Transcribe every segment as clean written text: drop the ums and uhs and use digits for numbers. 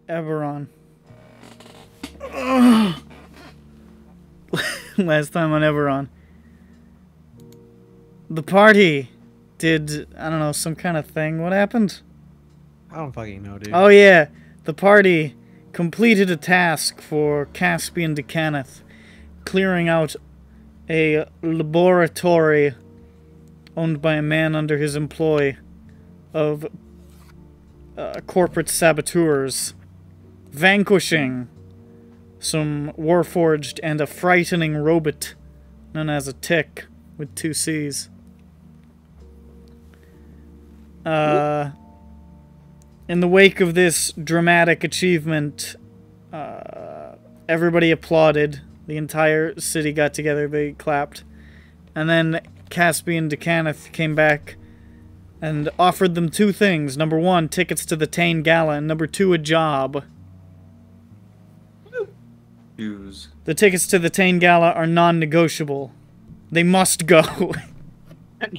EBERRON. Last time on EBERRON. The party did, I don't know, some kind of thing. What happened? I don't fucking know, dude. Oh yeah, the party completed a task for Caspian Decanath, clearing out a laboratory owned by a man under his employ of corporate saboteurs, vanquishing some warforged and a frightening robot known as a tick with 2 C's. In the wake of this dramatic achievement, everybody applauded. The entire city got together, they clapped. And then Caspian Decanath came back and offered them 2 things. Number 1, tickets to the Tain Gala, and number 2, a job. Use. The tickets to the Tain Gala are non-negotiable. They must go.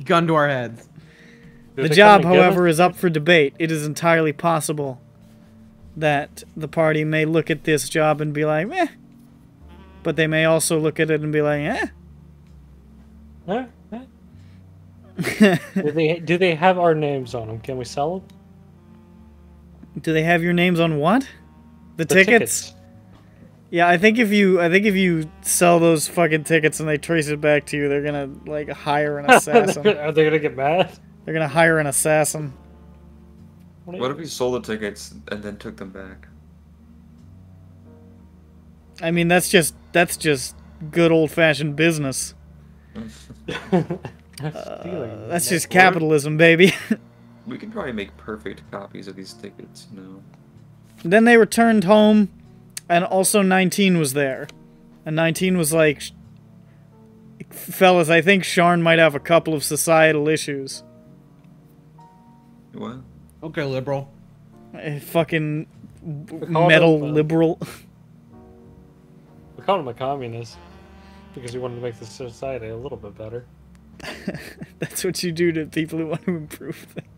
Gun to our heads. The job, however, is up for debate. It is entirely possible that the party may look at this job and be like, meh. But they may also look at it and be like, eh. Huh? Do they have our names on them? Can we sell them? Do they have your names on what? The tickets? Yeah, I think if you sell those fucking tickets and they trace it back to you, they're gonna like hire an assassin. Are they gonna get mad? They're gonna hire an assassin. What if he sold the tickets and then took them back? I mean, that's just good old-fashioned business. That's just capitalism, baby. We can probably make perfect copies of these tickets, you know. Then they returned home, and also 19 was there. And 19 was like, fellas, I think Sharn might have a couple of societal issues. What? Okay, liberal. A fucking metal liberal. We called him a communist because he wanted to make the society a little bit better. That's what you do to people who want to improve things.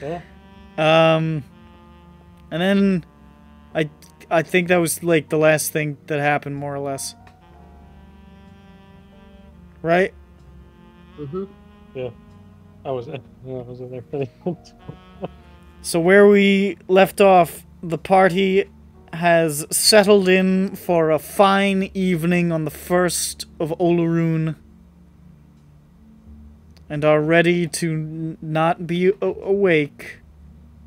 Yeah. And then I think that was like the last thing that happened, more or less. Right? Mm-hmm. Yeah. I was in there for the So where we left off, the party has settled in for a fine evening on the 1st of Olorun and are ready to not be awake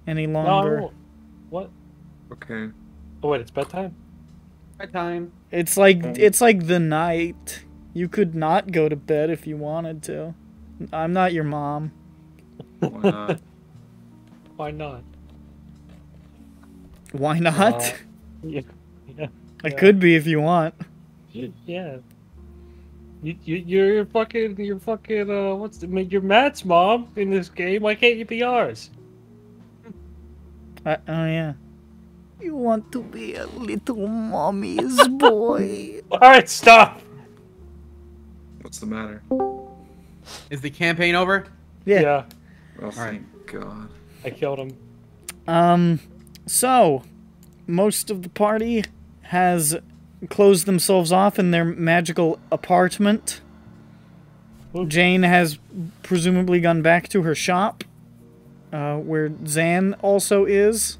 any longer. No, what? Okay. Oh wait, it's bedtime? Bedtime. It's like the night. You could not go to bed if you wanted to. I'm not your mom. Why not? Why not? Why not? Yeah. I could be if you want. Yeah. You're fucking you're Matt's mom in this game. Why can't you be ours? Oh yeah. You want to be a little mommy's boy. Alright, stop! What's the matter? Is the campaign over? Yeah. Oh, thank God. I killed him. So, most of the party has closed themselves off in their magical apartment. Jane has presumably gone back to her shop, where Zan also is.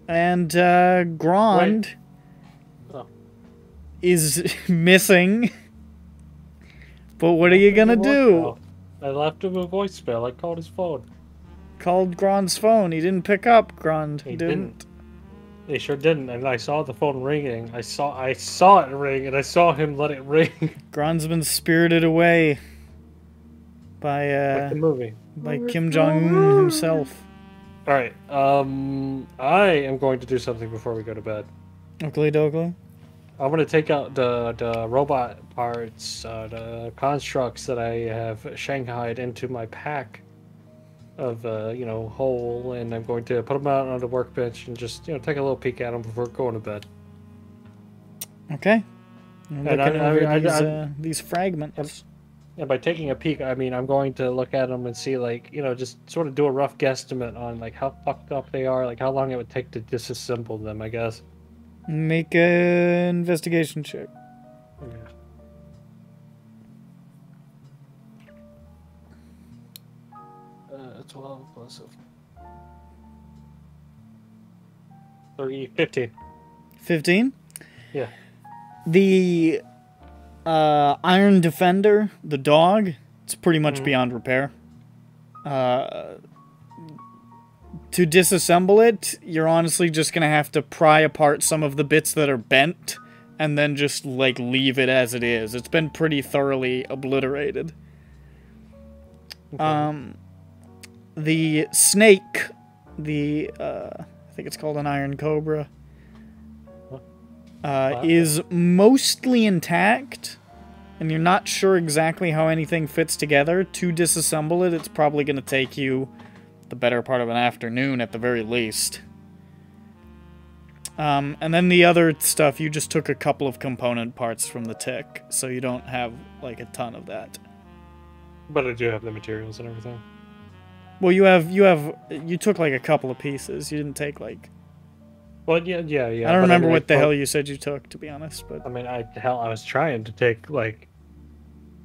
And, Grand is missing. But what are you gonna do? I left him a voicemail. I called his phone. called Grond's phone. He didn't pick up, Grond. He didn't. He sure didn't, and I saw the phone ringing. I saw it ring, and I saw him let it ring. Grond's been spirited away by Like the movie. by Kim Jong-un himself. All right. I am going to do something before we go to bed. Oakley dokley. I'm going to take out the robot parts, the constructs that I have shanghaied into my pack of hole, and I'm going to put them out on the workbench and just take a little peek at them before going to bed. Okay. I'm And looking over these fragments. And by taking a peek, I mean I'm going to look at them and see, like, just sort of do a rough guesstimate on like how fucked up they are, like how long it would take to disassemble them, I guess. Make an investigation check. Yeah. 12 plus 15. 15? Yeah. The Iron Defender, the dog, it's pretty much beyond repair. To disassemble it, you're honestly just gonna have to pry apart some of the bits that are bent and then just, like, leave it as it is. It's been pretty thoroughly obliterated. Okay. The snake, I think it's called an iron cobra, is mostly intact, and you're not sure exactly how anything fits together. To disassemble it, it's probably going to take you the better part of an afternoon at the very least. And then the other stuff, you just took a couple of component parts from the tick, so you don't have, like, a ton of that. But I do have the materials and everything. Well, you took, like, a couple of pieces. You didn't take, like... Well, yeah. I don't remember what the hell you said you took, to be honest, but... I mean, I was trying to take, like,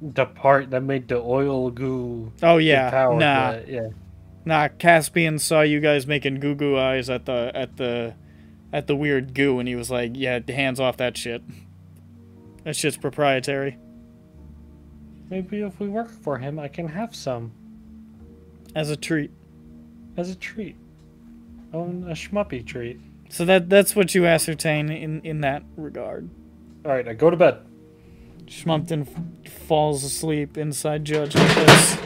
the part that made the oil goo... Oh, yeah. power, Nah. but, yeah. Nah, Caspian saw you guys making goo-goo eyes at the weird goo, and he was like, yeah, hands off that shit. That shit's proprietary. Maybe if we work for him, I can have some. As a treat. As a treat. Oh, a schmuppy treat. So that's what you ascertain in that regard. Alright, I go to bed. Schmumpton falls asleep inside Judge Office.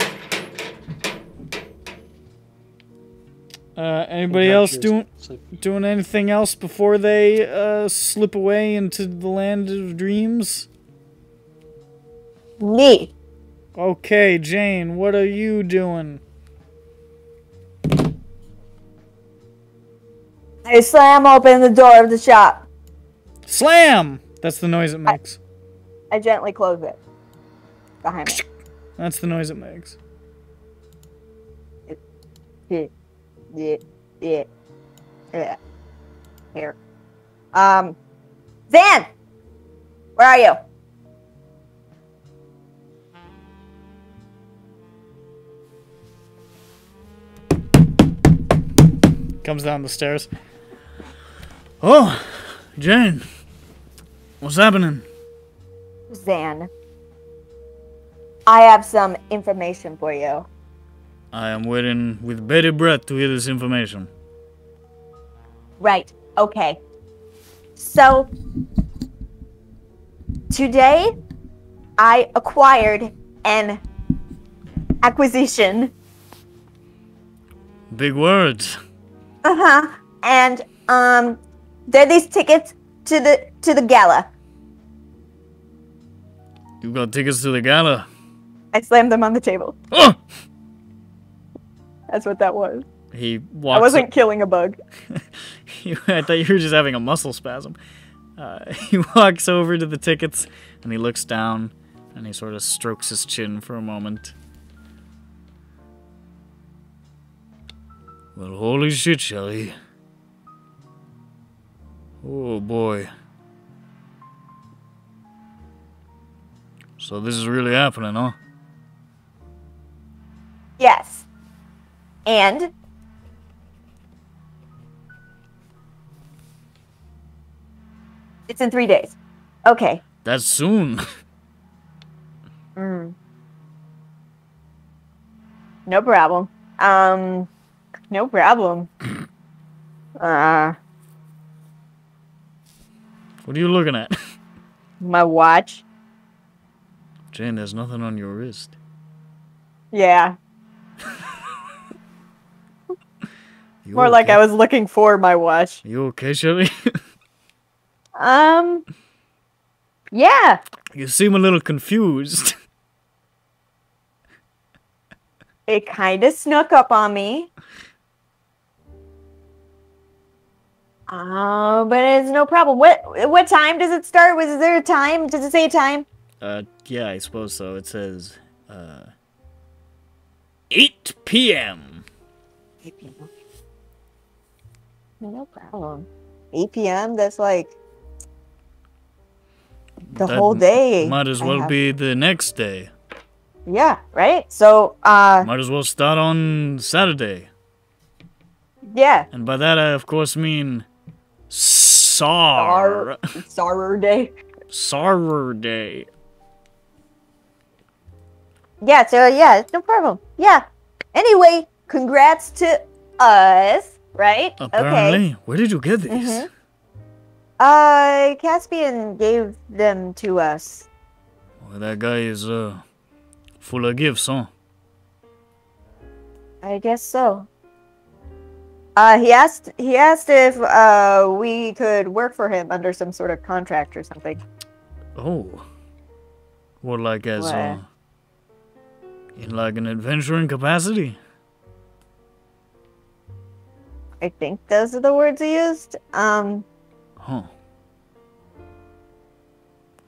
Anybody else doing anything else before they slip away into the land of dreams? Me. Okay, Jane, what are you doing? I slam open the door of the shop. Slam! That's the noise it makes. I gently close it behind me. That's the noise it makes. Yeah. Here. Zan! Where are you? Comes down the stairs. Oh, Jane. What's happening? Zan. I have some information for you. I am waiting with bated breath to hear this information. Right. Okay. So, today, I acquired an acquisition. Big words. Uh-huh. And, they're these tickets to the gala. You got tickets to the gala? I slammed them on the table. Oh! That's what that was. He walks. I wasn't killing a bug. I thought you were just having a muscle spasm. He walks over to the tickets, and he looks down, and he sort of strokes his chin for a moment. Well, holy shit, Shelly. Oh, boy. So this is really happening, huh? Yes. And it's in 3 days. Okay. That's soon. No problem. No problem. What are you looking at? My watch. Jane, there's nothing on your wrist. Yeah. You More like I was looking for my watch. You okay, Shelly? Yeah. You seem a little confused. It kind of snuck up on me. But it's no problem. What time does it start? Was there a time? Does it say a time? Yeah, I suppose so. It says, 8 p.m. 8 p.m. No problem. 8 p.m. That's like the whole day. Might as well be the next day. Yeah, right? So, might as well start on Saturday. Yeah. And by that I, of course, mean Saturday. Saturday. Yeah, so, yeah, it's no problem. Yeah. Anyway, congrats to us, right? Apparently. Okay. Where did you get these? Caspian gave them to us. Well, that guy is, full of gifts, huh? I guess so. He asked if we could work for him under some sort of contract or something. Oh. What, like as What? in like an adventuring capacity? I think those are the words he used. Huh.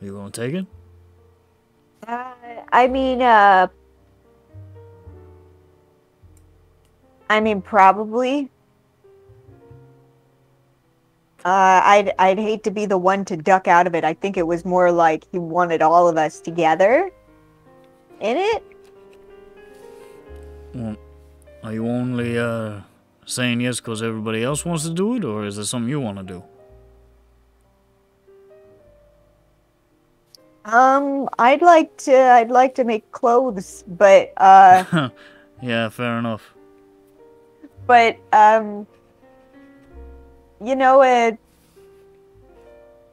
You gonna take it? I mean, probably. I'd hate to be the one to duck out of it. I think it was more like he wanted all of us together in it. Well, are you only saying yes because everybody else wants to do it, or is it something you want to do? I'd like to make clothes, but yeah, fair enough. But you know it.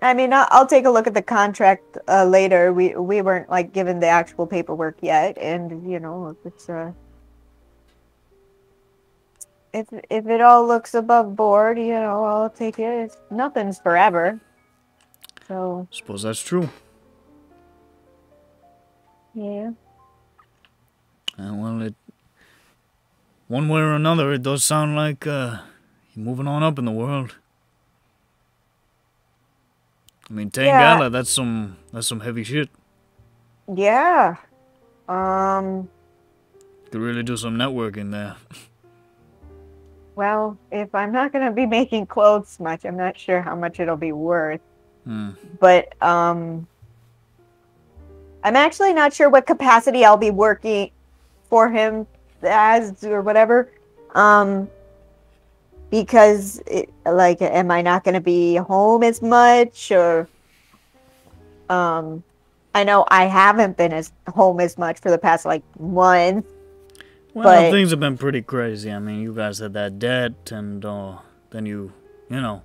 I mean, I'll take a look at the contract later. We weren't like given the actual paperwork yet, and you know, if it's if it all looks above board, you know, I'll take it. Nothing's forever. So. Suppose that's true. Yeah. Well, one way or another, it does sound like you're moving on up in the world. I mean, Tain Gala, that's some heavy shit. Yeah. Could really do some networking there. Well, if I'm not gonna be making clothes much, I'm not sure how much it'll be worth. But I'm actually not sure what capacity I'll be working for him as or whatever. Because am I not going to be home as much, or I know I haven't been home as much for the past month. Well, things have been pretty crazy. I mean, you guys had that debt, and then you know,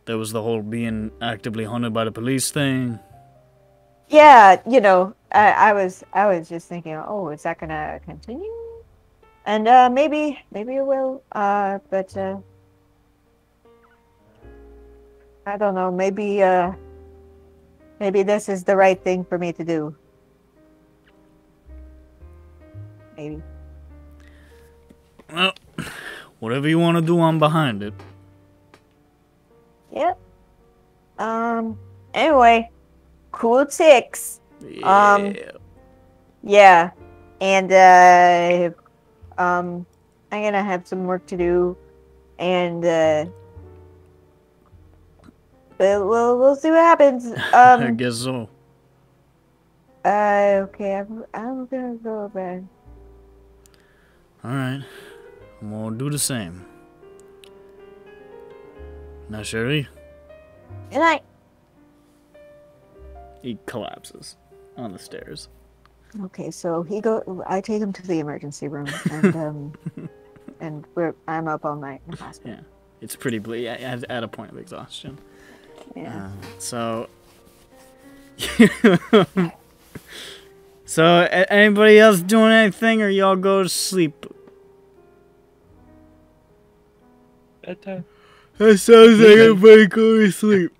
there was the whole being actively hunted by the police thing. Yeah, you know, I was just thinking, oh, is that gonna continue? And maybe it will. But I don't know. Maybe this is the right thing for me to do. Maybe. Well, whatever you want to do, I'm behind it. Yep. Anyway, cool ticks. Yeah. Yeah, and I'm gonna have some work to do, and but we'll see what happens. I guess so. Okay, I'm gonna go back. All right, I'm gonna do the same. Now, Sherry. Good night. He collapses on the stairs. Okay, so I take him to the emergency room, and and I'm up all night in the hospital. Yeah, it's pretty bleak at a point of exhaustion. Yeah. So, anybody else doing anything, or y'all go to sleep? Bedtime. That sounds like everybody go to sleep.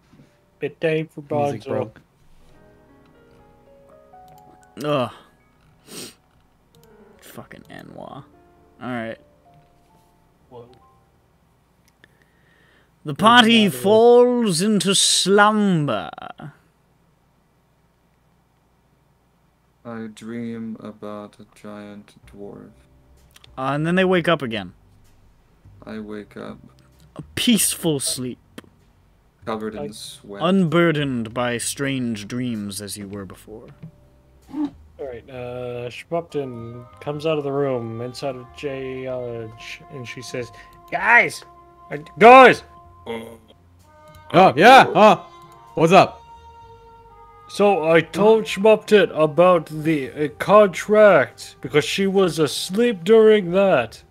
Bedtime for Music Bonzo. broke. Ugh. Fucking Anwar. Alright. Whoa. The party falls into slumber. I dream about a giant dwarf. And then they wake up again. I wake up A peaceful sleep. covered in sweat. Unburdened by strange dreams as you were before. Alright, Schmupton comes out of the room inside of J.L.H. and she says, Guys! Guys! Oh, Oh, yeah! Oh! What's up? So I told Schmupton about the contract because she was asleep during that.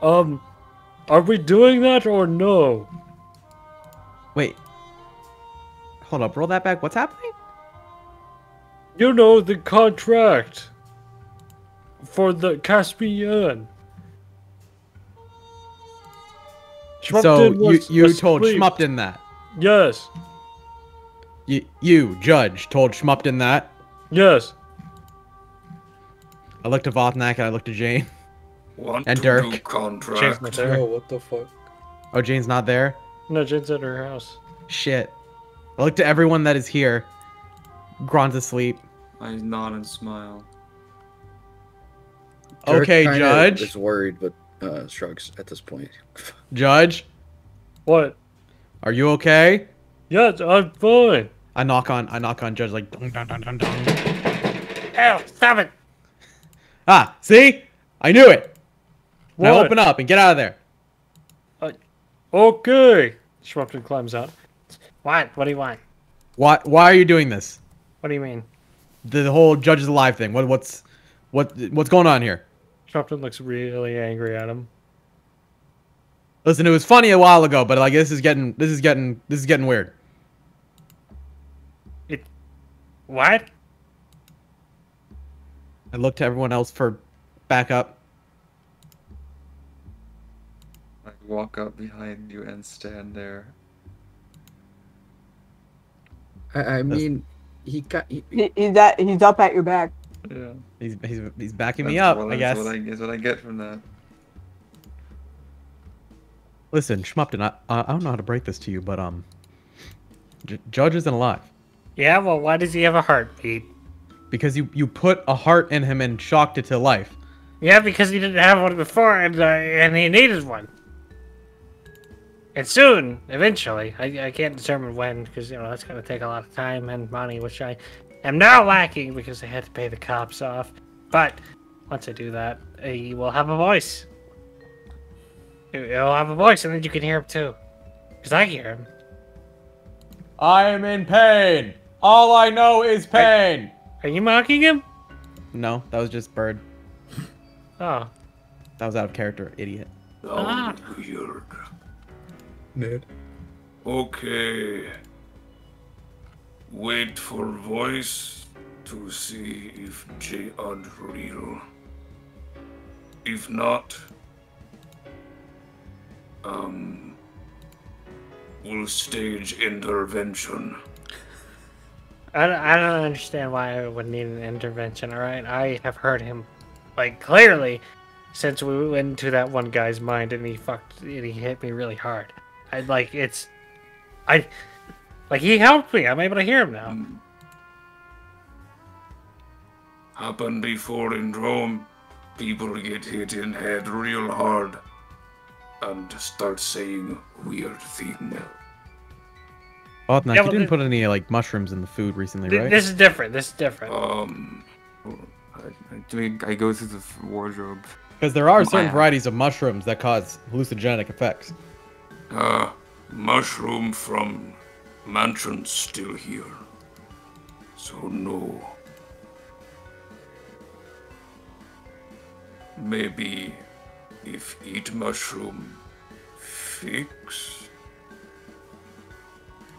Are we doing that or no? Wait. Hold up, roll that back. What's happening? You know the contract for the Caspian. So was you told asleep. Schmupton that. Yes, You, Judge, told Schmupton that. yes. I looked at Vothnak and I looked at Jane. want And to Dirk. do Jane's contract. not there. Oh, what the fuck? Oh, Jane's not there? No, Jane's at her house. Shit. I looked at everyone that is here. Gron's asleep. I nod and smile. Dirk Okay, kinda Judge. is worried, but shrugs at this point. Judge, What? are you okay? Yes, I'm fine. I knock on Judge like dun dun dun dun dun. Hell, stop it. Ah, see? I knew it. Now What? open up and get out of there. Okay. Schmupton climbs out. What? What do you want? Why are you doing this? What do you mean? The whole Judge is alive thing. What's going on here? Schmupton looks really angry at him. Listen, it was funny a while ago, but like this is getting weird. What? I look to everyone else for backup. I walk up behind you and stand there. I mean, he's He's up at your back. Yeah. He's backing me That's up, what- I guess. That's what I get from that. Listen, Schmupton, I don't know how to break this to you, but Judge isn't alive Yeah, well, why does he have a heartbeat? because you put a heart in him and shocked it to life. Yeah, because he didn't have one before, and he needed one. And soon, eventually, I can't determine when, because, you know, that's going to take a lot of time and money, which I am now lacking because I had to pay the cops off. But once I do that, he will have a voice. He'll have a voice, and then you can hear him too. Because I hear him. I am in pain. All I know is pain. Are you mocking him? No, that was just Bird. Oh. That was out of character, idiot. Ah. Weird. Ned. Okay. Wait for voice to see if J-Odd real. If not, we'll stage intervention. I don't understand why I would need an intervention, alright? I have heard him, like, clearly, since we went into that one guy's mind and he hit me really hard. He helped me. I'm able to hear him now. Happened before in Rome. People get hit in head real hard and start saying weird things. Oh, no, Yeah, you well, didn't put any like mushrooms in the food recently, right? This is different. This is different. I go through the wardrobe. Because there are certain Wow. varieties of mushrooms that cause hallucinogenic effects. Mushroom from mansion still here. So no. Maybe if eat mushroom fix?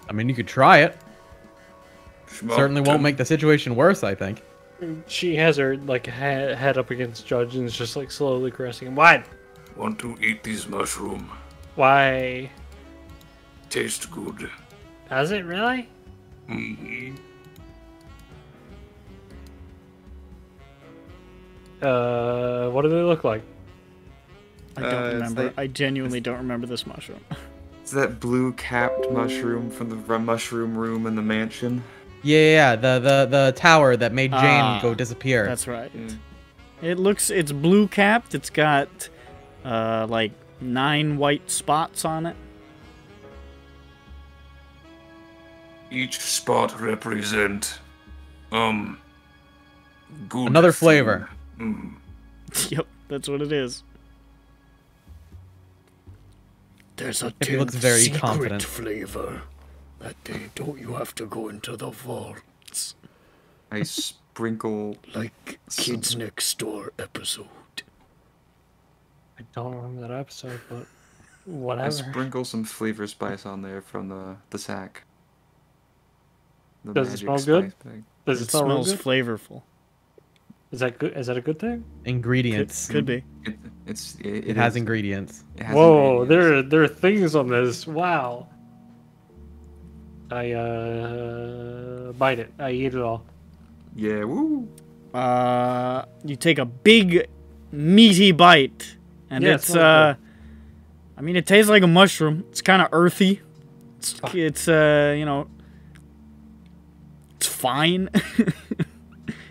I mean, you could try it. Certainly won't Schmuckton. make the situation worse, I think. She has her like head up against Judge and is just like slowly caressing him. What? Want to eat this mushroom? Why? Tastes good. Does it really? Mm-hmm. What do they look like? I don't it's remember. like- I genuinely don't remember this mushroom. It's that blue capped mushroom from the mushroom room in the mansion. Yeah, the tower that made Jane Ah, go disappear. That's right. Yeah. It's blue capped. It's got like 9 white spots on it. Each spot represent good Another thing. flavor. Mm. Yep, that's what it is. There's a He looks very confident. flavor that they don't. You have to go into the vaults, I sprinkle. like Kids Next Door episode. I don't remember that episode, but I whatever. sprinkle some flavor spice on there from the sack. The Does it magic smell good? spice bag. Does It it smell real smells good? flavorful. Is that good? Is that a good thing? Ingredients. Could be. It has is. ingredients. It has Whoa, ingredients. there are things on this. Wow. I bite it. I eat it all. Yeah, woo. You take a big, meaty bite, and Yeah, it's it's really I mean, it tastes like a mushroom. It's kind of earthy. It's you know, it's fine.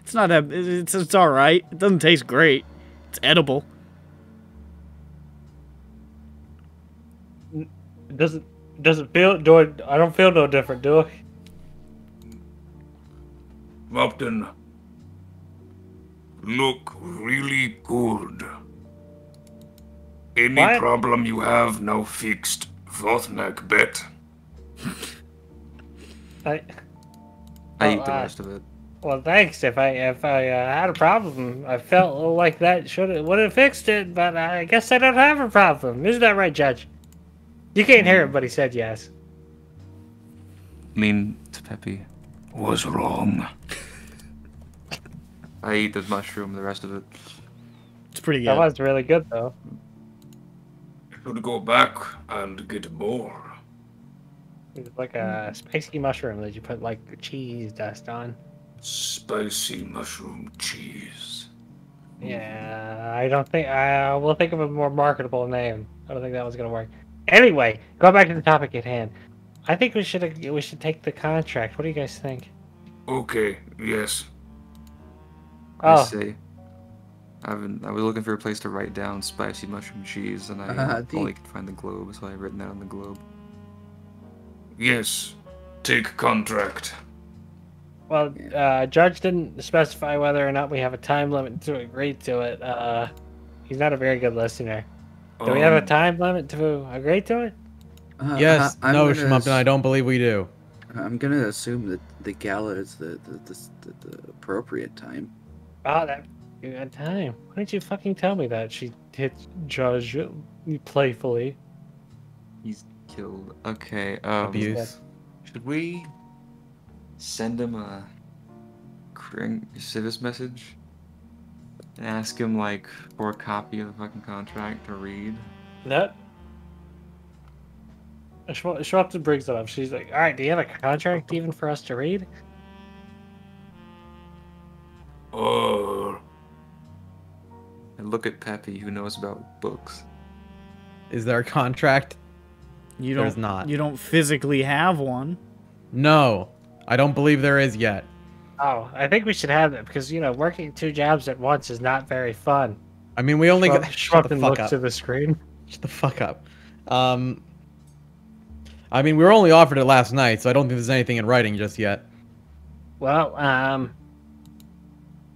It's not a. It's all right. It doesn't taste great. It's edible. It doesn't feel. I don't feel no different, do I? Mopton, look really good. Any What? problem you have now fixed. Vothnak bet. I eat the rest of it. Well, thanks. If I had a problem, I felt like that would have fixed it. But I guess I don't have a problem. Isn't that right, Judge? You can't hear it, but he said yes. Lean to Peppy. Was wrong. I eat the mushroom, the rest of it. It's pretty That good. was really good, though. Should go back and get more. It was like a spicy mushroom that you put like cheese dust on. Spicy mushroom cheese. Yeah, I don't think we'll think of a more marketable name. I don't think that was gonna work. Anyway, go back to the topic at hand. I think we should take the contract. What do you guys think? Okay, yes. I Oh. say. I was looking for a place to write down spicy mushroom cheese, and I only could find the globe, so I written that on the globe. Yes. Take contract. Well, Judge didn't specify whether or not we have a time limit to agree to it. He's not a very good listener. Do we have a time limit to agree to it? Yes, I'm no, gonna Schmumpton, I don't believe we do. I'm gonna assume that the gala is the appropriate time. Oh, that you had time. Why didn't you fucking tell me that? She hit Judge playfully. He's killed. Okay. Abuse. Should we send him a civis message and ask him like for a copy of the fucking contract to read? That. Schwapton brings it up. She's like, "All right, do you have a contract even for us to read?" And look at Peppy, who knows about books. Is there a contract? You There's don't. not. You don't physically have one. No, I don't believe there is yet. Oh, I think we should have that because working 2 jobs at once is not very fun. I mean, we only got. Shut the Schwapton fuck looks up. to the screen. Shut the fuck up. I mean, we were only offered it last night, so I don't think there's anything in writing just yet. Well,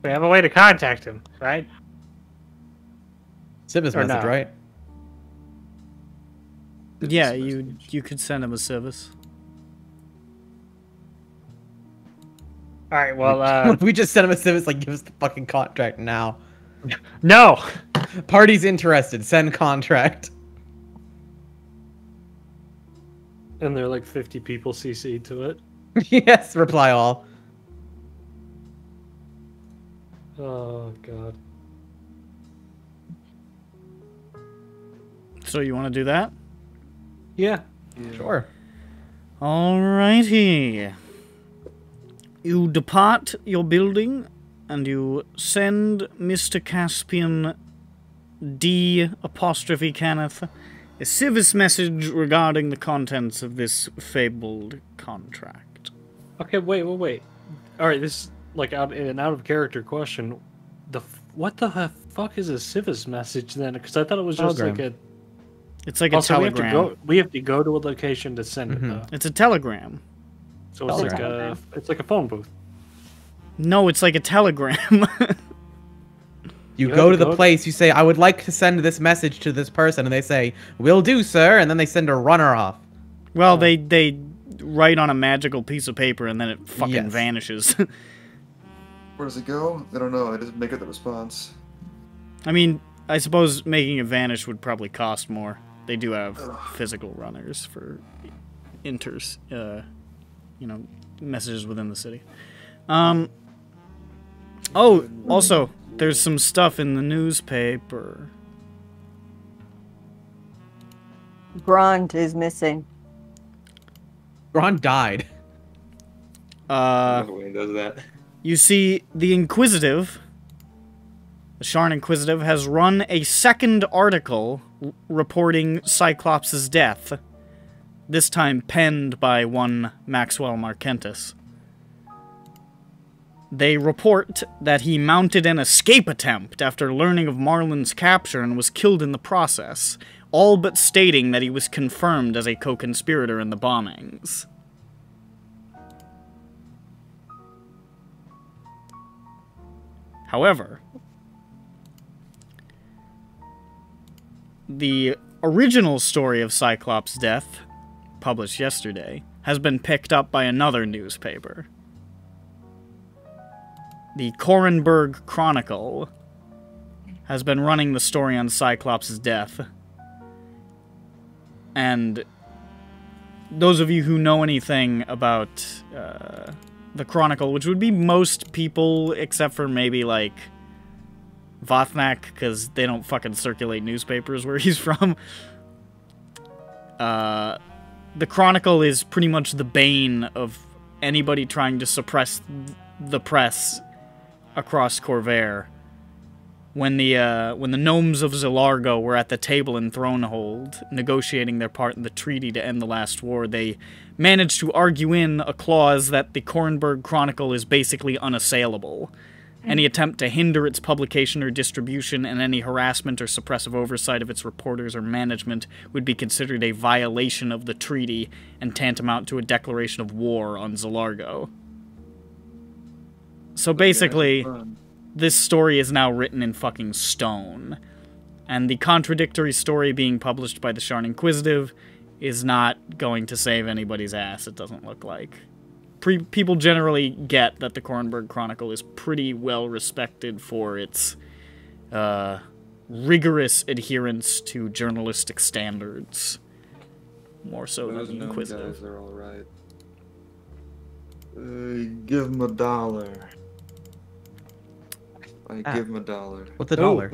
we have a way to contact him, right? Civis Or message, no. right? Yeah, Civis you message. you could send him a civis. All right. Well, we just sent him a civis, like, give us the fucking contract now. no, Party's interested. Send contract. And there are like 50 people CC'd to it. Yes, reply all. Oh, God. So you want to do that? Yeah. Sure. Alrighty. You depart your building, and you send Mr. Caspian D' Kenneth a service message regarding the contents of this fabled contract. Okay, wait. All right, this is like an out of character question. What the fuck is a civis message then? Because I thought it was just Telegram. like a. It's like a telegram. We have to go to a location to send it. Though. It's a telegram. So it's like a phone booth. No, it's like a telegram. You go to the place, you say, I would like to send this message to this person, and they say, will do, sir, and then they send a runner off. Well, they write on a magical piece of paper, and then it fucking vanishes. Where does it go? I don't know. I just make it the response. I mean, I suppose making it vanish would probably cost more. They do have physical runners for messages within the city. Oh, also, there's some stuff in the newspaper. Grant is missing. Grant died. When he does that. You see, the Inquisitive, the Sharn Inquisitive, has run a second article reporting Cyclops' death. This time penned by one Maxwell Markentis. They report that he mounted an escape attempt after learning of Marlin's capture and was killed in the process, all but stating that he was confirmed as a co-conspirator in the bombings. However, the original story of Cyclops' death, published yesterday, has been picked up by another newspaper. The Korenberg Chronicle has been running the story on Cyclops' death. And those of you who know anything about the Chronicle, which would be most people except for maybe, like, Vothnak, because they don't fucking circulate newspapers where he's from. The Chronicle is pretty much the bane of anybody trying to suppress the press across Corvair. When the gnomes of Zilargo were at the table in Thronehold, negotiating their part in the treaty to end the last war, they managed to argue in a clause that the Korenberg Chronicle is basically unassailable. Any attempt to hinder its publication or distribution and any harassment or suppressive oversight of its reporters or management would be considered a violation of the treaty and tantamount to a declaration of war on Zilargo. So basically, this story is now written in fucking stone. And the contradictory story being published by the Sharn Inquisitive is not going to save anybody's ass, it doesn't look like. People generally get that the Korenberg Chronicle is pretty well respected for its rigorous adherence to journalistic standards. More so than the Inquisitive. Guys are all right. Give him $1. I give him $1. What's a dollar?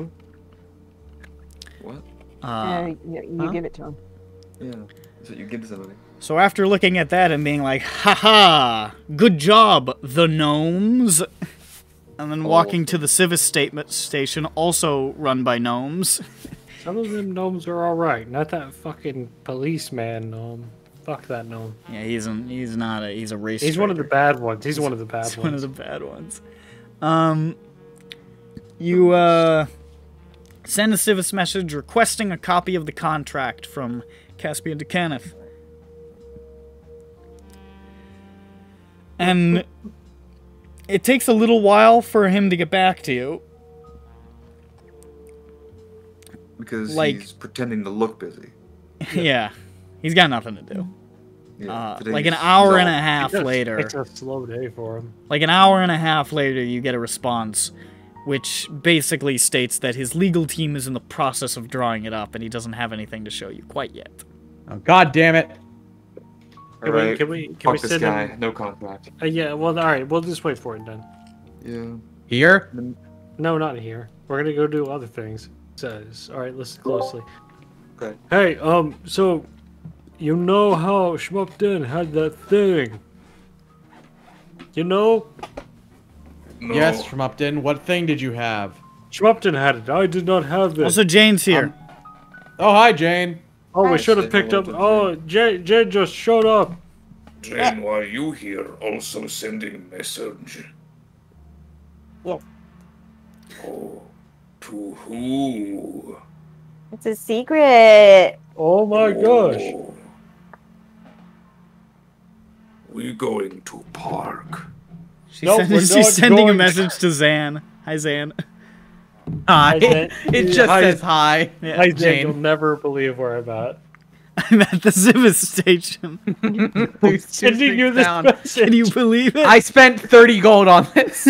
What? You give it to him. Yeah, so you give to somebody. So after looking at that and being like, haha, good job, the gnomes, and then walking to the Civis station, also run by gnomes. Some of them gnomes are alright, not that fucking policeman gnome. Fuck that gnome. Yeah, he's a race He's one of the bad ones. He's one of the bad ones. One of the bad ones. You send a Civis message requesting a copy of the contract from Caspian to Kenneth. And it takes a little while for him to get back to you. Because he's pretending to look busy. Yeah. He's got nothing to do. Yeah, like an hour and a half later. It's a slow day for him. Like an hour and a half later, you get a response which basically states that his legal team is in the process of drawing it up, and he doesn't have anything to show you quite yet. Oh, God damn it. Alright, Can we fuck this send guy. him? No contract. Yeah. Well, all right. We'll just wait for it then. Yeah. Here? No, not here. We're gonna go do other things. It says. All right. Listen closely. Okay. Hey. So, you know how Schmupton had that thing? You know? No. Yes, Shmupton. What thing did you have? Schmupton had it. I did not have it. Also, Jane's here. Oh, hi, Jane. Oh, we Hi. should have picked up. Oh, Jane just showed up. Jane, why are you here? Also sending message. Well. Oh, to who? It's a secret. Oh my gosh. Oh. We going to park. Nope, we're She's not sending a going- message to Zan. Hi, Zan. Hi. Jane. It just Hi. says hi. Yeah. Hi, Jane. Jane. You'll never believe where I'm at. I'm at the Zivis station. Please Sending you this down. message. Can you believe it? I spent 30 gold on this.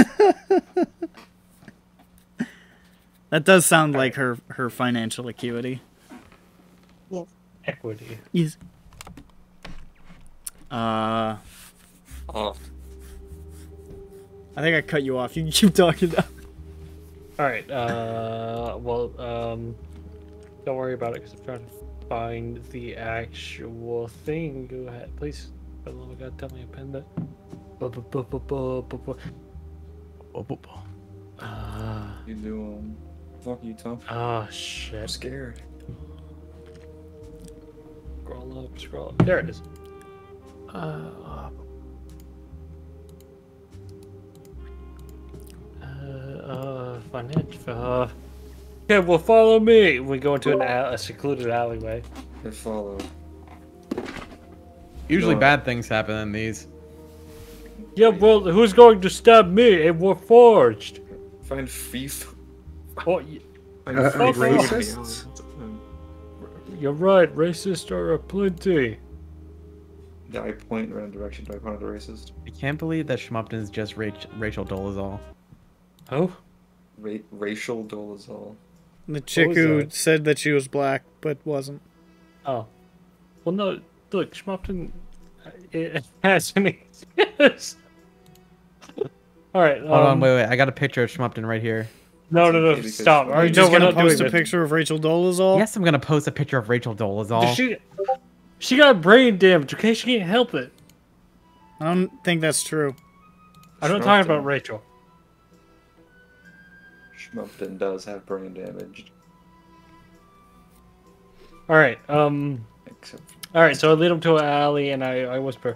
That does sound like her financial acuity. Yes. Equity. Yes. Oh. I think I cut you off. You can keep talking now. All right. Well, don't worry about it because I'm trying to find the actual thing. Go ahead, please. For the love of God, tell me impending. You do, fuck you, Tom. Oh I'm shit. scared. Scroll up, scroll up. There it is. Financial. Okay, well, follow me. We go into a secluded alleyway. They follow. Usually No. bad things happen in these. Yeah, well, who's going to stab me? And we're forged. Find thief. Oh, Find fuck thief. racists? you're right. Racist are aplenty. Yeah, I point in the random direction. Do I point at the racist? I can't believe that Shmupton is just Rachel Dolezal. Oh, Racial dolezal. The chick was who that? said that she was black but wasn't. oh. Well, no. Look, Schmupton it has an excuse. All right. Hold on, wait. I got a picture of Shmupton right here. No, Because- stop. All Are right, you no, just we're gonna not doing post a this. picture of Rachel Dolezal? Yes, I'm gonna post a picture of Rachel Dolezal. She got brain damage. Okay, she can't help it. I don't think that's true. I'm not talking about Rachel. Schmumpton does have brain damage. All right. Except All right. So I lead him to an alley, and I whisper,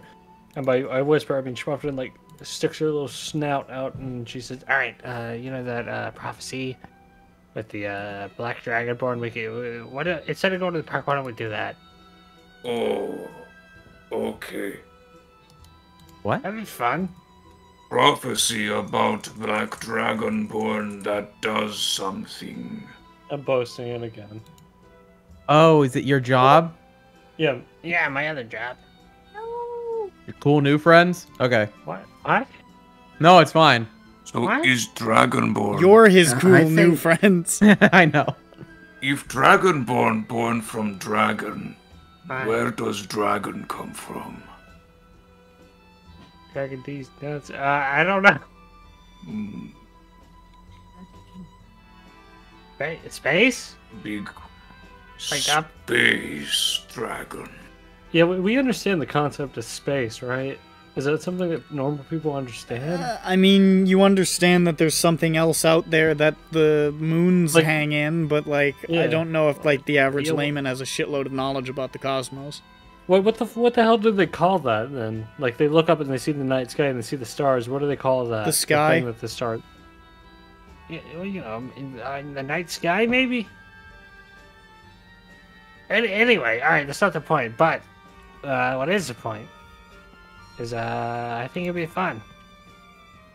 and by I whisper, I mean Schmupton like sticks her little snout out, and she says, "All right, you know that prophecy with the black dragonborn? We can, instead of going to the park, why don't we do that? Oh, okay. What? That'd be fun." Prophecy about Black Dragonborn that does something. I'm boasting it again. Oh, is it your job? Yeah. Yeah, my other job. Your cool new friends? Okay. What? What? No, it's fine. So What? is Dragonborn... You're his I cool new think- friends. I know. If Dragonborn born from dragon, Fine. where does dragon come from? Dragon D's nuts. I don't know. Hmm, Space? big Wake up. space dragon. Yeah, we understand the concept of space, right? Is that something that normal people understand? I mean, you understand that there's something else out there that the moons Like- hang in, but, like, Yeah. I don't know if, like, the average Yeah, well- layman has a shitload of knowledge about the cosmos. What the hell do they call that then? Like they look up and they see the night sky and they see the stars. What do they call that? The sky? thing with the stars. Yeah, well, you know, in the night sky maybe. Anyway, all right, that's not the point. But what is the point? Is I think it'd be fun.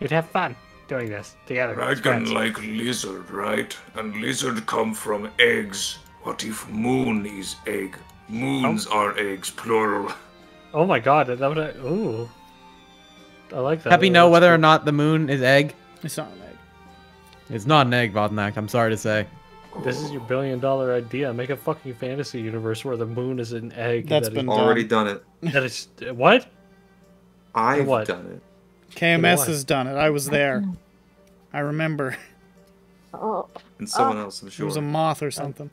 We'd have fun doing this together. as Dragon friends. like lizard, right? And lizard come from eggs. What if moon is egg? Moons are eggs, plural. Oh my god, that would ooh. I like that. Happy know whether or not the moon is egg? It's not an egg. It's not an egg bottleneck, I'm sorry to say. This is your $1 billion idea. Make a fucking fantasy universe where the moon is an egg. That's been already done it. That is what? I've done it. KMS has done it. I was there. I remember. Oh. And someone else, I'm sure. It was a moth or something.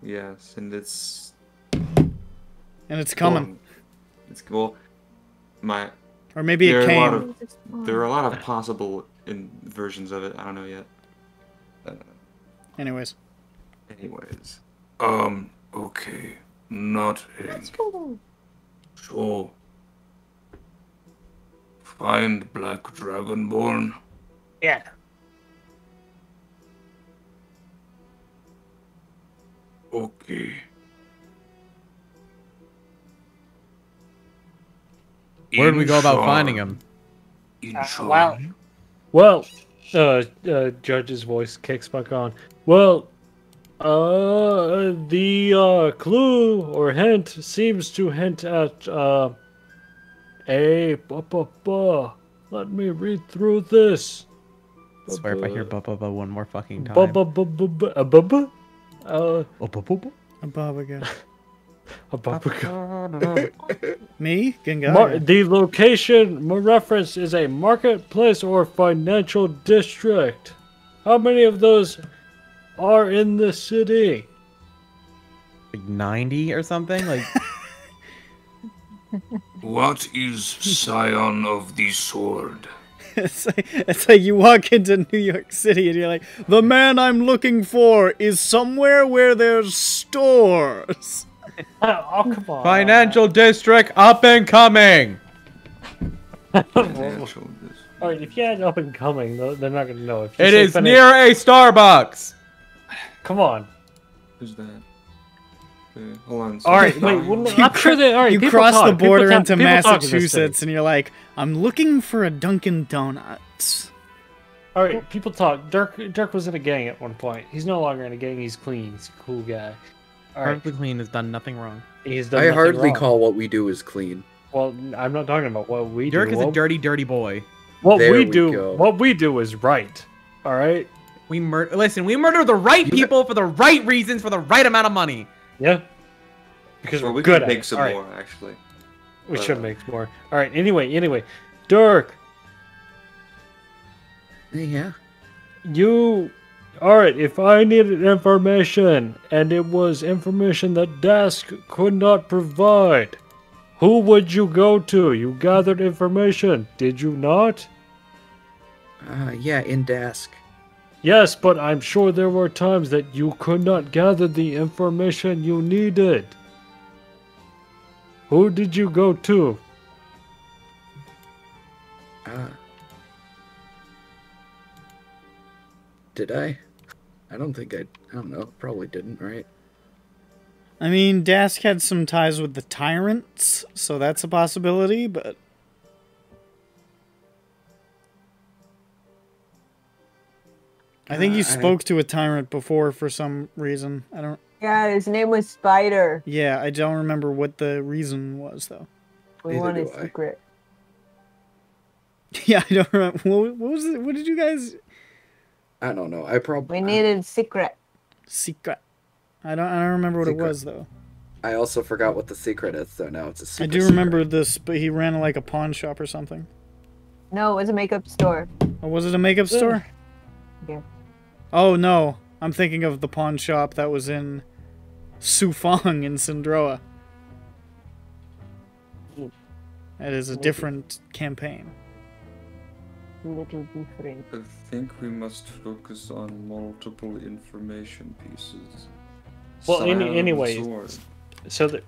Yes, and it's... And it's coming. It's well, or maybe it came. There are a lot of possible versions of it. I don't know yet. Anyways. Okay. Not egg. So, find Black Dragonborn. Yeah. Okay. Where do we go about finding him? Well, Judge's voice kicks back on. Well, the clue or hint seems to hint at let me read through this. I swear if I hear ba one more fucking time. Above again. A Me? Gengar? The location reference is a marketplace or financial district. How many of those are in the city? Like 90 or something? Like. What is Scion of the Sword? It's like you walk into New York City and you're like, the man I'm looking for is somewhere where there's stores. Oh, come on. Financial district up and coming. Alright, if you had up and coming, they're not gonna know. If you it is near a Starbucks. Come on. Who's that? Okay, hold on. Alright, wait. I'm sure that. Alright, you cross the border into Massachusetts and you're like, I'm looking for a Dunkin' Donuts. Alright, people talk. Dirk was in a gang at one point. He's no longer in a gang. He's clean. He's a cool guy. Perfectly clean, has done nothing wrong. He's done I hardly wrong. call what we do as clean. Well, I'm not talking about what we Dirk do. is a dirty, dirty boy. What There we we do, go. what we do is right. All right. Listen, we murder the right people for the right reasons for the right amount of money. Yeah. Because Well, we're we good could at make it. some All right. more, actually. We But, should make more. All right. Anyway, Dirk, Yeah. you. All right. If I needed information and it was information that Desk could not provide, who would you go to? You gathered information, did you not? Yeah, in Dask. Yes, but I'm sure there were times that you could not gather the information you needed. Who did you go to? Did I? I don't know. Probably didn't, right? I mean, Dask had some ties with the Tyrants, so that's a possibility, but... I think you spoke to a Tyrant before for some reason. I don't... Yeah, his name was Spider. Yeah, I don't remember what the reason was, though. We want his secret. Yeah, I don't remember. What was it? What did you guys... I don't know. We needed secret. Secret. I don't remember what it was, though. I also forgot what the secret is, though. Now it's a secret. I do remember this, but he ran like a pawn shop or something. No, it was a makeup store. Oh, was it a makeup store? Yeah. Oh, no. I'm thinking of the pawn shop that was in Sufang in Sindroa. That is a different campaign. Little different. I think we must focus on multiple information pieces. Well, Scion of the anyway, Sword. so the...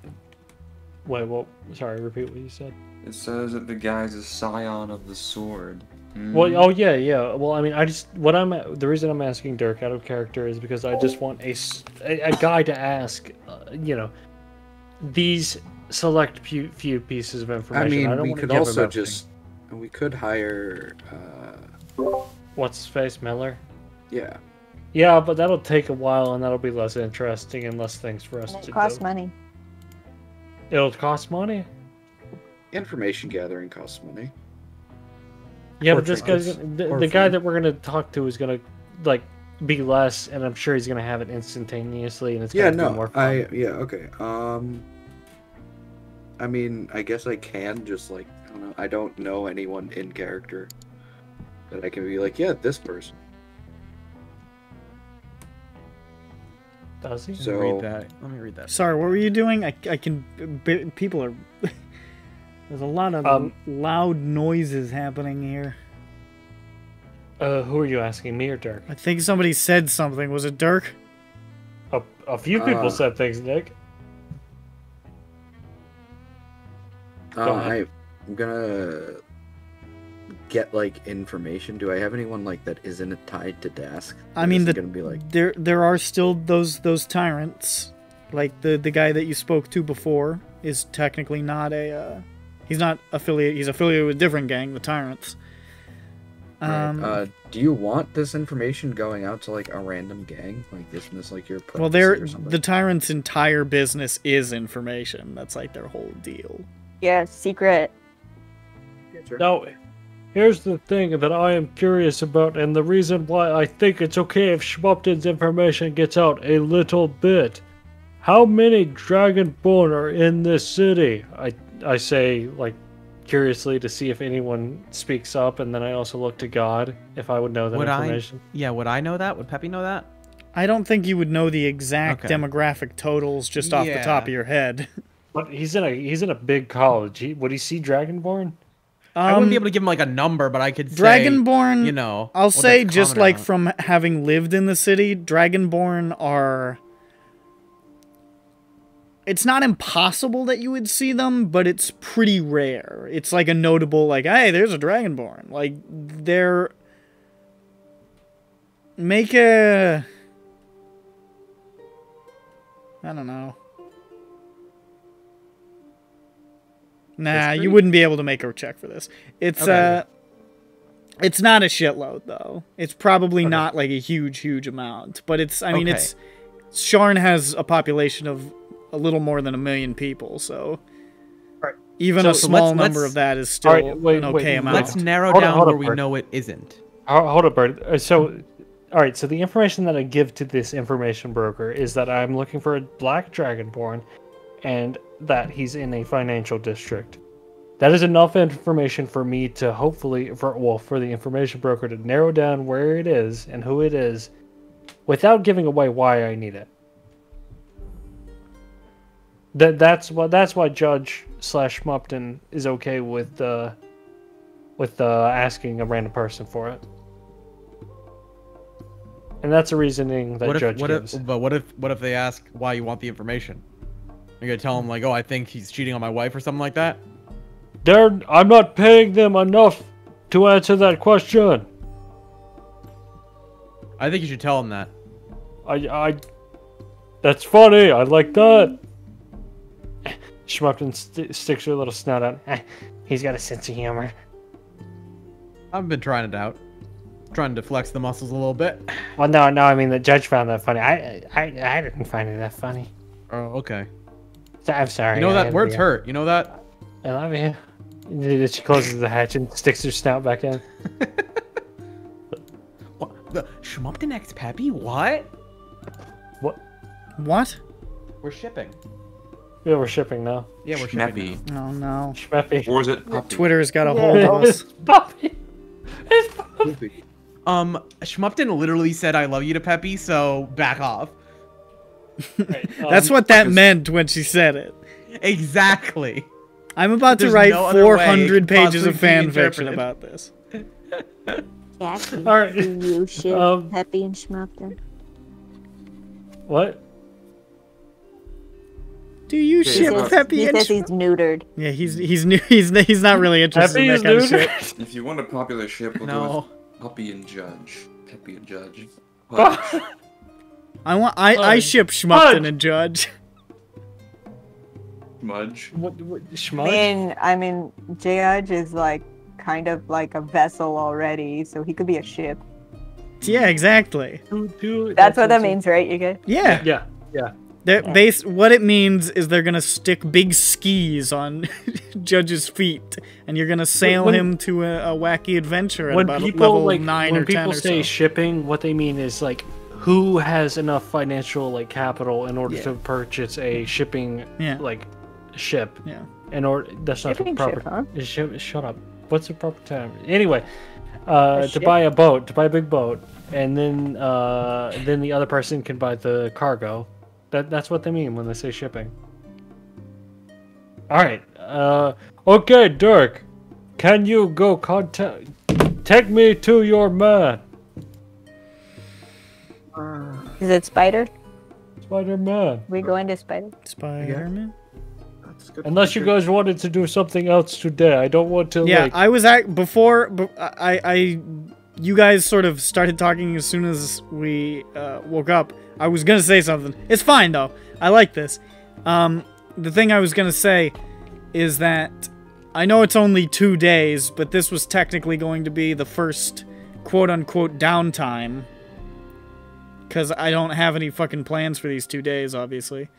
Wait, well, sorry, repeat what you said. It says that the guy's a Scion of the Sword. Well, oh yeah. Well, I mean, the reason I'm asking Dirk out of character is because I just want a guy to ask, these select few pieces of information. I mean, we could also we could hire, what's his face, Miller? Yeah. Yeah, but that'll take a while and that'll be less interesting and less things for us to do. It costs money. It'll cost money? Information gathering costs money. Yeah, but this guy's the guy that we're gonna talk to is gonna like be less, and I'm sure he's gonna have it instantaneously, and it's Yeah, gonna be more fun. okay. I mean, I guess I can just like, I don't know. I don't know anyone in character that I can be like, yeah, this person. Does he? So Let me read that. Sorry, what were you doing? I can. People are. There's a lot of loud noises happening here. Who are you asking, me or Dirk? I think somebody said something. Was it Dirk? A few people said things, Nick. I'm gonna get like information. Do I have anyone like that isn't tied to desk? I mean, gonna be like there are still those tyrants. Like the guy that you spoke to before is technically not a. He's not affiliated. He's affiliated with a different gang, the Tyrants. Right. Do you want this information going out to like a random gang? Like, isn't this like your well, the Tyrants' entire business is information. That's like their whole deal. Yeah, secret. Now, here's the thing that I am curious about, and the reason why I think it's okay if Schmupton's information gets out a little bit. How many Dragonborn are in this city? I say, like, curiously to see if anyone speaks up, and then I also look to God if I would know that information. Would I know that? Would Peppy know that? I don't think you would know the exact demographic totals just off the top of your head. But he's in a big college. Would he see Dragonborn? I wouldn't be able to give him like a number, but I could say, Dragonborn, you know, I'll say just like from having lived in the city, Dragonborn are... It's not impossible that you would see them, but it's pretty rare. It's like a notable, like, hey, there's a Dragonborn. Like, they're... Make a... I don't know. Nah, you wouldn't be able to make a check for this. It's, it's not a shitload, though. It's probably not, like, a huge amount. But it's, I mean, it's... Sharn has a population of a little more than 1 million people, so even a small number of that is still an okay amount. Let's narrow down where we know it isn't. Hold up, Bert. So, all right. So the information that I give to this information broker is that I'm looking for a black Dragonborn, and that he's in a financial district. That is enough information for me to hopefully, for the information broker to narrow down where it is and who it is, without giving away why I need it. That's why Judge / Schmupton is okay with asking a random person for it, and that's a reasoning that Judge gives. But what if they ask why you want the information? You're gonna tell them like, oh, I think he's cheating on my wife or something like that? I'm not paying them enough to answer that question. I think you should tell them that. That's funny. I like that. Schmupton sticks her little snout out. He's got a sense of humor. I've been trying it out. Trying to flex the muscles a little bit. Well, no, I mean, the judge found that funny. I didn't find it that funny. Oh, okay. I'm sorry. You know that words hurt. You know that? I love you. She closes the hatch and sticks her snout back in. What? The Schmupton X Peppy? What? What? We're shipping. Yeah, we're shipping now. Yeah, we're shipping. Oh no. Schmeppy. Or is it puppy? Twitter's got a hold of us. Puppy. It's puppy. Schmupton literally said I love you to Peppy, so back off. Right, That's what that meant when she said it. Exactly. I'm about to write 400 pages of fan fiction about this. Jackie, All right. do you ship Peppy and Schmupton? What? Do you ship Peppy and He says he's neutered. Yeah, he's not really interested in that kind of shit. If you want a popular ship, we'll go with Puppy and Judge. Peppy and Judge. I ship Schmupton and Judge. Smudge. What Schmudge? I mean, Judge is like kind of like a vessel already, so he could be a ship. Yeah, exactly. That's what that means, right? You good? Yeah. Yeah. What it means is they're gonna stick big skis on Judge's feet, and you're gonna sail him to a wacky adventure at about level 9 or 10 or so. When people say shipping, what they mean is like who has enough financial capital in order to purchase a shipping ship. Yeah. That's not the proper. Ship, huh? Shut up. What's the proper term? Anyway, to buy a boat, to buy a big boat, and then the other person can buy the cargo. That's what they mean when they say shipping. All right. Okay, Dirk. Can you go take me to your man? Is it Spider? Spider-Man. We go into Spider? Spider-Man? Unless you guys wanted to do something else today. I don't want to, Yeah, I was before you guys sort of started talking as soon as we woke up. I was gonna say something. It's fine, though. I like this. The thing I was gonna say is that I know it's only 2 days, but this was technically going to be the first quote-unquote downtime. Because I don't have any fucking plans for these 2 days, obviously.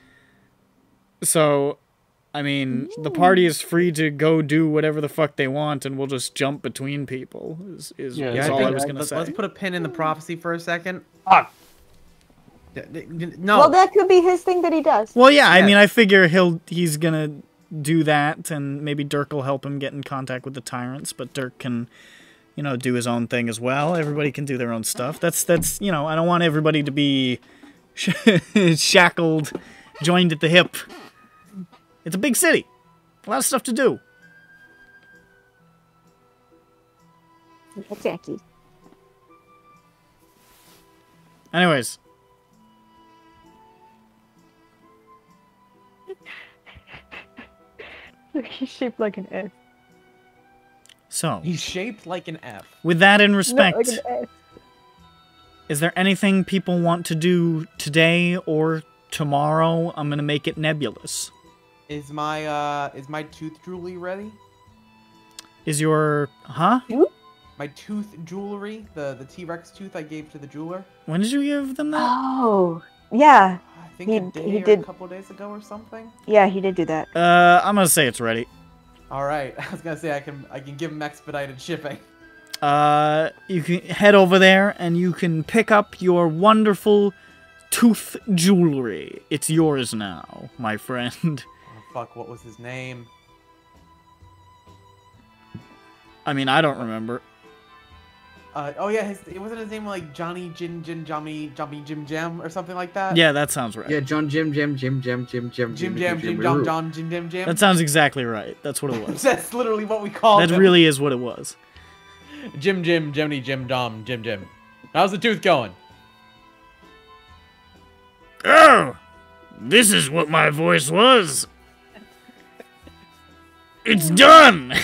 So, I mean, the party is free to go do whatever the fuck they want, and we'll just jump between people, is all I was going to say. Let's put a pin in the prophecy for a second. No. Well, that could be his thing that he does. Well, yeah, I mean, I figure he's going to do that, and maybe Dirk will help him get in contact with the tyrants, but Dirk can, you know, do his own thing as well. Everybody can do their own stuff. That's you know, I don't want everybody to be shackled, joined at the hip. It's a big city. A lot of stuff to do. Jackie. Anyways. He's shaped like an S. So. He's shaped like an F. With that in respect, No, like an S. Is there anything people want to do today or tomorrow? I'm gonna make it nebulous. Is my tooth jewelry ready? Is your My tooth jewelry, the T-Rex tooth I gave to the jeweler. When did you give them that? Oh, yeah. I think he a did. couple days ago or something. Yeah, he did do that. I'm gonna say it's ready. All right, I was gonna say I can give him expedited shipping. You can head over there and you can pick up your wonderful tooth jewelry. It's yours now, my friend. Oh, fuck, what was his name? I mean, I don't remember. Oh yeah, it wasn't his name like Johnny Jim Jam or something like that. Yeah, that sounds right. Yeah, John Jim. That sounds exactly right. That's what it was. That's literally what we called That him. really is what it was. Jim. How's the tooth going? Oh, this is what my voice was. It's done.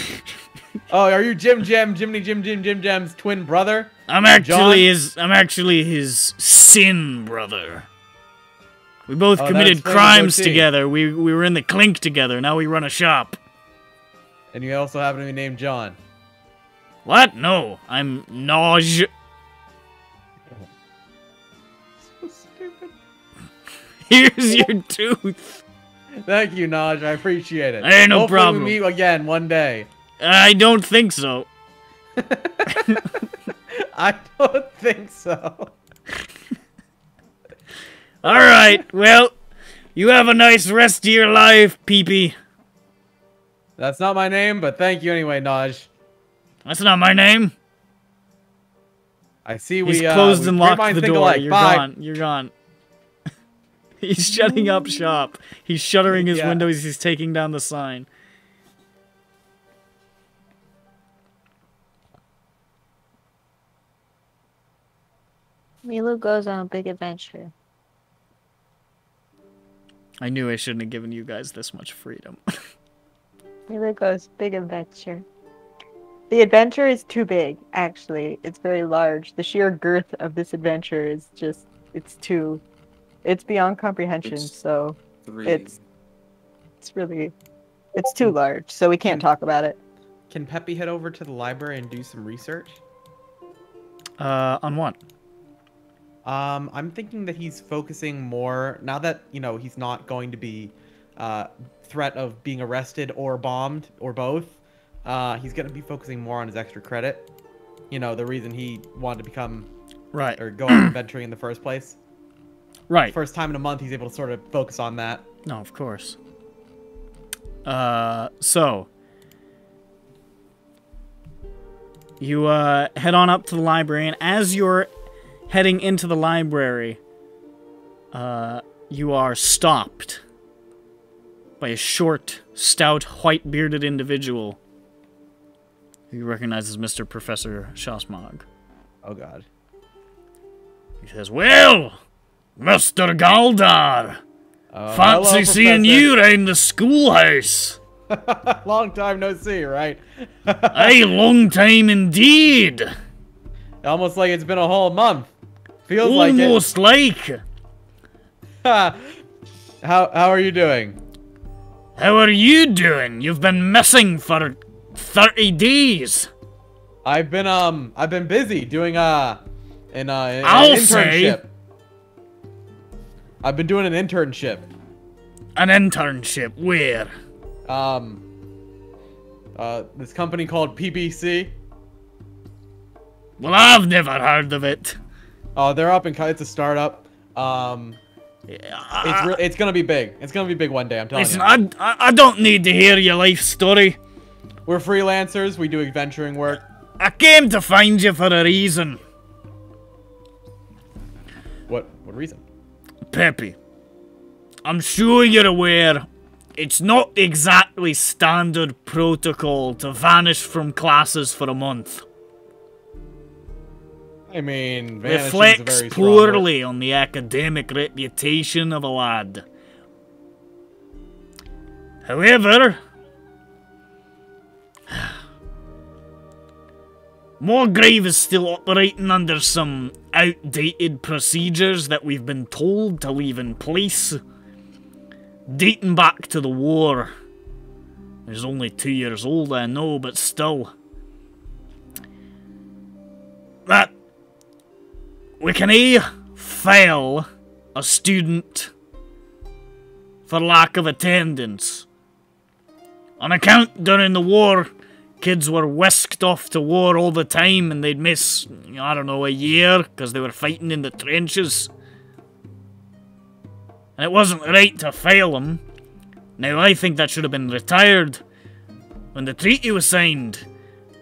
Oh, are you Jim Jam's twin brother? I'm actually his sin brother. We both committed crimes together. We were in the clink together. Now we run a shop. And you also happen to be named John. What? No, I'm Naj. So stupid. Here's your tooth. Thank you, Naj. I appreciate it. Hey, no Hopefully problem. we meet again one day. I don't think so. I don't think so. Alright, well, you have a nice rest of your life, Pee-Pee. That's not my name, but thank you anyway, Naj. That's not my name. I see He's closed and locked the door. You're gone. You're gone. He's shutting up shop. He's shuttering his windows. He's taking down the sign. Milu goes on a big adventure. I knew I shouldn't have given you guys this much freedom. Milu goes big adventure. The adventure is too big, actually. It's very large. The sheer girth of this adventure is just, it's beyond comprehension, so it's too large, so we can't talk about it. Can Peppy head over to the library and do some research? On what? I'm thinking that he's focusing more now that he's not going to be threat of being arrested or bombed or both. He's going to be focusing more on his extra credit. The reason he wanted to become or go on adventuring in the first place. Right. First time in a month, he's able to sort of focus on that. No, of course. So you head on up to the library, and as you're heading into the library, you are stopped by a short, stout, white-bearded individual who you recognize as Mr. Professor Shasmog. Oh, God. He says, "Well, Mr. Galdar, fancy hello, seeing you around the schoolhouse." Long time no see, right? Aye, long time indeed. Almost like it's been a whole month. Feels like it. Almost like. How are you doing? How are you doing? You've been missing for 30 days. I've been busy doing an internship. I've been doing an internship. An internship where? This company called PBC. Well, I've never heard of it. Oh, they're up and it's a startup. It's gonna be big. It's gonna be big one day. I'm telling you. Listen, I don't need to hear your life story. We're freelancers. We do adventuring work. I came to find you for a reason. What reason? Peppy, I'm sure you're aware it's not exactly standard protocol to vanish from classes for a month. I mean, vanishing's a Reflects very strong word. poorly on the academic reputation of a lad. However, Morgrave is still operating under some outdated procedures that we've been told to leave in place, dating back to the war. He's only 2 years old, I know, but still. That we can fail a student for lack of attendance. On account during the war, kids were whisked off to war all the time and they'd miss, I don't know, a year because they were fighting in the trenches. And it wasn't right to fail them. Now, I think that should have been retired when the treaty was signed.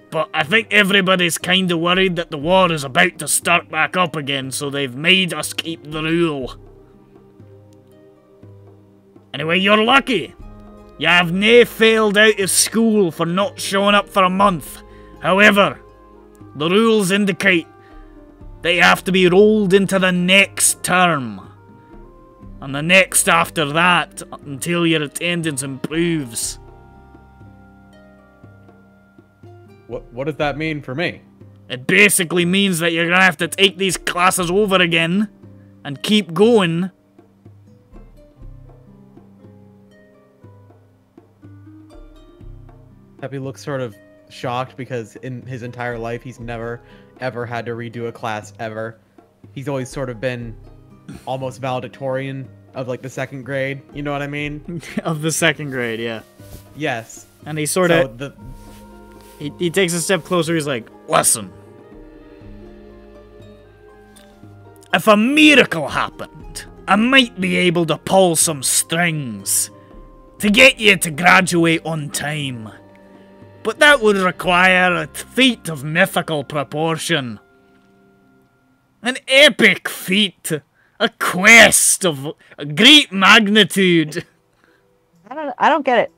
But I think everybody's kind of worried that the war is about to start back up again, so they've made us keep the rule. Anyway, you're lucky. You have nae failed out of school for not showing up for a month. However, the rules indicate that you have to be rolled into the next term. And the next after that, until your attendance improves. What does that mean for me? It basically means that you're gonna have to take these classes over again and keep going. Peppy looks sort of shocked because in his entire life he's never ever had to redo a class ever. He's always sort of been almost valedictorian of like the second grade, you know what I mean? Of the second grade, yeah. Yes. And he sort of he takes a step closer, he's like, "Listen. If a miracle happened, I might be able to pull some strings to get you to graduate on time. But that would require a feat of mythical proportion. An epic feat. A quest of great magnitude." I don't get it.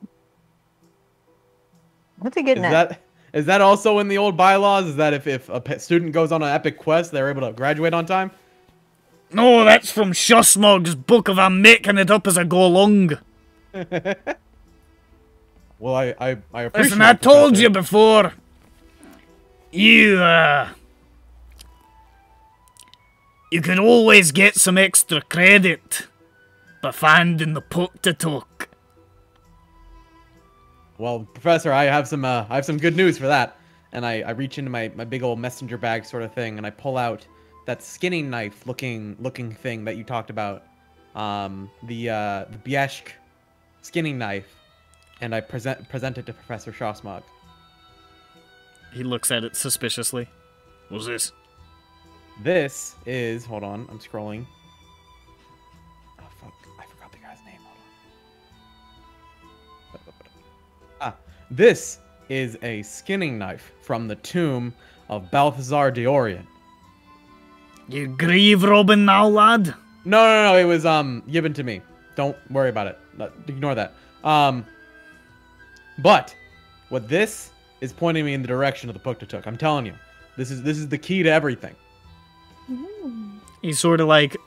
What's he getting at? Is that also in the old bylaws? Is that if a student goes on an epic quest, they're able to graduate on time? No, that's from Shusmog's book of I'm making it up as I go along. Well, I appreciate. Listen, I told you before. You could always get some extra credit by finding the pot to talk. Well, Professor, I have some good news for that. And I reach into my big old messenger bag sort of thing, and I pull out skinning knife looking thing that you talked about, the Bieshk skinning knife, and I present it to Professor Shosmog. He looks at it suspiciously. What's this? This is, hold on, I'm scrolling. Oh fuck, I forgot the guy's name. Hold on. This is a skinning knife from the tomb of Balthazar de Orient. You grieve, Robin, now, lad? No, it was given to me. Don't worry about it. Ignore that. But what this is pointing me in the direction of the Puktatuk. I'm telling you, this is the key to everything. He sort of like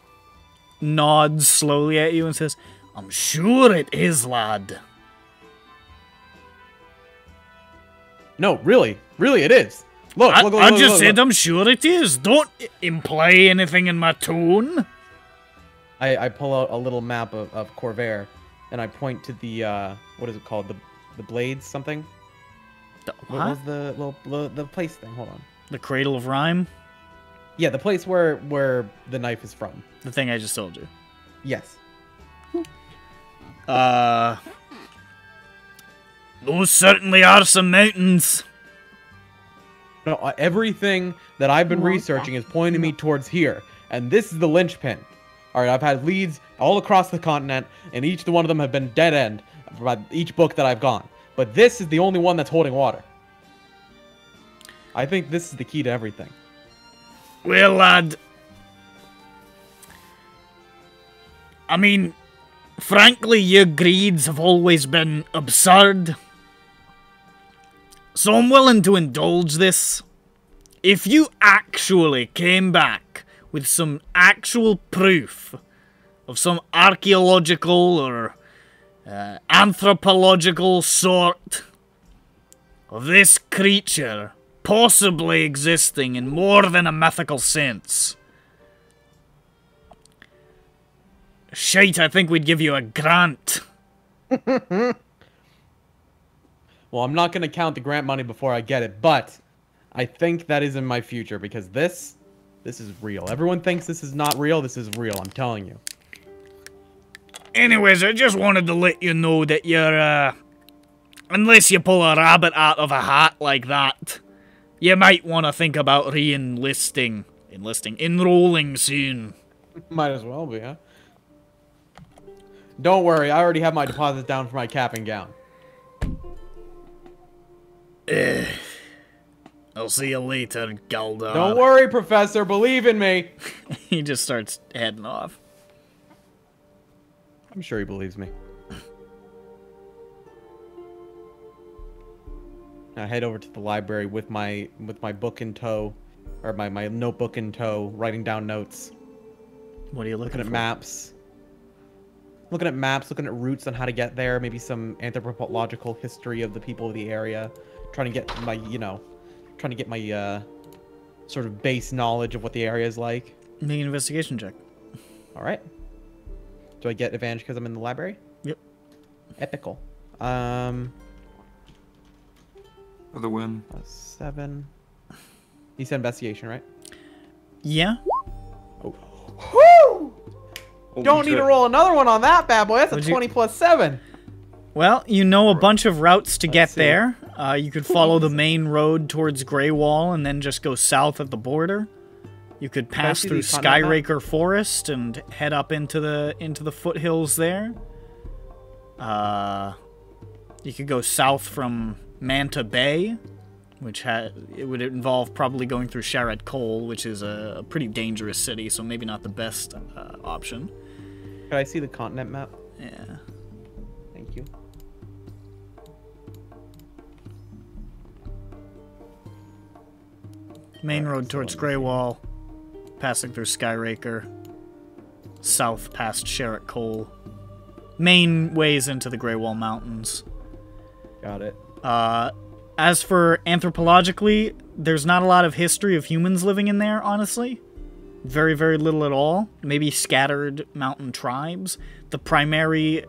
nods slowly at you and says, "I'm sure it is, lad." No, really it is. Look, look, I just said I'm sure it is. Don't imply anything in my tone. I pull out a little map of Corvair, and I point to the what is it called? The blades something. What was the place thing? Hold on. The Cradle of Rhyme. Yeah, the place where the knife is from. The thing I just told you. Yes. Those certainly are some mountains. No, everything that I've been researching is pointing me towards here, and this is the linchpin. All right, I've had leads all across the continent, and each one of them have been dead end for each book that I've gone. But this is the only one that's holding water. I think this is the key to everything. Well, lad, I mean, frankly, your greeds have always been absurd. So I'm willing to indulge this. If you actually came back with some actual proof of some archaeological or anthropological sort of this creature possibly existing in more than a mythical sense, shite, I think we'd give you a grant. Well, I'm not going to count the grant money before I get it, but I think that is in my future, because this is real. Everyone thinks this is not real. This is real, I'm telling you. Anyways, I just wanted to let you know that you're, unless you pull a rabbit out of a hat like that, you might want to think about enrolling soon. Might as well be, huh? Don't worry, I already have my deposit down for my cap and gown. I'll see you later, Galdar. Don't worry, Professor, believe in me. He just starts heading off. I'm sure he believes me. I head over to the library with my book in tow, or my notebook in tow, writing down notes. What are you looking at? Maps. Looking at maps, looking at routes on how to get there, maybe some anthropological history of the people of the area, trying to get my, sort of base knowledge of what the area is like. Make an investigation check. All right. Do I get advantage because I'm in the library? Yep. Epical. For the win. 7. You said investigation, right? Yeah. Oh. Woo! Don't need to roll another one on that bad boy. That's a 20 plus 7. Well, you know a bunch of routes to get there. You could follow the main road towards Grey Wall and then just go south at the border. You could pass through Skyraker Forest and head up into the foothills there. You could go south from Manta Bay, which it would involve probably going through Sharat Cole, which is a pretty dangerous city, so maybe not the best option. Could I see the continent map? Yeah. Thank you. Main road towards Grey Wall, passing through Skyraker, south past Sharat Cole. Main ways into the Grey Wall Mountains. Got it. As for anthropologically, there's not a lot of history of humans living in there, honestly. Very, very little at all. Maybe scattered mountain tribes. The primary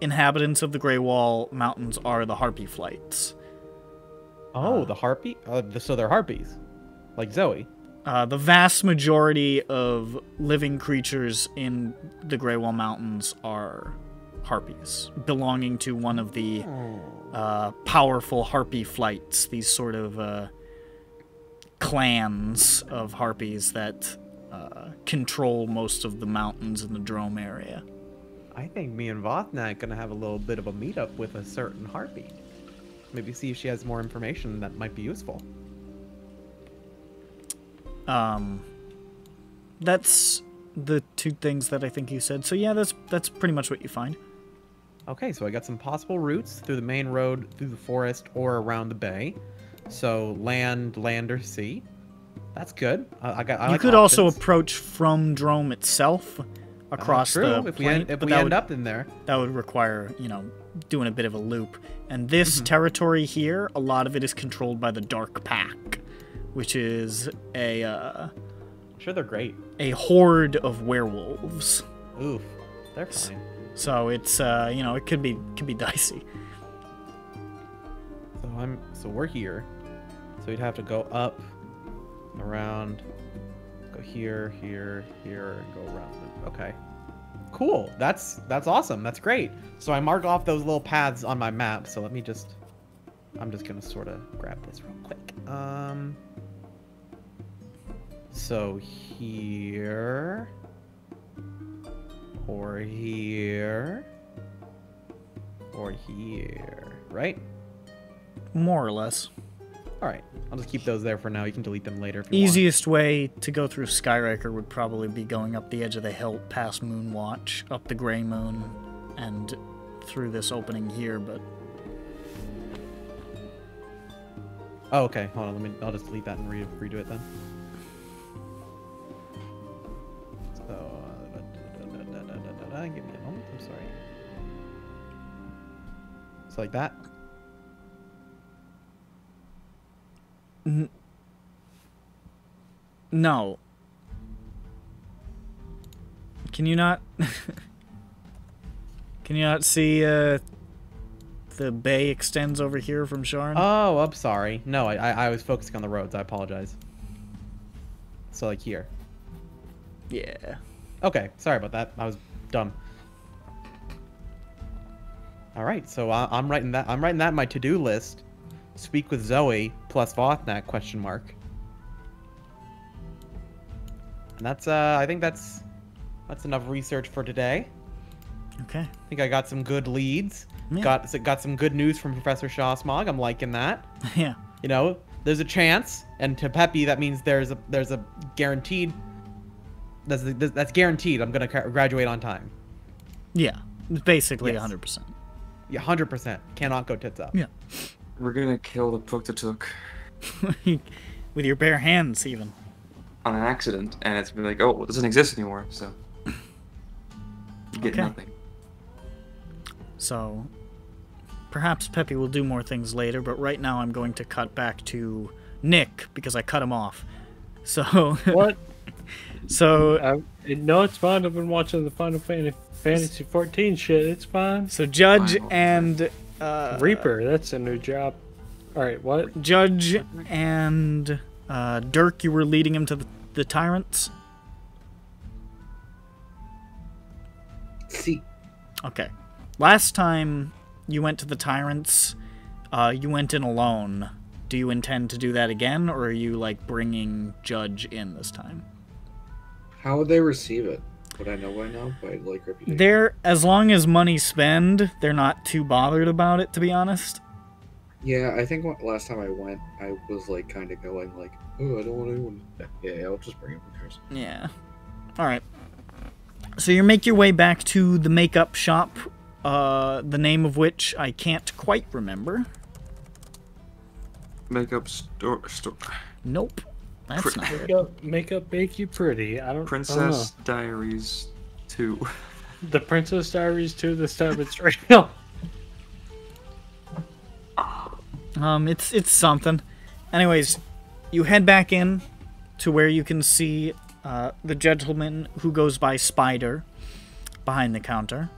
inhabitants of the Grey Wall Mountains are the Harpy Flights. Oh, the Harpy? So they're Harpies. Like Zoe. The vast majority of living creatures in the Greywall Mountains are harpies, belonging to one of the powerful harpy flights, these sort of clans of harpies that control most of the mountains in the Drome area. I think me and Vothnak gonna have a little bit of a meetup with a certain harpy. Maybe see if she has more information that might be useful. That's the two things that I think you said. So yeah, that's pretty much what you find. Okay, so I got some possible routes through the main road, through the forest, or around the bay. So land, or sea. That's good. You could also approach from Drome itself across the plain, if we end up in there. That would require, doing a bit of a loop. And this territory here, a lot of it is controlled by the Dark Pack, which is I'm sure they're great. A horde of werewolves. Oof, they're fine. So it's it could be dicey. So we're here. So we'd have to go up, around, go here, and go around. Okay. Cool. That's awesome. That's great. So I mark off those little paths on my map. So I'm just gonna sort of grab this real quick. So here, or here, right? More or less. All right, I'll just keep those there for now. You can delete them later if you Easiest way to go through Skyraker would probably be going up the edge of the hill past Moonwatch, up the Grey Moon, and through this opening here, but... Oh, okay. Hold on. I'll just delete that and redo it then. So, give me a moment. I'm sorry. So like that. No. Can you not? Can you not see the bay extends over here from Sharn? Oh, I'm sorry. No, I was focusing on the roads. I apologize. So like here. Yeah. Okay, sorry about that. I was dumb. All right, so I'm writing that. I'm writing that in my to-do list. Speak with Zoe plus Vothnak ? And that's I think that's enough research for today. Okay. I think I got some good leads. Yeah. Got some good news from Professor Shawsmog. I'm liking that. Yeah. There's a chance, and to Peppy that means there's a guaranteed. That's guaranteed. I'm gonna graduate on time. Yeah. Basically, yes. 100%. Yeah, 100%. Cannot go tits up. Yeah. We're gonna kill the Puktatook With your bare hands, even. on an accident, and it's been like, oh, well, it doesn't exist anymore, so you get nothing. So, perhaps Peppy will do more things later, but right now I'm going to cut back to Nick, because I cut him off. So... What? So... No, it's fine. I've been watching the Final Fantasy 14 shit. It's fine. So Judge and... Reaper, that's a new job. Alright, what? Judge and Dirk, you were leading him to the Tyrants? See. Okay. Last time you went to the Tyrants, you went in alone. Do you intend to do that again, or are you, like, bringing Judge in this time? How would they receive it? Would I know by now? By, like, reputation? They're, as long as money spend, they're not too bothered about it, to be honest. Yeah, I think last time I went, I was, like, kind of going, like, oh, I don't want anyone... Yeah, I'll just bring him. Who cares? Yeah. Alright. So you make your way back to the makeup shop, the name of which I can't quite remember. Makeup store. Nope. That's not it. Makeup make you pretty. Princess Diaries 2. The Princess Diaries 2 this time it's real. It's something. Anyways, you head back in to where you can see the gentleman who goes by Spider behind the counter.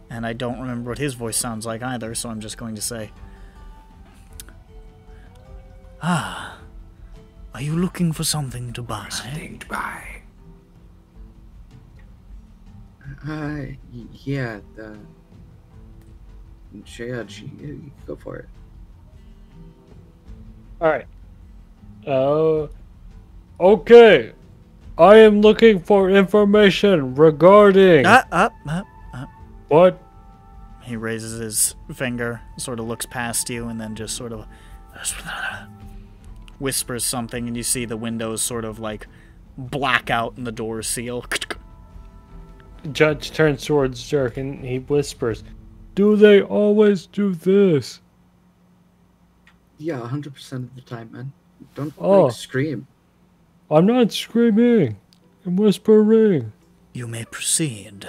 And I don't remember what his voice sounds like either, so I'm just going to say... Are you looking for something to buy? Something to buy. Yeah, go for it. Alright. Okay. I am looking for information regarding... What? He raises his finger, sort of looks past you, and then just sort of whispers something, and you see the windows sort of like black out and the doors seal. Judge turns towards Dirk and he whispers, "Do they always do this?" Yeah, 100% of the time, man. Don't like, scream. I'm not screaming. I'm whispering. You may proceed.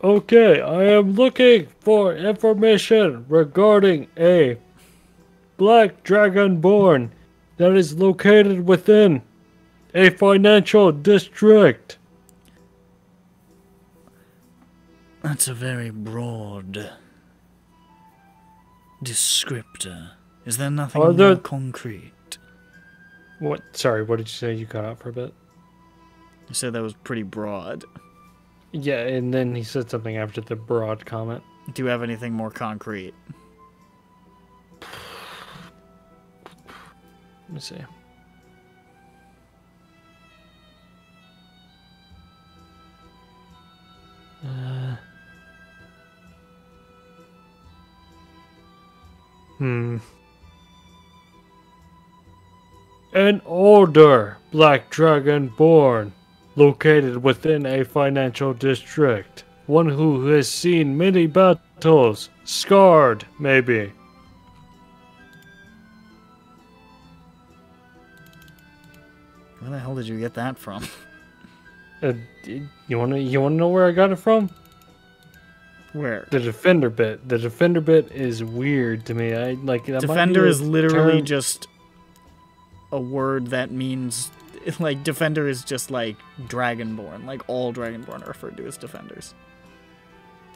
Okay, I am looking for information regarding a black dragonborn that is located within a financial district. That's a very broad descriptor. Is there nothing more concrete? What? Sorry, what did you say? You cut out for a bit. You said that was pretty broad. Yeah, and then he said something after the broad comment. Do you have anything more concrete? Let me see. An older black dragonborn located within a financial district. One who has seen many battles. Scarred, maybe. Where the hell did you get that from? You wanna know where I got it from? Where? The defender bit. The defender bit is weird to me. I like that. Defender is literally just a word that means, like, defender is just like dragonborn. Like, all dragonborn are referred to as defenders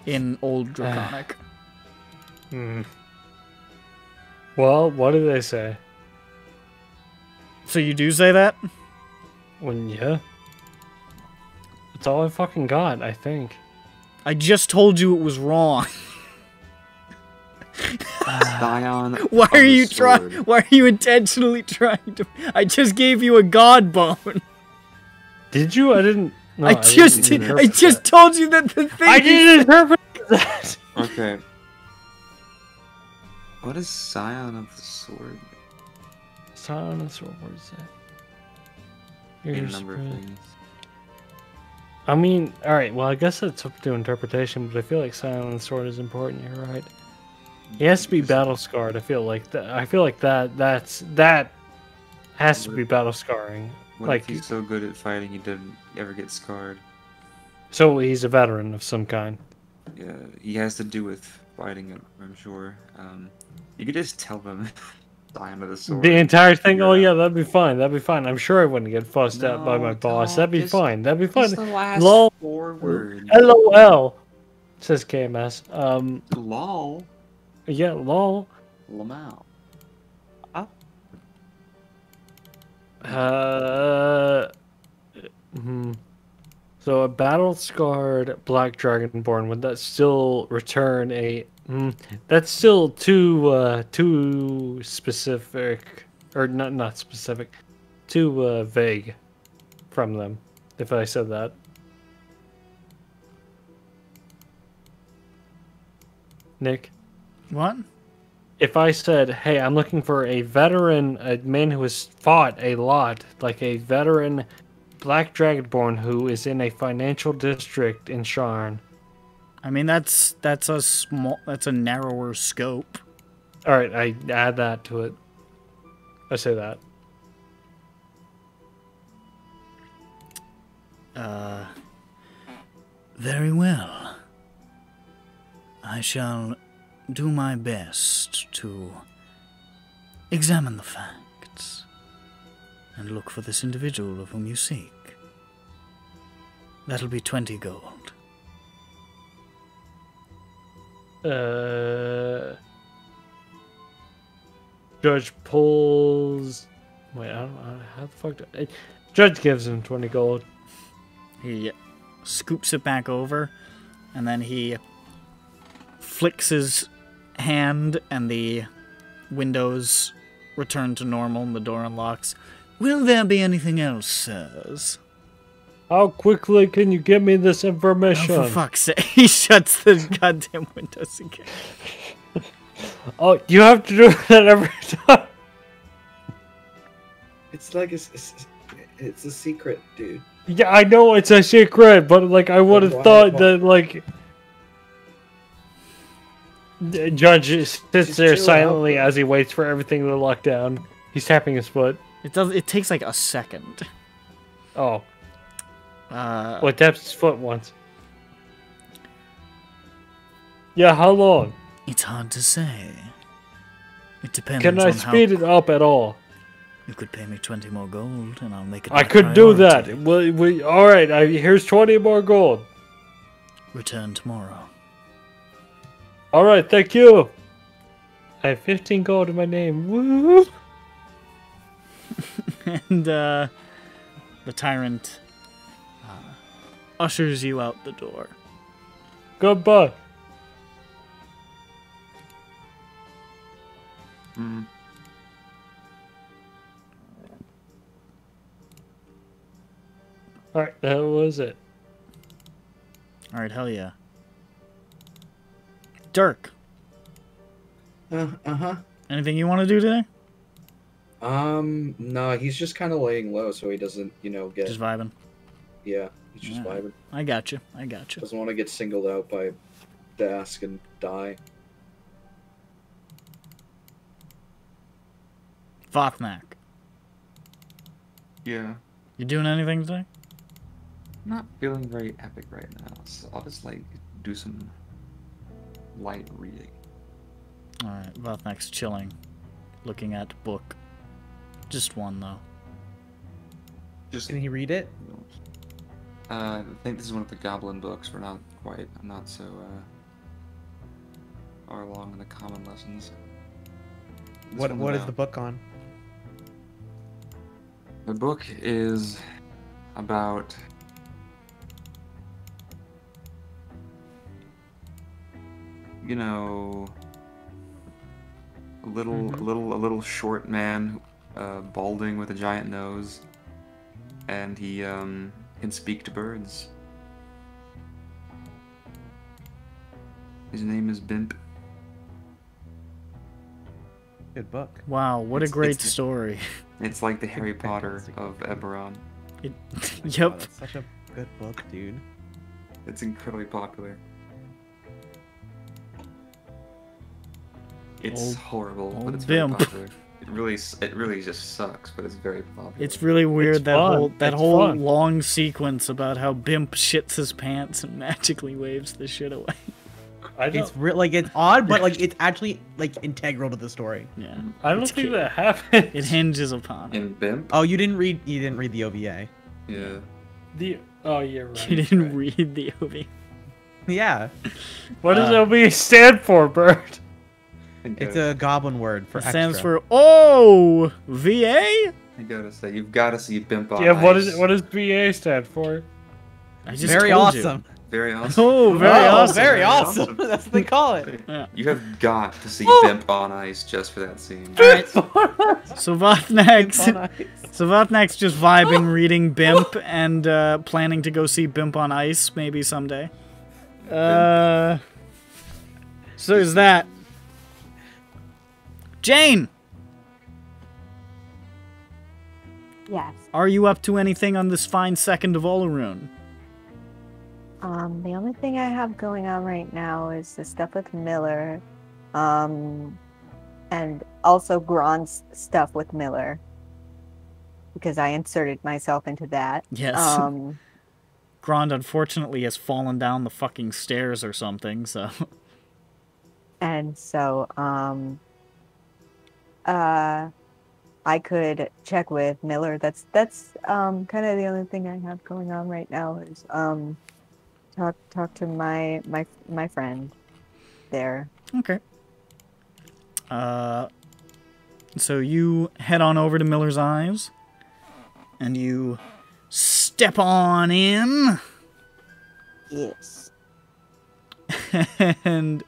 in old Draconic. Well, what do they say? So you do say that? Yeah. That's all I fucking got, I think. I just told you it was wrong. Why are you trying? Why are you intentionally trying to? I just gave you a god bone. Did you? I didn't. No, I just told you that the thing. I didn't interpret that. Okay. What is Scion of the Sword? Scion of the Sword. What is that? Here's a number of things. I mean, all right. Well, I guess it's up to interpretation, but I feel like Scion of the Sword is important. You're right. He has to be battle scarred. I feel like that. I feel like that has to be battle scarring. What like if he's so good at fighting he didn't ever get scarred? So he's a veteran of some kind. Yeah, he has to do with fighting. I'm sure. You could just tell them Scion of the Sword. The entire thing. Oh yeah, that'd be fine. That'd be fine. I'm sure I wouldn't get fussed out by my boss. That'd be fine. That'd be fine. The last LOL. 4 words. LOL. Says KMS. LOL. Yeah, lol. Lamau. So a battle-scarred black dragonborn, would that still return a... that's still too specific, or not specific, too vague from them, if I said that. Nick? What? If I said, hey, I'm looking for a veteran, a man who has fought a lot, like a veteran black dragonborn who is in a financial district in Sharn. I mean, that's a narrower scope. All right, I add that to it. I say that. Very well. I shall do my best to examine the facts and look for this individual of whom you seek. That'll be 20 gold. Judge pulls... Wait, I don't. How the fuck? Judge gives him 20 gold. He scoops it back over, and then he flicks his hand, and the windows return to normal, and the door unlocks. Will there be anything else, sirs? How quickly can you give me this information? Oh, for fuck's sake. He shuts the goddamn windows again. Oh, you have to do that every time. It's like it's a secret, dude. Yeah, I know it's a secret, but like I would have thought that like the judge sits there silently as he waits for everything to lock down. He's tapping his foot. It takes like a second. Oh. Well, taps his foot once. Yeah, how long? It's hard to say. It depends. Can I speed it up at all? You could pay me 20 more gold, and I'll make it. I could do that. All right. Here's 20 more gold. Return tomorrow. All right. Thank you. I have 15 gold in my name. Woo! And the tyrant ushers you out the door. Goodbye. Alright, that was it. Alright, hell yeah. Dirk. Anything you want to do today? No, he's just kind of laying low so he doesn't, get... Just vibing. Yeah, he's just vibing. I got you. Doesn't want to get singled out by Dask and die. Vothnak. Yeah. You doing anything today? Not feeling very epic right now, so I'll just like do some light reading. Alright, Vothnak's chilling. Looking at book. Just one though. Can he read it? I think this is one of the goblin books. We're not quite. I'm not so far along in the common lessons. What is the book on? The book is about a little short man, balding with a giant nose, and he can speak to birds. His name is Bimp. Good book. Wow, what a great story. It's like the Harry Potter of EBERRON. Yep. Oh, that's such a good book, dude. It's incredibly popular. It's horrible, but it's very popular. It really just sucks, but it's very popular. It's really weird that whole long sequence about how Bimp shits his pants and magically waves the shit away. It's it's odd, but like it's actually like integral to the story. Yeah, I don't think that happened. It hinges upon it. In Bimp? Oh, you didn't read the OVA. Yeah. Oh, yeah, right. You didn't read the OVA. Yeah. What does OVA stand for, Bert? It's a goblin word for it extra. stands for VA. I gotta say, you've got to see Bimp on Yeah, Ice. what does VA stand for? I just very told awesome. You. Very awesome. Oh, very awesome. Very awesome. That's what they call it. Yeah. You have got to see Bimp on Ice just for that scene. Alright. So Vothnak's just vibing, reading Bimp, and planning to go see Bimp on Ice maybe someday. So is that. Jane! Yes. Are you up to anything on this fine second of Olaroon? The only thing I have going on right now is the stuff with Miller, and also Gron's stuff with Miller, because I inserted myself into that. Yes. Grond unfortunately has fallen down the fucking stairs or something, so... And so, I could check with Miller. That's kind of the only thing I have going on right now is talk to my friend there. Okay. So you head on over to Miller's Eyes, and you step on in. Yes. And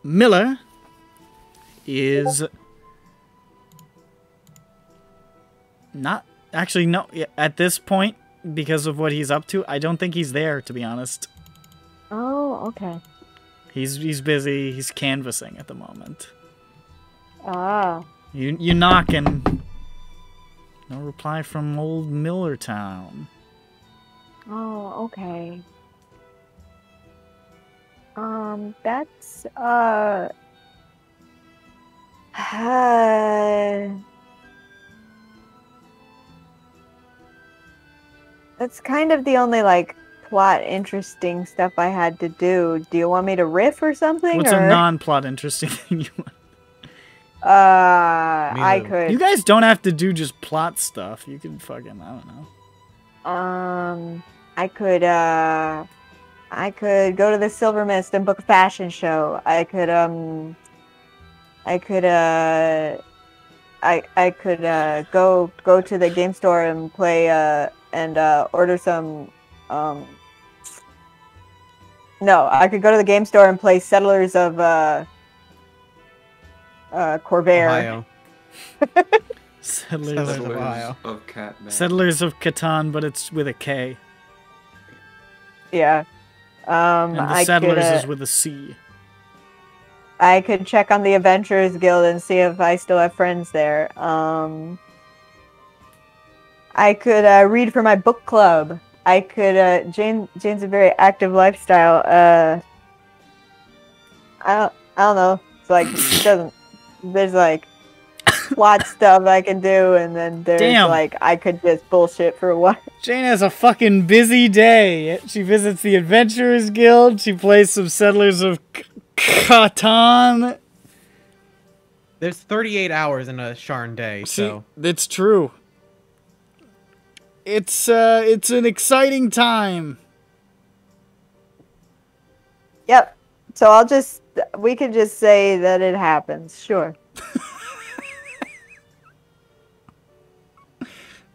Miller is not actually no at this point because of what he's up to. I don't think he's there, to be honest. Oh, okay. He's busy. He's canvassing at the moment. Ah. You knock and no reply from old Millertown. Oh, okay. That's, that's kind of the only, like, plot interesting stuff I had to do. Do you want me to riff or something? What's a non-plot interesting thing you want? I could. You guys don't have to do just plot stuff. You can fucking, I don't know. I could go to the Silver Mist and book a fashion show. I could go to the game store and play and order some no, I could go to the game store and play Settlers of Corvair. Ohio. Settlers of Ohio. of Catman. Settlers of Catan, but it's with a K. Yeah. And the I Settlers could, is with a C. I could check on the Adventurers Guild and see if I still have friends there. I could read for my book club. I could. Jane's a very active lifestyle. I don't know. It's like it doesn't. There's like plot stuff I can do, and then there's like I could just bullshit for a while. Jane has a fucking busy day. She visits the Adventurers Guild. She plays some Settlers of Catan. There's 38 hours in a Sharn day, so it's true. It's an exciting time. Yep. So we could just say that it happens. Sure.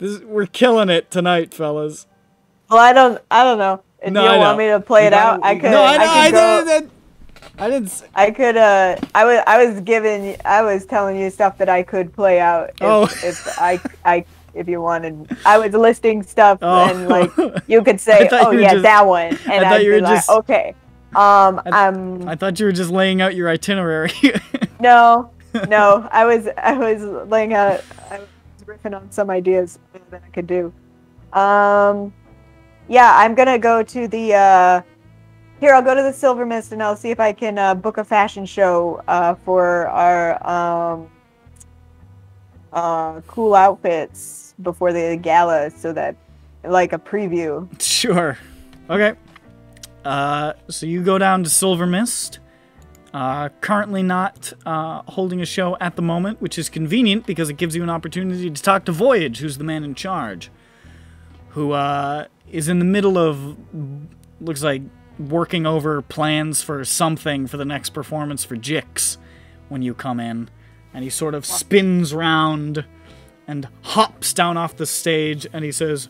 We're killing it tonight, fellas. Well, I don't know. If you don't want me to play it out, I could. No, I didn't. I could. I was telling you stuff that I could play out. If you wanted, I was listing stuff and like you could say, that one, and I'd be like, okay. I thought you were just laying out your itinerary. No, I was laying out. I was riffing on some ideas that I could do. Yeah, I'm gonna go to the. Here, I'll go to the Silver Mist and I'll see if I can book a fashion show for our cool outfits before the gala, so that like a preview. Sure. Okay. So you go down to Silver Mist. Currently not holding a show at the moment, which is convenient because it gives you an opportunity to talk to Voyage, who's the man in charge, who is in the middle of, looks like, working over plans for something for the next performance for Jix when you come in. And he sort of spins round and hops down off the stage and he says,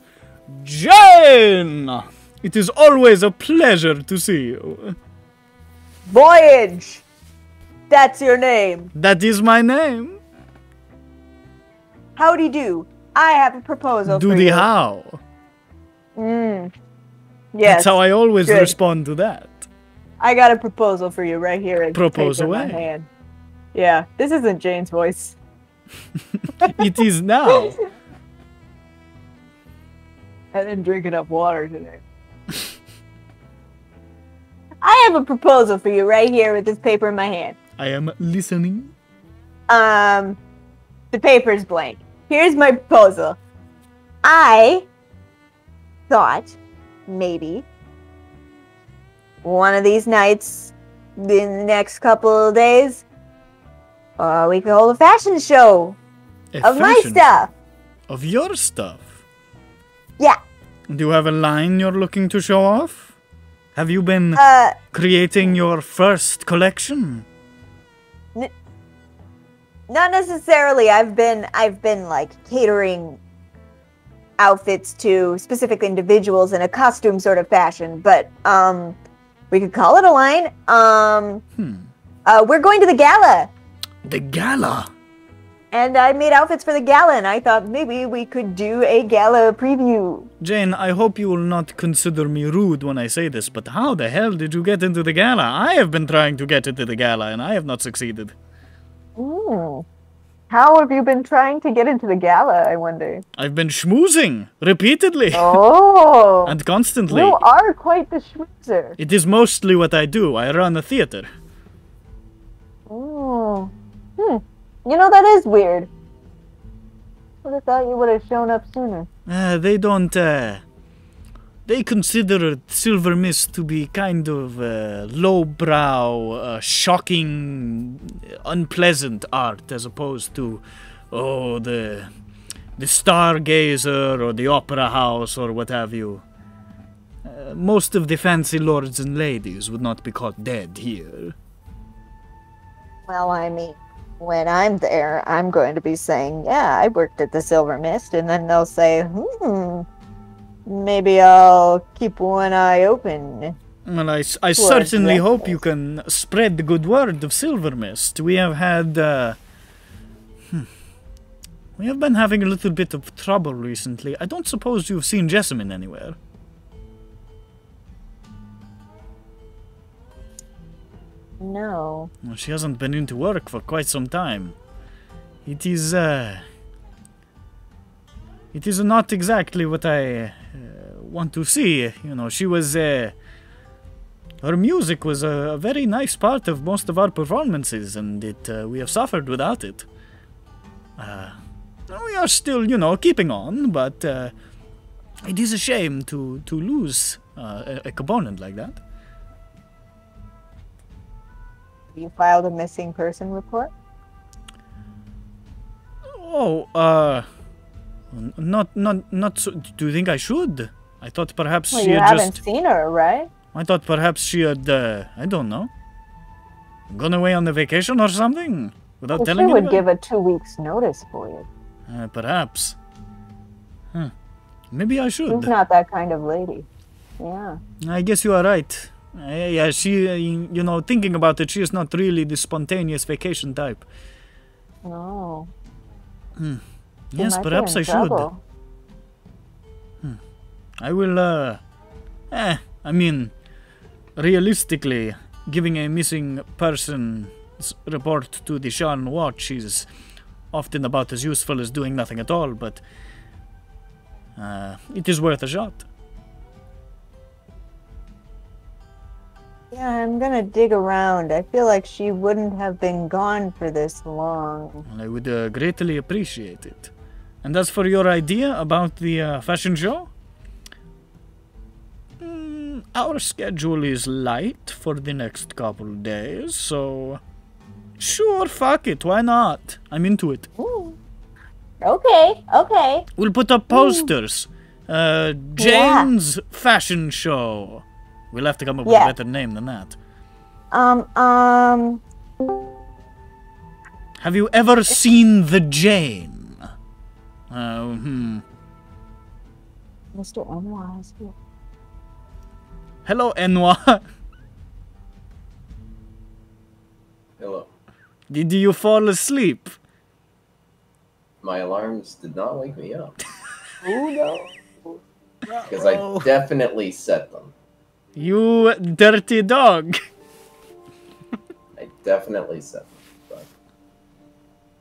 "Jane! It is always a pleasure to see you." Voyage! That's your name. That is my name. Howdy do. I have a proposal for you. Do the how. Yes. That's how I always good. respond to that. I got a proposal for you right here. In Propose paper in my away. hand. Yeah, this isn't Jane's voice. It is now. I didn't drink enough water today. I have a proposal for you right here with this paper in my hand. I am listening. The paper's blank. Here's my proposal. I thought maybe one of these nights in the next couple of days we could hold a fashion show of my stuff. Of your stuff? Yeah. Do you have a line you're looking to show off? Have you been creating your first collection? Not necessarily. I've been like catering outfits to specific individuals in a costume sort of fashion, but we could call it a line. We're going to the gala. The gala? And I made outfits for the gala, and I thought maybe we could do a gala preview. Jane, I hope you will not consider me rude when I say this, but how the hell did you get into the gala? I have been trying to get into the gala, and I have not succeeded. Ooh. How have you been trying to get into the gala, I wonder? I've been schmoozing repeatedly. Oh. And constantly. You are quite the schmoozer. It is mostly what I do. I run a theater. Oh. You know, that is weird. Would have thought you would have shown up sooner. They don't, they consider Silver Mist to be kind of lowbrow, shocking, unpleasant art, as opposed to, the Stargazer or the Opera House or what have you. Most of the fancy lords and ladies would not be caught dead here. Well, I mean, when I'm there, I'm going to be saying, yeah, I worked at the Silver Mist, and then they'll say, maybe I'll keep one eye open. Well, I certainly hope you can spread the good word of Silver Mist. We have had, we have been having a little bit of trouble recently. I don't suppose you've seen Jessamine anywhere. No. Well, she hasn't been into work for quite some time. It is not exactly what I want to see. You know, she was, her music was a very nice part of most of our performances, and we have suffered without it. We are still, you know, keeping on, but it is a shame to lose a component like that. You filed a missing person report? Oh, not so, do you think I should? I thought perhaps well, she you had haven't seen her, right? I thought perhaps she had, I don't know, gone away on a vacation or something without well, telling she would anybody? give a 2 weeks notice for you. Perhaps. Maybe I should. She's not that kind of lady. Yeah. I guess you are right. Yeah, she, you know, thinking about it, she is not really the spontaneous vacation type. No. Yes, perhaps I should. I will, I mean, realistically, giving a missing person report to the Sharn Watch is often about as useful as doing nothing at all, but it is worth a shot. Yeah, I'm gonna dig around. I feel like she wouldn't have been gone for this long. I would greatly appreciate it. And as for your idea about the fashion show, our schedule is light for the next couple of days, so sure, fuck it, why not? I'm into it. Ooh. Okay. We'll put up posters. Jane's fashion show. We'll have to come up with a better name than that. Have you ever seen the Jane? Mr. Enwa is here. Hello, Enwa. Hello. Did you fall asleep? My alarms did not wake me up. Oh no. Because I definitely set them. You dirty dog. I definitely set them. But...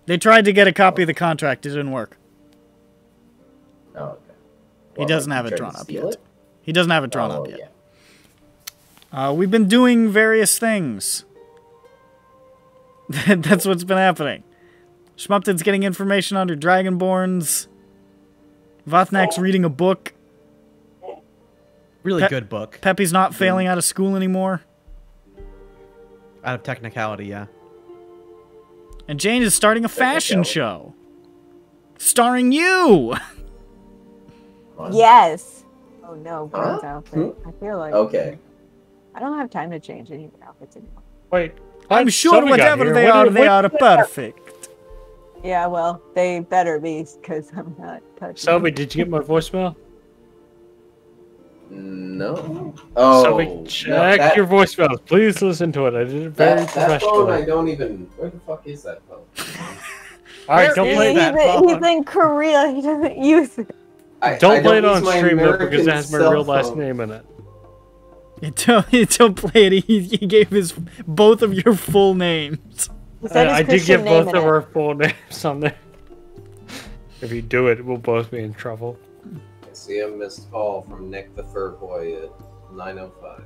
They tried to get a copy of the contract. It didn't work. Oh, okay. He doesn't have it drawn up yet. It? He doesn't have it drawn up yet. We've been doing various things. That's what's been happening. Schmupton's getting information on her Dragonborns. Vathnak's reading a book. Really good book. Peppy's not failing out of school anymore. Out of technicality, yeah. And Jane is starting a fashion show. Starring you! Yes. Oh no, Gwen's outfit. I feel like... Okay. I don't have time to change any of the outfits anymore. Wait, I'm sure whatever they are perfect. Yeah, well, they better be, because I'm not touching Selby, did you get my voicemail? No. Oh, Selby, check your voicemail. Please listen to it. I did it very that phone, I professionally. don't even. Where the fuck is that phone? Alright, don't play that. He's in Korea. He doesn't use it. Don't play it on use my stream though, because it American has my cell real last phone. name in it. Don't play it. He gave both of your full names. He said his I did Christian get both name of in it. our full names on there. If you do it, we'll both be in trouble. I see a missed call from Nick the Fur Boy at 9:05.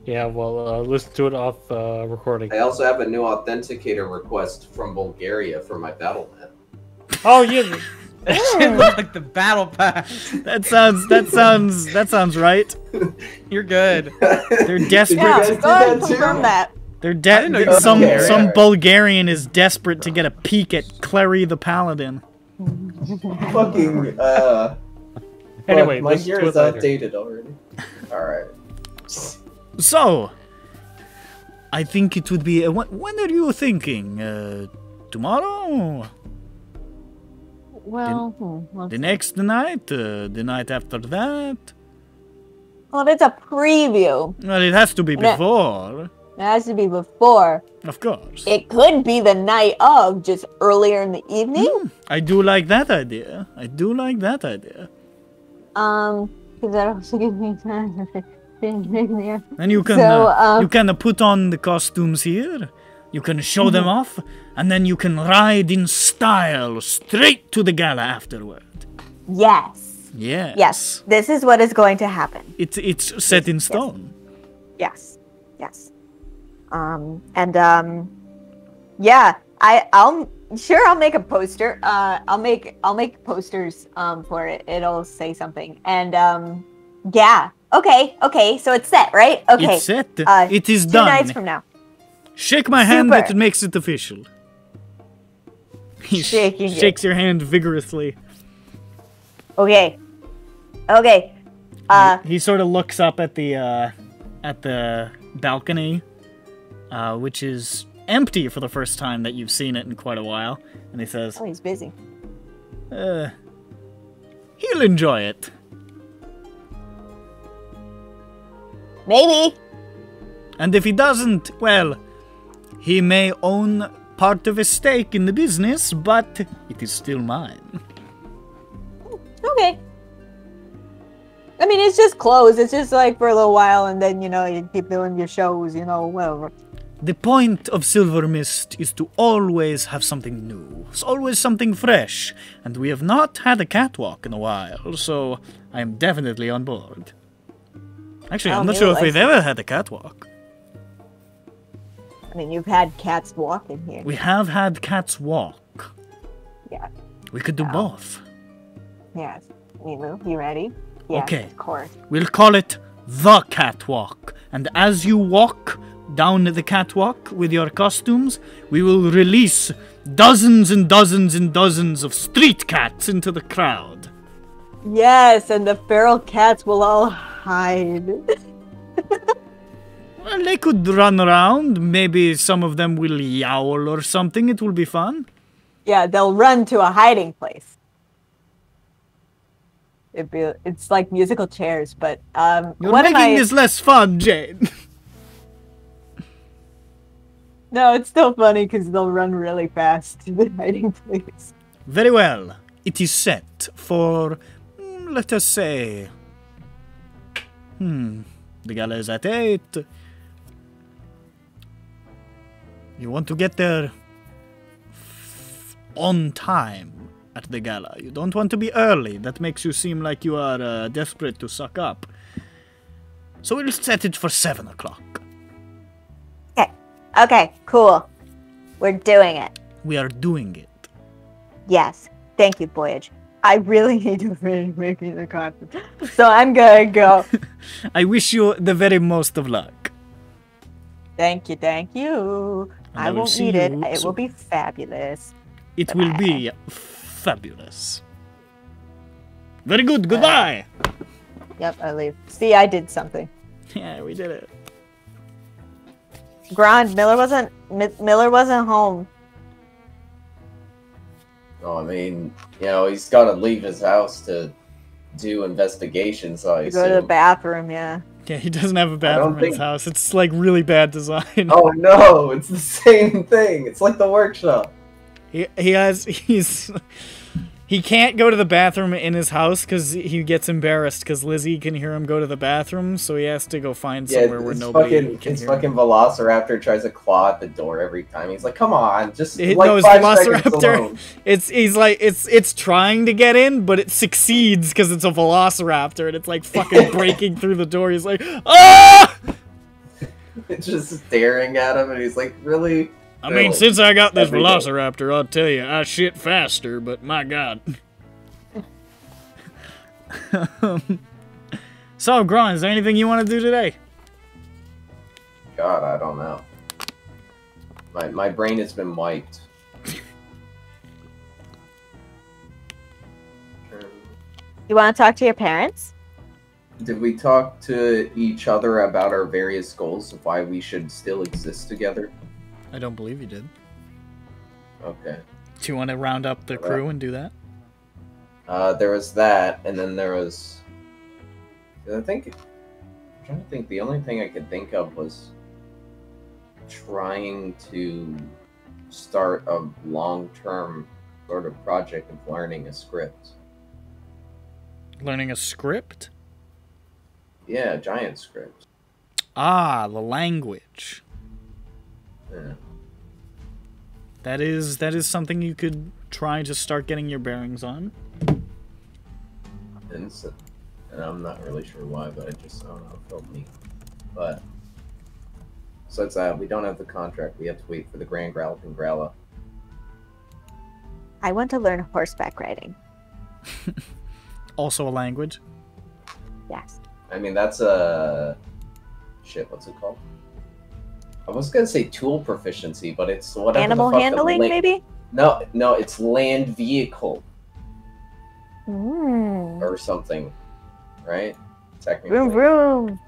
Yeah, well, listen to it off recording. I also have a new authenticator request from Bulgaria for my Battle.net. Oh, yeah. That shit looks like the battle pass. That sounds right. You're good. They're desperate. Yeah, guys go ahead and do that too? confirm that. They're didn't know you were some Bulgarian. Bulgarian is desperate to get a peek at Clary the Paladin. Fucking Anyway, my listen gear to it is later. outdated already. Alright. So, I think it would be. When are you thinking? Tomorrow? Well, The next night? The night after that? well, if it's a preview, Well, it has to be Yeah. before. it has to be before. Of course. It could be the night of, just earlier in the evening. I do like that idea. Because that also gives me time to think there. And you can you can put on the costumes here. You can show them off, and then you can ride in style straight to the gala afterward. Yes. Yes. Yes. This is what is going to happen. It's set in stone. Yes. Yes. Yeah. I'll make a poster. I'll make posters for it. It'll say something. And yeah. Okay. So it's set, right? Okay. It's set. It is 2 done. nights from now. Shake my hand. Super. That makes it official. He Shaking it. shakes your hand vigorously. Okay. He sort of looks up at the balcony, which is empty for the first time that you've seen it in quite a while, and he says, Oh, he's busy. he'll enjoy it. Maybe. And if he doesn't, well, he may own part of a stake in the business, but it is still mine. Okay. I mean, it's just closed. It's just like for a little while, and then, you keep doing your shows, whatever. The point of Silver Mist is to always have something new. It's always something fresh, and we have not had a catwalk in a while, so I am definitely on board. Actually, I'm not sure if we've ever had a catwalk. I mean, you've had cats walk in here. We have had cats walk. Yeah. We could do both. Yes. You ready? Yeah, Okay. of course. We'll call it the catwalk, and as you walk down the catwalk with your costumes, we will release dozens and dozens and dozens of street cats into the crowd. Yes, and the feral cats will all hide. Well, they could run around. Maybe some of them will yowl or something. It will be fun. Yeah, they'll run to a hiding place. It's like musical chairs, but You're making this less fun, Jane. No, it's still funny because they'll run really fast to the hiding place. Very well. It is set for, let us say, the gala is at 8. You want to get there on time at the gala. You don't want to be early. That makes you seem like you are desperate to suck up. So we'll set it for 7 o'clock. Okay, cool. We're doing it. We are doing it. Yes. Thank you, Voyage. I really need to finish making the content. So I'm gonna go. I wish you the very most of luck. Thank you. I will won't see need it. you It soon. will be fabulous. It will be fabulous. Very good. Goodbye. Yep, I leave. See, I did something. Yeah, we did it. Grond, Miller wasn't home. Oh, I mean, you know, he's got to leave his house to do investigations, I To go to the assume. bathroom, yeah. Yeah, he doesn't have a bathroom in his think- house. It's like really bad design. Oh no, it's the same thing. It's like the workshop. He can't go to the bathroom in his house because he gets embarrassed because Lizzie can hear him go to the bathroom, so he has to go find somewhere where nobody can His hear him. fucking Velociraptor tries to claw at the door every time. He's like, "Come on, just No, like his 5 seconds Velociraptor, alone." it's trying to get in, but it succeeds because it's a Velociraptor and it's like fucking breaking through the door. He's like, ah! It's just staring at him, and he's like, "Really?" I mean, since I got this Every day. Velociraptor, I'll tell you, I shit faster, but my god. So, Gron, is there anything you want to do today? God, I don't know. My brain has been wiped. You want to talk to your parents? Did we talk to each other about our various goals of why we should still exist together? I don't believe you did. Okay. Do you want to round up the crew and do that? There was that, and then there was... I'm trying to think, the only thing I could think of was trying to start a long-term sort of project of learning a script. Learning a script? Yeah, a giant script. Ah, the language. Yeah. That is something you could try to start getting your bearings on. And I'm not really sure why, but I don't know, it felt me. But besides that, we don't have the contract. We have to wait for the Grand Galloping Growler. I want to learn horseback riding. Also a language. Yes. I mean, that's a... Shit, what's it called? I was gonna say tool proficiency, but it's whatever Animal the fuck handling, maybe? No, it's land vehicle Mm. or something, right? Technically. Vroom vroom.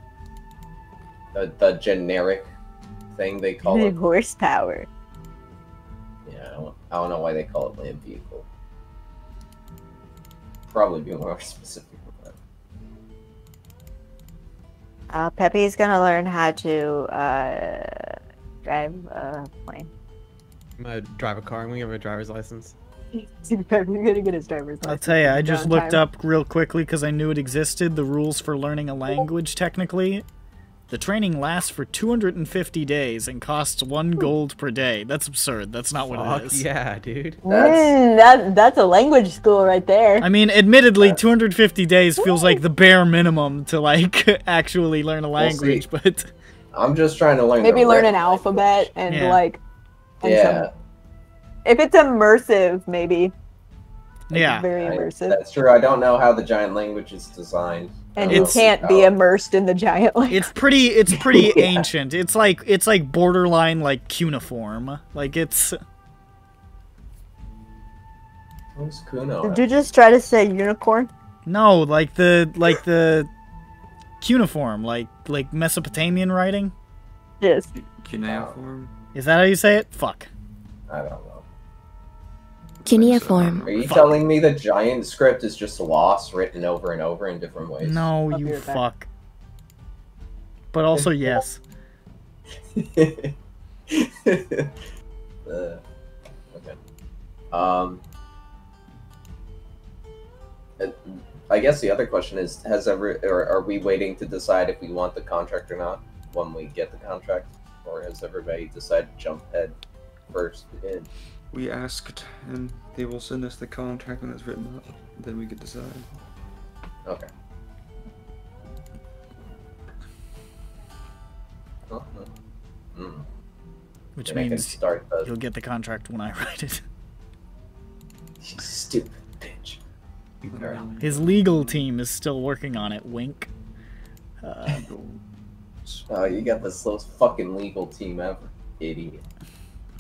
The generic thing they call it. Horsepower. Yeah, I don't know why they call it land vehicle. Probably be more specific with that. Pepe's gonna learn how to drive a plane. I'm gonna drive a car. I'm gonna give him a driver's license. Pepe's gonna get his driver's license. I'll tell you, I just Downtime. looked up real quickly because I knew it existed, the rules for learning a language technically. The training lasts for 250 days and costs 1 gold per day. That's absurd. That's not what Fuck it is. yeah, dude. That's a language school right there. I mean, admittedly, 250 days feels like the bare minimum to, like, actually learn a language, but... I'm just trying to learn. Maybe the learn red an alphabet and Yeah. like. And Yeah. if it's immersive, maybe. Like, Yeah. Very immersive. That's true. I don't know how the giant language is designed. And I you don't know can't be how- immersed in the giant language. It's pretty Yeah. ancient. It's like borderline like cuneiform. Like it's Who's Kuno? Did you just try to say unicorn? no, like the cuneiform, like Mesopotamian writing. Yes. Cuneiform. Is that how you say it? Fuck. I don't know. Cuneiform. Are you telling me the giant script is just lost written over and over in different ways? No, I'll be you right back. fuck. But also yes. Okay. I guess the other question is, are we waiting to decide if we want the contract or not when we get the contract, or has everybody decided to jump head first in? We asked, and they will send us the contract when it's written up. Then we can decide. Okay. Which Then I can means start the you'll get the contract when I write it. stupid bitch. Alright. His legal team is still working on it. Wink. Oh, you got the slowest fucking legal team ever, idiot.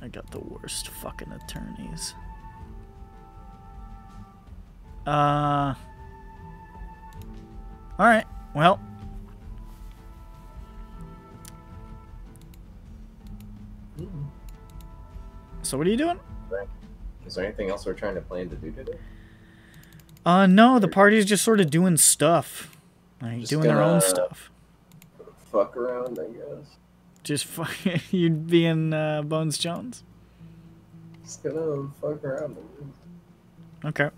I got the worst fucking attorneys. Alright, well. So what are you doing? Is there anything else we're trying to plan to do today? No, the party's just sort of doing stuff. Like, Just doing their own gonna- stuff. Fuck around, I guess. Just you'd be in Bones Jones. Just gonna fuck around. Okay.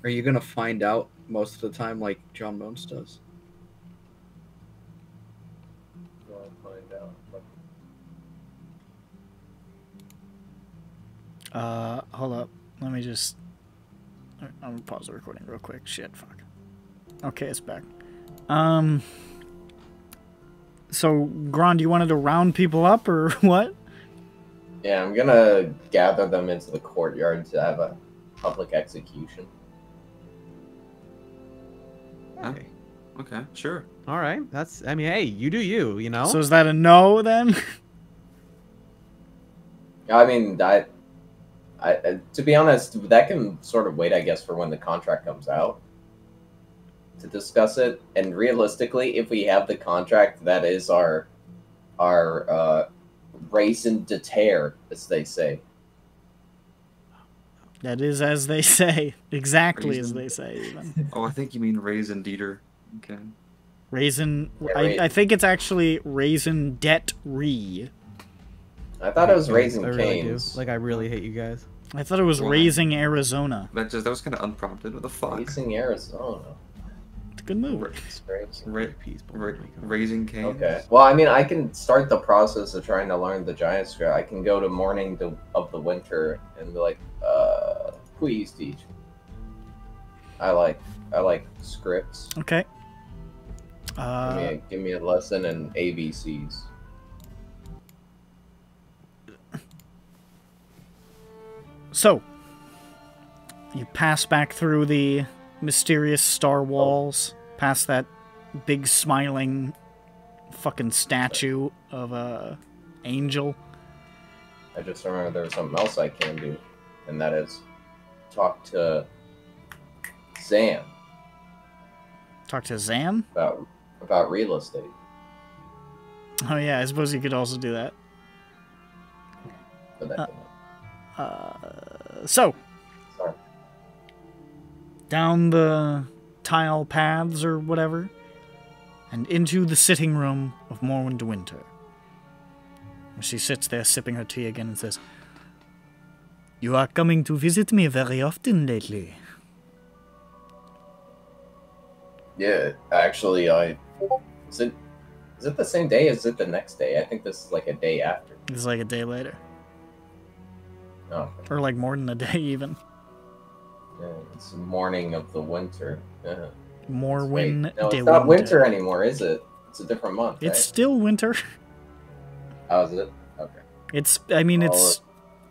Are you gonna find out most of the time like John Bones does? Wanna find out. Hold up. Let me just... I'm gonna pause the recording real quick. Shit, fuck. Okay, it's back. So, Grand, you wanted to round people up, or what? Yeah, I'm gonna gather them into the courtyard to have a public execution. Okay. Okay, sure. All right. That's. I mean, hey, you do you. You know. So is that a no, then? I mean, I to be honest, that can sort of wait, I guess, for when the contract comes out to discuss it. And realistically, if we have the contract, that is our raison d'etre, as they say. That is as they say. Exactly as Raisin. they say, even. Oh, I think you mean raisin Dieter. Okay. Raisin... Yeah, I think it's actually Raisin Det Re. I thought it was I Raising really do. Canes. Like, I really hate you guys. I thought it was Why? Raising Arizona. That was kind of unprompted. What the fuck? Raising Arizona. It's a good movie. It's crazy. Raising cane. Okay. Well, I mean, I can start the process of trying to learn the giant script. I can go to Morning of the Winter and be like, please teach. I like scripts. Okay. Give me a lesson in ABCs. So, you pass back through the mysterious star walls, past that big smiling fucking statue of a angel. I just remember there was something else I can do, and that is talk to Zan Talk to Zan? about real estate. Oh yeah, I suppose you could also do that. But that So, sorry. down the tile paths or whatever, and into the sitting room of Morwen de Winter. She sits there sipping her tea again and says, "You are coming to visit me very often lately." Yeah, actually, is it the same day? Is it the next day? I think this is like a day after. It's like a day later. Oh, Or like more than a day even. yeah, it's Morning of the Winter. Yeah. Morwen Wait, no, de it's not Winter. winter anymore, is it? It's a different month, It's right? still winter. Oh, is it? Okay. It's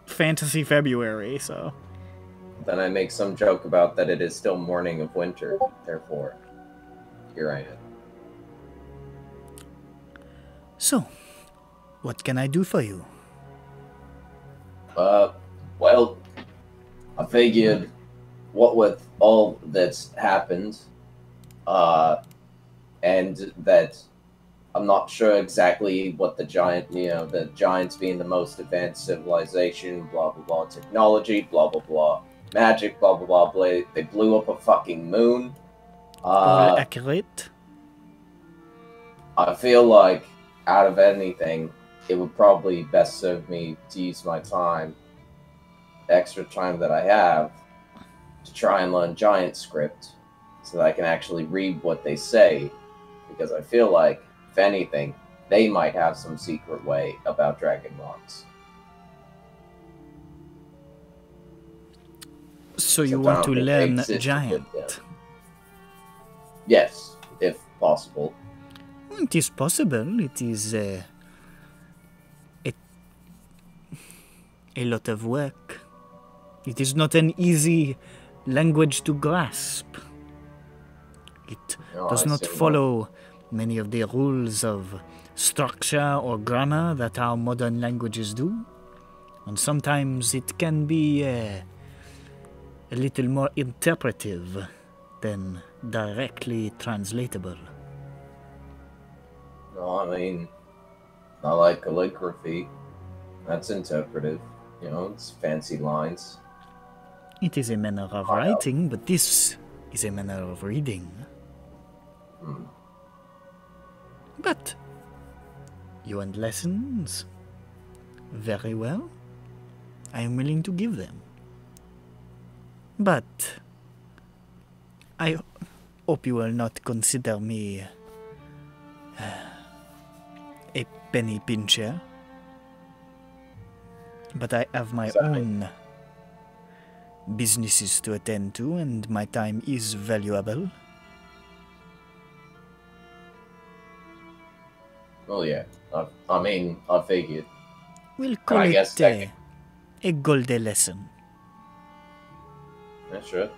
fantasy February, so. Then I make some joke about that it is still Morning of Winter, therefore, here I am. So, what can I do for you? Well, I figured, what with all that's happened, and that I'm not sure exactly what the giants being the most advanced civilization, blah blah blah, technology, blah blah blah, magic, blah blah blah, blah. They blew up a fucking moon. Accurate? I feel like, out of anything, it would probably best serve me to use my time, the extra time that I have, to try and learn giant script, so that I can actually read what they say, because I feel like, if anything, they might have some secret way about dragon rocks. So you Except want I to don't think they learn exist giant? with them. Yes, if possible. It is possible. It is a lot of work. It is not an easy language to grasp. It No, does I not assume follow many of the rules of structure or grammar that our modern languages do. And sometimes it can be a little more interpretive than directly translatable. No, I mean, I like calligraphy. That's interpretive. You know, it's fancy lines. It is a manner of writing, but this is a manner of reading. But you want lessons? Very well. I am willing to give them. But I hope you will not consider me a penny pincher. But I have my own businesses to attend to, and my time is valuable. Well, yeah. I mean, I figured. We'll call I guess it a gold lesson. Yeah, sure.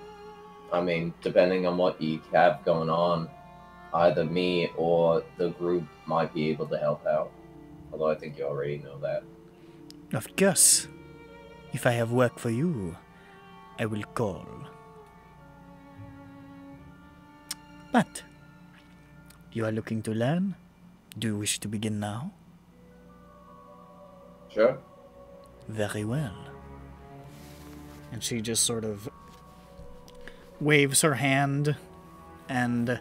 I mean, depending on what you have going on, either me or the group might be able to help out. Although I think you already know that. Of course. If I have work for you, I will call. But you are looking to learn? Do you wish to begin now? Sure. Very well. And she just sort of waves her hand, and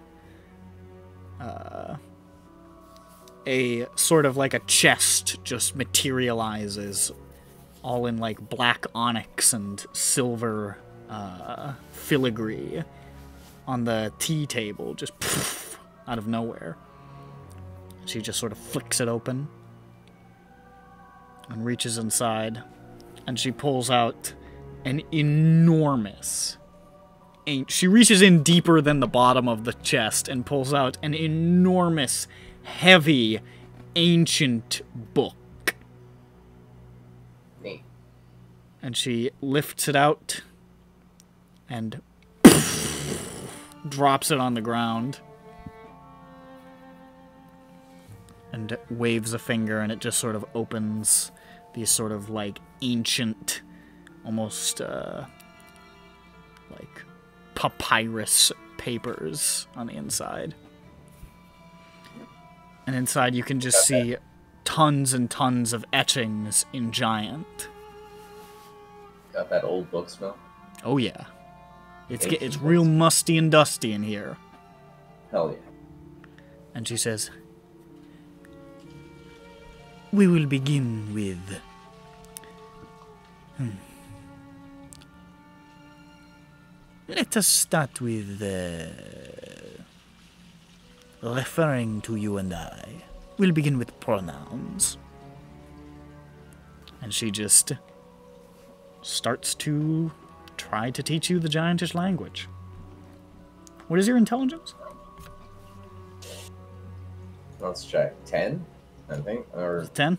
a sort of like a chest just materializes, all in like black onyx and silver filigree on the tea table, just poof, out of nowhere. She just sort of flicks it open and reaches inside, and she pulls out an enormous... She reaches in deeper than the bottom of the chest and pulls out an enormous, heavy, ancient book. Neat. And she lifts it out and drops it on the ground. And waves a finger, and it just sort of opens these sort of like ancient, almost like papyrus papers on the inside. And inside you can just see tons and tons of etchings in giant. Got that old book smell? Oh yeah. It's real musty and dusty in here. Hell yeah. And she says, we will begin with... Let us start with referring to you and I. We'll begin with pronouns. And she just starts to try to teach you the giantish language. What is your intelligence? Let's check. 10, I think, or 10?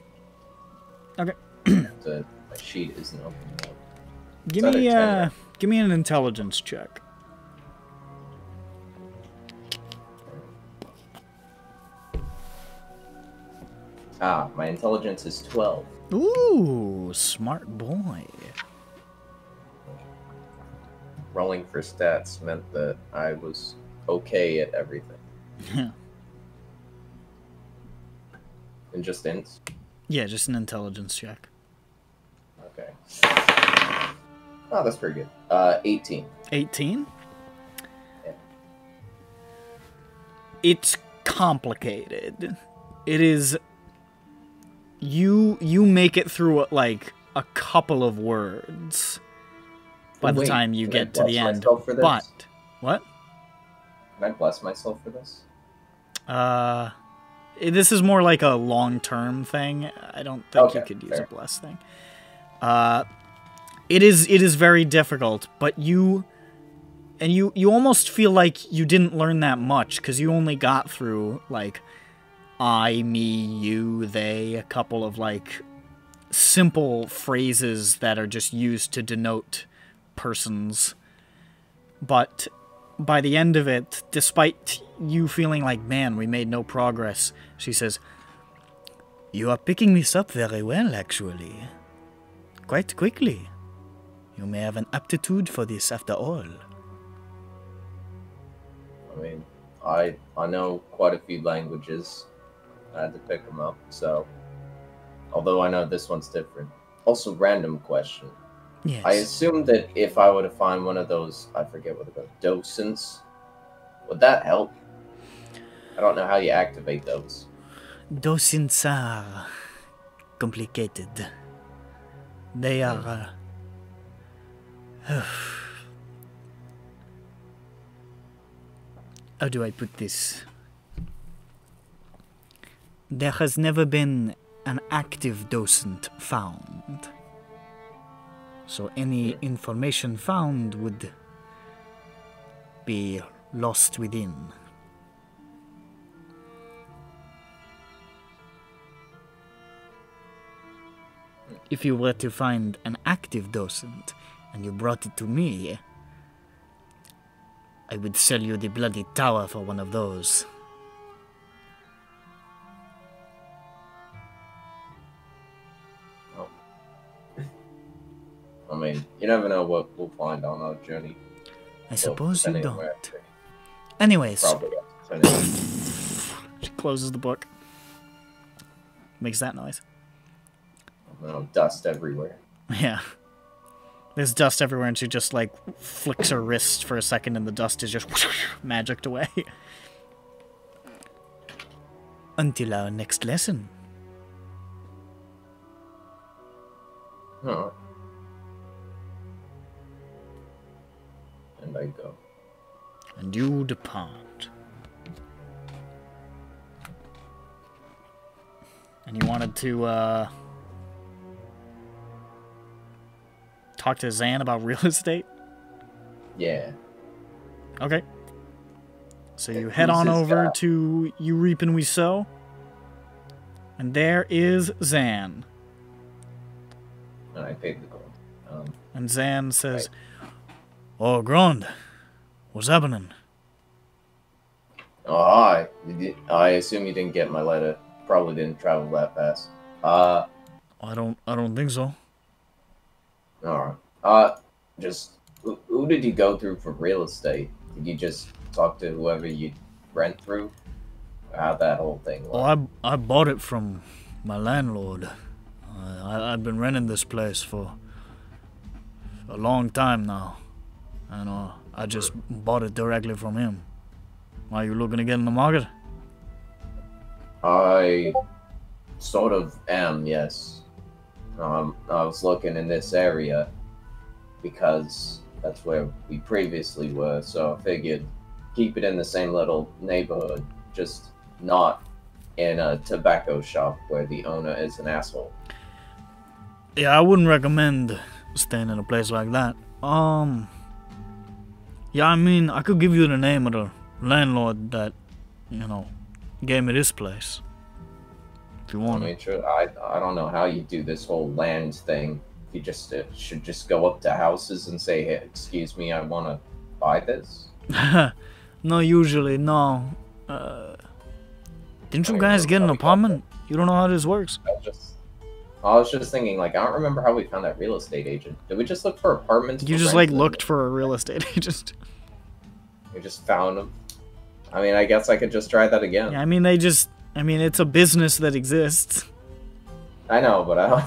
Okay. my sheet isn't open yet. Give me an intelligence check. My intelligence is 12. Ooh, smart boy. Rolling for stats meant that I was okay at everything. Yeah. And just ints? Yeah, just an intelligence check. Okay. Oh, that's pretty good. 18. 18? Yeah. It's complicated. It is... You make it through, like, a couple of words by the time you get to the end. But... What? Can I bless myself for this? This is more like a long-term thing. I don't think you could use a bless thing. It is very difficult, but you almost feel like you didn't learn that much, because you only got through, like, I, me, you, they, a couple of, like, simple phrases that are just used to denote persons. But by the end of it, despite you feeling like, man, we made no progress, she says, you are picking this up very well, actually. Quite quickly. You may have an aptitude for this after all. I mean, I know quite a few languages. I had to pick them up, so Although I know this one's different. Also, random question. Yes. I assume that if I were to find one of those, I forget what they're called, docents, would that help? I don't know how you activate those. Docents are complicated. They are. How do I put this? There has never been an active docent found. So any information found would be lost within. If you were to find an active docent and you brought it to me, I would sell you the bloody tower for one of those. I mean, you never know what we'll find on our journey. I suppose you depending on where don't. it- Anyways, Probably have to turn it. she closes the book. Makes that noise. Dust everywhere. Yeah. There's dust everywhere and she just like flicks her wrist for a second and the dust is just magicked away. Until our next lesson. Huh. And I go. And you depart. And you wanted to, talk to Zan about real estate? Yeah. Okay. So you And head who's on this over guy? to You Reap and We Sow. And there is Zan. And I paid the gold. And Zan says, "Oh, Grand, what's happening?" Oh, hi. I assume you didn't get my letter. Probably didn't travel that fast. I don't think so. Alright. Just, who did you go through for real estate? Did you just talk to whoever you rent through? How'd that whole thing work? Well, I bought it from my landlord. I've been renting this place for a long time now. And I just bought it directly from him. Are you looking to get in the market? I sort of am, yes. I was looking in this area because that's where we previously were, so I figured keep it in the same little neighborhood, just not in a tobacco shop where the owner is an asshole. Yeah, I wouldn't recommend staying in a place like that. Yeah, I mean, I could give you the name of the landlord that, gave me this place. If you I want mean, it. sure, I don't know how you do this whole land thing. You just should just go up to houses and say, "Hey, excuse me, I want to buy this." No, usually, no. Didn't you guys get an apartment? You don't know how this works. I was just thinking, like, I don't remember how we found that real estate agent. Did we just look for apartments? You for just, rent? looked for a real estate agent. We just found them. I mean, I guess I could just try that again. Yeah, I mean, it's a business that exists. I know, but I don't...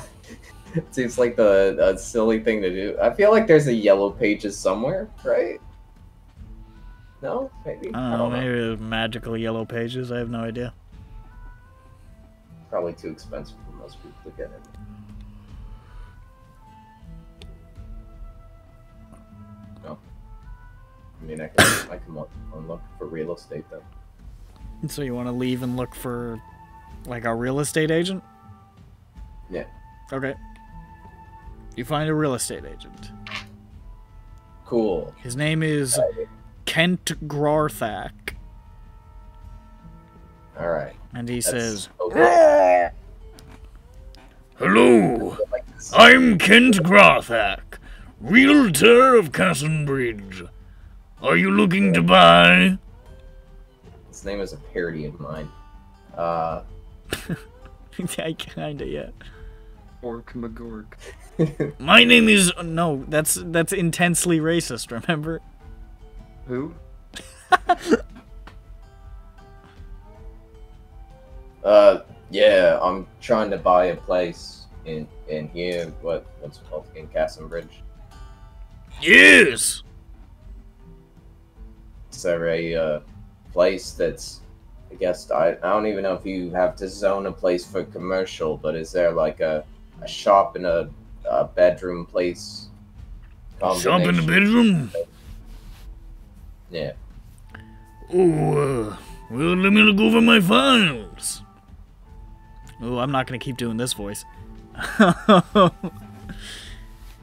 It seems like a silly thing to do. I feel like there's a yellow pages somewhere, right? No? Maybe? I don't know, maybe there's magical yellow pages. I have no idea. Probably too expensive for most people to get it. No. I mean, I can look for real estate, though. So you want to leave and look for, like, a real estate agent? Yeah. Okay. You find a real estate agent. Cool. His name is Kent Grarthak. Alright. And he says, Okay. Hello, I'm Kent Grarthak, realtor of Cassenbridge. Are you looking to buy? His name is a parody of mine. I kinda, yeah. Orc McGork. My name is, no, that's intensely racist, remember? Who? Yeah, I'm trying to buy a place in here. What's it called? In Cassinbridge. Yes. Is there a place that's? I guess I don't even know if you have to zone a place for commercial, but is there like a shop and a bedroom place? Shop in the bedroom? Yeah. Oh, well, let me look over my files. Oh, I'm not gonna keep doing this voice.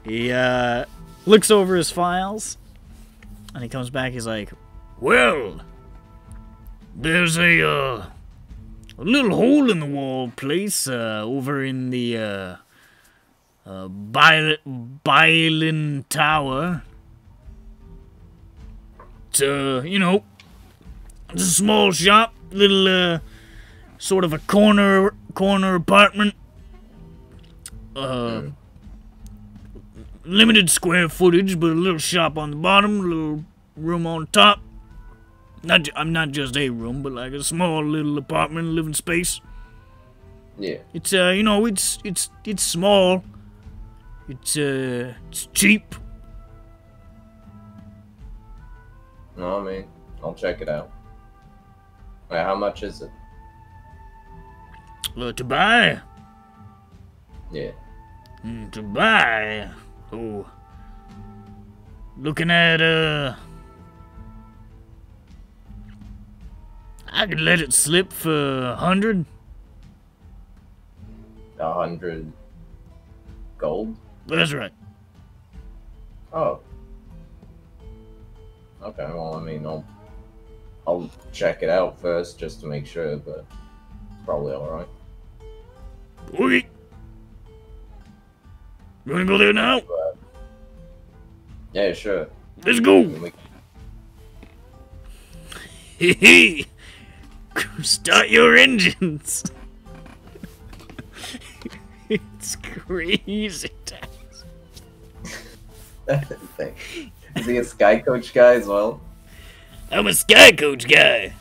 He looks over his files, and he comes back. He's like, Well, there's a little hole in the wall place over in the Bylin Tower. It's you know, it's a small shop, little sort of a corner apartment. Limited square footage, but a little shop on the bottom, a little room on top. I'm not just a room, but like a small little apartment, living space. Yeah. It's you know, it's small. It's cheap. No, I mean, I'll check it out. Wait, how much is it? To buy. Yeah. To buy. Oh. Looking at I could let it slip for 100. 100 gold? That's right. Oh. Okay, well, I mean, I'll check it out first just to make sure, but it's probably alright. Okay. You wanna go there now? Yeah, sure. Let's go. Hey, start your engines. It's crazy times. Is he a Sky Coach guy as well? I'm a Sky Coach guy.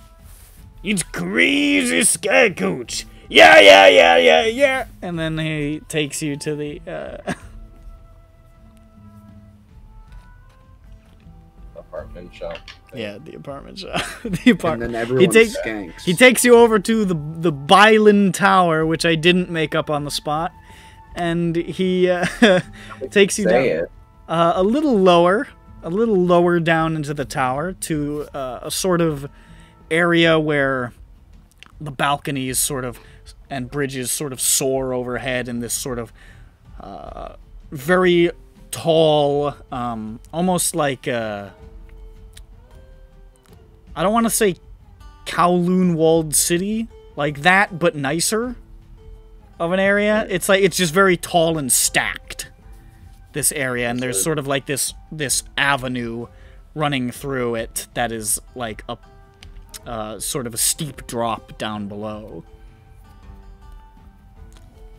It's crazy Sky Coach. Yeah. and then he takes you to the Apartment shop. yeah, the apartment shop. The apartment. And then everyone skanks. He takes you over to the Bylin Tower, which I didn't make up on the spot, and he takes you down a little lower down into the tower to a sort of area where the balconies sort of and bridges sort of soar overhead in this sort of very tall, almost like I don't want to say Kowloon walled city like that, but nicer of an area. It's like it's just very tall and stacked, this area, and there's sort of like this avenue running through it that is like a sort of a steep drop down below.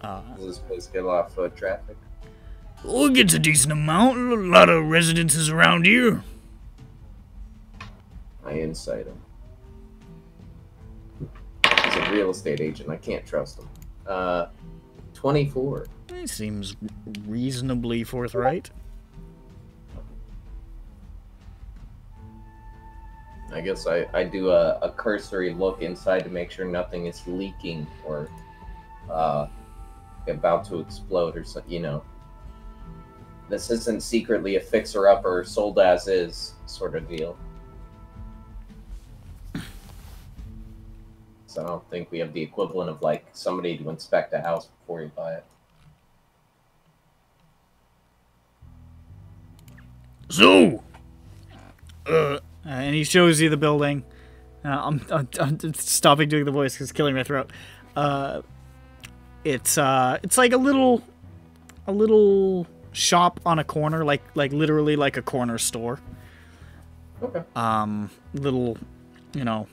Does this place get a lot of foot traffic? Oh, it gets a decent amount. A lot of residences around here. I insight him. He's a real estate agent. I can't trust him. 24. He seems reasonably forthright. I guess I do a cursory look inside to make sure nothing is leaking or about to explode or so, you know. This isn't secretly a fixer-upper sold as is sort of deal. So I don't think we have the equivalent of like somebody to inspect a house before you buy it. So, And he shows you the building. I'm stopping doing the voice because it's killing my throat. It's like a little shop on a corner, like literally like a corner store. Okay. Little, you know,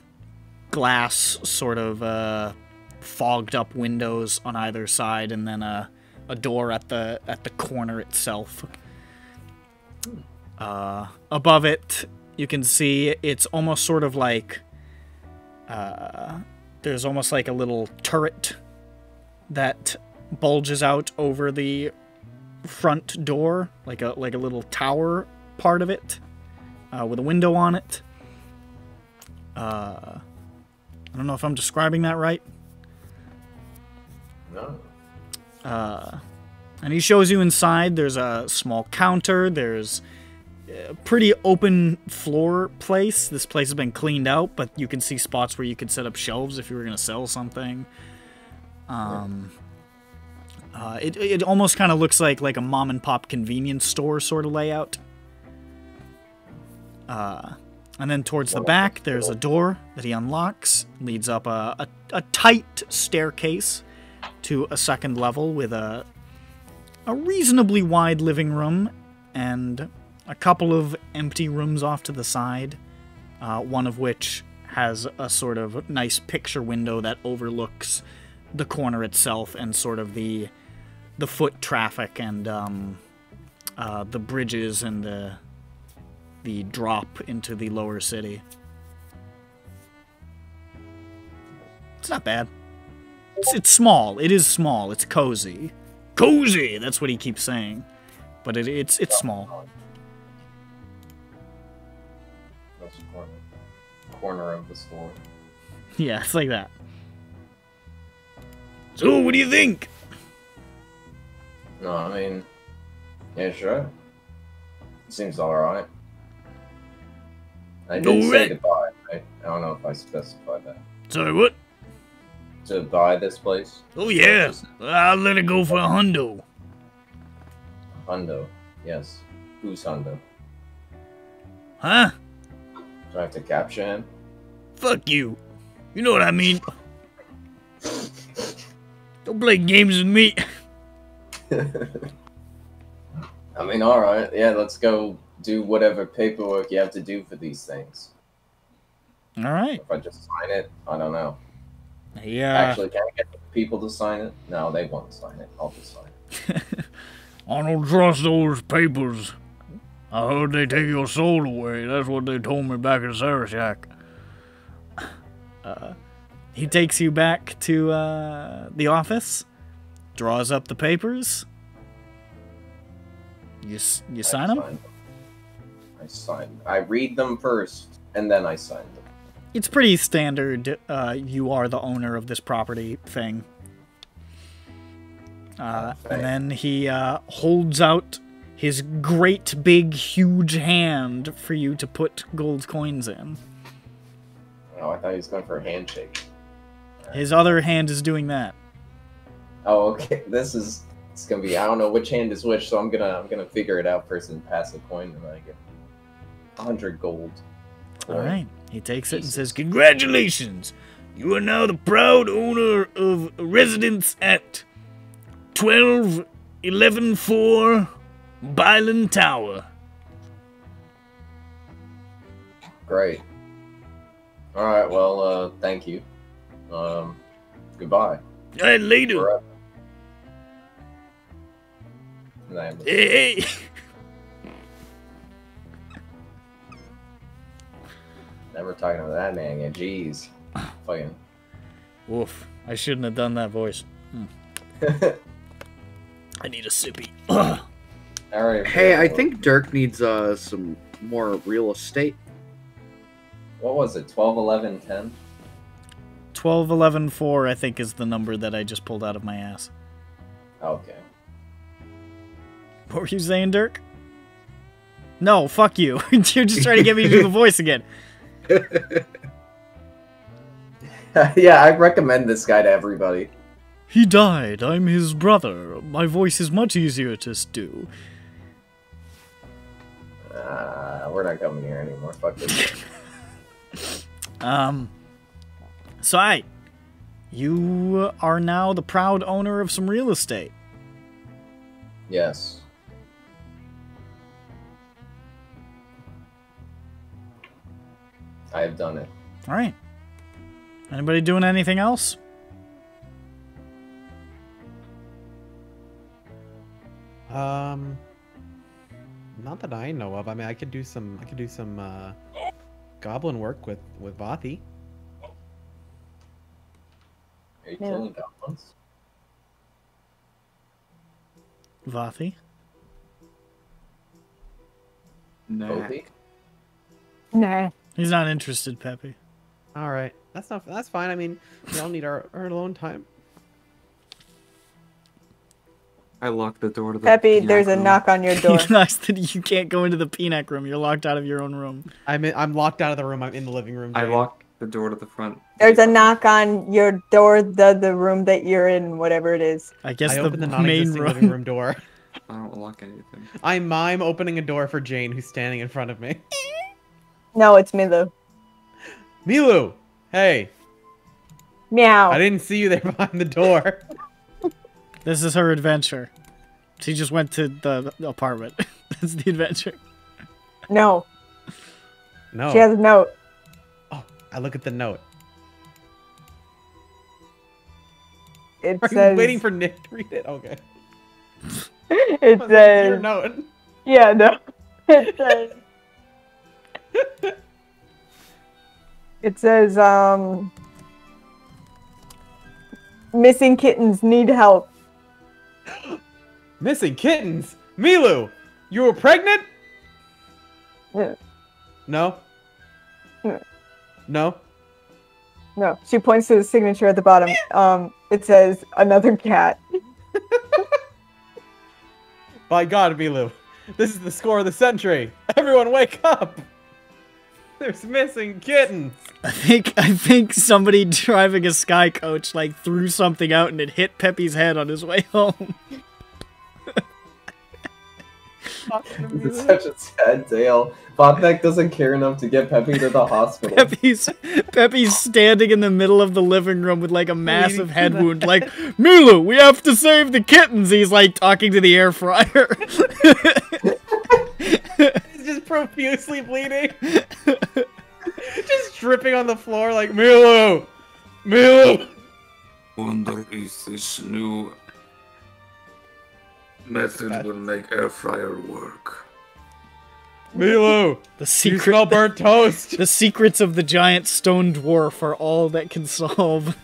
glass sort of fogged up windows on either side, and then a door at the corner itself. Above it, you can see it's almost sort of like there's almost like a little turret that bulges out over the front door, like a little tower part of it, with a window on it. I don't know if I'm describing that right. No. And he shows you inside. There's a small counter. There's a pretty open floor place. This place has been cleaned out, but you can see spots where you could set up shelves if you were going to sell something. It almost kind of looks like a mom and pop convenience store sort of layout. And then towards the back, there's a door that he unlocks. Leads up a tight staircase to a second level with a reasonably wide living room and a couple of empty rooms off to the side, one of which has a sort of nice picture window that overlooks the corner itself and sort of the foot traffic and the bridges and the drop into the lower city. It's not bad. It's small. It is small. It's cozy. Cozy! That's what he keeps saying. But it's small. That's corner of the store. Yeah, it's like that. So, what do you think? No, I mean, yeah, sure. Seems alright. I did say to buy, right? I don't know if I specified that. Sorry, what? To buy this place? Oh, yeah. I'll let it go for a hundo. Hundo, yes. Who's Hundo? Huh? Do I have to capture him? Fuck you. You know what I mean. Don't play games with me. I mean, alright. Yeah, let's go do whatever paperwork you have to do for these things. Alright. If I just sign it, I don't know. Yeah. Actually, can I get the people to sign it? No, they won't sign it. I'll just sign it. I don't trust those papers. I heard they take your soul away. That's what they told me back in Sarashak. He takes you back to the office, draws up the papers. You sign them? I sign. I read them first, and then I sign them. It's pretty standard. You are the owner of this property thing. And then he holds out his great, big, huge hand for you to put gold coins in. Oh, I thought he was going for a handshake. His other hand is doing that. Oh, okay. It's gonna be. I don't know which hand is which, so I'm gonna figure it out first and pass the coin, and then I get 100 gold. All right. He takes it and says, Congratulations! You are now the proud owner of a residence at 12114 Byland Tower. Great. All right. Well, thank you. Goodbye. Alright, later. Forever. Hey! Never talking to that man again. Jeez. Fucking. Woof. I shouldn't have done that voice. I need a sippy. Hey, I think Dirk needs some more real estate. What was it? 12, 11, 10? 12, 11, 4, I think, is the number that I just pulled out of my ass. Okay. What were you saying, Dirk? No, fuck you. You're just trying to get me to do the voice again. Yeah, I recommend this guy to everybody. He died. I'm his brother. My voice is much easier to do. We're not coming here anymore. Fuck this. So, you are now the proud owner of some real estate. Yes. I have done it. All right. Anybody doing anything else? Not that I know of. I mean, I could do some goblin work with Vathi. Are you killing goblins? Vathi? Nah. Obi? Nah. He's not interested, Peppy. All right, that's fine. I mean, we all need our alone time. I locked the door to the Peppy, Pinak there's a room. knock on your door. He realized that you can't go into the Pinac room. You're locked out of your own room. I'm locked out of the room. I'm in the living room. I Jane. locked the door to the front. There's a knock on your door, the room that you're in, whatever it is. I guess I the opened the main non-existing living room. room door. I don't lock anything. I mime opening a door for Jane, who's standing in front of me. No, it's Milu. Milu, hey, Meow. I didn't see you there behind the door. This is her adventure. She just went to the apartment. That's the adventure. No. No. She has a note. Oh, I look at the note. It Are says. you waiting for Nick to read it? Okay. It Your says. note. Yeah, no. It says. It says, missing kittens need help. Missing kittens? Milu, you were pregnant? Yeah. No? Yeah. No? No, she points to the signature at the bottom. It says, another cat. By God, Milu, this is the score of the century. Everyone wake up! There's missing kittens! I think somebody driving a sky coach like threw something out and it hit Peppy's head on his way home. This is such a sad tale. Botnek doesn't care enough to get Peppy to the hospital. Peppy's standing in the middle of the living room with like a massive head wound. Like, Milu, we have to save the kittens. He's like talking to the air fryer. He's just profusely bleeding. Just dripping on the floor like, Milu! Milu! Wonder if this new method will make air fryer work. Milu! The You secret, smell burnt toast! the secrets of the giant stone dwarf are all that can solve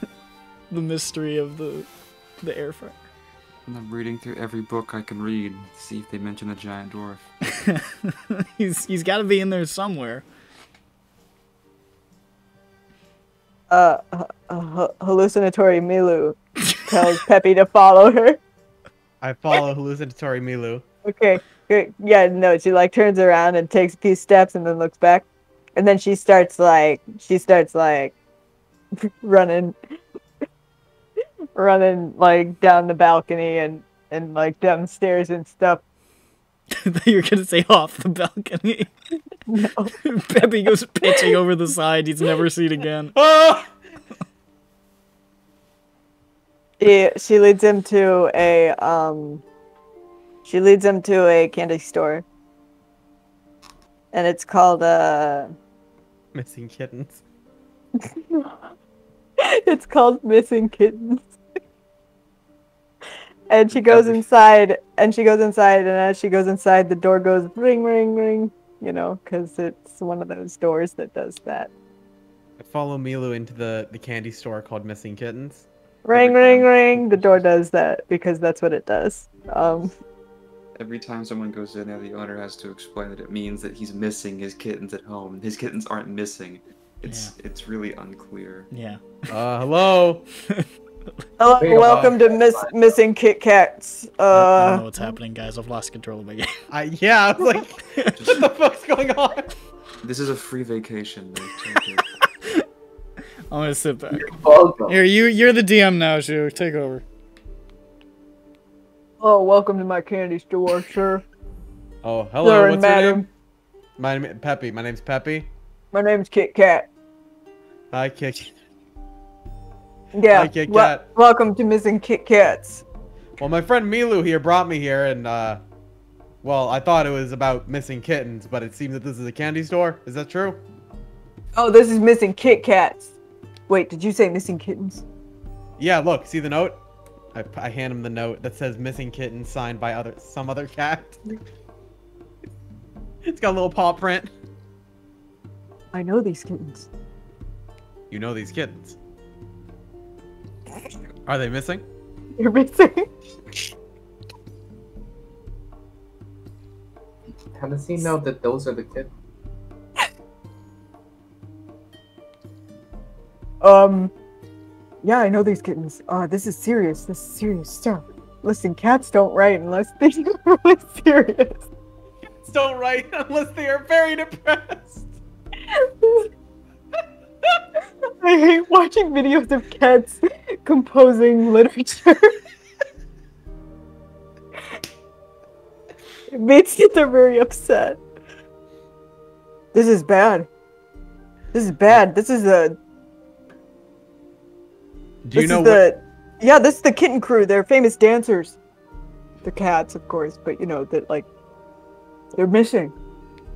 the mystery of the air fryer. And I'm reading through every book I can read to see if they mention the giant dwarf. He's got to be in there somewhere. Hallucinatory Milu tells Peppy to follow her. I follow hallucinatory Milu. Okay, good. Yeah, no, she like turns around and takes a few steps and then looks back. And then she starts like running like down the balcony and like downstairs and stuff. You're gonna say off the balcony. No. Peppy goes pitching over the side he's never seen again. Ah! She leads him to a candy store. And it's called Missing kittens. it's called Missing Kittens. And she goes inside, and as she goes inside, the door goes ring, ring, ring, you know, because it's one of those doors that does that. I follow Milu into the candy store called Missing Kittens. Ring, Every ring, time. ring, the door does that, because that's what it does. Every time someone goes in there, the owner has to explain that it means that he's missing his kittens at home. His kittens aren't missing. It's really unclear. Yeah. Hello? Hello, Wait, welcome to Missing Kit Kats. I don't know what's happening, guys. I've lost control of my game. Yeah, I was like, what the fuck's going on? This is a free vacation. I'm gonna sit back. Welcome. Here, you're the DM now, Shu. Take over. Oh, welcome to my candy store, sir. Oh, hello, Sir and what's your madam. name? My name Peppy. My name's Peppy. My name's Kit Kat. Hi, Kit. Yeah. Hi, Kit Kat. Welcome to Missing Kit Kats. Well, my friend Milu here brought me here, and, well, I thought it was about missing kittens, but it seems that this is a candy store. Is that true? Oh, this is Missing Kit Kats. Wait, did you say Missing Kittens? Yeah, look, see the note? I hand him the note that says missing kittens signed by some other cat. It's got a little paw print. I know these kittens. You know these kittens. Are they missing? You're missing. How does he know that those are the kids? Yeah, I know these kittens. This is serious. This is serious stuff. Listen, cats don't write unless they're really serious. Cats don't write unless they are very depressed. I hate watching videos of cats composing literature. It makes me very upset. This is bad. This is bad. This is a... Do you know what? Yeah, this is the kitten crew. They're famous dancers. The cats, of course, but you know that they're missing.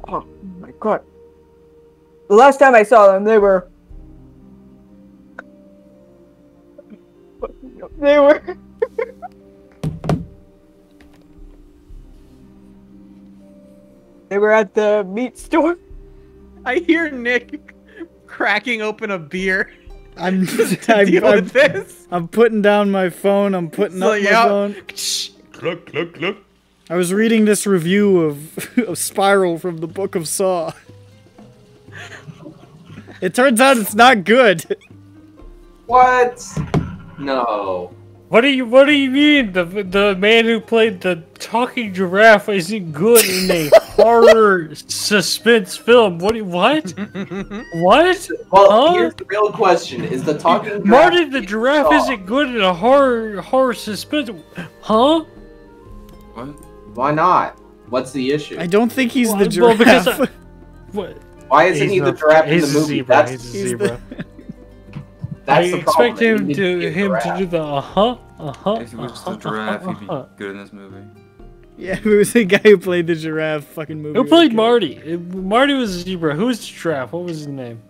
Oh my god! The last time I saw them, they were they were at the meat store. I hear Nick cracking open a beer. I'm deal with this. I'm putting down my phone. I'm putting up my phone. Look, look, look. I was reading this review of Spiral from the Book of Saw. It turns out it's not good. What? No. What do you mean? The man who played the talking giraffe isn't good in a horror suspense film? What? What? Well, here's the real question: is the talking giraffe? Marty the giraffe isn't good in a horror suspense? Huh? What? Why not? What's the issue? I don't think he's the Well, giraffe. because Why isn't he the giraffe in the He's a movie? zebra. That's He's a zebra. that's I the expect problem. him to do the If he was the giraffe, he'd be good in this movie. Yeah, it was the guy who played the giraffe fucking movie. Who played Marty? Marty was a zebra. Who was the giraffe? What was his name?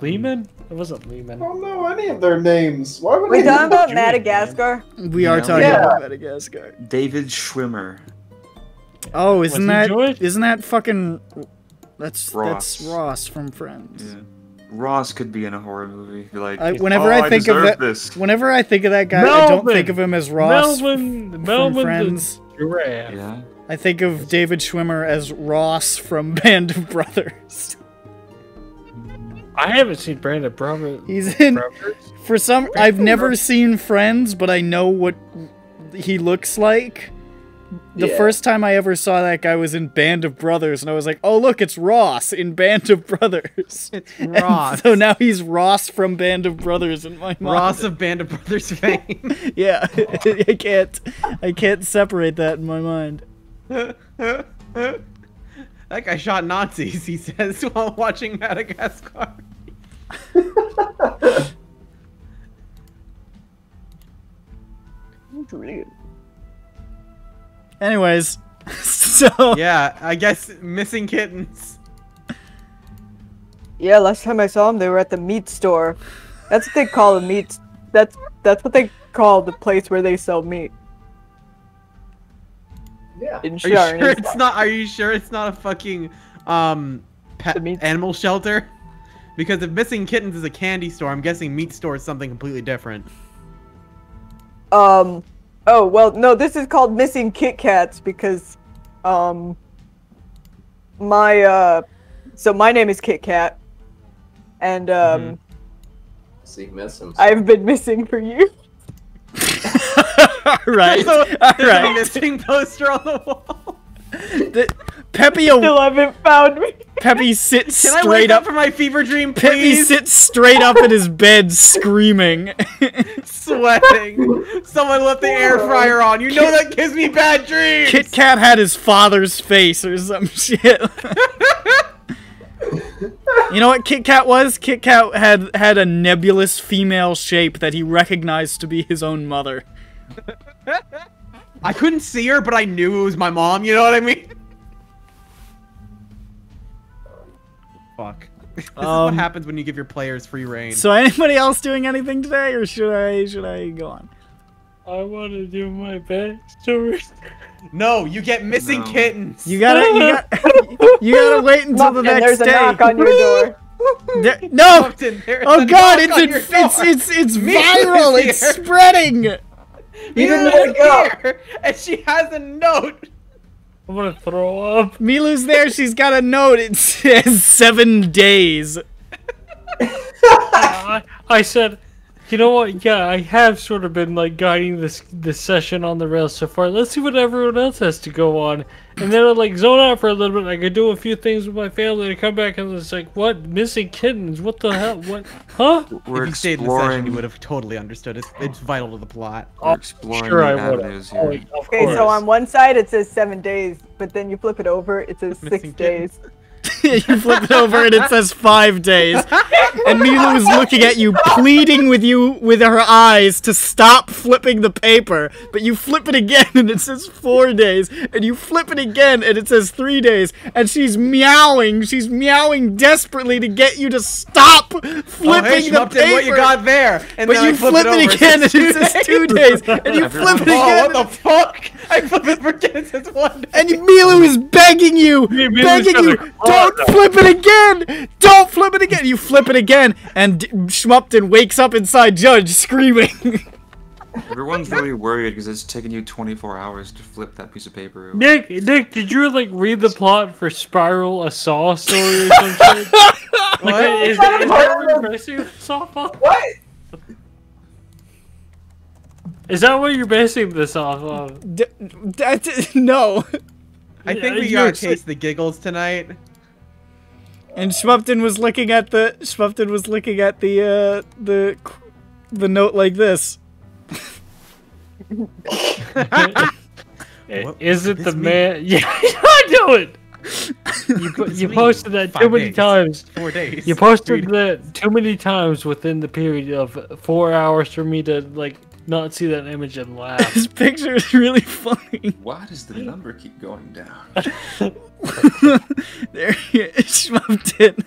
Lehman? It wasn't Lehman. I don't know any of their names. Why would We they talking about Jewish, Madagascar? We are talking about Madagascar. David Schwimmer. Oh, Was he Jewish? isn't that fucking that's Ross. Ross from Friends. Yeah. Ross could be in a horror movie. Be like, Whenever I think of that, whenever I think of that guy, I don't think of him as Ross from Friends. The giraffe. Yeah. I think of David Schwimmer as Ross from Band of Brothers. I haven't seen Brandon Brothers. He's in. For some, I've never seen Friends, but I know what he looks like. The first time I ever saw that guy was in Band of Brothers, and I was like, "Oh, look, it's Ross in Band of Brothers." It's Ross. And so now he's Ross from Band of Brothers in my mind. Ross of Band of Brothers fame. Yeah, I can't separate that in my mind. That guy shot Nazis, he says, while watching Madagascar. Anyways, so yeah, I guess missing kittens. Yeah, last time I saw them, they were at the meat store. That's what they call the meat. That's what they call the place where they sell meat. Yeah. In Are you sure Sharon, it's not? Are you sure it's not a fucking pet animal shelter? Because if missing kittens is a candy store, I'm guessing meat store is something completely different. Oh, well, no, this is called Missing Kit Kats because, so my name is Kit Kat, and, So you miss him. I've been missing for years. Alright, There's alright. a missing poster on the wall. Peppy Still haven't found me. Peppy sits Can I straight wake up. up for my fever dream, Peppy please? sits straight up in his bed, screaming. Sweating. Someone left the air fryer on. You know that gives me bad dreams. Kit Kat had his father's face or some shit. You know what Kit Kat was? Kit Kat had a nebulous female shape that he recognized to be his own mother. I couldn't see her, but I knew it was my mom. You know what I mean? Fuck. This is what happens when you give your players free reign. So anybody else doing anything today, or should I go on? I want to do my backstory. No, you get missing kittens. You gotta wait until the Muffin, next there's day. a knock on your door. No! Muffin, there's Oh a god, knock on your door. it's Mia viral! is It's here. spreading! You didn't let it go. And she has a note. I'm gonna throw up. Milu's there. She's got a note. It says 7 days. I said, you know what? Yeah, I have sort of been like guiding this session on the rails so far. Let's see what everyone else has to go on, and then I like zone out for a little bit. I could do a few things with my family, and come back and it's like, what? Missing kittens? What the hell? What? Huh? We're If you stayed in the session, you would have totally understood. It's vital to the plot. We're exploring Sure, the I would. avenues here. Okay, so on one side it says 7 days, but then you flip it over, it says 6 Missing days. You flip it over and it says 5 days. And Milu is looking at you, pleading with you with her eyes to stop flipping the paper. But you flip it again and it says 4 days. And you flip it again and it says 3 days. And she's meowing. She's meowing desperately to get you to stop flipping the paper. What you got there? And But then you I flip it again and it says 2 days. And you flip it again. Oh, what the fuck? I flip it again. It says 1 day. And Milu is begging you, don't flip it again! Don't flip it again! You flip it again, and Schmupton wakes up inside Judge screaming. Everyone's really worried because it's taken you 24 hours to flip that piece of paper. Nick, did you like read the plot for Spiral, a Saw story or something? Like, is that what you're basing this off of? What? Is that what you're basing this off of? No. I think we got a case of the giggles tonight. And Schmupton was looking at the note like this. Is it the man? Yeah, I know it. You posted that too many times. 4 days. You posted that too many times within the period of 4 hours for me to like not see that image and laugh. This picture is really funny. Why does the number keep going down? There he is, Schmupton.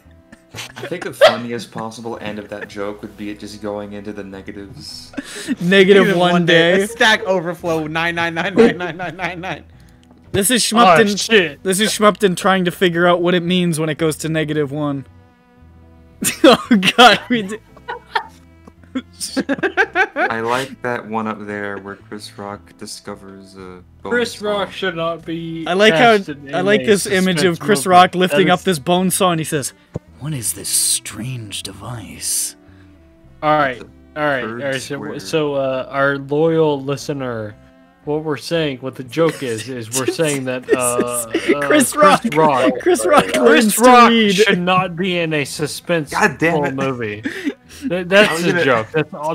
I think the funniest possible end of that joke would be it just going into the negatives. Negative 1 day. A stack overflow 9999999. This is Schmupton. Oh, shit. This is Schmupton trying to figure out what it means when it goes to -1. Oh god, we did. I like that one up there where Chris Rock discovers a bone Chris saw. Rock should not be. I like how casted in I like a this image of suspense Chris movie. Rock lifting That up is- this bone saw and he says, "What is this strange device?" All right. Third So, square. our loyal listener, what we're saying, what the joke is we're saying that Chris Rock Chris learns to Rock read. should not be in a suspense God damn it. movie. That's the joke.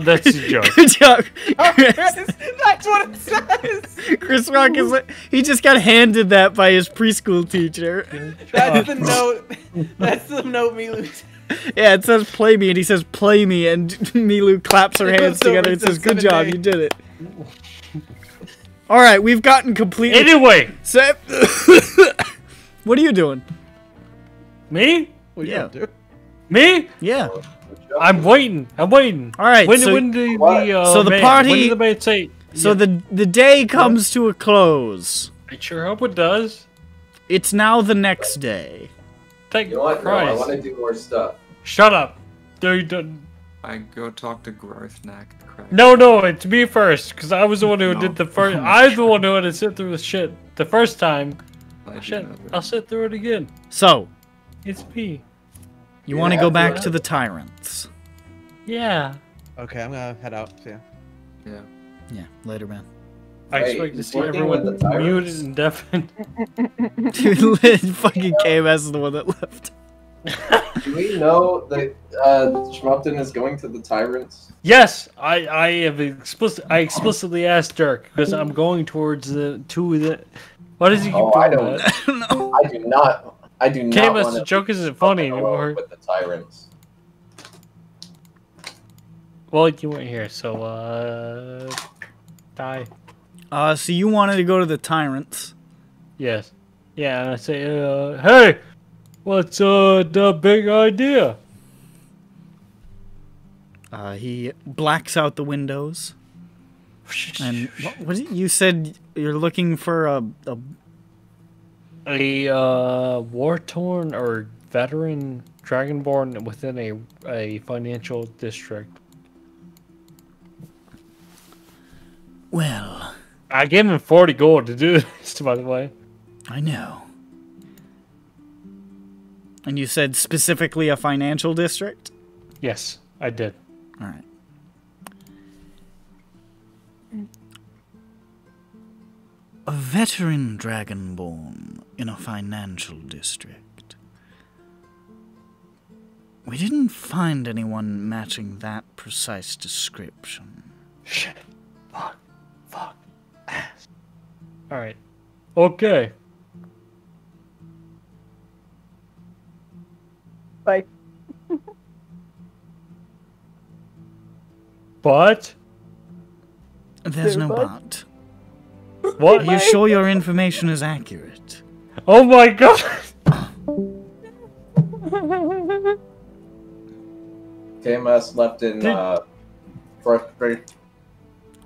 That's the joke. Good job. That's what it says. Chris Rock is like, he just got handed that by his preschool teacher. That's the note. That's the note Milu. Yeah, it says play me and he says play me and Milu claps her It hands goes over, together it and says says good 7 job, days." you did it. All right, we've gotten completely. Anyway, So, what are you doing? me? What Yeah. do? Me? Yeah. I'm waiting. I'm waiting. All right. When, so, when the So the man, party- When did the man say? so the day comes to a close. I sure hope it does. It's now the next day. Thank You know what? No, I Christ. want to do more stuff. Shut up. Dude. I go talk to Garthnak. No, it's me first, because I was the one who No. did the first. I'm the one who had to sit through the shit the first time. Shit, I'll sit through it again. So, It's me. you want to go back to the tyrants? Yeah. Okay, I'm gonna head out. See ya. Yeah. Yeah, later, man. I Hey, expect to he's see working with everyone the tyrants. muted and deafened. Dude, fucking KMS is the one that left. Do we know that Schmupton is going to the Tyrants? Yes, I explicitly asked Dirk because I'm going towards the What does he keep Oh, doing? I don't- that? I don't know. I do not KMS, want the joke isn't funny anymore. with the Tyrants. Well, you weren't here, so die. So you wanted to go to the tyrants. Yes. Yeah, and I say, hey, what's the big idea? He blacks out the windows. And what was it? You said you're looking for a war-torn or veteran dragonborn within a financial district. well. I gave him 40 gold to do this, by the way. I know. And you said specifically a financial district? Yes, I did. All right. A veteran dragonborn in a financial district. We didn't find anyone matching that precise description. Shit. Fuck. Ass. Alright. Okay. Like, But? There's no but? but. What? Are you sure your information is accurate? Oh my god! KMS left in frustration.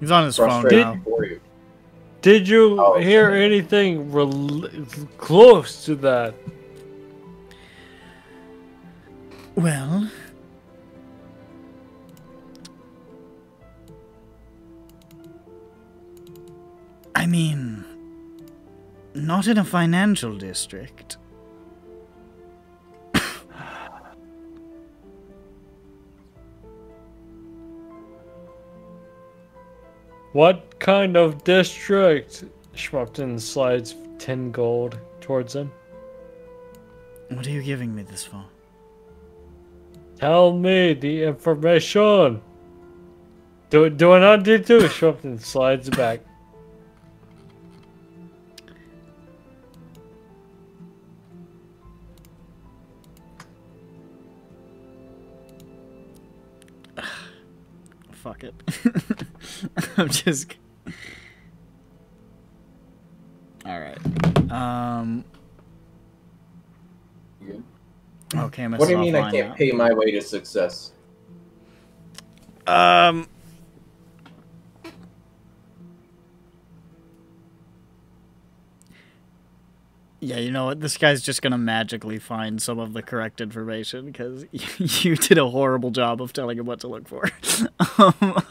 He's on his phone Frustrated now. for you. Did you Oh, hear okay. anything close to that? Well... I mean... Not in a financial district. What kind of district? Schmupton slides 10 gold towards him. What are you giving me this for? Tell me the information. Do I not need to? Schmupton slides back. Fuck it. I'm just... Alright. You- Okay, I'm What do you mean I can't pay my way to success? Yeah, you know what? This guy's just gonna magically find some of the correct information because you did a horrible job of telling him what to look for.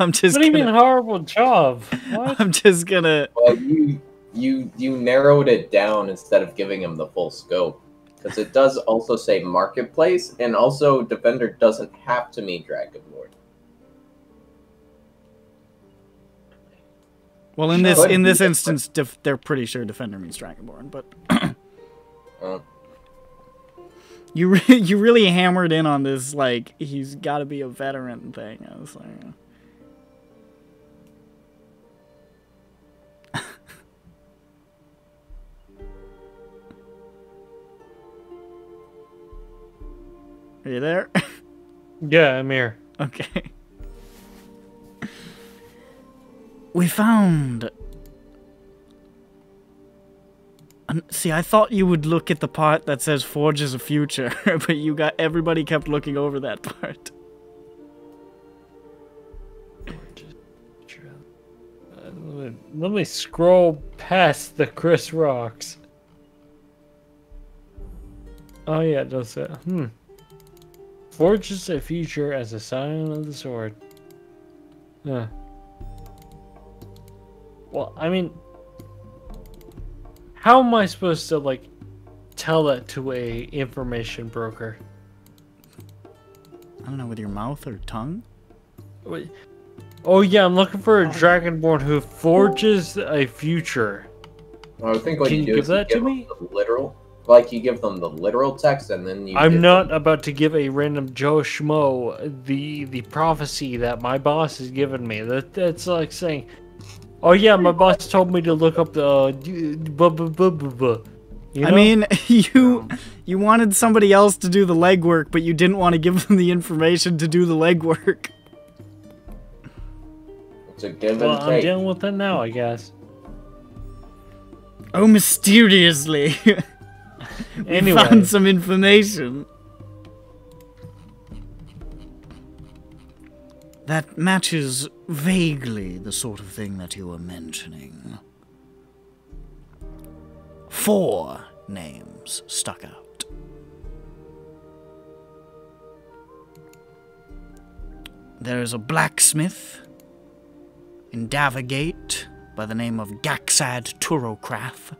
I'm just. What do you mean horrible job? What? I'm just gonna. Well, you narrowed it down instead of giving him the full scope. Because it does also say marketplace, and also defender doesn't have to mean dragonborn. Well, in this instance, they're pretty sure defender means dragonborn, but you really hammered in on this like he's got to be a veteran thing. I was like. Are you there? Yeah, I'm here. Okay. We found... See, I thought you would look at the part that says forges a future, but everybody kept looking over that part. Let me scroll past the Chris Rocks. Oh yeah, it does that. Forges a future as a sign of the sword. Well, I mean, how am I supposed to like tell that to a information broker? I don't know, with your mouth or tongue? Wait. Oh yeah, I'm looking for a dragonborn who forges a future. Well, I think what Can you do you is give that you to give me? them the literal, like you give them the literal text, and then you. I'm not about to give a random Joe Schmo the prophecy that my boss has given me. That's like saying, "Oh yeah, my boss told me to look up the You know? I mean, you wanted somebody else to do the legwork, but you didn't want to give them the information to do the legwork. It's a give Well, and I'm take. dealing with it now, I guess. Oh, mysteriously. We Anyway. found some information. That matches vaguely the sort of thing that you were mentioning. 4 names stuck out. There is a blacksmith in Davagate by the name of Gaxad Turokrath.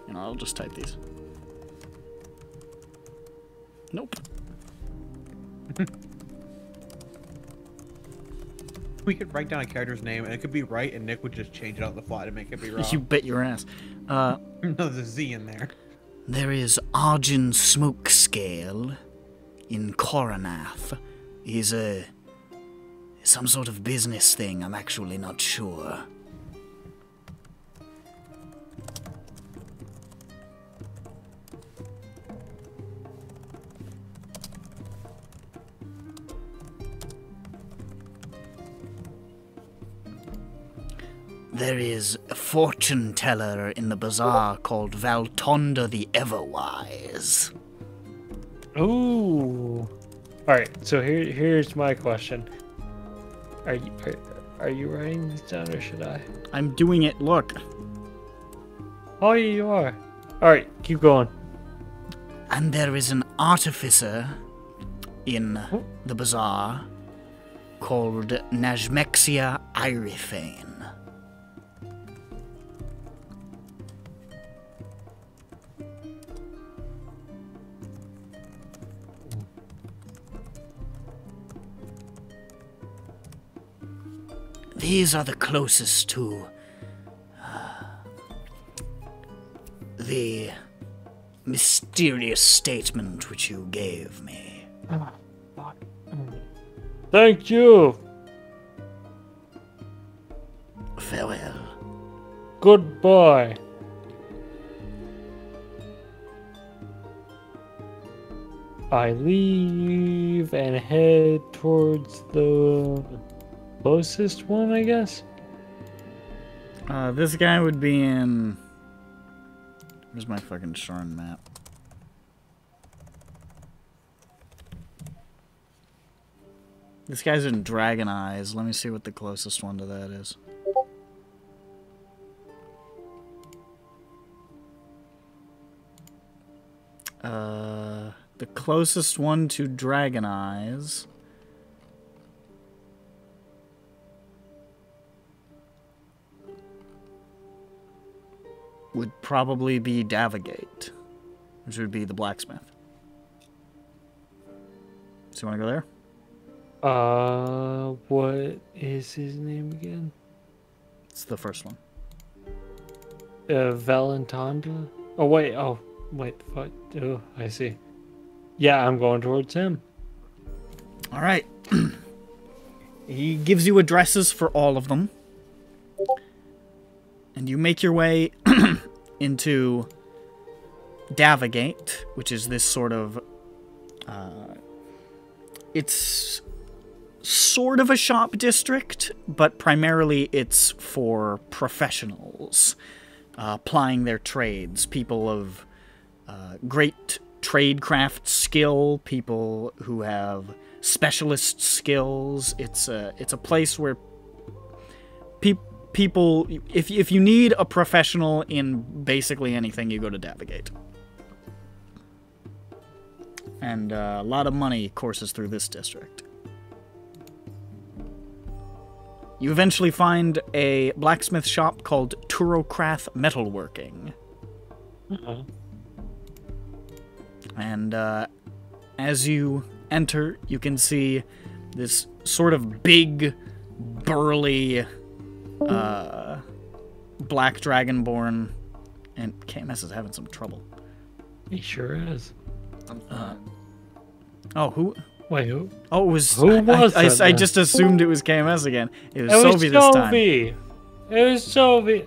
You know, I'll just type these. Nope. We could write down a character's name, and it could be right, and Nick would just change it on the fly to make it be wrong. You bet your ass. No, there's a Z in there. There is Argent Smokescale in Coronath. He's some sort of business thing, I'm actually not sure. There is a fortune teller in the bazaar called Valtonda the Everwise. Ooh. Alright, so here's my question. Are you writing this down or should I? I'm doing it, look. Oh, yeah, you are. Alright, keep going. And there is an artificer in the bazaar called Najmexia Irifane. These are the closest to the mysterious statement which you gave me. Thank you. Farewell. Goodbye. I leave and head towards the closest one, I guess. This guy would be in... Where's my fucking Sharn map? This guy's in Dragon Eyes. Let me see what the closest one to that is. The closest one to Dragon Eyes would probably be Davigate, which would be the blacksmith. So you want to go there? What is his name again? It's the first one. Valentonda? Oh, wait, what? Oh, I see. Yeah, I'm going towards him. All right. He gives you addresses for all of them. And you make your way into Davigate, which is this sort of... it's sort of a shop district, but primarily it's for professionals plying their trades. People of great tradecraft skill, people who have specialist skills. It's a place where people, if you need a professional in basically anything, you go to Davigate. And a lot of money courses through this district. You eventually find a blacksmith shop called Turokrath Metalworking. Uh-huh. And as you enter, you can see this sort of big, burly, black dragonborn. And KMS is having some trouble. He sure is. I'm fine. Oh, who? Wait, who? Oh, it was... Who was it? I just assumed it was KMS again. It was Sophie this time. It was Sophie.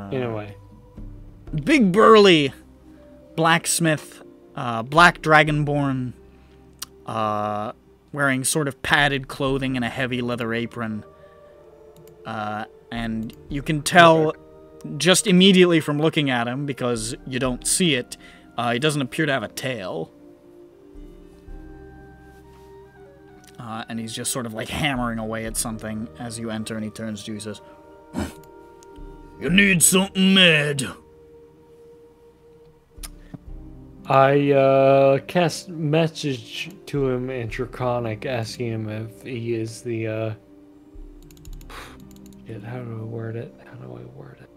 Anyway. Big burly blacksmith, black dragonborn, wearing sort of padded clothing and a heavy leather apron. And you can tell just immediately from looking at him, because you don't see it, he doesn't appear to have a tail. And he's just sort of like hammering away at something as you enter, and he turns to you and says, "You need something mad." I cast message to him in Draconic asking him if he is the Shit, how do I word it? How do I word it?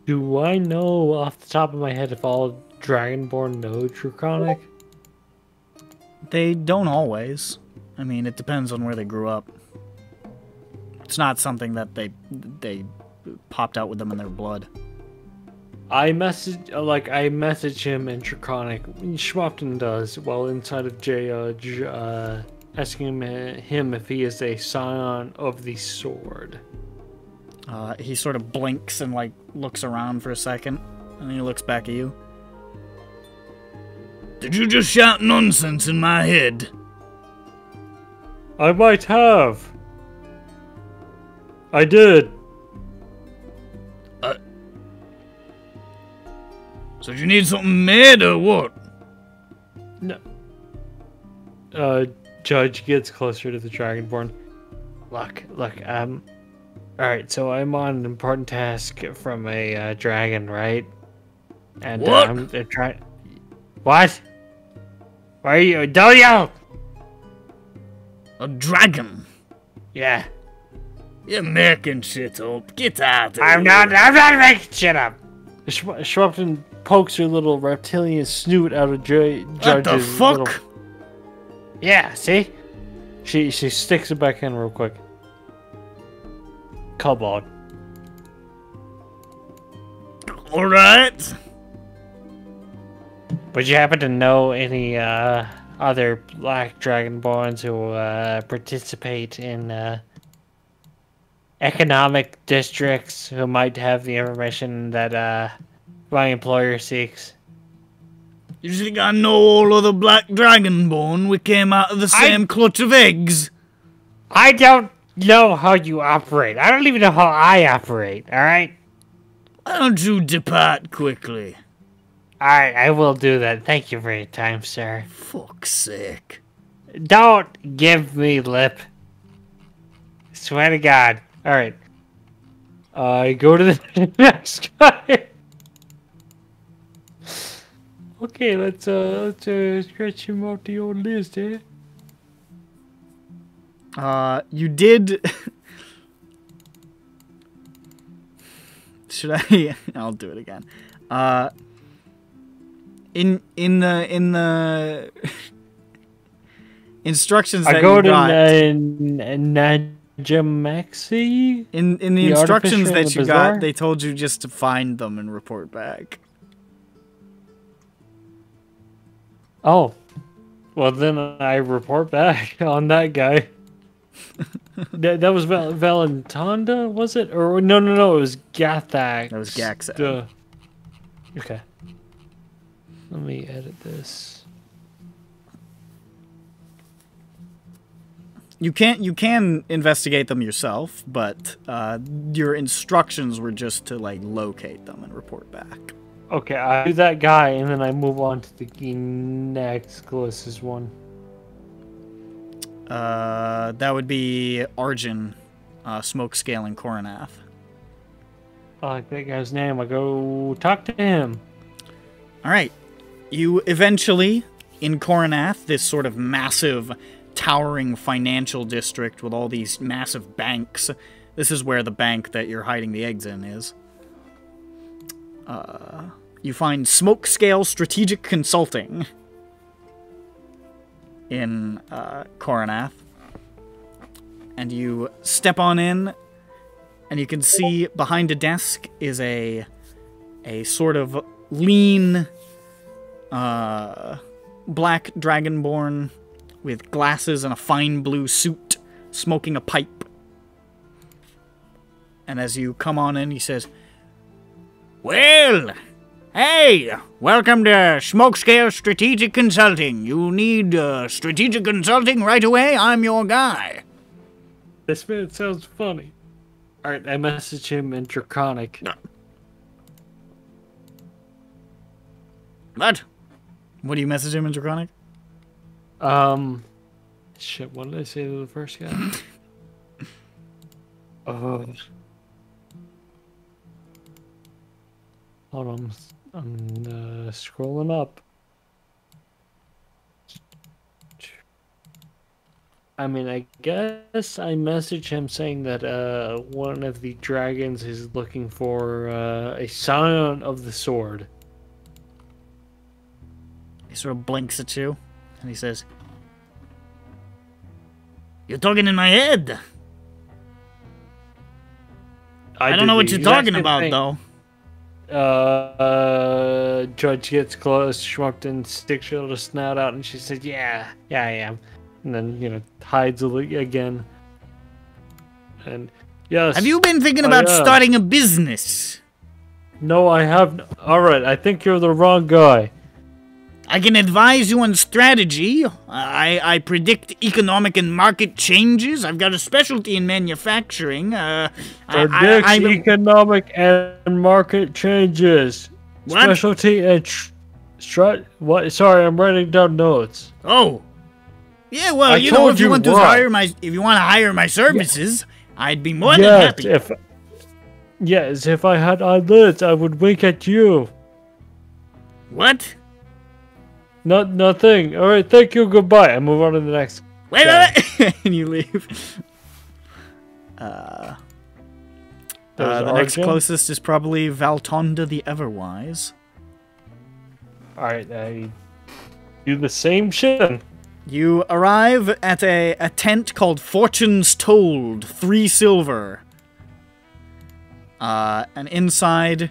Do I know off the top of my head if all Dragonborn know Draconic? They don't always. I mean, it depends on where they grew up. It's not something that they popped out with them in their blood. I message him in Draconic. Schwapton does while inside of Judge, asking him if he is a scion of the sword. He sort of blinks and like looks around for a second, and then he looks back at you. Did you just shout nonsense in my head? I might have. I did. So you need something made or what? No. Judge gets closer to the Dragonborn. Look, alright, so I'm on an important task from a dragon, right? And what? I'm trying. What? Why are you? Don't yell! A dragon? Yeah. You're making shit up. Get out of I'm here. not making shit up! Schwapton pokes her little reptilian snoot out of Judge's. What the fuck? Little... Yeah, see? She sticks it back in real quick. Kobold. Alright. Would you happen to know any other black dragonborns who participate in economic districts who might have the information that my employer seeks? You think I know all of the black dragonborn? We came out of the same clutch of eggs. I don't know how you operate. I don't even know how I operate, alright? Why don't you depart quickly? Alright, I will do that. Thank you for your time, sir. Fuck's sake. Don't give me lip. Swear to God. Alright. Go to the next guy. Okay, let's scratch him off the old list, eh? You did... Should I... I'll do it again. In the instructions that you got... Najamaxi? In the instructions that you got, they told you just to find them and report back. Oh. Well, then I report back on that guy. that was Valentonda, was it? Or no, it was Gathak. That was Gaxad. Okay. Let me edit this. You can investigate them yourself, but your instructions were just to like locate them and report back. Okay, I do that guy, and then I move on to the next closest one. That would be Arjun, Smoke Scale in Coronath. I like that guy's name. I go talk to him. All right. You eventually, in Coronath, this sort of massive, towering financial district with all these massive banks. This is where the bank that you're hiding the eggs in is. You find Smoke Scale Strategic Consulting in Coronath. And you step on in, and you can see behind a desk is a sort of lean black dragonborn with glasses and a fine blue suit, smoking a pipe. And as you come on in, he says, "Well, hey, welcome to Smoke Scale Strategic Consulting. You need strategic consulting right away? I'm your guy." This man sounds funny. Alright, I message him in Draconic. What? What do you message him in Draconic? Shit, what did I say to the first guy? Hold on, I'm scrolling up. I mean, I guess I messaged him saying that one of the dragons is looking for a scion of the sword. He sort of blinks at you, and he says, "You're talking in my head. I don't know what you're talking about, though." Judge gets close, Schmuckton sticks her little snout out, and she said, yeah, I am. And then, hides again. And, yes. Have you been thinking about starting a business? No, I haven't. Alright, I think you're the wrong guy. I can advise you on strategy. I predict economic and market changes. I've got a specialty in manufacturing. Predicts economic and market changes. What? Specialty and what? Sorry, I'm writing down notes. Oh. Yeah, well, if you want to hire my services, I'd be more than happy. If I had eyelids, I would wink at you. What? Nothing. All right, thank you. Goodbye. I move on to the next. Wait. And you leave. The next closest is probably Valtonda the Everwise. All right, I do the same shit. You arrive at a tent called Fortunes Told, 3 silver. And inside,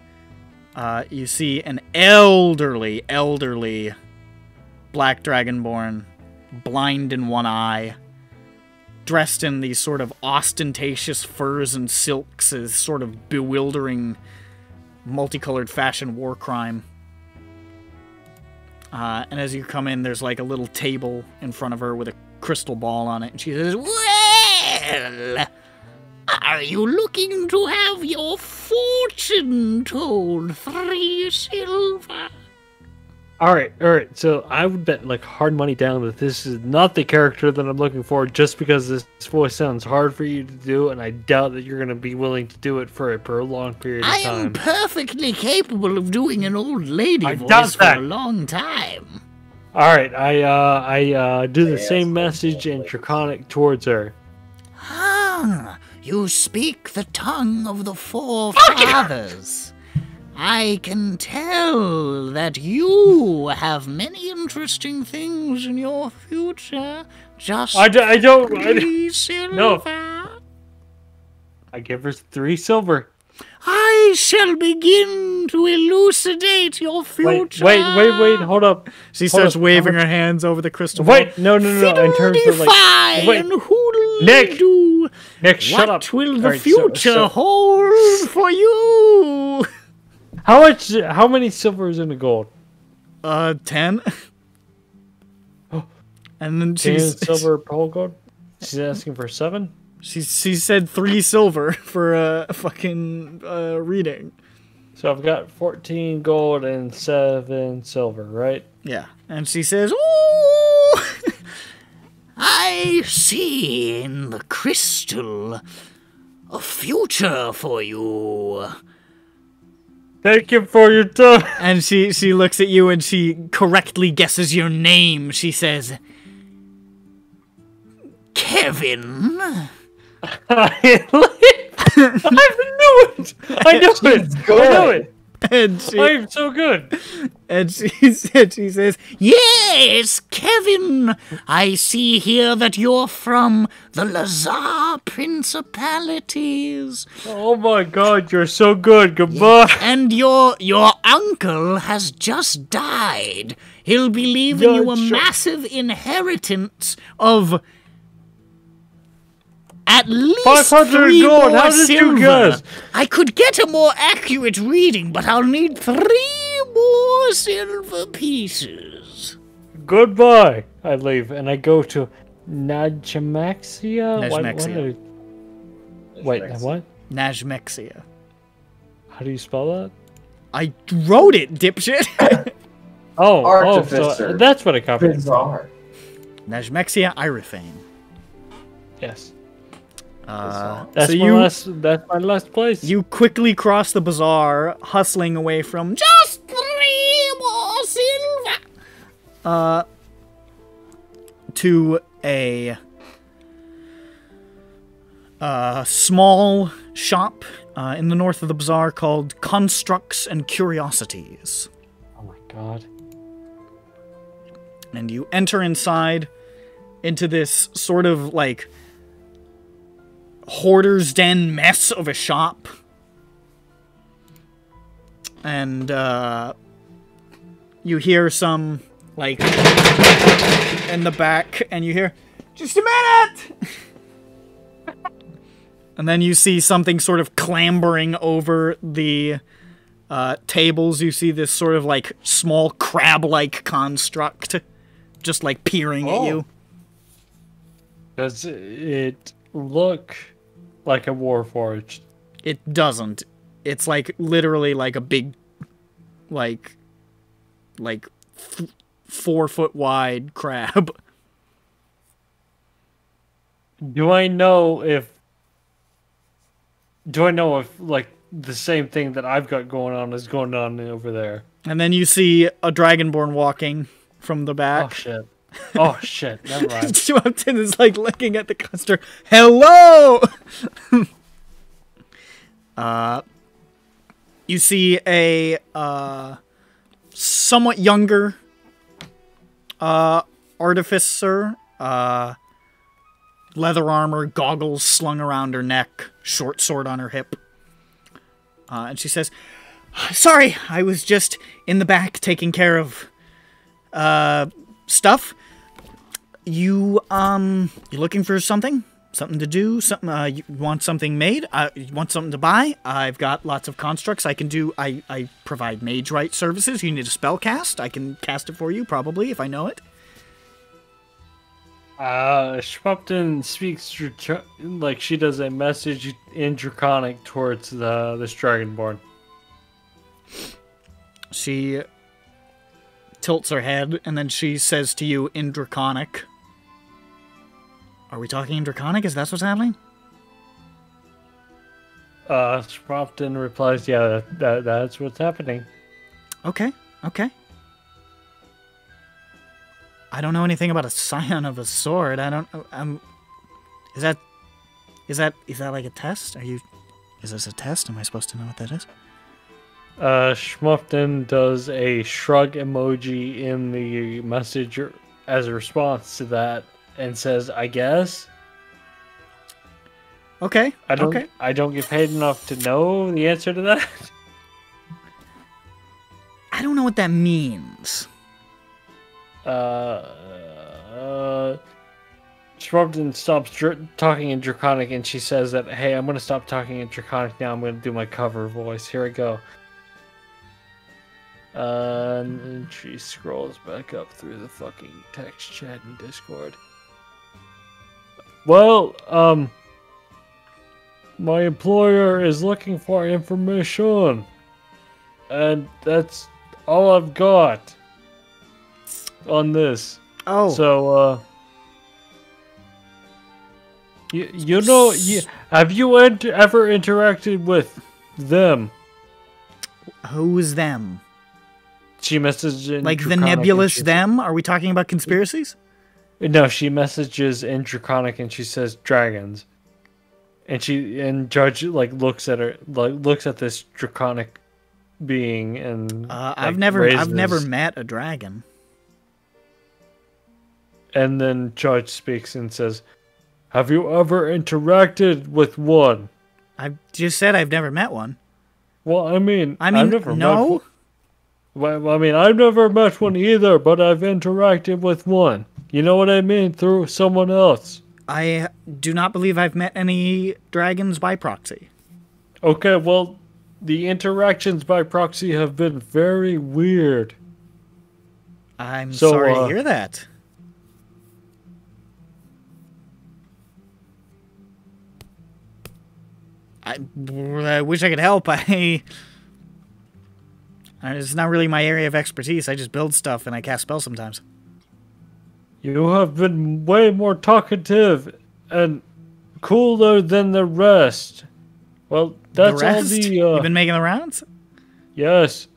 you see an elderly Black Dragonborn, blind in one eye, dressed in these sort of ostentatious furs and silks, as sort of bewildering, multicolored fashion war crime. And as you come in, there's like a little table in front of her with a crystal ball on it, and she says, "Well, are you looking to have your fortune told? 3 silver." Alright, so I would bet like hard money down that this is not the character that I'm looking for, just because this voice sounds hard for you to do, and I doubt that you're going to be willing to do it for a prolonged period of time. I am perfectly capable of doing an old lady voice for a long time. Alright, I do the same message in Draconic towards her. Ah, you speak the tongue of the forefathers. I can tell that you have many interesting things in your future. Just I don't. 3 silver. No. I give her 3 silver. I shall begin to elucidate your future. Wait, hold up. She starts waving her hands over the crystal ball. Wait, no. In terms of like, wait, Nick, shut up. What will the future hold for you? How many silver is in the gold? 10. And then 10 silver whole gold? She's asking for 7? She said 3 silver for a fucking reading. So I've got 14 gold and 7 silver, right? Yeah. And she says, "Ooh, I see in the crystal a future for you." Thank you for your time. And she looks at you and she correctly guesses your name. She says, "Kevin." I knew it. And I'm so good. And she says, "Yes, Kevin, I see here that you're from the Lazar Principalities. Oh my god, you're so good. Goodbye." And your uncle has just died. He'll be leaving you a massive inheritance of at least 500 3 gold. more How did silver. you guess? I could get a more accurate reading, but I'll need 3 more silver pieces. Goodbye. I leave and I go to Najmexia. Wait, what? Najmexia. How do you spell that? I wrote it, dipshit. Artificer. So that's what I copied. Bizarre. Najmexia Irithane. Yes. That's my last place. You quickly cross the bazaar, hustling away from just 3 more silver. To a a small shop in the north of the bazaar called Constructs and Curiosities. Oh my god. And you enter inside into this sort of like hoarder's den mess of a shop. And you hear some like in the back, and you hear, "Just a minute!" And then you see something sort of clambering over the tables. You see this sort of like small crab-like construct just like peering at you. Does it look like a warforged? It doesn't. It's like literally like a big, like 4 foot wide crab. Do I know if like the same thing that I've got going on is going on over there? And then you see a dragonborn walking from the back. Oh shit. Oh shit, never mind. Schwupton is like looking at the customer. Hello! You see a somewhat younger artificer, leather armor, goggles slung around her neck, short sword on her hip. And she says, "Sorry, I was just in the back taking care of stuff. You looking for something? Something to do? Something you want something made? You want something to buy? I've got lots of constructs I can do. I provide mage right services. You need a spell cast? I can cast it for you, probably, if I know it." Schwupton speaks like she does a message in Draconic towards this Dragonborn. She tilts her head, and then she says to you in Draconic, "Are we talking in Draconic? Is that what's happening?" Schwupton replies, "Yeah, that's what's happening." Okay. I don't know anything about a scion of a sword. I don't. Is that like a test? Is this a test? Am I supposed to know what that is? Schwupton does a shrug emoji in the message as a response to that and says, "I guess." Okay. I don't get paid enough to know the answer to that. I don't know what that means. Schwupton stops talking in Draconic, and she says that, "Hey, I'm going to stop talking in Draconic now. I'm going to do my cover voice. Here I go." And she scrolls back up through the fucking text chat in Discord. "Well, my employer is looking for information, and that's all I've got on this." Oh. So, you know, have you ever interacted with them? Who's them? She messages in like the Draconic nebulous them? Are we talking about conspiracies? No, she messages in Draconic and she says dragons. And Judge like looks at this Draconic being and I've never met a dragon. And then Judge speaks and says, "Have you ever interacted with one?" I've just said I've never met one. Well, I've never no. met well, I've never met one either, but I've interacted with one. You know what I mean? Through someone else. I do not believe I've met any dragons by proxy. Okay, well, the interactions by proxy have been very weird. I'm sorry to hear that. I wish I could help. It's not really my area of expertise. I just build stuff and I cast spells sometimes. You have been way more talkative and cooler than the rest. Well, that's all the. You've been making the rounds? Yes.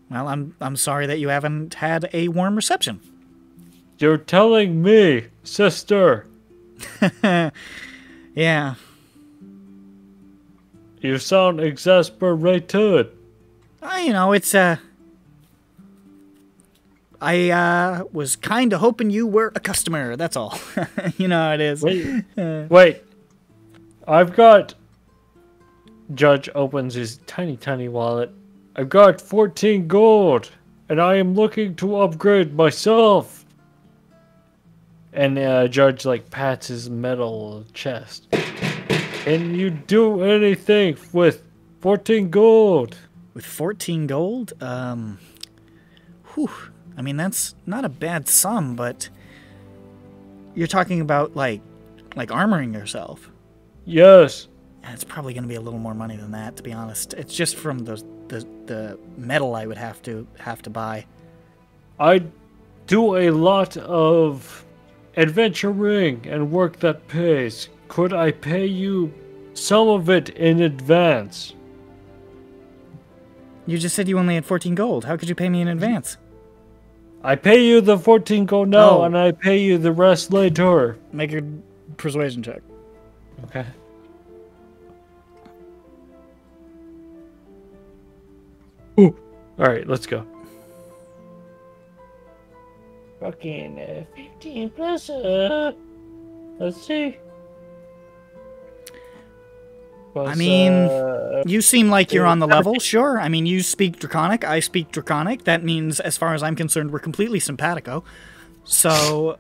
Well, I'm sorry that you haven't had a warm reception. You're telling me, sister. Yeah. You sound exasperated. You know, it's, I was kind of hoping you were a customer, that's all. You know how it is. Wait. I've got... Judge opens his tiny wallet. I've got 14 gold, and I am looking to upgrade myself. And Judge, like, pats his metal chest. Can you do anything with 14 gold? With 14 gold? Whew. I mean, that's not a bad sum, but... You're talking about, like armoring yourself. Yes. It's probably going to be a little more money than that, to be honest. It's just from the metal I would have to buy. I do a lot of adventuring and work that pays. Could I pay you some of it in advance? You just said you only had 14 gold. How could you pay me in advance? I pay you the 14 gold now, Oh. and I pay you the rest later. Make a persuasion check. Okay. Ooh. Alright, let's go. Fucking 15 plus, let's see. I mean, you seem like you're on the level, sure. I mean, you speak Draconic, I speak Draconic. That means, as far as I'm concerned, we're completely simpatico. So,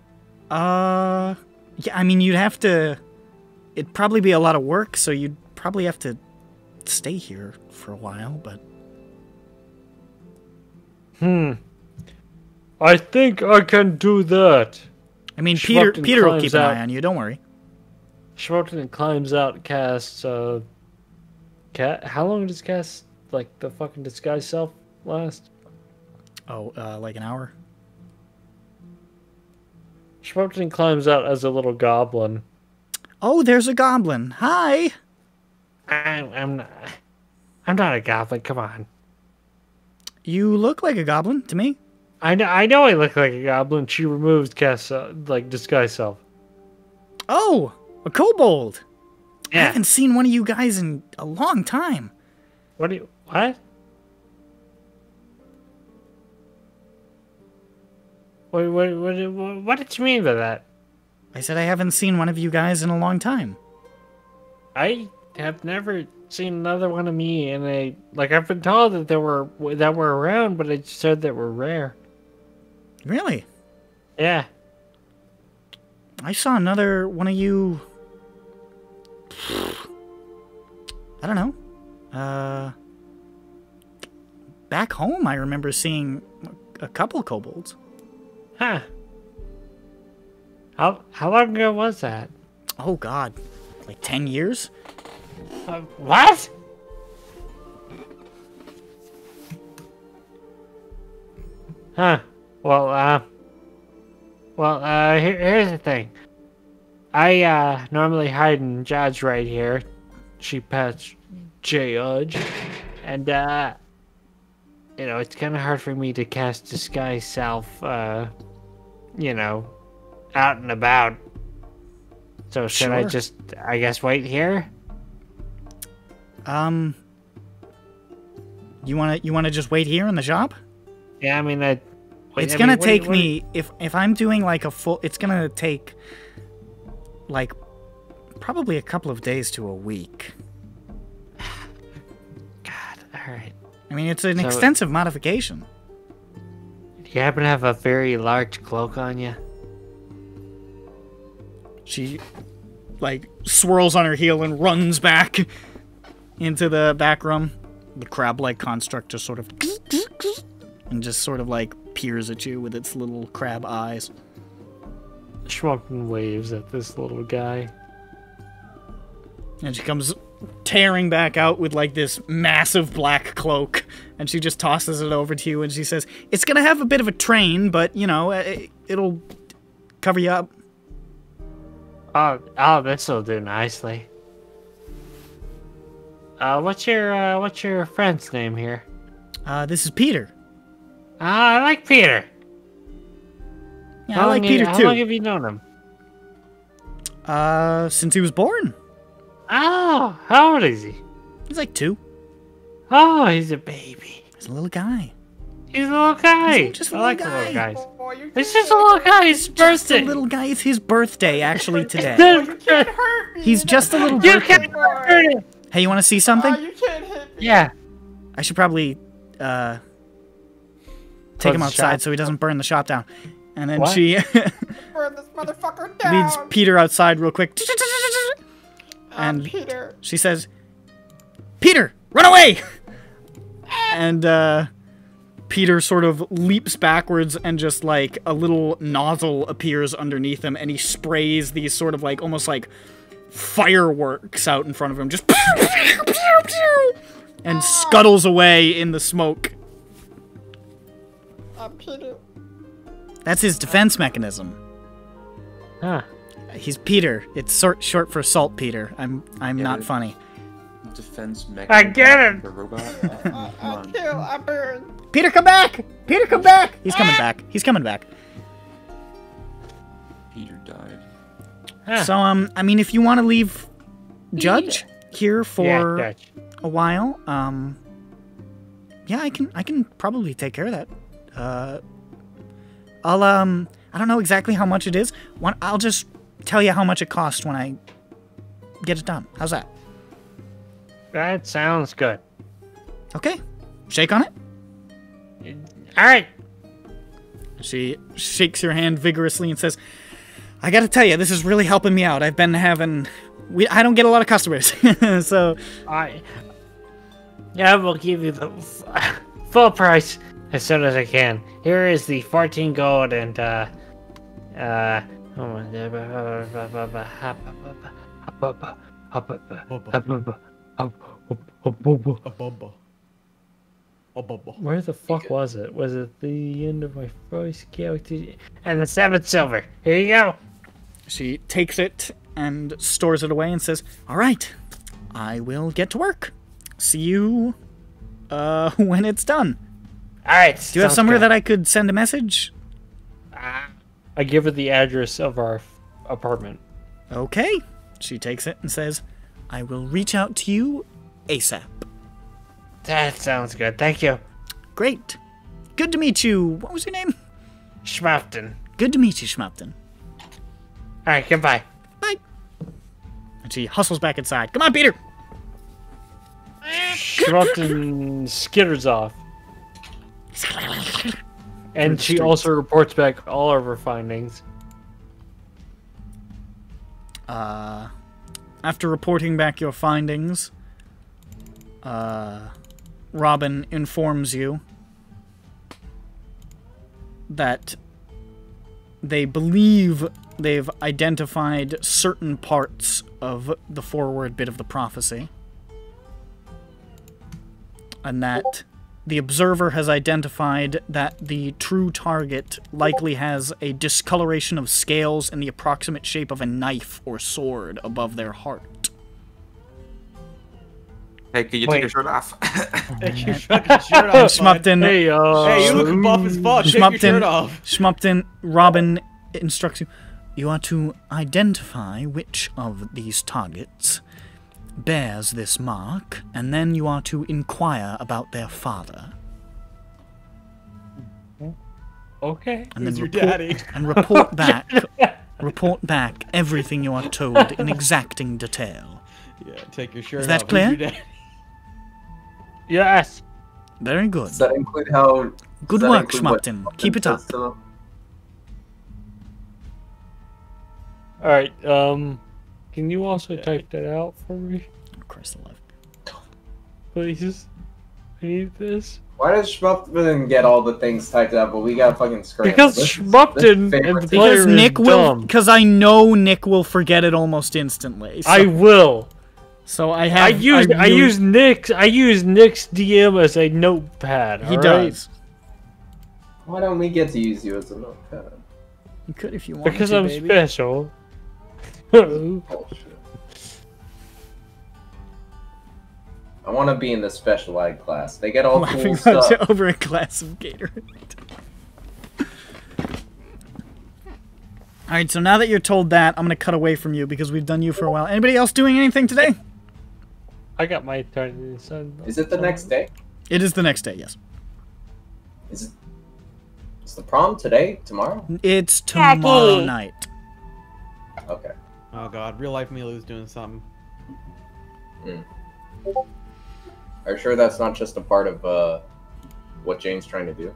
yeah, I mean, you'd have to... It'd probably be a lot of work, so you'd probably have to stay here for a while, but... I think I can do that. I mean, Peter will keep an eye on you, don't worry. Schwarten climbs out, casts, how long does cast, like, the fucking disguise self last? Oh, like an hour? Schwarten climbs out as a little goblin. Oh, there's a goblin. Hi! I'm not a goblin, come on. You look like a goblin to me. I know I look like a goblin. She removes cast, like, disguise self. Oh! A kobold! Yeah. I haven't seen one of you guys in a long time. What? What did you mean by that? I said I haven't seen one of you guys in a long time. I have never seen another one of me in a... Like, I've been told that there were around, but I said that were rare. Really? Yeah. I saw another one of you... I don't know. Back home I remember seeing a couple kobolds. Huh. How long ago was that? Oh god. Like 10 years? What? Huh. Well, here's the thing. I normally hide in Judge right here. She pets Judge. And, you know, it's kind of hard for me to cast disguise self, you know, out and about. So should I just, I guess, wait here? You wanna just wait here in the shop? Yeah, I mean, it's gonna take me, if I'm doing like a full, it's gonna take like probably a couple of days to a week. God, alright. I mean, it's an extensive modification. Do you happen to have a very large cloak on you? She, like, swirls on her heel and runs back into the back room. The crab-like construct just sort of... and just sort of, like, peers at you with its little crab eyes. Schmumpton waves at this little guy. And she comes tearing back out with, like, this massive black cloak. And she just tosses it over to you and she says, it's gonna have a bit of a train, but, you know, it'll cover you up. Oh, this'll do nicely. What's your friend's name here? This is Peter. I like Peter. Yeah, I like Peter too. How long have you known him? Since he was born. Oh, how old is he? He's like 2. Oh, he's a baby. He's a little guy. He's a little guy. He's just a I little like the little guy. guys. It's just a little guy. It's his birthday. A little guy. It's his birthday, actually, today. You can't hurt me. He's just a little You birthday. can't hurt him. Hey, you want to see something? You can't hit me. Yeah. I should probably take Close him the outside shop. so he doesn't burn the shop down. And then What? she Burn this motherfucker down. leads Peter outside real quick. And Peter. she says, Peter, run away! And Peter sort of leaps backwards and just like a little nozzle appears underneath him and he sprays these sort of like almost like fireworks out in front of him. Just and scuttles away in the smoke. Peter. That's his defense mechanism. Huh. He's Peter. It's short for saltpeter. I'm not funny. Defense mechanism. I get it. The robot. I burn. Peter, come back! Peter, come back! He's coming back. He's coming back. Peter died. Huh. So, I mean, if you want to leave Judge here for Yeah, Dutch. a while, yeah, I can probably take care of that. I don't know exactly how much it is. I'll just tell you how much it costs when I get it done. How's that? That sounds good. Okay. Shake on it. All right. She shakes your hand vigorously and says, I gotta tell you, this is really helping me out. I've been having... I don't get a lot of customers, so... Yeah, we'll give you the full price as soon as I can. Here is the 14 gold and, where the fuck was it? Was it the end of my first character? And the 7 silver. Here you go. She takes it and stores it away and says, all right, I will get to work. See you when it's done. All right. Do you have somewhere that I could send a message? I give her the address of our apartment. Okay. She takes it and says, I will reach out to you ASAP. That sounds good. Thank you. Great. Good to meet you. What was your name? Schmafton. Good to meet you, Schmupton. All right, goodbye. Bye. And she hustles back inside. Come on, Peter. Schmafton skitters off. And she also reports back all of her findings. After reporting back your findings, Robin informs you that they believe they've identified certain parts of the forward bit of the prophecy, and that the observer has identified that the true target likely has a discoloration of scales in the approximate shape of a knife or sword above their heart. Hey, can you take your shirt off? Take your fucking shirt off. Schmupton, Hey, you look buff as fuck. Take your shirt off. Schmupton, Robin instructs you. You are to identify which of these targets bears this mark, and then you are to inquire about their father. Okay. And then Who's your daddy? report back everything you are told in exacting detail. Yeah, take your shirt off. Is that Who's clear? your daddy? Yes. Very good. Does that include how... Good does that work, include what Schmupton. Keep it up. says to- All right. Can you also type that out for me, Of course, the left. please? I need this. Why does Schmupton get all the things typed out, but we got fucking scrambled? Because This is- Schmupton this favorite and thing. player Because is Nick will, dumb. because I know Nick will forget it almost instantly. So, I will. so I have. I use Nick's DM as a notepad. He all does. Why don't we get to use you as a notepad? You could if you right? wanted Because to, I'm baby. special. Bullshit. I want to be in the special ed class. They get all cool Laughing stuff. over a glass of Gatorade. Alright, so now that you're told that, I'm going to cut away from you because we've done you for a while. Anybody else doing anything today? I got my turn. So, Is it the next day? It is the next day, yes. Is the prom today? Tomorrow? It's tomorrow Jackie. night. Okay. Oh god, real life Milu's doing something. Are you sure that's not just a part of what Jane's trying to do?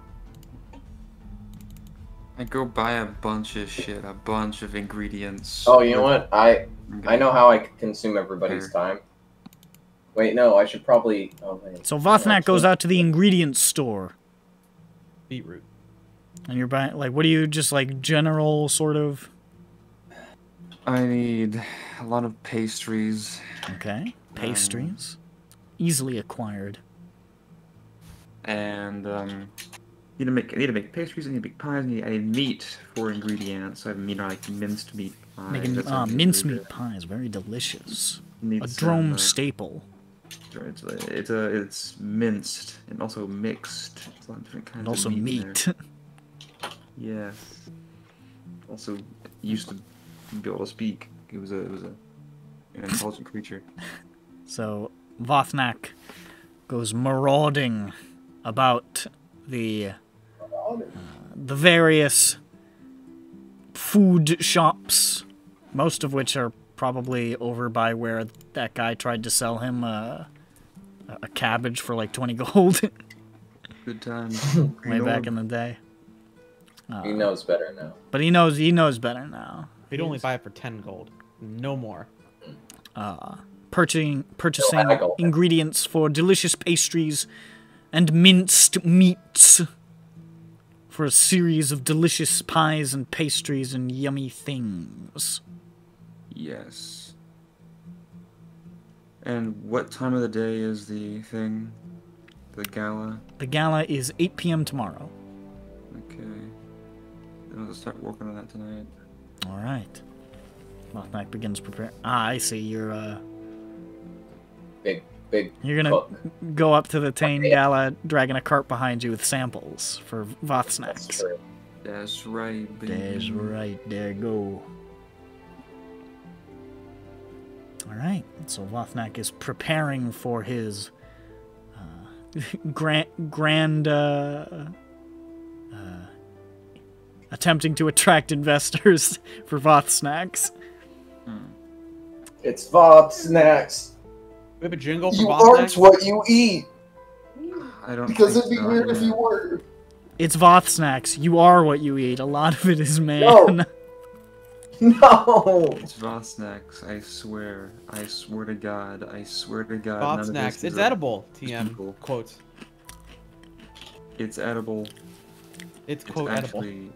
I go buy a bunch of shit, a bunch of ingredients. Oh, you know what? I know how I could consume everybody's time. Wait, no, I should probably. Oh, wait. So Vothnak goes out to the ingredients store. Beetroot. And you're buying, like, what do you, just like general sort of? I need a lot of pastries. Okay. Pastries. Easily acquired. And I need to make pastries. I need to make pies. I need meat for ingredients. So I have meat, like minced meat pies. Making mincemeat pies, very delicious. A Drome staple. It's minced and also mixed. It's a lot of different kinds And also of meat. Yes. Also used to be able to speak. It was an intelligent creature. So Vothnak goes marauding about the various food shops, most of which are probably over by where that guy tried to sell him a cabbage for like 20 gold. Good times. Way back in the day. He knows better now. But he knows better now. He'd only buy it for 10 gold. No more. Purchasing No, ingredients for delicious pastries and minced meats for a series of delicious pies and pastries and yummy things. Yes. And what time of the day is the thing? The gala? The gala is 8 p.m. tomorrow. Okay. Then I'll start working on that tonight. All right. Mothnak begins prepare. Ah, I see. You're Big. You're gonna go up to the Tain Gala, dragging a cart behind you with samples for Voth snacks. That's true. That's right, baby. That's right. There go. All right. So Vothnak is preparing for his grand attempting to attract investors for Voth snacks. It's Voth snacks. We have a jingle for You Voth aren't snacks? what you eat. I don't Because think it'd be so, weird if yeah. you were. It's Voth snacks. You are what you eat. A lot of it is man. No. No. It's Voth snacks, I swear. I swear to God. I swear to God. Voth none of snacks. this It's is a- edible. TM people. quotes. It's edible. It's It's quote edible. actually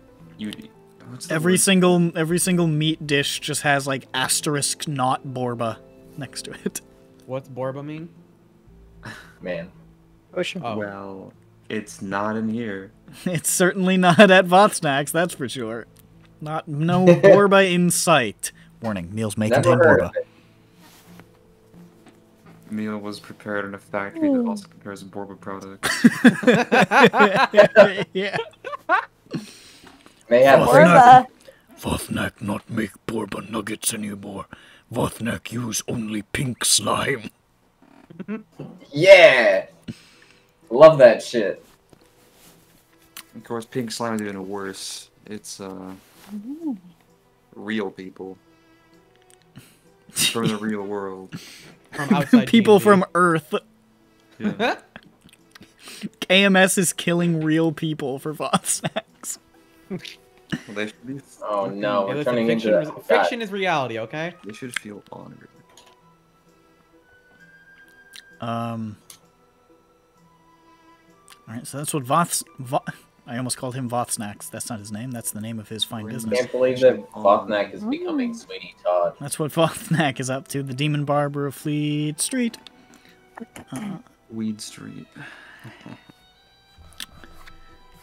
what's the Every word? single meat dish just has like asterisk not Borba next to it. What's Borba mean? Man. Ocean. Oh. Well, it's not in here. It's certainly not at Voth snacks, that's for sure. No Borba in sight. Warning: meals may Never contain heard Borba. of it. Meal was prepared in a factory that also prepares Borba products. Yeah. May have Borba. Vothnak not make Borba nuggets anymore. Vothnak use only pink slime. Yeah. Love that shit. Of course, pink slime is even worse. It's real people from the real world. From outside People D&D. from Earth. Yeah. KMS is killing real people for Voth snacks. Well, they should be. Oh no, Yeah, we're listen, turning fiction, into fiction is reality, okay? They should feel honored. Alright, so that's what I almost called him Voth Snacks. That's not his name. That's the name of his fine business. Can't believe that Vothnak is becoming Sweeney Todd. That's what Voth Snack is up to. The Demon Barber of Fleet Street. Weed Street.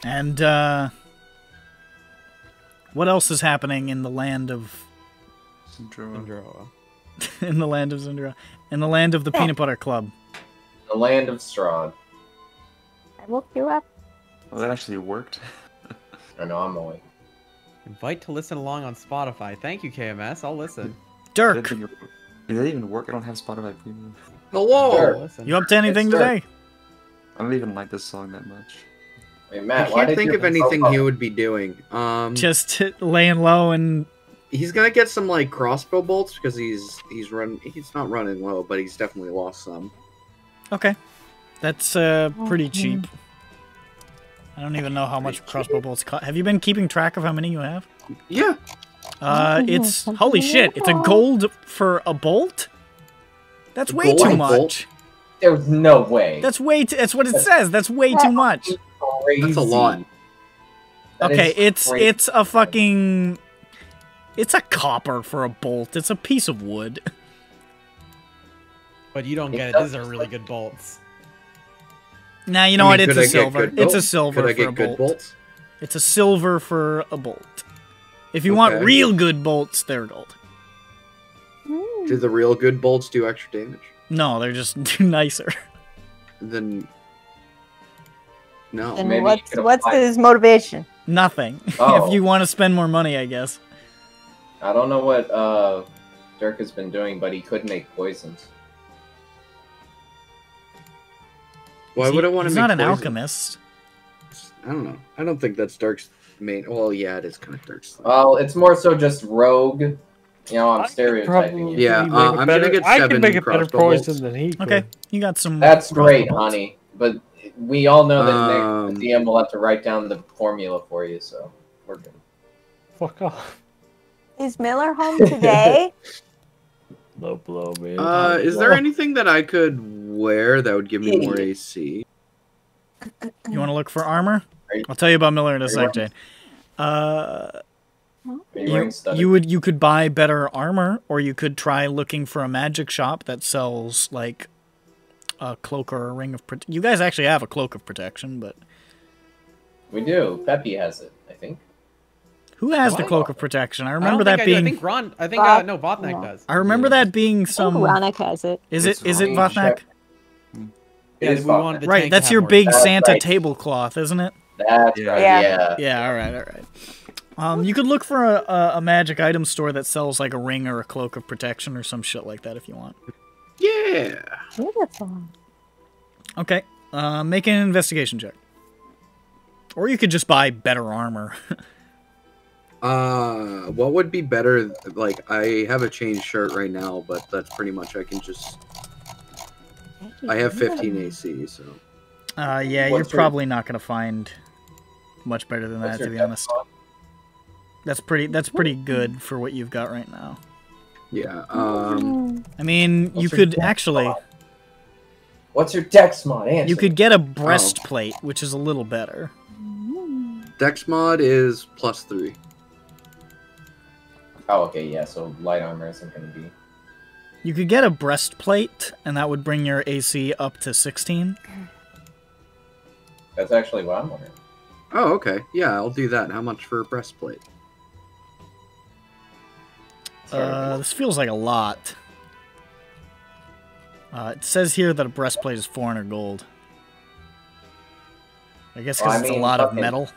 And, what else is happening in the land of... Indra. in the land of Zindra? In the land of the Peanut Butter Club. The land of Strahd. I woke you up. Oh, that actually worked. I know, I'm awake. Invite to listen along on Spotify. Thank you, KMS. I'll listen. Dirk! Did that even work? I don't have Spotify Premium. Hello. Sure. Listen. You up to anything Yes, sir. today? I don't even like this song that much. Wait, I Matt, why can't did think you of anything profile- he would be doing. Just laying low and He's gonna get some like crossbow bolts because he's not running low, but he's definitely lost some. okay. That's pretty cheap. I don't even know how much crossbow bolts cost. Have you been keeping track of how many you have? Yeah. It's holy shit! It's a gold for a bolt. That's A way gold too bolt? much. There's no way. That's way. That's what it says. That's way too much. crazy. That's a lot. That Okay, is crazy. it's a fucking. It's a copper for a bolt. It's a piece of wood. But you don't get it. These are really good bolts. Nah, you know I mean, what? It's could a I get silver. good It's a bolts? silver Could I for a get good bolt. bolts? It's a silver for a bolt. If you want Okay. real good bolts, they're gold. Do the real good bolts do extra damage? No, they're just nicer. Then no. Then Maybe you what's could what's apply- his motivation? Nothing. Oh. If you want to spend more money, I guess. I don't know what Dirk has been doing, but he could make poisons. Why would I want to He's make not an poison? alchemist. I don't know. I don't think that's Dark's main. Well, yeah, it is kind of Dark's. Well, it's more so just rogue. You know, I'm stereotyping you. Yeah, make a I'm gonna better- get I can 7 make a better crossbow poison bolts. than he could. Okay, you got some. That's crossbow great, bolts. honey. But we all know that Um, Nick, the DM, will have to write down the formula for you, so we're good. Fuck off. Is Miller home today? Low blow, man. Is there anything that I could wear that would give me more AC? You want to look for armor? Are you- I'll tell you about Miller in a are you sec, wearing- Jane. Are you wearing studded? You could buy better armor, or you could try looking for a magic shop that sells like a cloak or a ring of protection. You guys actually have a cloak of protection, but We do. Peppy has it, I think. who has the What? cloak of protection? I I remember don't that think I do. I being. think Ron. I think Bob- no, Vothnak no. does. I remember that being some. Ronick has it. Is It's it? Is it range Vothnak? check. Yeah, It is we wanted the Right, tank to that's have your more big That's Santa right. tablecloth, isn't it? That's Yeah. right, Yeah. yeah. Yeah. All right. You could look for a magic item store that sells like a ring or a cloak of protection or some shit like that if you want. Yeah. Beautiful. Okay. Make an investigation check. Or you could just buy better armor. What would be better? Like, I have a chain shirt right now, but that's pretty much I can just. I have 15 AC, so. Yeah, you're What's your- probably not gonna find much better than What's that, to your be death honest. spot? That's pretty good for what you've got right now. Yeah. I mean, you What's your could dex actually, mod? What's your dex mod? Answer. you could get a breastplate, which is a little better. Dex mod is +3. Oh, okay, yeah. So light armor isn't going to be. You could get a breastplate, and that would bring your AC up to 16. That's actually what I'm wondering. Oh, okay. Yeah, I'll do that. How much for a breastplate? This feels like a lot. It says here that a breastplate is 400 gold. I guess Well, because I it's a mean, lot of fucking- metal.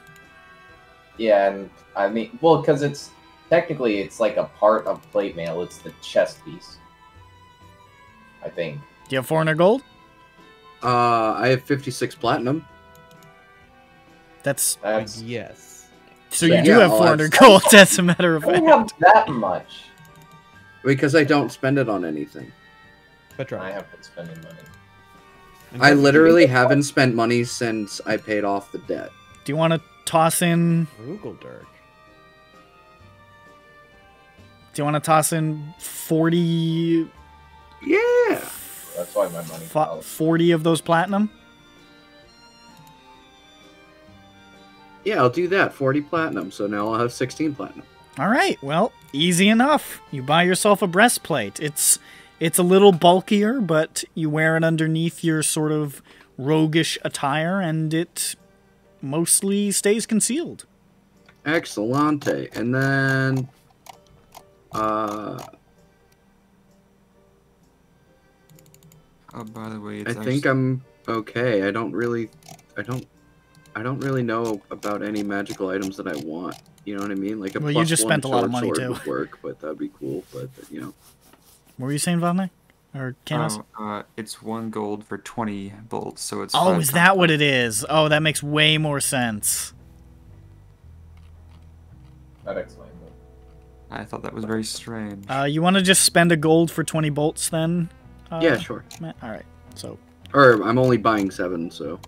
Yeah, and I mean, well, because it's technically it's like a part of plate mail. It's the chest piece. I think. Do you have 400 gold? I have 56 platinum. That's That's. Yes. so Yeah. you do Yeah, have well, 400 that's- gold. As a matter of I don't fact. have that much. Because I don't spend it on anything. Petra. I have been spending money. I literally haven't spent money since I paid off the debt. Do you want to toss in? Frugal Dirk. Do you want to toss in 40? Yeah. That's why my money. 40 of those platinum? Yeah, I'll do that. 40 platinum. So now I'll have 16 platinum. All right. Well, easy enough. You buy yourself a breastplate. It's a little bulkier, but you wear it underneath your sort of roguish attire, and it mostly stays concealed. Excellente. And then... Oh, by the way, I it's think I'm okay. I don't really know about any magical items that I want. You know what I mean? Like a Well, you just +1 spent a lot of short money, sword too. would work, but that'd be cool. But you know, What were you saying, Vladimir? Or Canos? It's 1 gold for 20 bolts, so it's. Oh, 5 is that what it is? Oh, that makes way more sense. That explains it. I thought that was very strange. You want to just spend a gold for 20 bolts then? Yeah, sure. Alright, so. Or I'm only buying 7, so.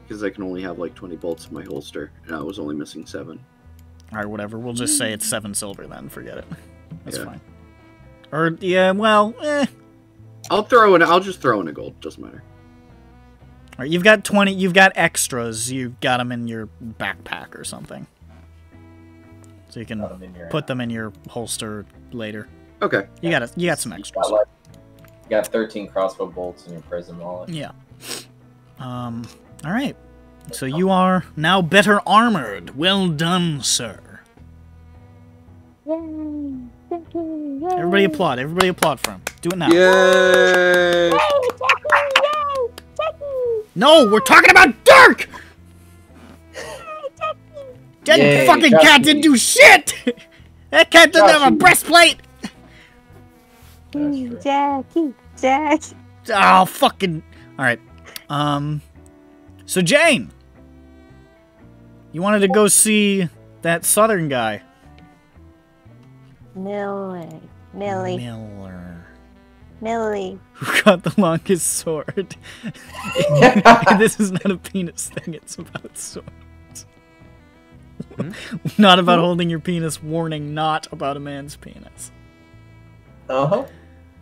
Because I can only have like 20 bolts in my holster, and I was only missing 7. Alright, whatever. We'll just say it's 7 silver then. Forget it. That's Yeah. fine. Or, yeah, well, I'll just throw in a gold. Doesn't matter. Alright, you've got 20, you've got extras. You've got them in your backpack or something. So you can put them in your holster later. Okay. You got some extras. You got 13 crossbow bolts in your prison wallet. Yeah. Alright. So you are now better armored. Well done, sir. Yay! Thank you! Yay! Everybody applaud. Everybody applaud for him. Do it now. Yay! Yay, Jackie! Yay! Jackie! No, we're talking about Dirk! That Yay, fucking Jackie. cat didn't do shit! That cat didn't have a Jackie. breastplate! That's true. Jackie! Jackie! Oh, fucking... Alright. So Jane! You wanted to go see that southern guy. Millie. Miller. Millie. Who got the longest sword. This is not a penis thing, it's about swords. Not about holding your penis, warning, not about a man's penis. Uh-huh.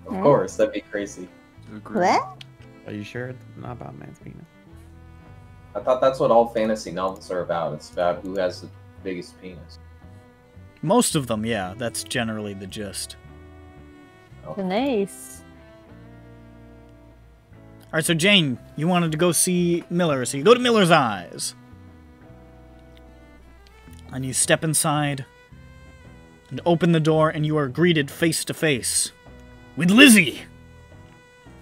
Of course, that'd be crazy. What? Are you sure it's not about man's penis? I thought that's what all fantasy novels are about. It's about who has the biggest penis. Most of them, yeah, that's generally the gist. Nice. Alright, so Jane, you wanted to go see Miller, so you go to Miller's Eyes. And you step inside and open the door, and you are greeted face to face with Lizzie.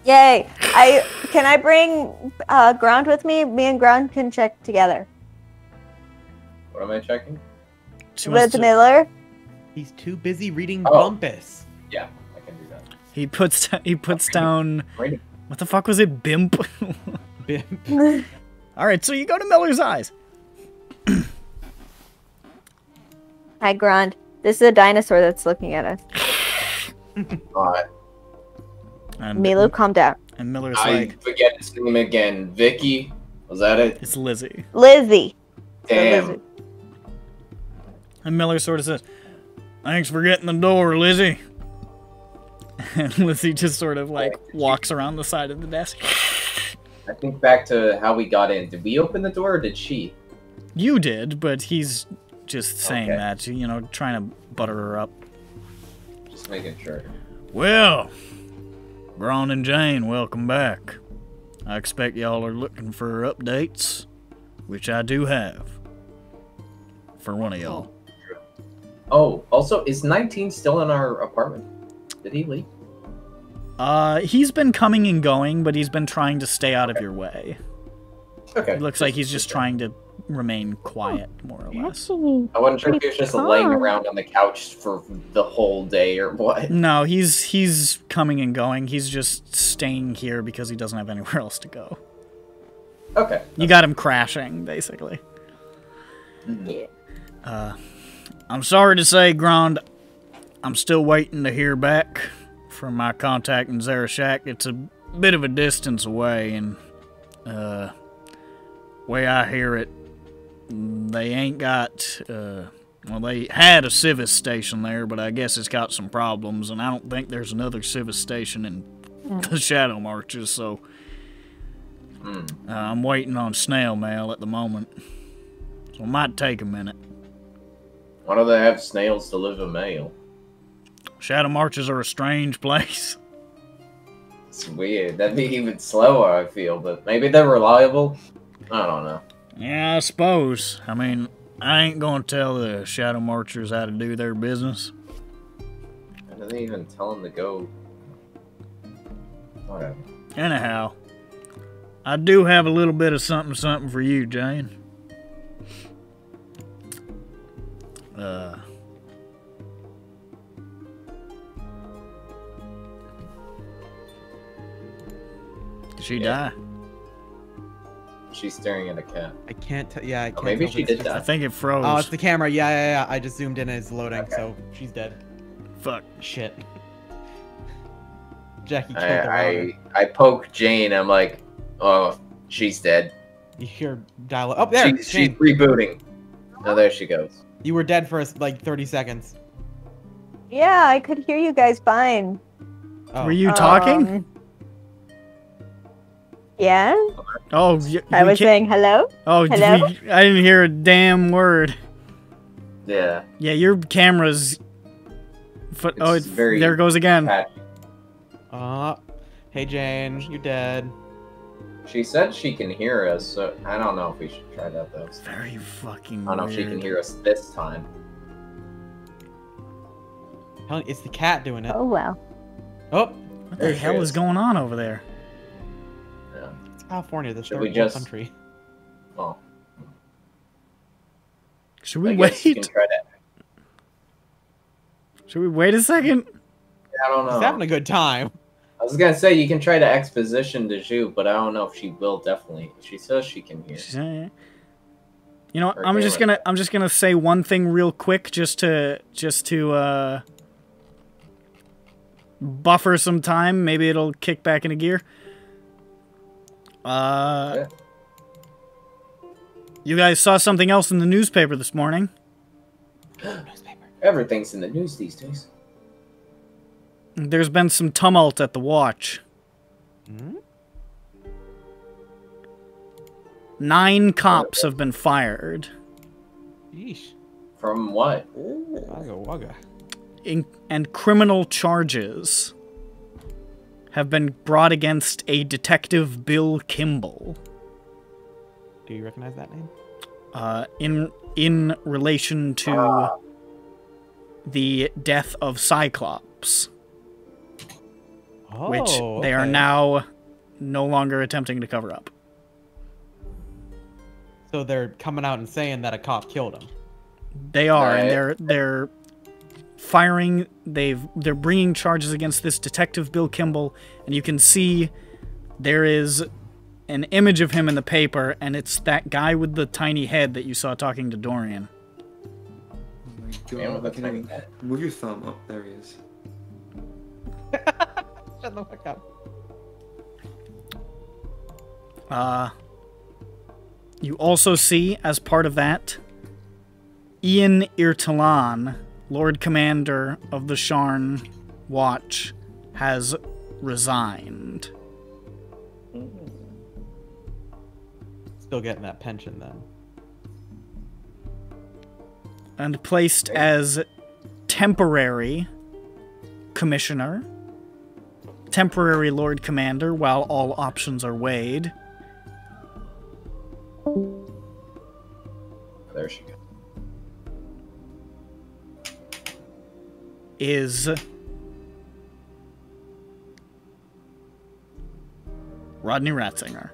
Yay! Can I bring Ground with me? Me and Ground can check together. What am I checking? She wants With to- Miller. He's too busy reading Oh. Bumpus. Yeah, I can do that. He puts down. Right. What the fuck was it? Bimp. Bim. All right, so you go to Miller's Eyes. Hi, Ground. This is a dinosaur that's looking at us. Alright. And Milo, calm down. And Miller's I like, forget his name again. Vicky? Was that it? it's Lizzie. Lizzie. Damn. Lizzie. And Miller sort of says, "Thanks for getting the door, Lizzie." And Lizzie just sort of like walks around the side of the desk. I think back to how we got in. Did we open the door or did she? You did, but he's just saying Okay. that, you know, trying to butter her up. Just making sure. Well, Braun and Jane, welcome back. I expect y'all are looking for updates, which I do have. For one of y'all. Oh, also, is 19 still in our apartment? Did he leave? He's been coming and going, but he's been trying to stay out of your way. Okay. It looks like he's just trying to remain quiet, more or less. Actually, I wasn't sure if he was just laying calm. around on the couch for the whole day or what. No, he's coming and going. He's just staying here because he doesn't have anywhere else to go. Okay. You got him crashing, basically. Yeah. I'm sorry to say, Grond, I'm still waiting to hear back from my contact in Zarashak. It's a bit of a distance away, and way I hear it, they ain't got, well, they had a civis station there, but I guess it's got some problems, and I don't think there's another civis station in the Shadow Marches, so I'm waiting on snail mail at the moment. So it might take a minute. Why do they have snails deliver mail? Shadow Marches are a strange place. It's weird. That'd be even slower, I feel, but maybe they're reliable? I don't know. Yeah, I suppose. I mean, I ain't gonna tell the Shadow Marchers how to do their business. I didn't even tell them to go. Whatever. Anyhow, I do have a little bit of something for you, Jane. Did she die? She's staring at a cat. I can't tell. Yeah, I can't. Maybe tell if she it's did just- die. I think it froze. Oh, it's the camera. Yeah. I just zoomed in and it's loading, so she's dead. Fuck. Shit. Jackie killed the router. I poke Jane. I'm like, oh, she's dead. You hear dial. Oh, there. She's Jane. rebooting. Oh, there she goes. You were dead for like 30 seconds. Yeah, I could hear you guys fine. Oh. Were you talking? Yeah? Oh, I was saying hello? Oh, Hello? I didn't hear a damn word. Yeah. Yeah, your camera's. It's very there it goes again. patchy. Hey Jane, you dead. She said she can hear us, so I don't know if we should try that though. Very fucking I don't know if she can hear us this time. Hell, it's the cat doing it. Oh, well. Oh, What the hell is going on over there? Yeah. it's California, the Should third we world just- country. Oh. Should we I guess you can wait? try to. Should we wait a second? I don't know. He's having a good time. I was gonna say you can try to exposition de Ju, but I don't know if she will. Definitely, she says she can hear. You know, Her I'm just camera. gonna say one thing real quick, just to buffer some time. Maybe it'll kick back into gear. You guys saw something else in the newspaper this morning. Everything's in the news these days. There's been some tumult at the watch. Hmm? 9 cops have been fired. Yeesh. From what? Wagga wagga. And criminal charges have been brought against a Detective Bill Kimball. Do you recognize that name? In relation to the death of Cyclops, Oh, which they are okay. now no longer attempting to cover up. So they're coming out and saying that a cop killed him. They are, and Right. they're firing. They're bringing charges against this Detective Bill Kimball, and you can see there is an image of him in the paper, and it's that guy with the tiny head that you saw talking to Dorian. Oh my Man god, with I a can't tiny even head. move your thumb up. There he is. Shut the fuck up. You also see, as part of that, Ian Irtalan, Lord Commander of the Sharn Watch, has resigned. Still getting that pension then. And placed as temporary commissioner, temporary Lord Commander, while all options are weighed. There she goes. Is Rodney Ratzinger.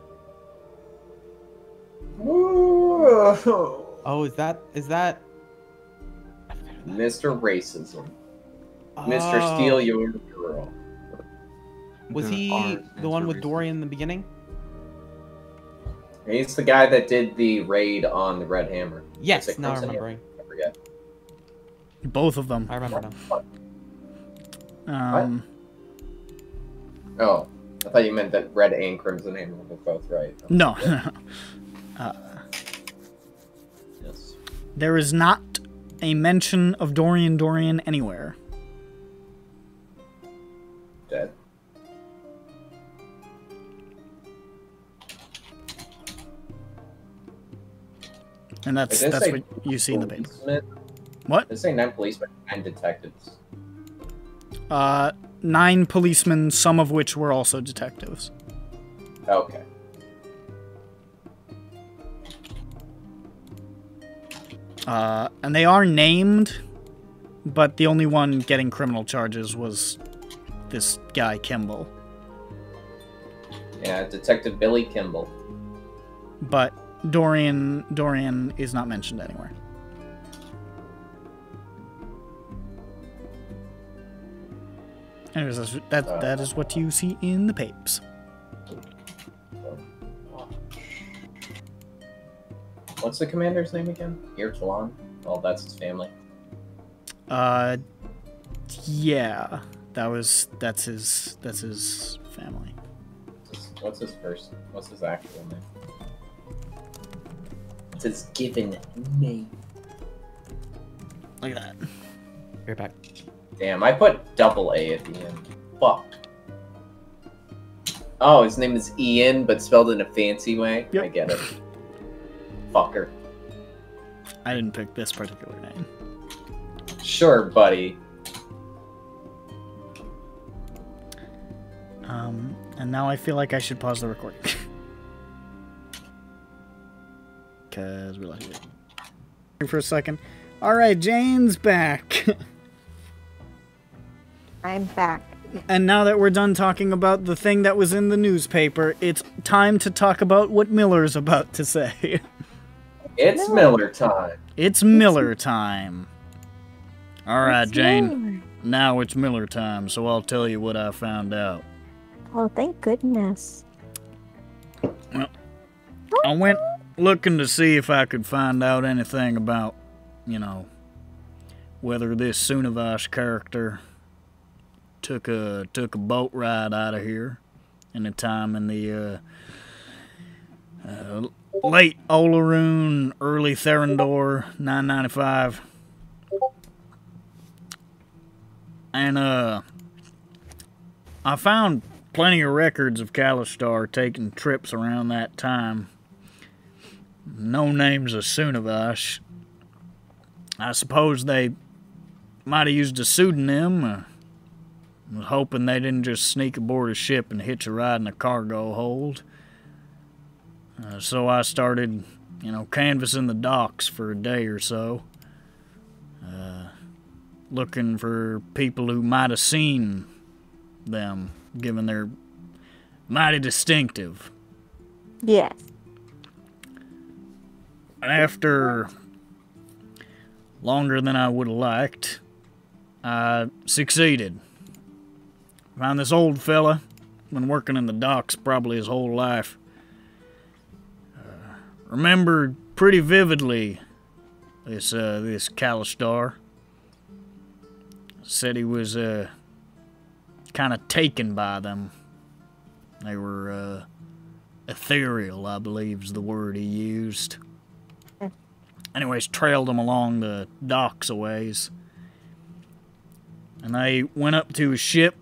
Oh, is that? Mr. Racism. Mr. Oh. Steal Your Girl. Was he the one with Dorian in the beginning? He's the guy that did the raid on the Red Hammer. Yes, Is it now I'm Crimson remembering. Hammer? I forget. Both of them. I remember now. Oh, I thought you meant that Red and Crimson Hammer were both right. No. Yes. There is not a mention of Dorian anywhere. Dead. And that's Did they say what you see in the paper. policemen? What? They say 9 policemen, 9 detectives. 9 policemen, some of which were also detectives. Okay. And they are named, but the only one getting criminal charges was this guy, Kimball. Yeah, Detective Billy Kimball. But Dorian is not mentioned anywhere. Anyways, that is what you see in the papes. What's the commander's name again? Irtwan? Well, that's his family. Yeah. That's his family. What's his actual name? It's his given name. Look at that. Right back. Damn, I put double A at the end. Fuck. Oh, his name is Ian, but spelled in a fancy way? Yep. I get it. Fucker. I didn't pick this particular name. Sure, buddy. And now I feel like I should pause the recording. Because we lost it. For a second. Alright, Jane's back. I'm back. And now that we're done talking about the thing that was in the newspaper, it's time to talk about what Miller's about to say. It's Miller time. It's Miller time. Alright, It's Jane. Miller. Now it's Miller time, so I'll tell you what I found out. Oh, thank goodness. Well, I went looking to see if I could find out anything about, you know, whether this Sunavash character took a boat ride out of here in a time in the late Olaroon, early Therendor, 995. And I found plenty of records of Kalistar taking trips around that time. No names of Sunavash. I suppose they might have used a pseudonym. Was hoping they didn't just sneak aboard a ship and hitch a ride in a cargo hold. So I started, you know, canvassing the docks for a day or so. Looking for people who might have seen them, given their mighty distinctive. Yes. After longer than I would have liked, I succeeded. Found this old fella, been working in the docks probably his whole life. Remembered pretty vividly this Kalistar. Said he was kind of taken by them. They were ethereal, I believe is the word he used. Anyways, trailed them along the docks a ways. And they went up to a ship,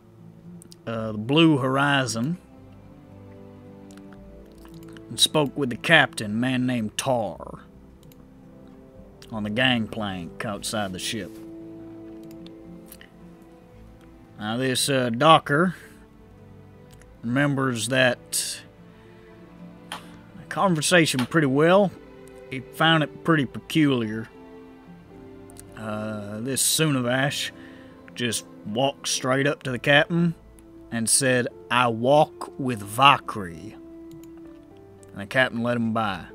the Blue Horizon, and spoke with the captain, a man named Tar, on the gangplank outside the ship. Now this docker remembers that conversation pretty well. He found it pretty peculiar. This Sunavash just walked straight up to the captain and said, "I walk with Vakri." And the captain let him by.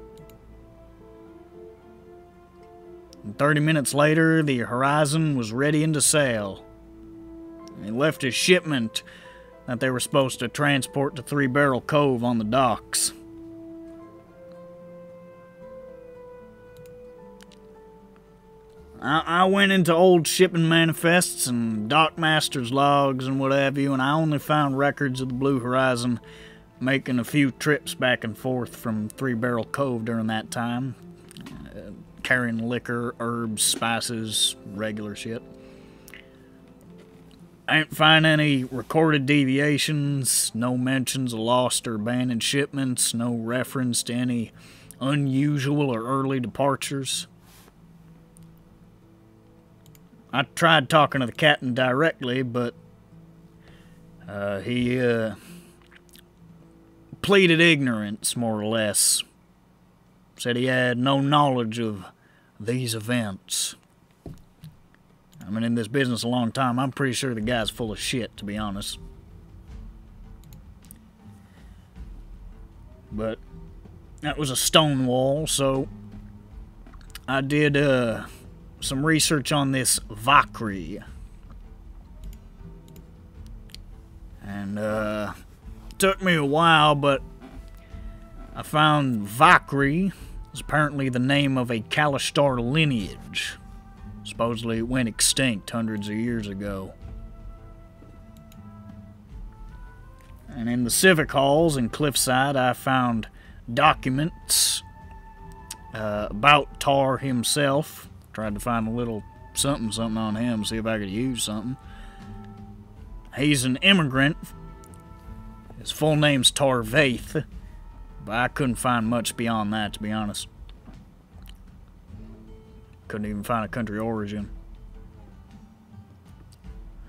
And 30 minutes later, the Horizon was ready to sail. He left his shipment that they were supposed to transport to Three Barrel Cove on the docks. I went into old shipping manifests and dockmasters' logs and what have you, and I only found records of the Blue Horizon making a few trips back and forth from Three Barrel Cove during that time, carrying liquor, herbs, spices, regular shit. I didn't find any recorded deviations, no mentions of lost or abandoned shipments, no reference to any unusual or early departures. I tried talking to the captain directly, but he pleaded ignorance, more or less. Said he had no knowledge of these events. I've been in this business a long time. I'm pretty sure the guy's full of shit, to be honest. But that was a stone wall, so I did some research on this Vakri. And took me a while, but I found Vakri was apparently the name of a Kalistar lineage. Supposedly it went extinct hundreds of years ago. And in the civic halls in Cliffside, I found documents about Tar himself. Tried to find a little something on him, see if I could use something. He's an immigrant. His full name's Tar Vaith, but I couldn't find much beyond that, to be honest. Couldn't even find a country origin.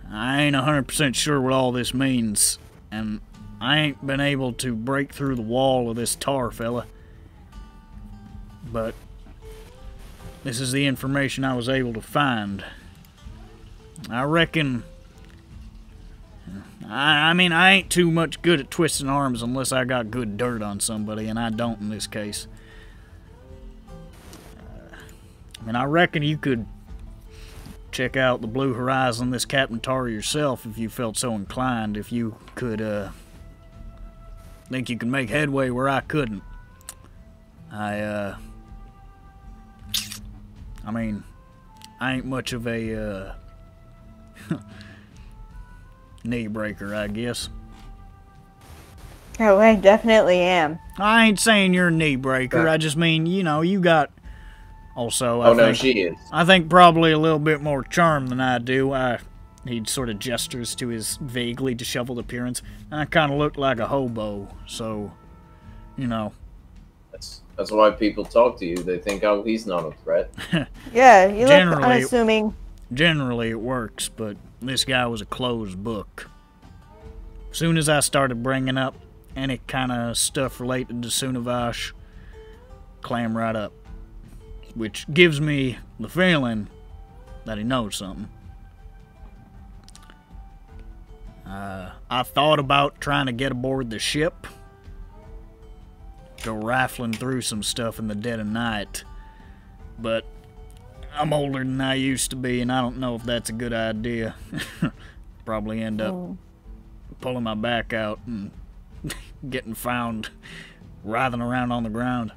I ain't 100% sure what all this means, and I ain't been able to break through the wall of this Tar fella. But this is the information I was able to find. I reckon... I mean, I ain't too much good at twisting arms unless I got good dirt on somebody, and I don't in this case. I mean, I reckon you could check out the Blue Horizon, this Captain Tar yourself, if you felt so inclined, if you could, think you could make headway where I couldn't. I mean, I ain't much of a, knee breaker, I guess. Oh, I definitely am. I ain't saying you're a knee breaker, I just mean, you know, you got... Also, no, she is. I think probably a little bit more charm than I do. He sort of gestures to his vaguely disheveled appearance. I kind of look like a hobo, so, you know. That's why people talk to you. They think, oh, he's not a threat. Yeah, you look unassuming. Generally it works, but this guy was a closed book. As soon as I started bringing up any kind of stuff related to Sunavash, clam right up. Which gives me the feeling that he knows something. I thought about trying to get aboard the ship, go rifling through some stuff in the dead of night, but I'm older than I used to be, and I don't know if that's a good idea. Probably end up pulling my back out and getting found writhing around on the ground.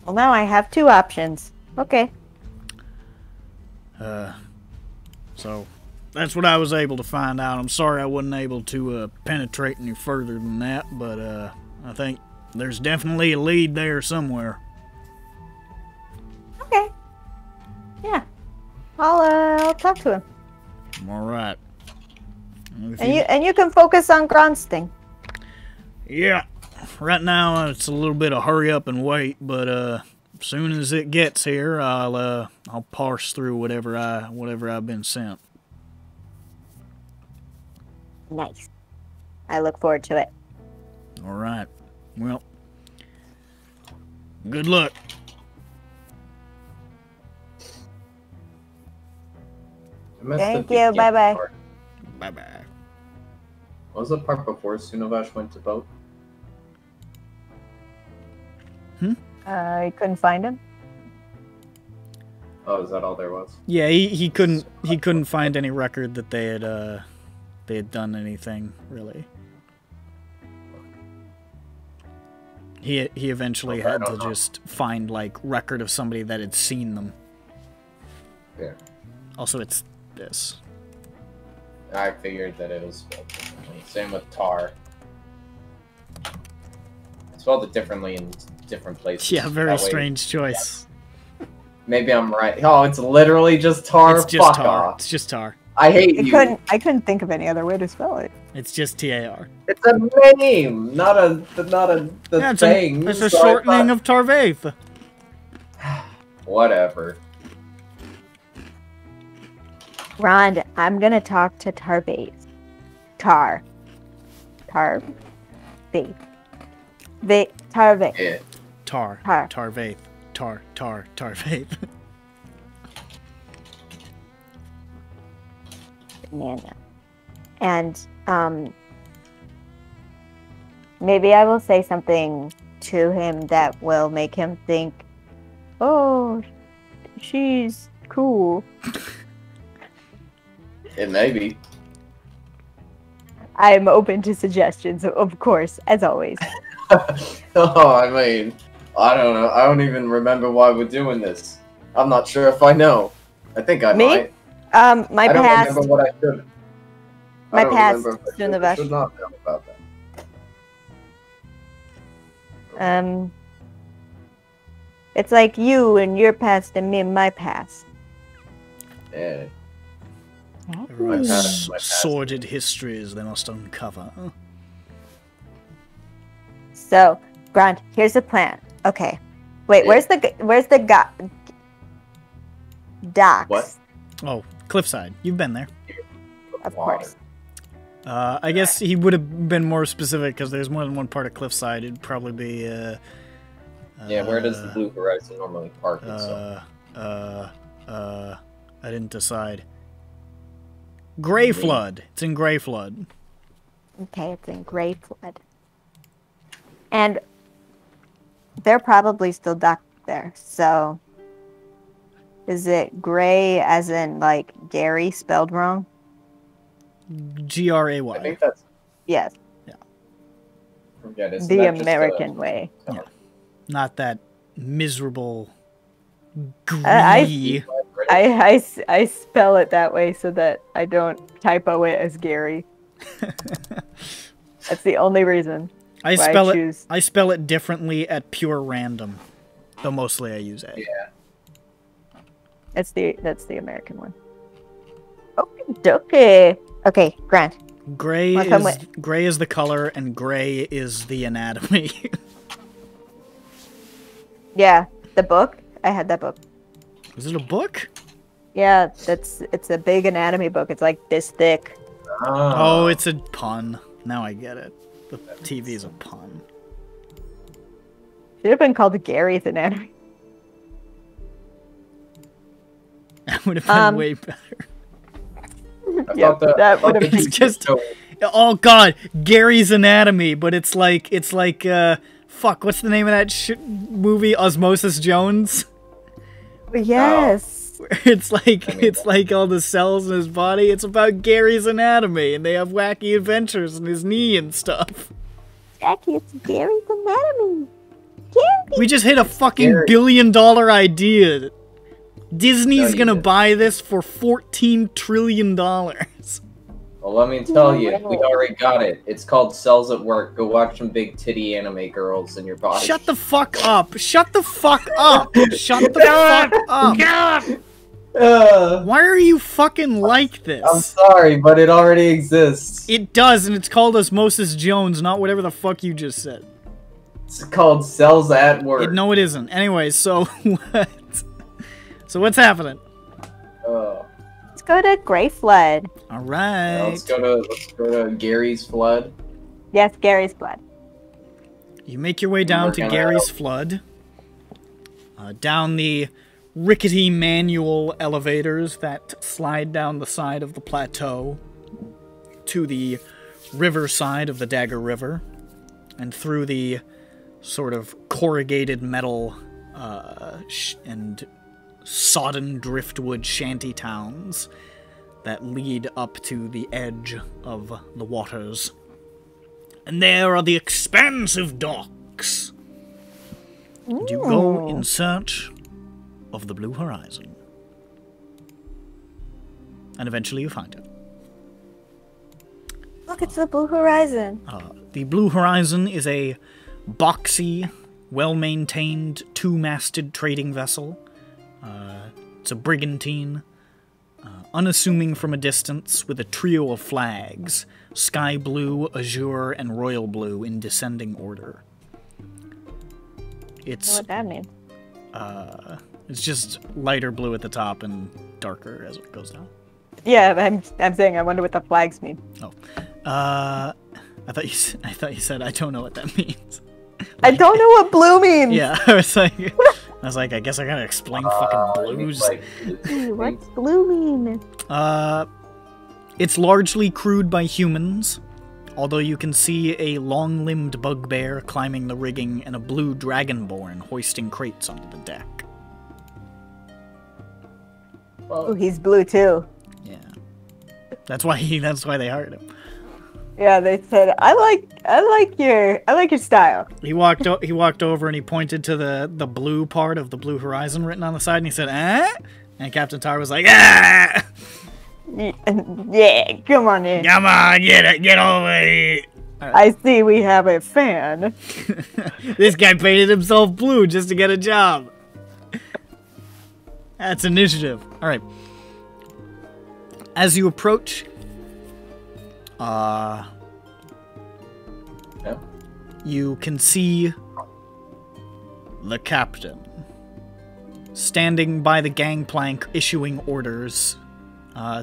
Well, now I have two options. Okay. So, that's what I was able to find out. I'm sorry I wasn't able to penetrate any further than that, but I think there's definitely a lead there somewhere. Okay. Yeah. I'll talk to him. All right. And you can focus on Gronsting. Yeah. Right now, it's a little bit of hurry up and wait, but as soon as it gets here, I'll parse through whatever I've been sent. Nice. I look forward to it. All right. Well, good luck. Thank you. Bye-bye. Bye-bye. What was the part before Sunavash went to boat? I couldn't find him. Oh, is that all there was? Yeah, he couldn't find any record that they had done anything really. He eventually had to just find like record of somebody that had seen them. Yeah. Also, it's this. I figured that it was spelled differently. Same with tar. I spelled it differently in different places. Yeah, very strange choice. Yeah. Maybe I'm right. Oh, it's literally just tar. It's just Fuck tar. off. It's just tar. I hate you. I couldn't think of any other way to spell it. It's just T-A-R. It's a name, not a thing. It's a shortening of Tarvaith. Whatever. Rond, I'm gonna talk to Tarvaith. Tarvaith. Tarvaith. Yeah. Tarvaith. Tarvaith. Banana. And maybe I will say something to him that will make him think, oh, she's cool. It may be. I'm open to suggestions, of course, as always. Oh, I mean, I don't know. I don't even remember why we're doing this. I'm not sure if I know. I think I Me? might. My I don't past. remember what I should. My I don't past, remember if I should or Sunavesh. should not know about that. It's like you and your past and me and my past. Yeah. Everyone's My past. sordid histories they must uncover. So, Grant, here's the plan. Okay. Wait, Yeah. where's the docks? What? Oh, Cliffside. You've been there. Of course. I guess he would have been more specific because there's more than one part of Cliffside. It'd probably be. Yeah, where does the Blue Horizon normally park itself? I didn't decide. Grey Flood. It's in Grey Flood. Okay, it's in Grey Flood. And they're probably still docked there, so... Is it Gray as in, like, Gary spelled wrong? Gray. I think that's... Yes. Yeah. Forget it. The American way. Yeah. Not that miserable I spell it that way so that I don't typo it as Gary. That's the only reason. I spell it differently at pure random, though mostly I use A. Yeah. That's the American one. Okay. Okay, Grant. Gray is the color, and gray is the anatomy. Yeah, the book. I had that book. Is it a book? Yeah, it's a big anatomy book. It's like this thick. Oh, it's a pun. Now I get it. The TV is a pun. Should have been called Gary's Anatomy. That would have been way better. Yeah, that would have been just. Oh God, Gary's Anatomy, but it's like fuck. What's the name of that movie? Osmosis Jones. Yes. Oh. It's like all the cells in his body. It's about Gary's anatomy, and they have wacky adventures in his knee and stuff. Jackie, it's Gary's Anatomy. Gary. We just hit a fucking $1 billion idea. Disney's gonna buy this for $14 trillion. Well, let me tell you, we already got it. It's called Cells at Work. Go watch some big titty anime girls in your body. Shut the fuck up! Shut the fuck up! Shut the fuck up! Why are you fucking like this? I'm sorry, but it already exists. It does, and it's called Osmosis Jones, not whatever the fuck you just said. It's called Cells at Work. No, it isn't. Anyway, so what? So what's happening? Let's go to Grey Flood. All right. Let's go to Gary's Flood. Yes, Gary's Flood. You make your way down to Gary's Flood. Down the rickety manual elevators that slide down the side of the plateau to the riverside of the Dagger River, and through the sort of corrugated metal and sodden driftwood shanty towns that lead up to the edge of the waters. And there are the expansive docks. And you go in search of the Blue Horizon. And eventually you find it. Look, it's the Blue Horizon. The Blue Horizon is a boxy, well-maintained, two-masted trading vessel. It's a brigantine, unassuming from a distance, with a trio of flags, sky blue, azure, and royal blue in descending order. It's What that means? It's just lighter blue at the top and darker as it goes down. Yeah, I'm saying I wonder what the flags mean. Oh, I thought you said I don't know what that means. I don't know what blue means. Yeah, I was like, I guess I gotta explain fucking blues. What's blue mean? It's largely crewed by humans, although you can see a long-limbed bugbear climbing the rigging and a blue dragonborn hoisting crates onto the deck. Oh, he's blue too. Yeah, that's why they hired him. Yeah, they said I like your style. He walked over and he pointed to the blue part of the blue horizon written on the side, and he said, "Eh?" And Captain Tar was like, "Ah! Yeah, come on in. Come on, get over here." I see we have a fan. This guy painted himself blue just to get a job. That's initiative. All right. As you approach, you can see the captain standing by the gangplank issuing orders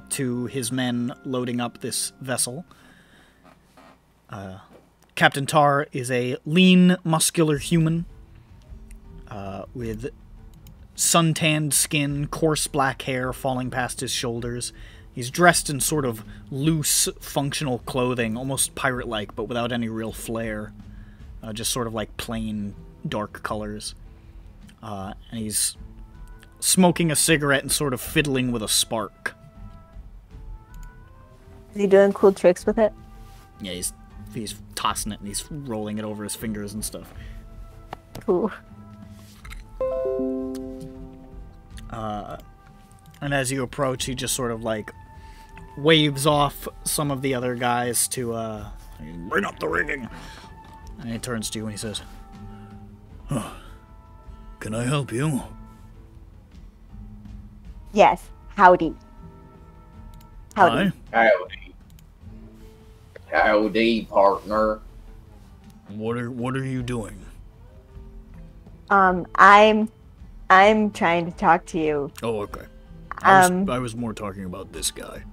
to his men loading up this vessel. Captain Tar is a lean, muscular human with suntanned skin, coarse black hair falling past his shoulders. He's dressed in sort of loose, functional clothing, almost pirate-like, but without any real flair. Just sort of like plain, dark colors. And he's smoking a cigarette and sort of fiddling with a spark. Is he doing cool tricks with it? Yeah, he's tossing it and he's rolling it over his fingers and stuff. Cool. And as you approach, he just sort of like waves off some of the other guys to bring up the rigging. And he turns to you and he says, "Can I help you?" Yes. Howdy. Hi. Howdy, partner. What are you doing? I'm trying to talk to you. Oh, okay. I was more talking about this guy.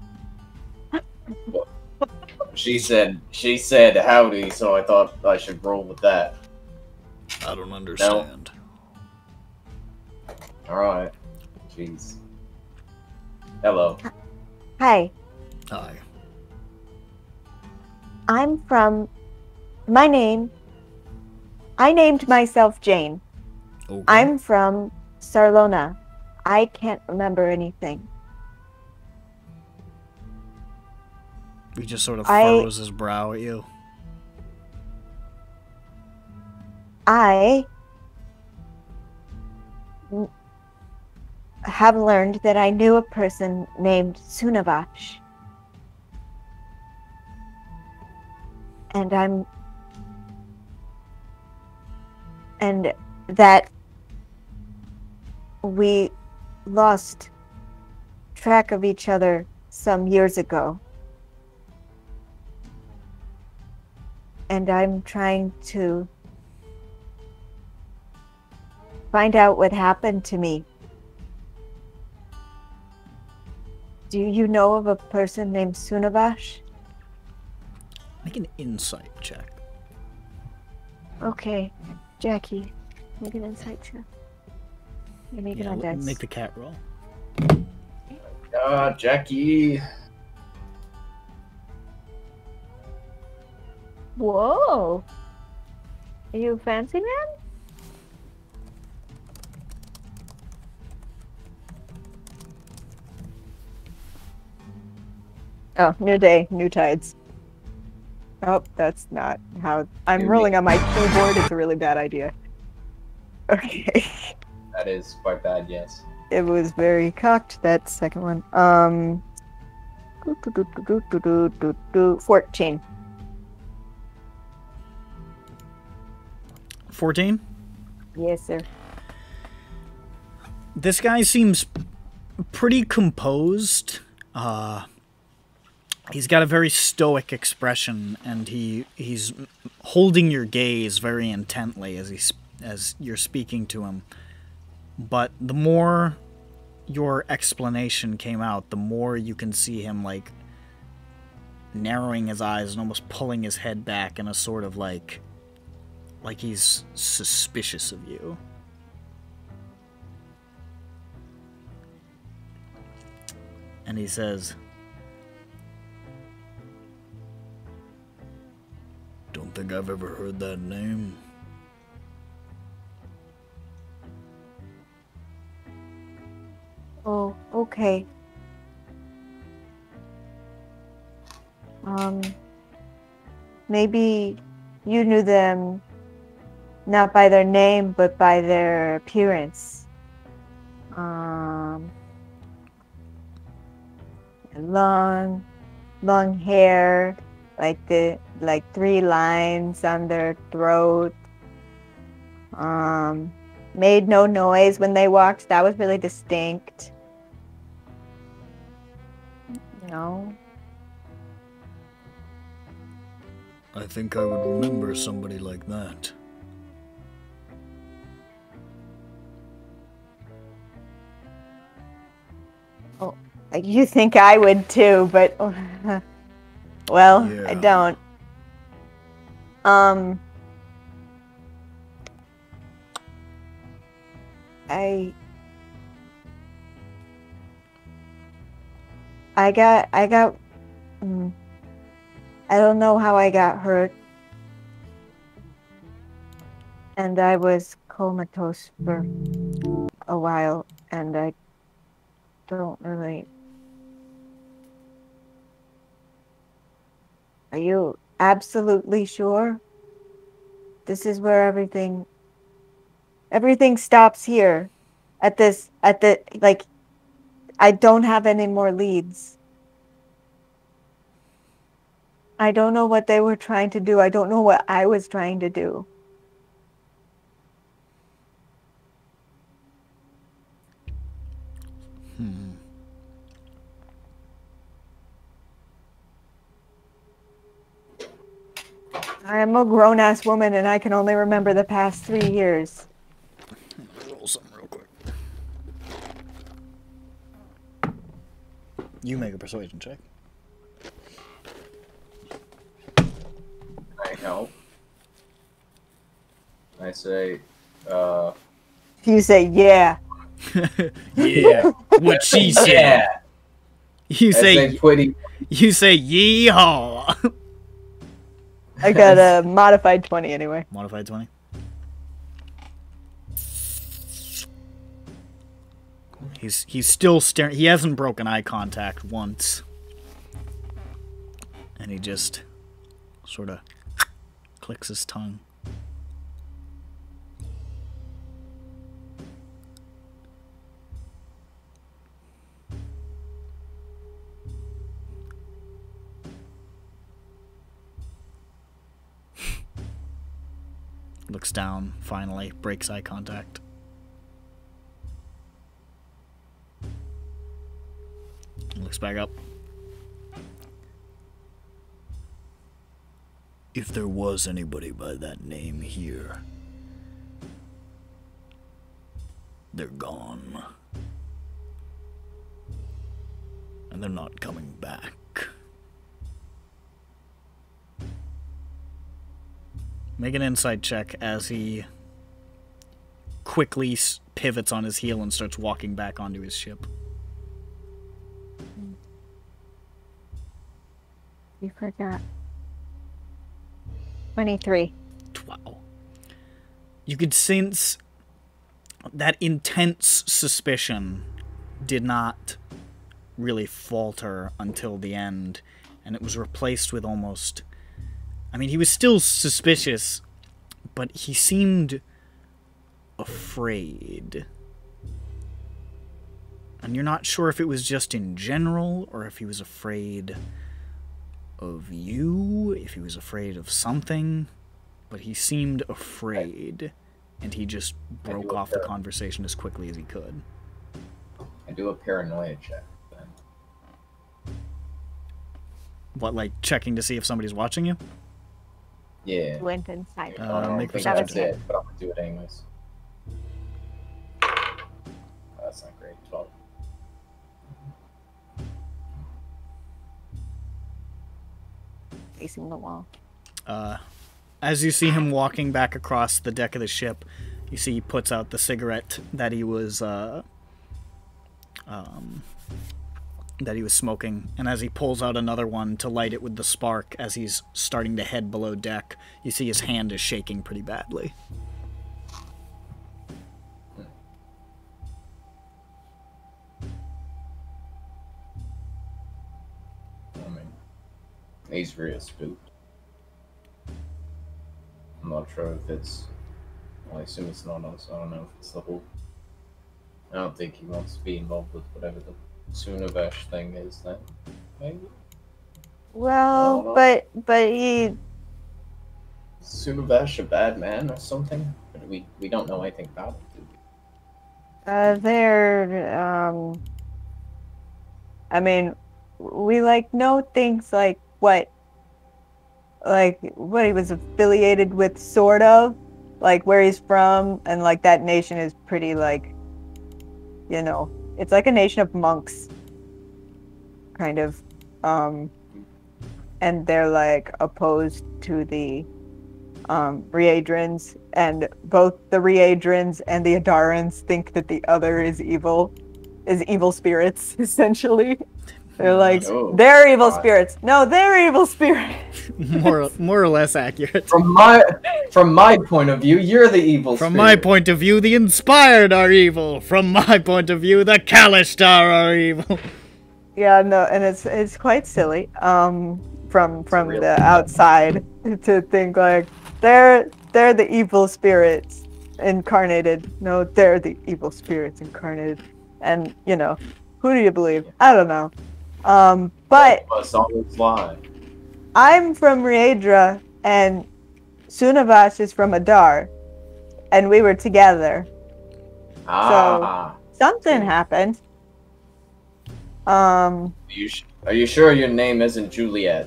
She said howdy, so I thought I should roll with that. I don't understand. No. Alright. Jeez. Hello. Hi. Hi. I named myself Jane. Okay. I'm from Sarlona. I can't remember anything. He just sort of furrows his brow at you. I have learned that I knew a person named Sunavash. And that we lost track of each other some years ago. And I'm trying to find out what happened to me. Do you know of a person named Sunavash? Make an insight check. Okay, Jackie, make an insight check. You're making on dex. Make the cat roll. Jackie. Whoa! Are you a fancy man? Oh, new day, new tides. Oh, that's not how... I'm rolling on my keyboard. It's a really bad idea. Okay. That is quite bad, yes. It was very cocked, that second one. 14. 14? Yes, sir. This guy seems pretty composed. He's got a very stoic expression, and he's holding your gaze very intently as you're speaking to him. But the more your explanation came out, the more you can see him like narrowing his eyes and almost pulling his head back in a sort of like he's suspicious of you. And he says, "Don't think I've ever heard that name." Oh, okay. maybe you knew them not by their name, but by their appearance. Long hair, like 3 lines on their throat. Made no noise when they walked. That was really distinct. No. I think I would remember somebody like that. Oh, you think I would too, but well, Yeah. I don't. I got I don't know how I got hurt. And I was comatose for a while, and I don't really... Are you absolutely sure? This is where everything stops here. I don't have any more leads. I don't know what they were trying to do. I don't know what I was trying to do. I am a grown-ass woman, and I can only remember the past 3 years. Roll something real quick. You make a persuasion check. I help. I say, You say, yeah. Yeah, what she said. yeah. You say, pretty. you say, yeehaw. I got a modified 20 anyway. Modified 20. He's still staring. He hasn't broken eye contact once. And he just sort of clicks his tongue. Looks down, finally, breaks eye contact. Looks back up. If there was anybody by that name here, they're gone. And they're not coming back. Make an insight check as he quickly pivots on his heel and starts walking back onto his ship. You forgot. 23. Wow. You could sense that intense suspicion did not really falter until the end, and it was replaced with almost... I mean, he was still suspicious, but he seemed afraid. And you're not sure if it was just in general, or if he was afraid of you, if he was afraid of something, but he seemed afraid, and he just broke off the conversation as quickly as he could. I do a paranoia check then. What, like checking to see if somebody's watching you? Yeah. Went inside. I don't Make think perception that's check. it, but I'm gonna do it anyways. That's not great. 12. Facing the wall. As you see him walking back across the deck of the ship, you see he puts out the cigarette that he was smoking, and as he pulls out another one to light it with the spark as he's starting to head below deck, you see his hand is shaking pretty badly. I mean, he's real spooked. not sure if it's. Well, I assume it's not us. I don't know if it's the whole. I don't think he wants to be involved with whatever the Sunavesh thing is then. Maybe? Well, but he. Sunavesh a bad man or something? We don't know anything about it, do we? I mean, we like know things like what he was affiliated with, sort of, like where he's from, and like that nation is pretty like, you know, it's like a nation of monks, kind of, and they're like opposed to the Riedrins, and both the Riedrins and the Adarans think that the other is evil spirits, essentially. They're like, they're evil spirits. No, they're evil spirits. more or less accurate. From my point of view, you're the evil From spirit. my point of view, the inspired are evil. From my point of view, the Kalishtar are evil. Yeah, no, and it's quite silly. From the outside to think like they're the evil spirits incarnated. No, they're the evil spirits incarnated. And you know, who do you believe? I don't know. But must always lie. I'm from Riedra and Sunavash is from Adar, and we were together. So something happened. Are you sure your name isn't Juliet?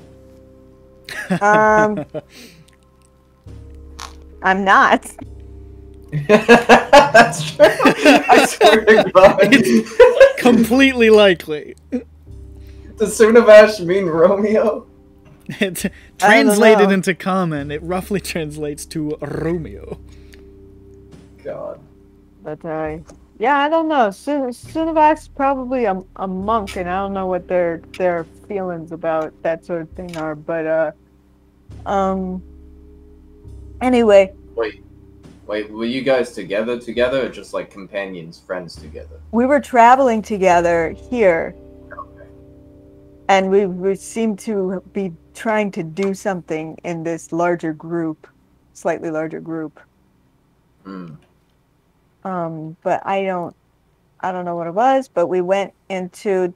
I'm not. That's true. I swear to God. It's completely likely. Does Sunavash mean Romeo? It's translated into common. It roughly translates to Romeo. God. But yeah, I don't know. Sunavash's probably a monk, and I don't know what their feelings about that sort of thing are. But anyway. Wait, were you guys together or just like companions, friends together? We were traveling together here. Okay. And we seemed to be trying to do something in this larger group, slightly larger group. Hmm. But I don't know what it was, but we went into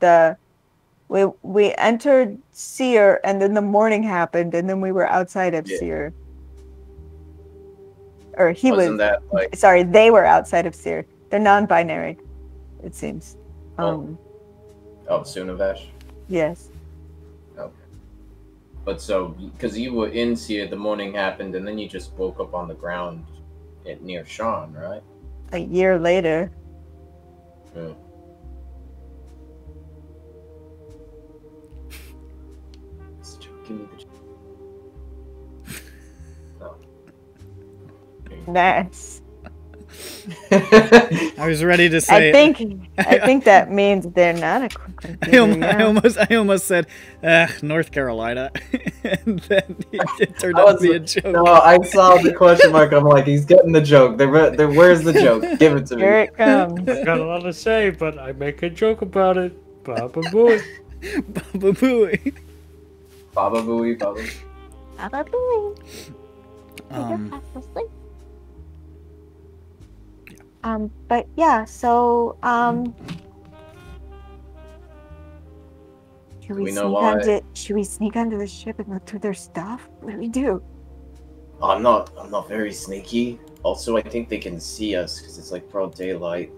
we entered Seer, and then the morning happened, and then we were outside of Seer. Or he Wasn't that, like... Sorry, they were outside of Seer. They're non-binary, it seems. Sunavash? Yes. Okay. But so, because you were in Seer, the morning happened, and then you just woke up on the ground near Sean, right? A year later. Yeah. Give me the... Nice. I was ready to say. I think that means they're not a computer. I almost said, North Carolina, and then it turned out to be a joke. No, I saw the question mark. I'm like, he's getting the joke. Where's the joke? Give it to me. Here it comes. I've got a lot to say, but I make a joke about it. Baba Booey. Baba Booey. Baba Booey. Baba. Baba Booey. But yeah, so, should we sneak onto the ship and look through their stuff? What do we do? I'm not very sneaky. Also, I think they can see us because it's like broad daylight,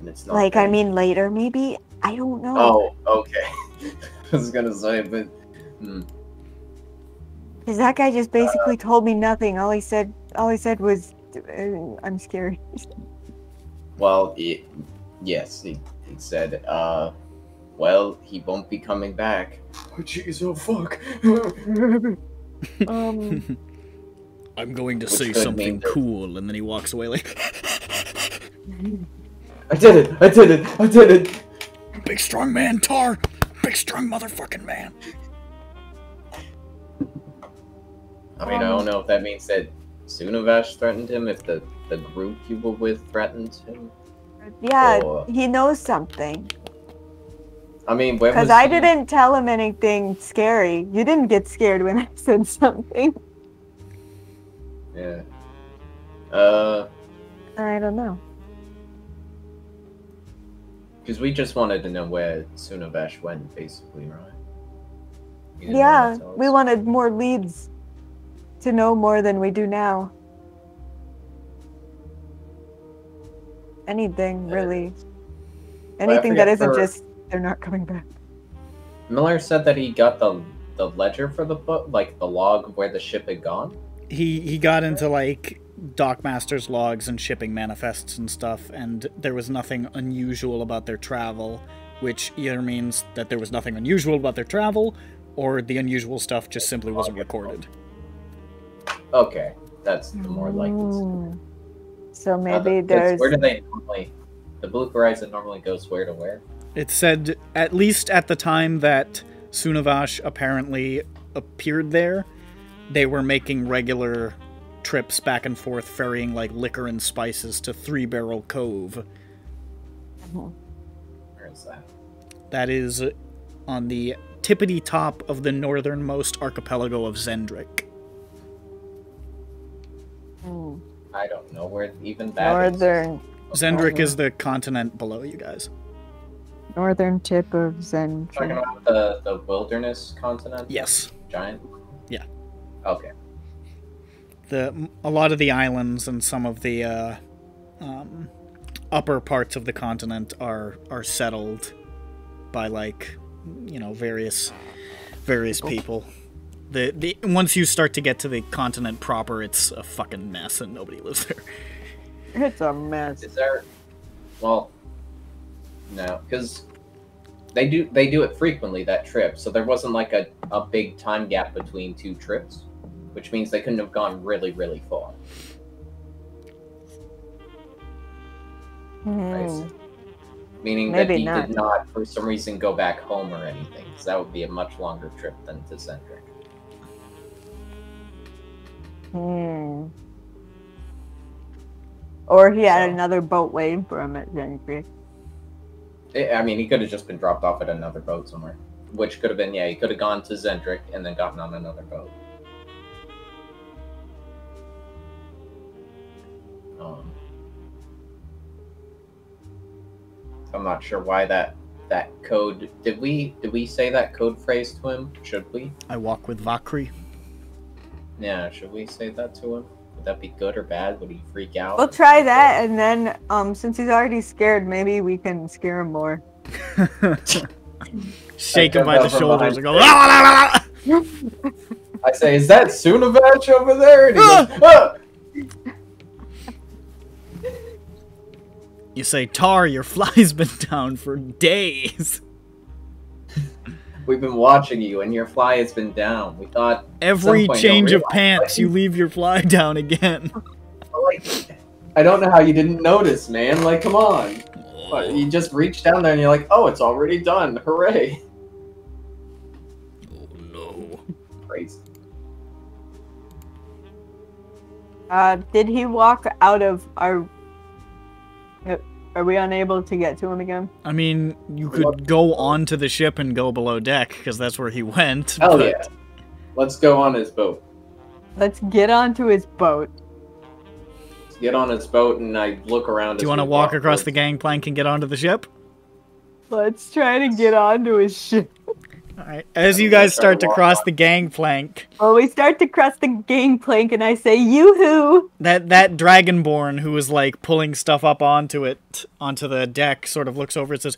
and it's not. Like, I mean, later maybe. I don't know. Oh, okay. I was gonna say, but. Because that guy just basically told me nothing. All he said was, "I'm scared." Well, yes, he said, well, he won't be coming back. Oh, jeez, oh, fuck. I'm going to say something cool, and then he walks away like... I did it! Big strong man, Tar! Big strong motherfucking man! I mean, I don't know if that means that Sunavash threatened him, if the group you were with threatened him. Yeah, he knows something. I mean, because I didn't tell him anything scary. You didn't get scared when I said something. Yeah. I don't know. Because we just wanted to know where Sunavesh went, basically, right? You didn't Yeah, want to tell we us? wanted more leads to know more than we do now. Anything, really. Anything that forget isn't for- just they're not coming back. Miller said that he got the ledger for the book, like the log of where the ship had gone. He got into like dockmaster's logs and shipping manifests and stuff, and there was nothing unusual about their travel, which either means that there was nothing unusual about their travel, or the unusual stuff just simply wasn't recorded. Okay, that's the more likely. So maybe 'Cause there's. Where do they normally? The Blue Horizon normally goes where to where? It said, at least at the time that Sunavash apparently appeared there, they were making regular trips back and forth, ferrying like liquor and spices to Three Barrel Cove. Where is that? That is on the tippity top of the northernmost archipelago of Zendrik. I don't know where even that is. Northern. Zendrik is the continent below you guys. Northern tip of Talking Zen. about the wilderness continent? Yes. Giant? Yeah. Okay. A lot of the islands and some of the upper parts of the continent are settled by like, you know, various people. The once you start to get to the continent proper, it's a fucking mess and nobody lives there. It's a mess. Is there? Well, no, because they do it frequently, that trip. So there wasn't like a big time gap between two trips, which means they couldn't have gone really, really far. Right? Meaning that Maybe he not. did not, for some reason, go back home or anything, because that would be a much longer trip than to Zendrik. Or he had another boat waiting for him at Zendrik. I mean, he could have just been dropped off at another boat somewhere. Which could have been, yeah, he could have gone to Zendrik and then gotten on another boat. I'm not sure why that code... Did we say that code phrase to him? Should we? I walk with Vakri. Yeah, should we say that to him? Would that be good or bad? Would he freak out? We'll try that, and then, since he's already scared, maybe we can scare him more. Shake him by the shoulders and go, I say, is that Sunavash over there? And he goes, ah! You say, Tar, your fly's been down for days. We've been watching you, and your fly has been down. We thought every change of pants, you leave your fly down again. Like, I don't know how you didn't notice, man. Like, come on. What, you just reach down there and you're like, oh, it's already done. Hooray. Oh, no. Crazy. Did he walk out of our... Are we unable to get to him again? I mean, you could go onto the ship and go below deck, because that's where he went. Hell yeah. Let's go on his boat. Let's get onto his boat. Let's get on his boat and I look around. Do you want to walk across the gangplank and get onto the ship? Let's try to get onto his ship. Alright, as you guys start to cross the gangplank... Well, we start to cross the gangplank and I say, yoo-hoo! That Dragonborn who was, like, pulling stuff up onto the deck, sort of looks over and says,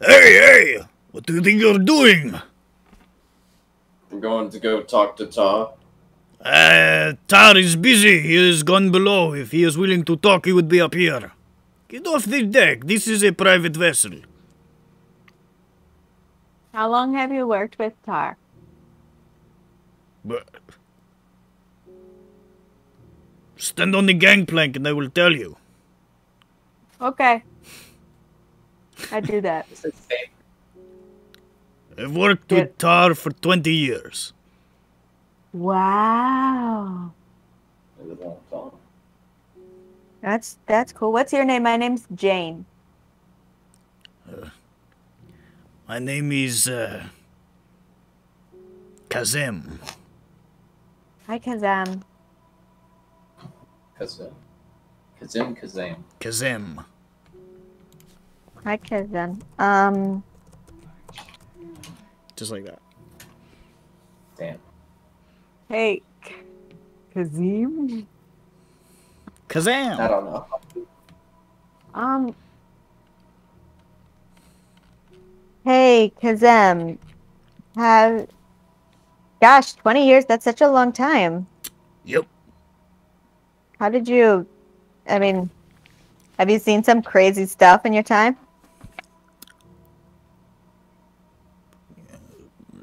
Hey! What do you think you're doing? I'm going to go talk to Tar. Tar is busy. He is gone below. If he is willing to talk, he would be up here. Get off the deck. This is a private vessel. How long have you worked with Tar? But stand on the gangplank and I will tell you. Okay. I do that. I've worked with Tar for 20 years. Wow. That's cool. What's your name? My name's Jane. My name is Kazem. Hi, Kazam. Kazim. Kazim. Kazim. Hi, Kazim. Just like that. Damn. Hey, Kazim. Kazam. I don't know. Hey, Kazim. Gosh, 20 years, that's such a long time. Yep. How did you, I mean, have you seen some crazy stuff in your time?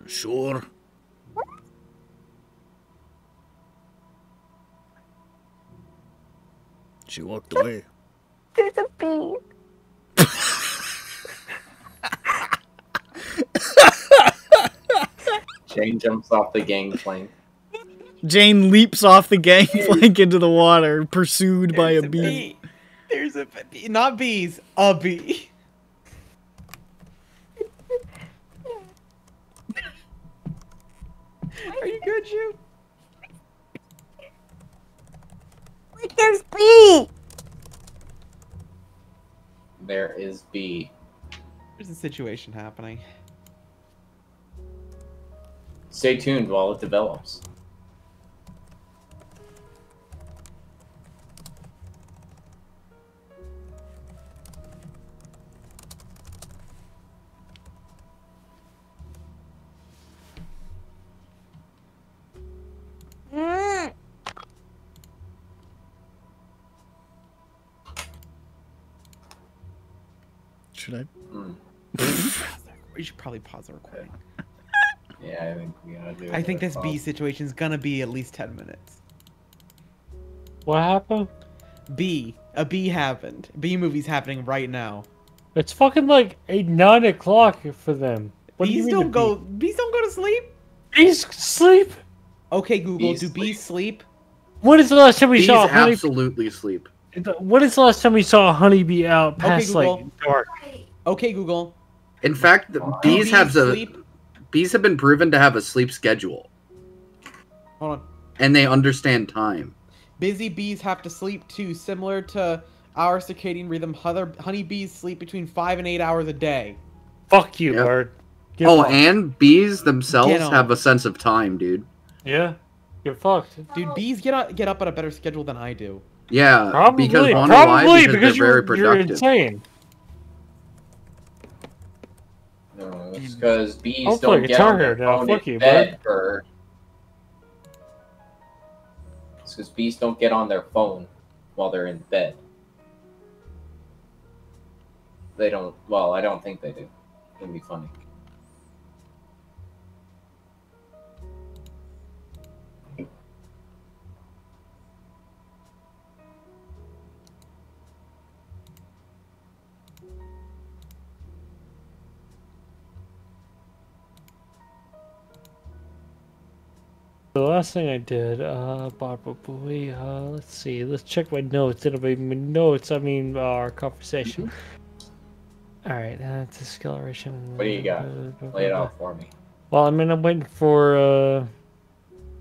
Sure. She walked away. There's a bee. Jane jumps off the gangplank. Jane leaps off the gangplank into the water, pursued by a bee. There's a bee. Not bees. A bee. Are you good, Shu? Wait, there's bee. There is B. There's a situation happening. Stay tuned while it develops. Should I? We should probably pause the recording. Yeah, I think we gotta do it. I think this bee situation is gonna be at least 10 minutes. What happened? A bee happened. Bee movie's happening right now. It's fucking like 9 o'clock for them. What do you Bees mean don't go. Bees don't go to sleep. Bees sleep. Okay, Google. Bees Do bees sleep? When is the last time we Bees saw a honey? absolutely sleep. When is the last time we saw a honeybee out past Google. like dark? Okay, Google. In fact, the bees have been proven to have a sleep schedule, Hold on. and they understand time. Busy bees have to sleep too, similar to our circadian rhythm. Other honeybees sleep between 5 and 8 hours a day. Fuck you, Yep. bird. Oh, and bees themselves Get on. have a sense of time, dude. Yeah, you're fucked. Dude, bees get up at a better schedule than I do. Yeah, Probably, because wanna know why? probably Because they're very you're productive. insane. No, it's because bees Hopefully don't it's get on harder their now. phone Fuck in you, bed, bird. It's because bees don't get on their phone while they're in bed. They don't. Well, I don't think they do. It'd be funny. The last thing I did, Barbara Boy, let's see, let's check my notes. It'll be my notes, I mean, our conversation. Alright, that's acceleration. What do you got? Lay it out for me. Well, I mean, I'm waiting for,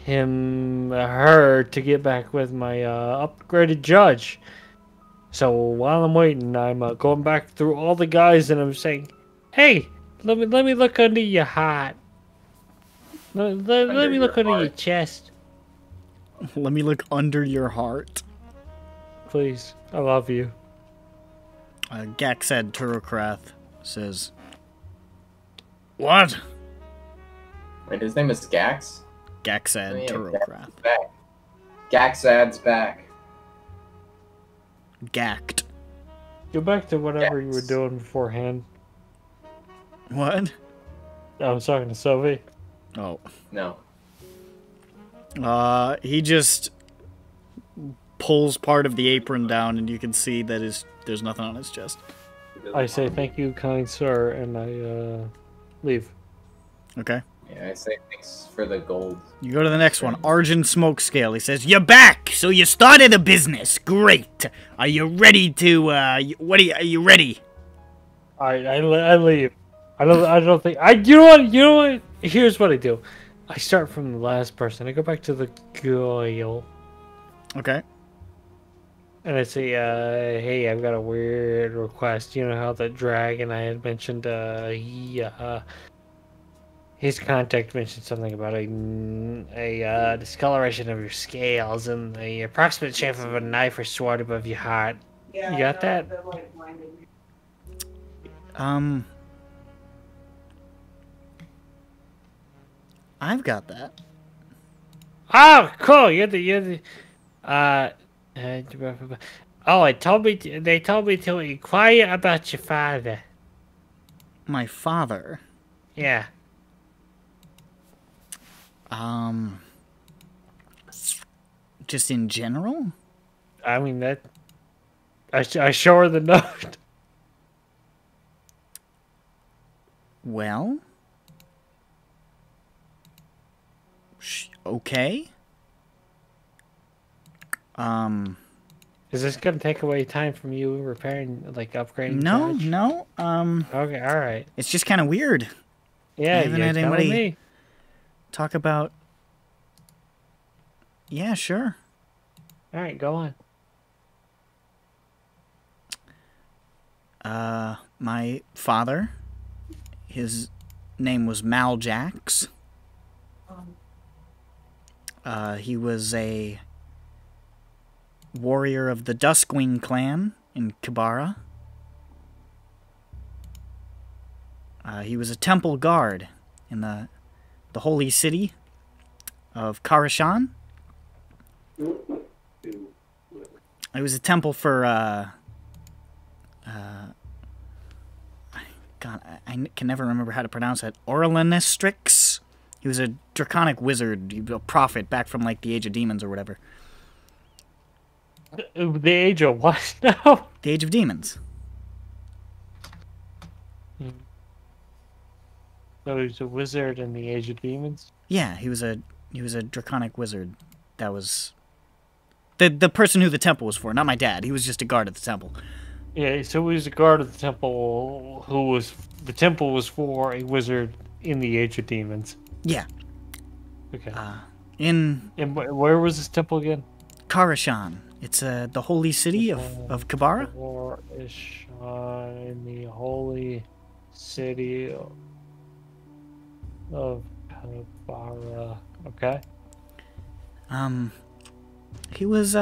her to get back with my, upgraded judge. So while I'm waiting, I'm, going back through all the guys and I'm saying, hey, let me look under your hat. Let me look under your chest. Let me look under your heart. Please. I love you. Gaxad Turokrath says, "What?" Wait, his name is Gax? Gaxad Oh, yeah, Turokrath. Back. Gaxad's back. Gacked. Go back to whatever you were Yes. doing beforehand. What? I was talking to Sylvie. Oh. No. He just pulls part of the apron down, and you can see that there's nothing on his chest. I say thank you, kind sir, and I leave. Okay. Yeah, I say thanks for the gold. You go to the next one. Argent Smokescale. He says, "You're back! So you started a business. Great. Are you ready to, are you ready?" I leave. I don't think you know what? Here's what I do. I start from the last person. I go back to the girl. Okay. And I say, hey, I've got a weird request. You know how the dragon I had mentioned, his contact mentioned something about a discoloration of your scales and the approximate shape of a knife or sword above your heart. Yeah, You got that? I've got that. Oh, cool! Oh, they told me to inquire about your father. My father. Yeah. Just in general? I mean, that... I show her the note. Well... okay. Is this gonna take away time from you repairing, like, upgrading? No, Dodge? no, Okay, alright. it's just kind of weird. Yeah, I haven't had telling anybody me. talk about... Yeah, sure. Alright, go on. My father, his name was Maljax. He was a warrior of the Duskwing clan in Kibara. He was a temple guard in the holy city of Karashan. It was a temple for, God, I can never remember how to pronounce it. Orlanistrix. He was a draconic wizard, a prophet back from, like, the Age of Demons or whatever. The Age of what now? The Age of Demons. So he's a wizard in the Age of Demons? Yeah, he was a draconic wizard. That was the person who the temple was for, not my dad. He was just a guard at the temple. Yeah, so he was a guard of the temple the temple was for a wizard in the Age of Demons. Yeah. Okay. In where was this temple again? Karashan. It's the holy city of Kibara. Karashan, in the holy city of Kibara. Okay. He was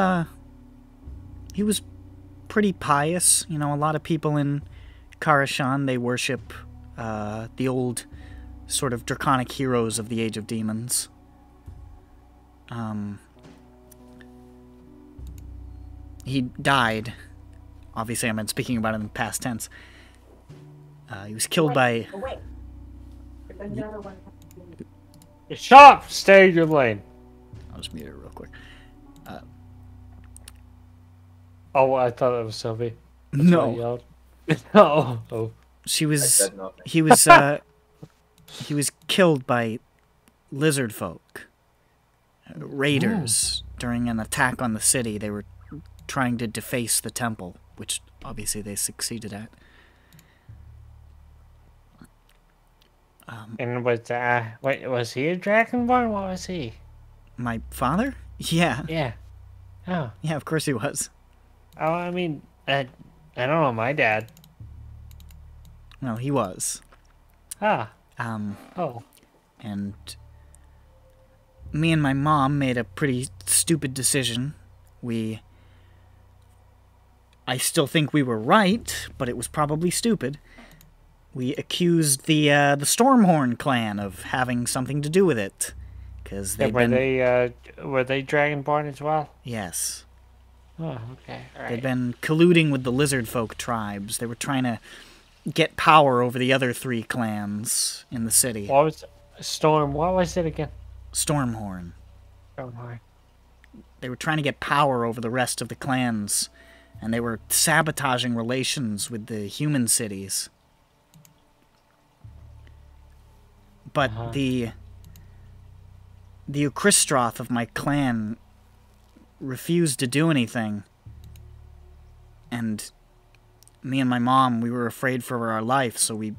pretty pious. You know, a lot of people in Karashan, they worship the old sort of draconic heroes of the Age of Demons. He died. Obviously, I'm speaking about him in past tense. He was killed by... Stop! Stay in your lane. I'll just mute it real quick. Oh, I thought it was Sylvie. That's No. why I yelled. Oh. She was... said nothing. He was killed by lizard folk. Raiders. During an attack on the city. They were trying to deface the temple, which obviously they succeeded at. And was he a Dragonborn? What was he? My father? Yeah. Yeah. Oh. Yeah, of course he was. Oh, I mean, I don't know my dad. No, he was. Ah. Oh. And me and my mom made a pretty stupid decision. I still think we were right, but it was probably stupid. We accused the Stormhorn clan of having something to do with it, because were they Dragonborn as well? Yes. Oh, okay. All right. They'd been colluding with the lizard folk tribes. They were trying to get power over the other 3 clans in the city. What was it again? Stormhorn. Stormhorn. They were trying to get power over the rest of the clans, and they were sabotaging relations with the human cities. But the Ukristroth of my clan refused to do anything, and me and my mom, we were afraid for our life, so we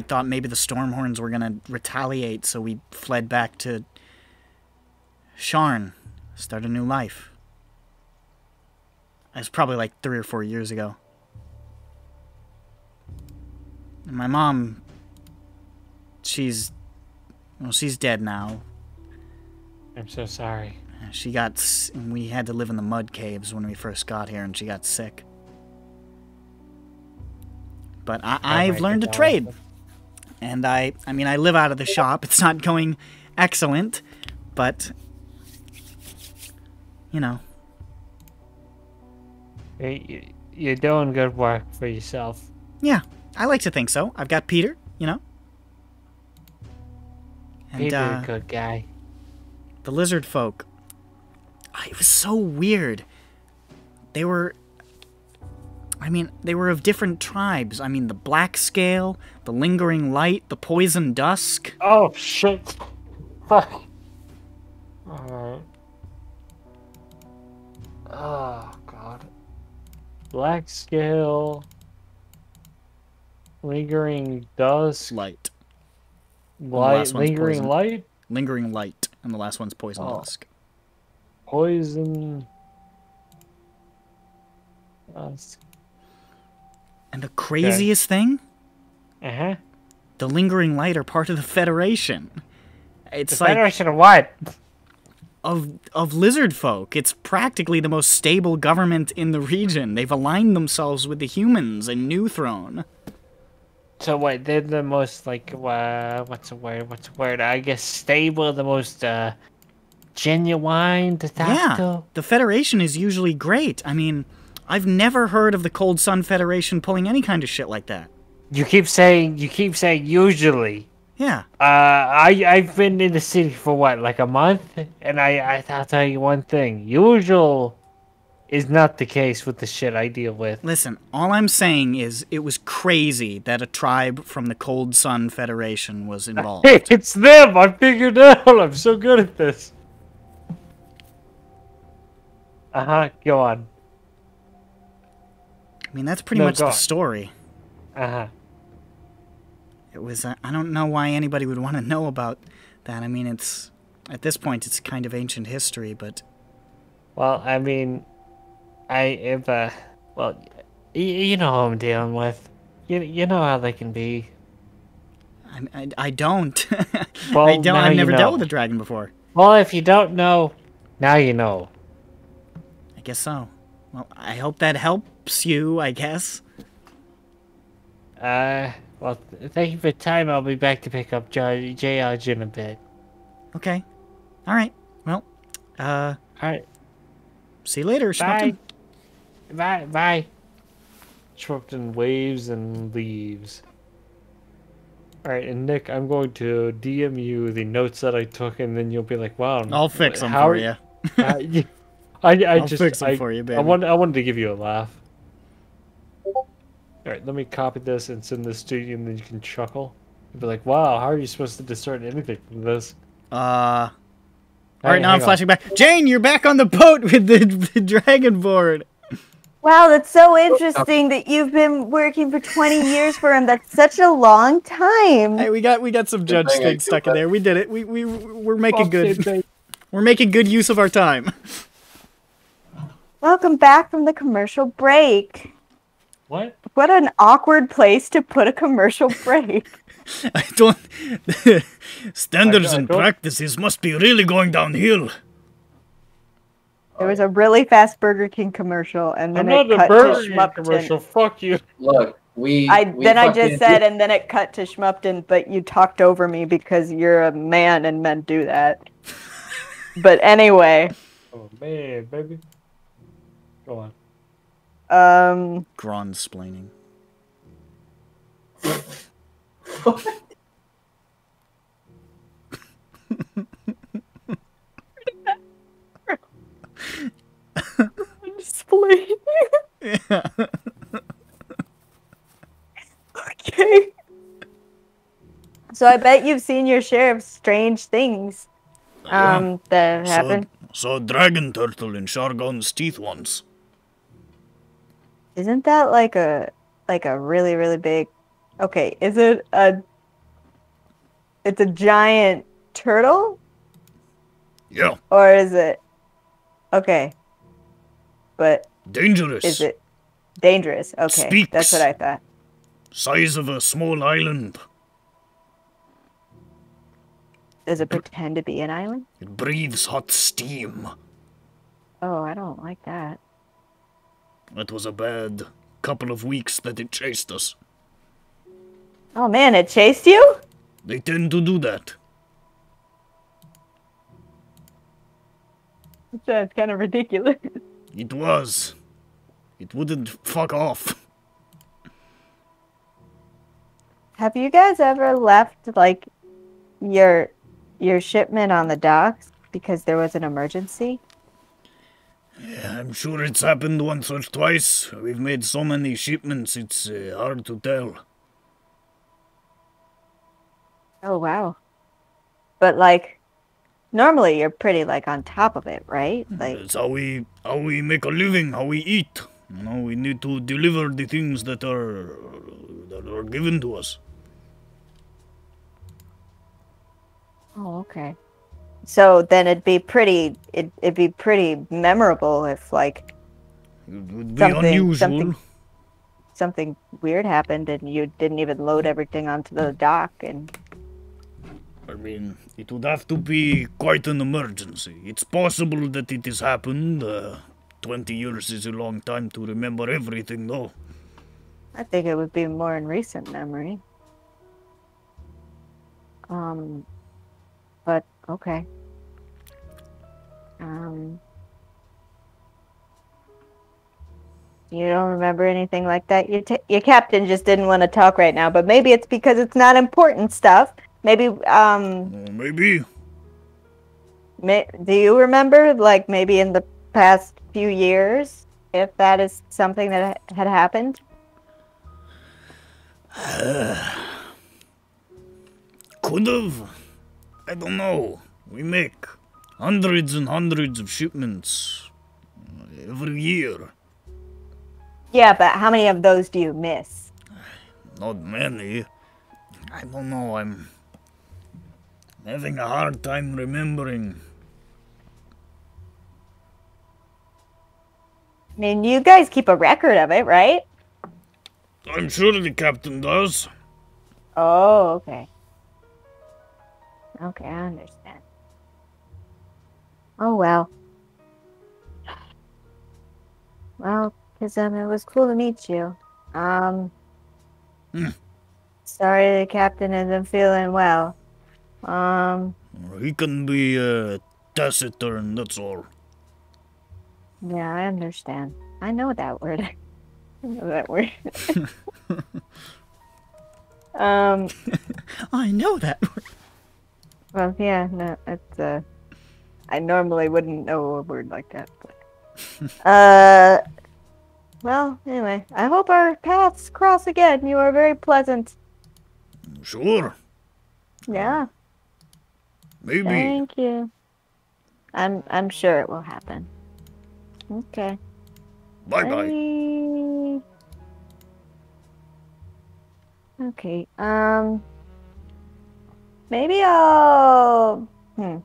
thought maybe the Stormhorns were gonna retaliate, so we fled back to Sharn, start a new life. It was probably like 3 or 4 years ago. And my mom, she's dead now. I'm so sorry. We had to live in the mud caves when we first got here, and she got sick. But I've learned to trade. And I mean, I live out of the shop. It's not going excellent, but, you know. You're doing good work for yourself. Yeah, I like to think so. I've got Peter, you know. And, Peter's a good guy. The lizard folk. It was so weird. They were of different tribes. I mean, the Black Scale, the Lingering Light, the Poison Dusk. Oh, shit. Fuck. Alright. Oh, God. Black Scale. Lingering Dusk. Light. Lingering Light? Lingering Light. And the last one's Poison Dusk. Poison Dusk. And the craziest thing? Uh-huh. The Lingering Light are part of the Federation. It's the Federation of what? Of lizard folk. It's practically the most stable government in the region. They've aligned themselves with the humans in New Throne. So what, they're the most, like, what's the word? I guess stable, the most, genuine to talk to? The Federation is usually great. I mean, I've never heard of the Cold Sun Federation pulling any kind of shit like that. You keep saying usually. Yeah. I've been in the city for what, like a month? And I'll tell you one thing. Usual is not the case with the shit I deal with. Listen, all I'm saying is it was crazy that a tribe from the Cold Sun Federation was involved. It's them! I figured out! I'm so good at this. Uh-huh, go on. I mean, that's pretty much the story. Uh-huh. It was, I don't know why anybody would want to know about that. I mean, at this point, it's kind of ancient history, but... Well, I mean, well, you know who I'm dealing with. You know how they can be. I don't. Well, I don't. I've never dealt with a dragon before. Well, if you don't know, now you know. I guess so. Well, I hope that helps you, I guess. Well, thank you for your time. I'll be back to pick up George in a bit. Okay. All right. Well, all right. See you later, Schmuckton. Bye. Schmuckton waves and leaves. Alright, and Nick, I'm going to DM you the notes that I took, and then you'll be like, wow. I'll fix them for you. I'll fix them for you, baby. I wanted to give you a laugh. Alright, let me copy this and send this to you, and then you can chuckle. You'll be like, wow, how are you supposed to discern anything from this? Alright, now I'm flashing back. Jane, you're back on the boat with the dragon board. Wow, that's so interesting that you've been working for 20 years for him. That's such a long time. Hey, we got some judge things stuck in there. We did it. We're making good. We're making good use of our time. Welcome back from the commercial break. What? What an awkward place to put a commercial break. I don't... Standards and practices must be really going downhill. There was a really fast Burger King commercial, and then it cut to Schmupton. Commercial. Fuck you. Look, I just said, and then it cut to Schmupton, but you talked over me because you're a man and men do that. But anyway. Oh man, baby. Go on. Gronsplaining. Display. Yeah. Okay. So I bet you've seen your share of strange things that happen. Saw a dragon turtle in Shargon's teeth once. Isn't that like a really, really big... Okay, is it it's a giant turtle? Yeah. Or is it... Okay. but Dangerous. is it dangerous? Okay, Speaks. that's what I thought. Size of a small island. Does it pretend to be an island? It breathes hot steam. Oh, I don't like that. It was a bad couple of weeks that it chased us. Oh man, it chased you? They tend to do that. That's kind of ridiculous. It was. It wouldn't fuck off. Have you guys ever left like your shipment on the docks because there was an emergency? Yeah, I'm sure it's happened once or twice. We've made so many shipments, it's hard to tell. Oh wow. But like normally you're pretty like on top of it, right? Like It's how we make a living, how we eat. You know, we need to deliver the things that are given to us. oh, okay. So then it'd be pretty memorable if like It would be unusual. something weird happened and you didn't even load everything onto the dock and I mean, it would have to be quite an emergency. It's possible that it has happened. 20 years is a long time to remember everything, though. I think it would be more in recent memory. But okay. You don't remember anything like that? Your captain just didn't want to talk right now, but maybe it's because it's not important stuff. Maybe, Maybe. do you remember, like, maybe in the past few years, if that is something that had happened? Could have. I don't know. We make hundreds and hundreds of shipments every year. Yeah, but how many of those do you miss? Not many. I don't know. I'm having a hard time remembering. I mean, you guys keep a record of it, right? I'm sure the captain does. Oh, okay. Okay, I understand. Oh, well. Well, it was cool to meet you. Sorry the captain isn't feeling well. He can be taciturn, that's all. Yeah, I understand. I know that word. I know that word. I know that word. Well, yeah, no, it's I normally wouldn't know a word like that, but well, anyway, I hope our paths cross again. You are very pleasant. Sure. Yeah. Maybe. Thank you. I'm sure it will happen. Okay. Bye-bye. Okay. Maybe I'll. Does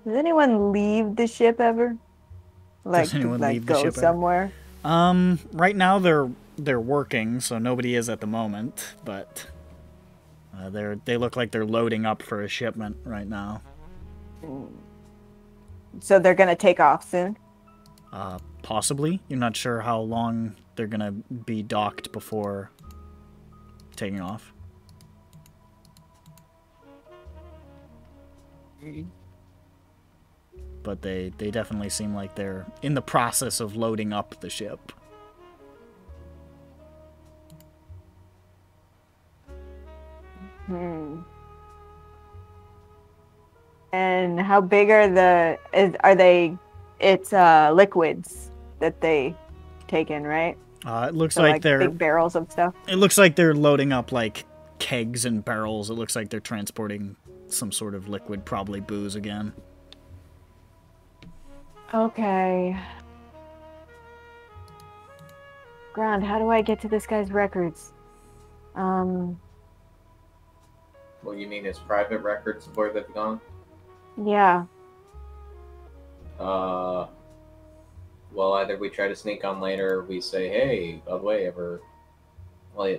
anyone leave the ship ever? Like, Does anyone leave the go ship ever? somewhere? Right now they're working, so nobody is at the moment, but they look like they're loading up for a shipment right now. So they're gonna take off soon? Possibly. You're not sure how long they're gonna be docked before taking off. But they definitely seem like they're in the process of loading up the ship. And how big are it's liquids that they take in, right? It looks So, like they're big barrels of stuff. It looks like they're loading up like kegs and barrels. It looks like they're transporting some sort of liquid, probably booze again. Okay. Grand, how do I get to this guy's records? Well, you mean his private records of where they've gone? Yeah. well, either we try to sneak on later, or we say, hey, by the way, well,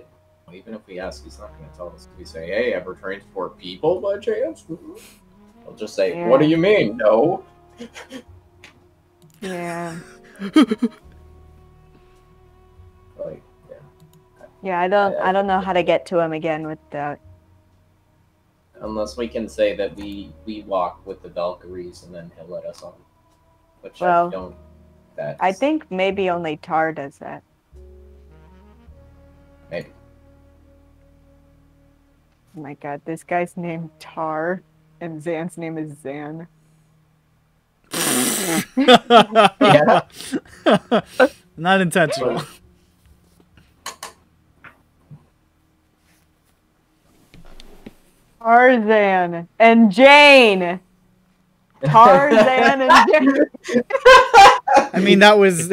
even if we ask, he's not going to tell us. If we say, hey, ever transport people by chance? He'll just say, what do you mean? No. Yeah. Like, Yeah, I don't know how to get to him again with that. unless we can say that we walk with the Valkyries and then he'll let us on. Which Well, I don't. I think maybe only Tar does that. Maybe. Oh my god, this guy's named Tar, and Zan's name is Zan. Yeah. Not intentional. Tarzan and Jane. Tarzan and Jane. I mean, that was...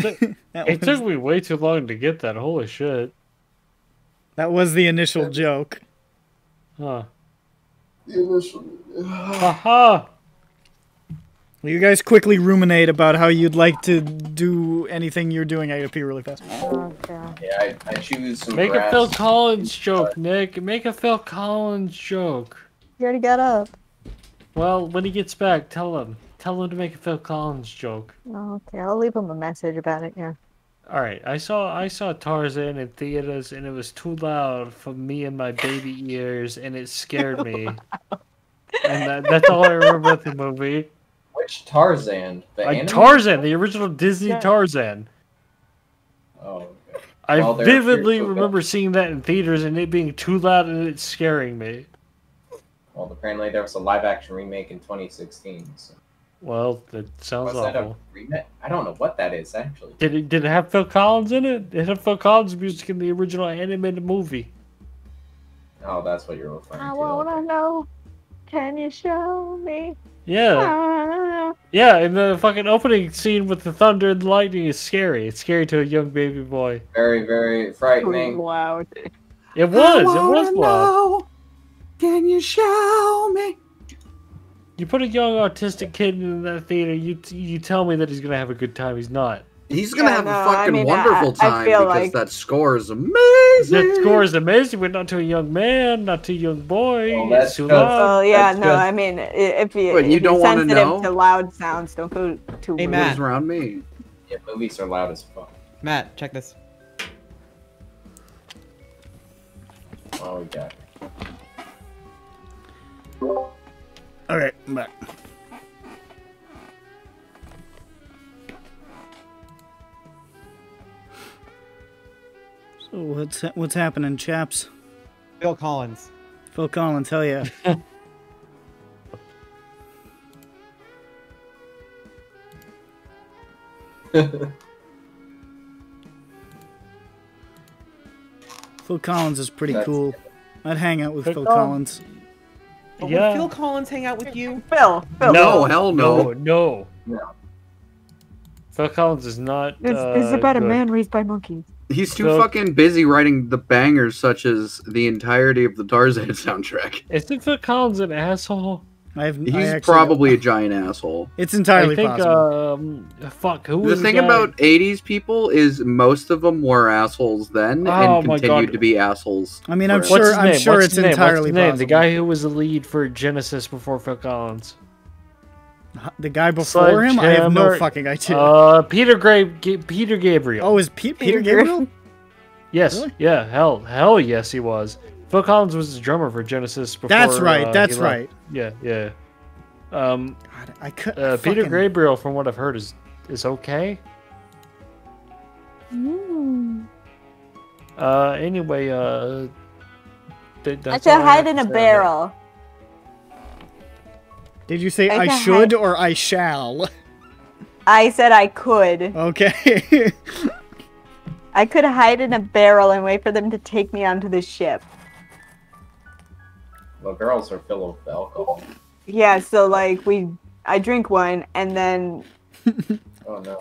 It took me way too long to get that. Holy shit. That was the initial joke. Huh. The initial. Haha! Will you guys quickly ruminate about how you'd like to do anything you're doing? I gotta pee really fast. Oh, God. Yeah, I choose some Make grass. a Phil Collins joke, Nick. Make a Phil Collins joke. You already got up. Well, when he gets back, tell him. Tell him to make a Phil Collins joke. Oh, okay, I'll leave him a message about it, yeah. Alright, I saw Tarzan in theaters and it was too loud for me and my baby ears and it scared me. And that's all I remember of the movie. Which Tarzan? The anime? Tarzan, the original Disney Tarzan. Oh, okay. I Well, they're vividly cute, remember seeing that in theaters and it being too loud and it scaring me. Well, apparently there was a live-action remake in 2016. So. Well, that sounds Was that a awful. remake? I don't know what that is, actually. Did it have Phil Collins in it? It had Phil Collins music in the original animated movie. Oh, that's what you're referring I to. wanna know. Can you show me? Yeah. Yeah, and the fucking opening scene with the thunder and the lightning is scary. It's scary to a young baby boy. Very, very frightening. Loud. It was loud. Can you show me? You put a young autistic kid in that theater, you tell me that he's gonna have a good time. He's not. He's gonna have a I fucking mean, wonderful I time feel because like- that score is amazing. That score is amazing, but not to a young man, not to a young boy. Well, that's It's too good. loud. Well, yeah, That's no, good. I mean, if But you're you don't wanna sensitive know? to loud sounds, don't go too Hey, loud. Matt. Who's around me? Yeah, movies are loud as fuck. Matt, check this. Oh, we got. Okay, I'm back. So what's happening, chaps? Phil Collins. Phil Collins, hell yeah. Phil Collins is pretty That's- cool. I'd hang out with Phil Phil Collins. Collins. But Yeah. would Phil Collins hang out with you? Phil. No, hell no. No. No. Phil Collins is not. This is about good. a man raised by monkeys. He's too Phil- fucking busy writing the bangers such as the entirety of the Tarzan soundtrack. Isn't Phil Collins an asshole? He's probably a giant asshole. It's entirely I think, possible. fuck, who The was thing guy? about 80s people is most of them were assholes then Oh and my continued God. to be assholes. I mean, I'm forever. sure. What's his I'm name? sure What's it's his name? entirely What's his name? possible. The guy who was the lead for Genesis before Phil Collins. The guy before him, I have no Sledgehammer. fucking idea. Peter Gabriel. Oh, is Peter Gabriel? yes, really? yeah, hell yes, he was. Phil Collins was the drummer for Genesis before. That's right. That's he left. right. Yeah, yeah. God, I could. Peter fucking- Gabriel, from what I've heard, is okay. Anyway, I that's should all hide have in to a say about barrel. Did you say I I can should hide- or I shall? I said I could. Okay. I could hide in a barrel and wait for them to take me onto the ship. Well, barrels are filled with alcohol. Yeah, so like I drink one and then Oh no.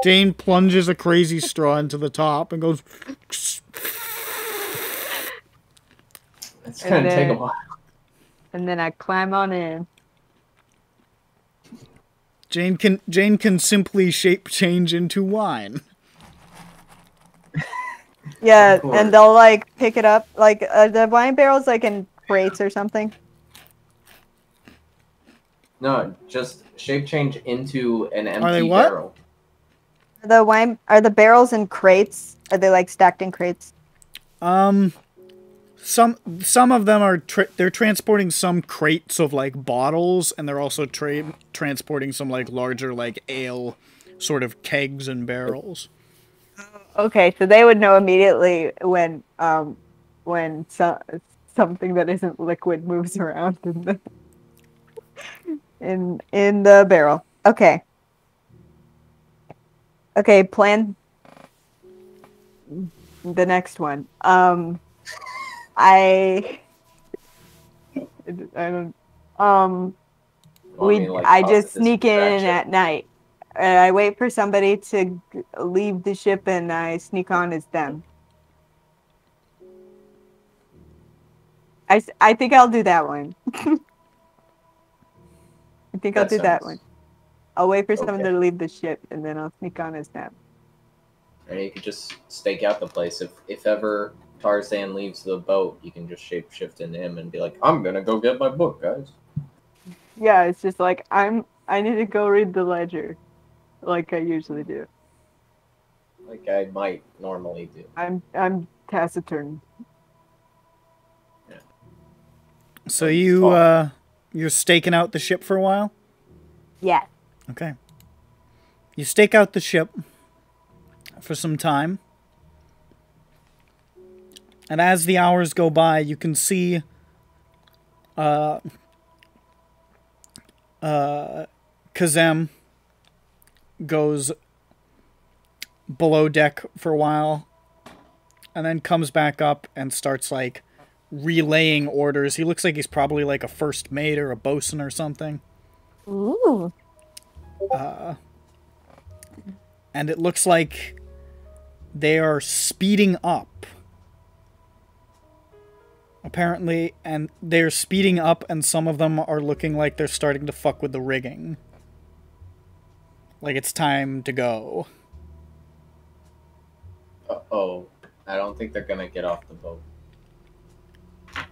Jane plunges a crazy straw into the top and goes. It's And gonna take a then- while. I climb on in. Jane can simply shape change into wine. Yeah, and they'll like pick it up. Like the wine barrels, like in crates or something. No, just shape change into an empty they what? barrel. Are the barrels in crates? Are they like stacked in crates? Some of them are they're transporting some crates of like bottles, and they're also transporting some like larger like ale sort of kegs and barrels. Okay, so they would know immediately when something that isn't liquid moves around in the barrel. Okay. Okay, plan the next one. I don't. I just sneak in at night. I wait for somebody to leave the ship, and I sneak on as them. I think I'll do that one. I think I'll do that one. I'll wait for someone to leave the ship, and then I'll sneak on as them. And you could just stake out the place. If ever Tarzan leaves the boat, you can just shapeshift into him and be like, I'm gonna go get my book, guys. Yeah, it's just like, I need to go read the ledger. Like I usually do. Like I might normally do. I'm taciturn. Yeah. So you're staking out the ship for a while? Yeah. Okay. You stake out the ship for some time. And as the hours go by, you can see Kazem goes below deck for a while and then comes back up and starts like relaying orders. He looks like he's probably like a first mate or a bosun or something. Ooh. And it looks like they are speeding up. Apparently, and they're speeding up, and some of them are looking like they're starting to fuck with the rigging. Like it's time to go. Uh-oh. I don't think they're gonna get off the boat.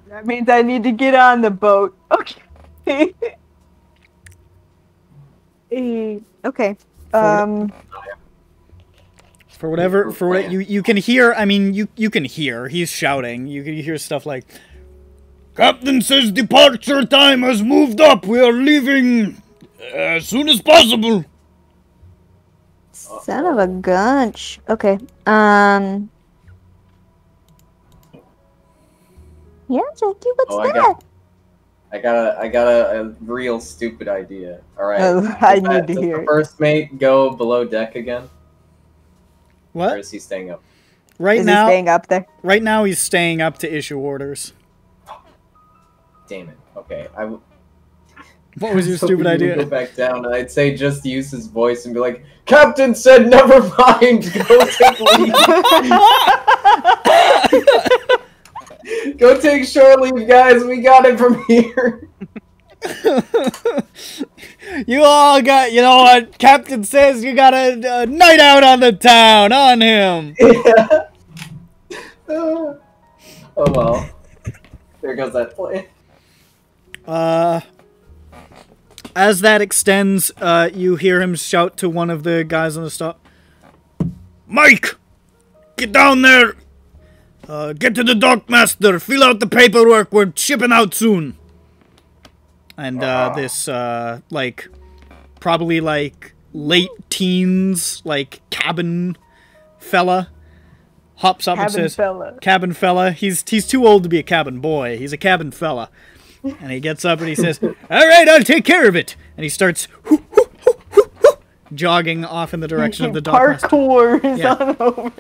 That means I need to get on the boat. Okay. Okay. For what you can hear, I mean, you can hear, he's shouting. You can hear stuff like, Captain says departure time has moved up. We are leaving as soon as possible. Son of a gunch. Okay. Yeah, Jackie, what's that? I got a real stupid idea. All right. I need to hear it. First mate go below deck again? What? Or is he staying up? Right is now, he staying up there? Right now, he's staying up to issue orders. Damn it. Okay. What was your stupid idea? Go back down. And I'd say just use his voice and be like, Captain said never mind. Go take leave. Go take shore leave, guys. We got it from here. You all got, you know what? Captain says you got a night out on the town on him. Yeah. Oh well. There goes that play. As that extends, you hear him shout to one of the guys on the stop. Mike! Get down there! Get to the dockmaster, fill out the paperwork, we're shipping out soon. And, this, like, probably, like, late teens, like, cabin fella hops up and says... Cabin fella. He's too old to be a cabin boy. He's a cabin fella. And he gets up and he says, all right, I'll take care of it. And he starts jogging off in the direction of the dockmaster. Parkour is on over.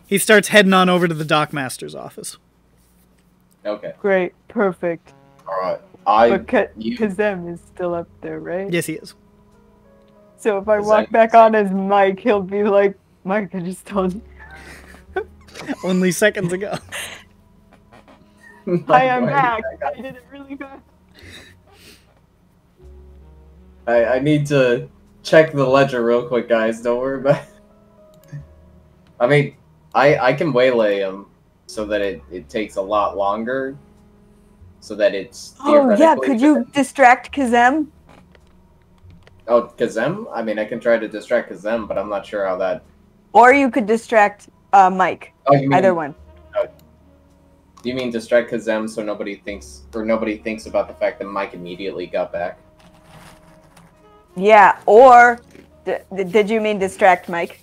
He starts heading on over to the dockmaster's office. Okay. Great. Perfect. All right. But Kazem is still up there, right? Yes, he is. So if I walk back on as Mike, he'll be like, Mike, I just told you. Only seconds ago. I am back. I did it really fast. I need to check the ledger real quick, guys. Don't worry about it. I mean, I can waylay him so that it takes a lot longer. So that it's Oh, yeah, could you distract Kazem? Oh, Kazem? I mean, I can try to distract Kazem, but I'm not sure how that... Or you could distract Mike. Oh, you mean... Either one. Do you mean distract Kazem so nobody thinks about the fact that Mike immediately got back? Yeah, or did you mean distract Mike?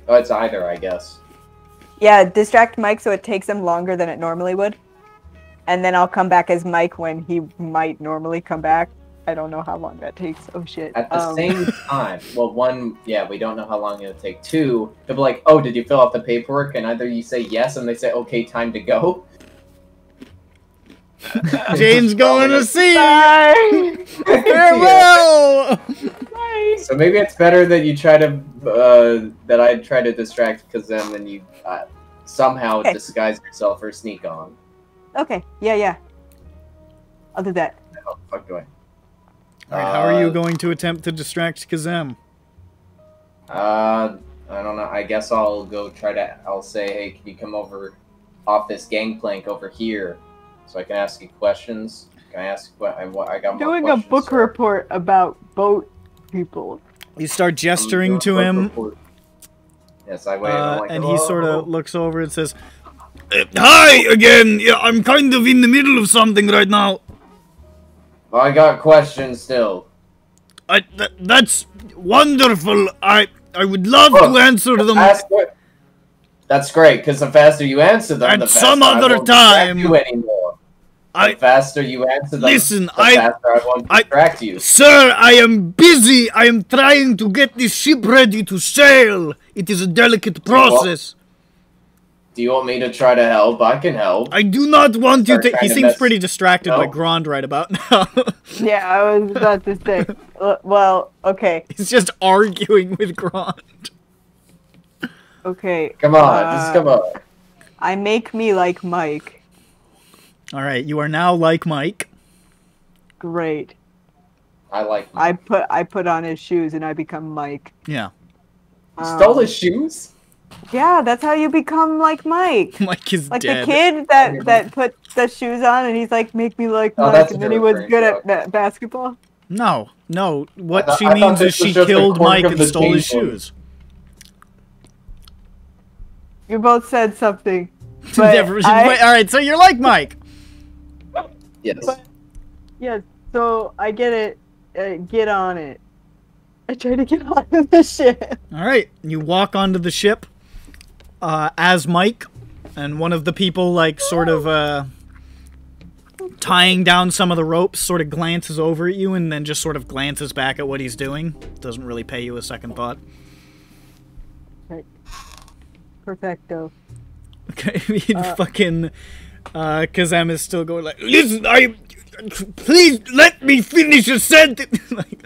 Oh, it's either, I guess. Yeah, distract Mike so it takes him longer than it normally would. And then I'll come back as Mike when he might normally come back. I don't know how long that takes. Oh, shit. At the same time, well, one, yeah, we don't know how long it'll take. Two, they'll be like, oh, did you fill out the paperwork? And either you say yes, and they say, okay, time to go. Jane's going to see Bye! Farewell! Bye! So maybe it's better that you try to, that I try to distract Kazem and you somehow disguise yourself or sneak on. Okay, yeah. I'll do that. Oh, fuck do I? Alright, how are you going to attempt to distract Kazem? I don't know. I guess I'll go I'll say, hey, can you come over off this gangplank over here so I can ask you questions? Can I ask what I got? Doing more a questions, book sir. report about boat people. You start gesturing to him, Yes, I wait. I'm like, and he sort "Oh." of looks over and says, hi again! Yeah, I'm kind of in the middle of something right now. I got questions still. That's wonderful. I would love to answer them. That's great, because the faster you answer them, At the faster some I other won't distract time, you anymore. The faster you answer them, Listen, the faster I won't distract you. Sir, I am busy. I am trying to get this ship ready to sail. It is a delicate process. Do you want me to try to help? I can help. I do not want you to... He seems pretty distracted by No? Grand right about now. Yeah, I was about to say. Well, okay. He's just arguing with Grand. Okay. Come on, just come on. I make me like Mike. Alright, you are now like Mike. Great. I like Mike. I put on his shoes and I become Mike. Yeah. Stole his shoes? Yeah, that's how you become like Mike. Mike is like dead. the kid that put the shoes on and he's like, make me like Mike, that's and what then he you're was referring good at basketball. No. What she I thought means is this was she just a killed quirk Mike of and the stole his changeling. shoes. You both said something. But Alright, so you're like Mike. Yes. Yeah, so I get it. Get on it. I try to get on the ship. Alright, you walk onto the ship as Mike, and one of the people, like, sort of tying down some of the ropes sort of glances over at you and then just sort of glances back at what he's doing. Doesn't really pay you a second thought. Perfecto. Okay, fucking Kazam is still going like, listen, please let me finish a sentence. Like,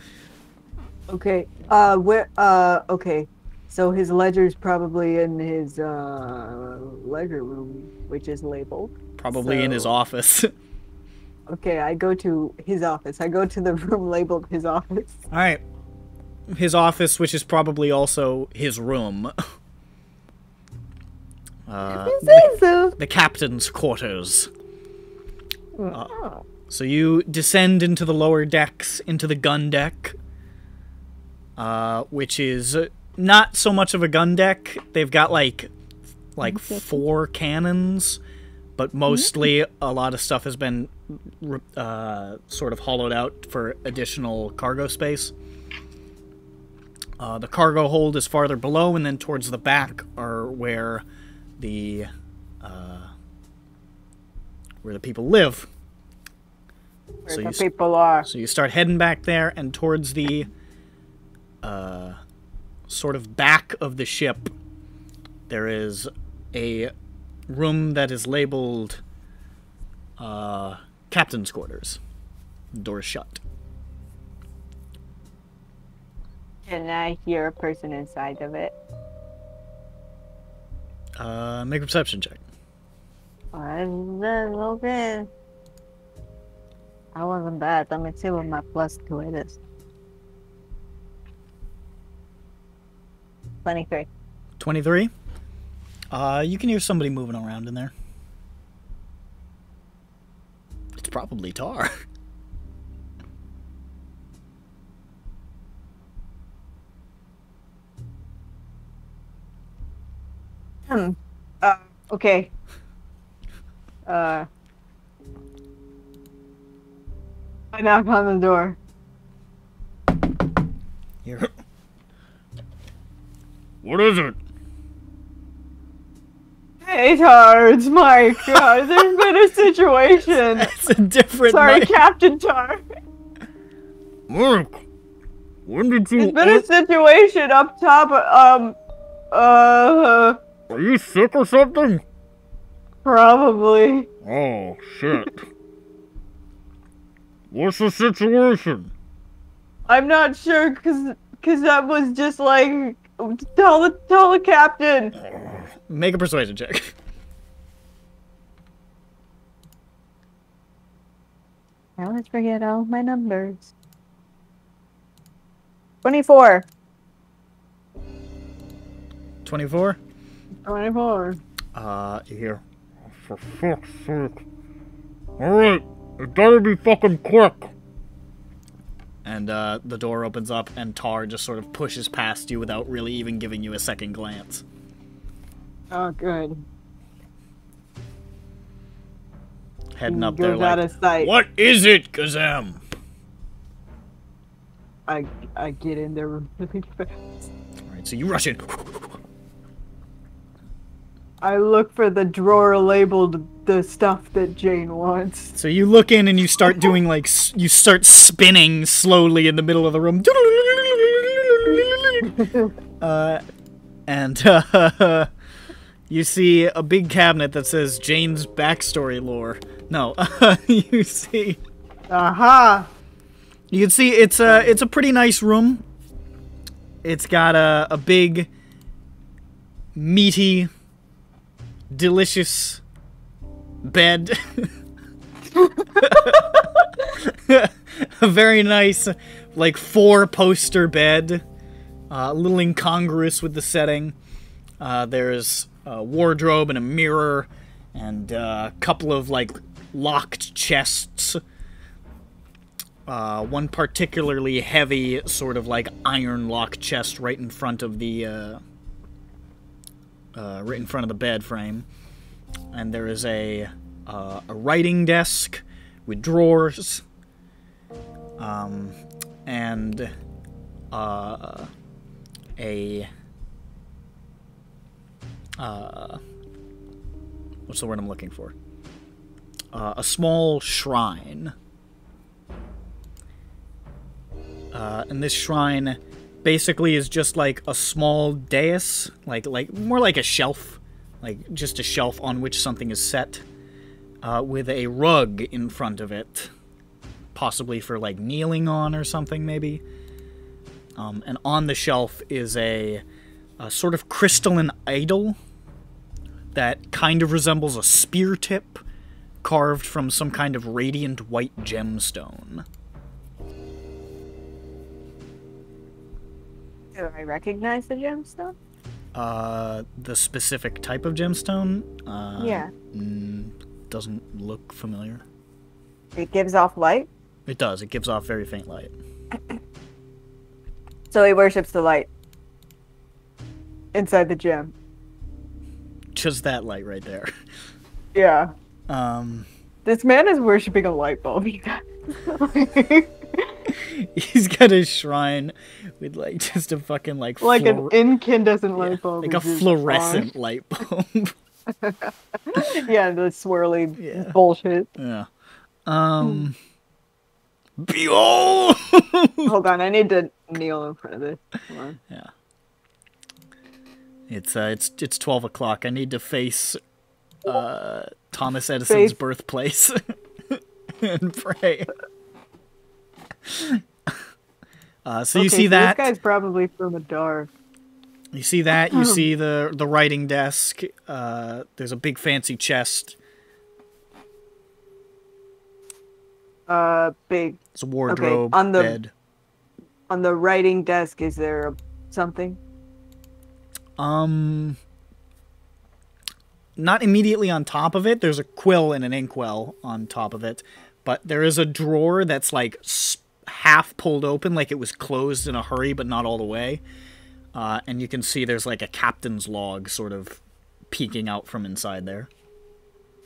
okay, okay. So his ledger's probably in his ledger room, which is labeled. probably in his office. Okay, I go to his office. I go to the room labeled his office. Alright. His office, which is probably also his room. The captain's quarters. So you descend into the lower decks, into the gun deck, which is not so much of a gun deck. They've got like 4 cannons, but mostly a lot of stuff has been sort of hollowed out for additional cargo space. The cargo hold is farther below, and then towards the back are where the people live. Where the people are. So you start heading back there, and towards the sort of back of the ship, there is a room that is labeled captain's quarters. Door's shut. Can I hear a person inside of it? Make a perception check. Okay. I wasn't bad. Let me see what my +2 is. 23. 23? You can hear somebody moving around in there. It's probably Tar. Okay. I knock on the door. Here. What is it? Hey, Tar, it's Mike. There's been a situation. That's a different Sorry, Mike. Captain Tar. Mark, when did you... There's been a situation up top. Are you sick or something? Probably. Oh, shit. What's the situation? I'm not sure, cause that was just like, tell the captain. Make a persuasion check. I always forget all my numbers. 24. 24? 24. Here. For fuck's sake. Alright, it better be fucking quick. And, the door opens up, and Tar just sort of pushes past you without really even giving you a second glance. Oh, good. Heading up Goes there out like, of sight. what is it, Kazam? I get in there really fast. Alright, so you rush in. I look for the drawer labeled the stuff that Jane wants. So you look in and you start doing like, you start spinning slowly in the middle of the room. You see a big cabinet that says Jane's backstory lore. No, you see... Aha! You can see it's a pretty nice room. It's got a big, meaty, delicious bed. A very nice, like, 4-poster bed. A little incongruous with the setting. There's a wardrobe and a mirror and a couple of, like, locked chests. One particularly heavy, sort of like iron lock chest right in front of the bed frame, and there is a writing desk with drawers, and what's the word I'm looking for? A small shrine. And this shrine basically is just like a small dais, like more like a shelf, like just a shelf on which something is set, with a rug in front of it, possibly for like kneeling on or something maybe. And on the shelf is a sort of crystalline idol that kind of resembles a spear tip carved from some kind of radiant white gemstone. Do I recognize the gemstone? The specific type of gemstone? Yeah. Doesn't look familiar. It gives off light? It does. It gives off very faint light. So he worships the light inside the gem. Just that light right there. Yeah. This man is worshipping a light bulb. He's got a shrine with like just a fucking like an incandescent light bulb. Like a fluorescent light bulb. Yeah, the swirly bullshit. Yeah. Behold! Hold on, I need to kneel in front of this. Hold on. Yeah. It's 12 o'clock. I need to face Thomas Edison's birthplace and pray. So you see that. This guy's probably from a dark. You see that. You see the writing desk. There's a big fancy chest. Big. It's a wardrobe, on the bed. On the writing desk, is there something? Not immediately on top of it. There's a quill and an inkwell on top of it. But there is a drawer that's, like, half pulled open, like it was closed in a hurry, but not all the way. And you can see there's, like, a captain's log sort of peeking out from inside there.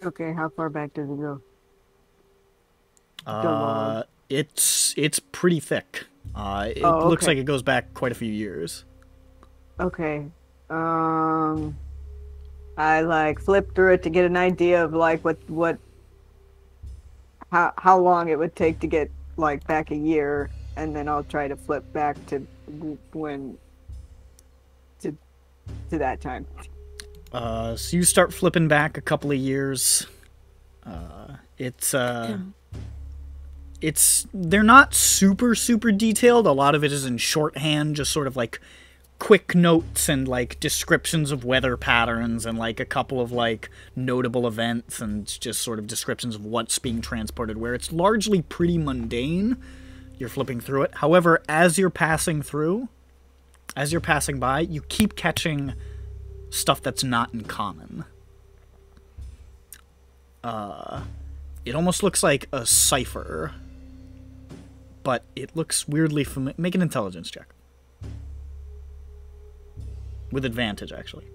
Okay, how far back does it go? It's pretty thick. It looks like it goes back quite a few years. Okay. I like flip through it to get an idea of like how long it would take to get like back a year, and then I'll try to flip back to when to that time. So you start flipping back a couple of years. They're not super detailed. A lot of it is in shorthand, just sort of like quick notes and like descriptions of weather patterns and like a couple of like notable events and just sort of descriptions of what's being transported where. It's largely pretty mundane. You're flipping through it. However, as you're passing by, you keep catching stuff that's not in common. It almost looks like a cipher, but it looks weirdly familiar. Make an intelligence check. With advantage, actually.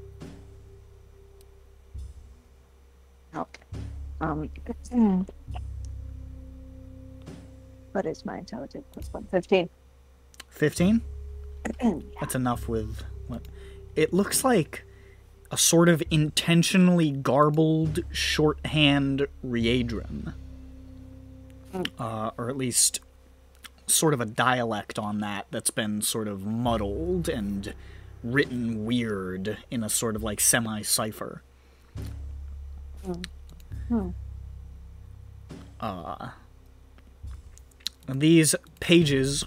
Okay. What is my intelligence plus 1? 15. 15? Yeah. That's enough with what? It looks like a sort of intentionally garbled shorthand reedron. Or at least sort of a dialect on that's been sort of muddled and written weird in a sort of like semi-cipher. These pages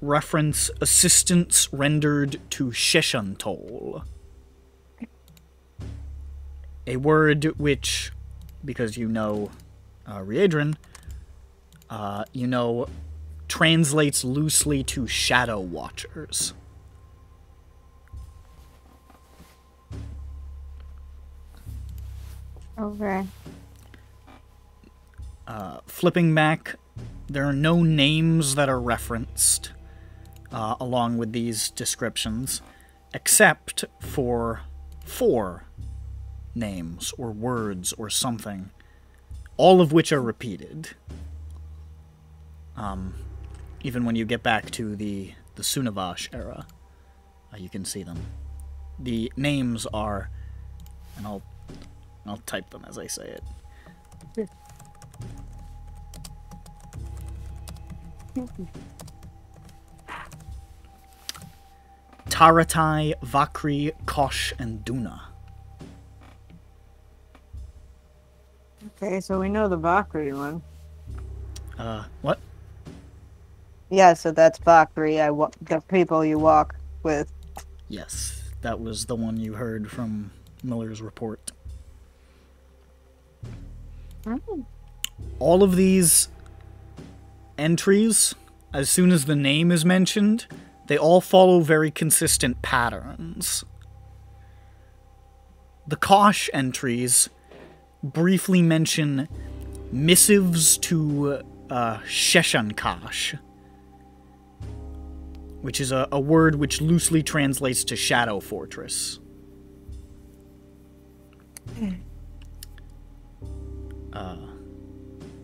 reference assistance rendered to Sheshantol. A word which, because you know Reedron, you know, translates loosely to Shadow Watchers. Okay. Flipping back, there are no names that are referenced along with these descriptions, except for 4 names or words or something, all of which are repeated. Even when you get back to the Sunavash era, you can see them. The names are, and I'll type them as I say it. Taratai, Vakri, Kosh, and Duna. Okay, so we know the Vakri one. What? Yeah, so that's Vakri, the people you walk with. Yes, that was the one you heard from Miller's report. All of these entries, as soon as the name is mentioned, they all follow very consistent patterns. The Kosh entries briefly mention missives to Sheshankash, which is a word which loosely translates to Shadow Fortress.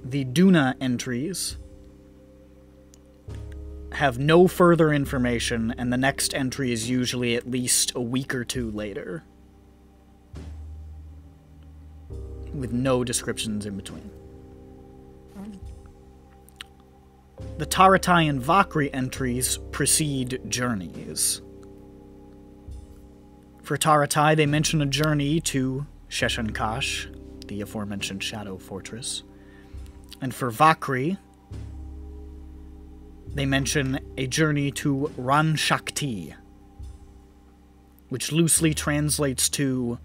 The Duna entries have no further information, and the next entry is usually at least a week or 2 later, with no descriptions in between. The Taratai and Vakri entries precede journeys. For Taratai, they mention a journey to Sheshankash, the aforementioned Shadow Fortress. And for Vakri, they mention a journey to Ran Shakti, which loosely translates to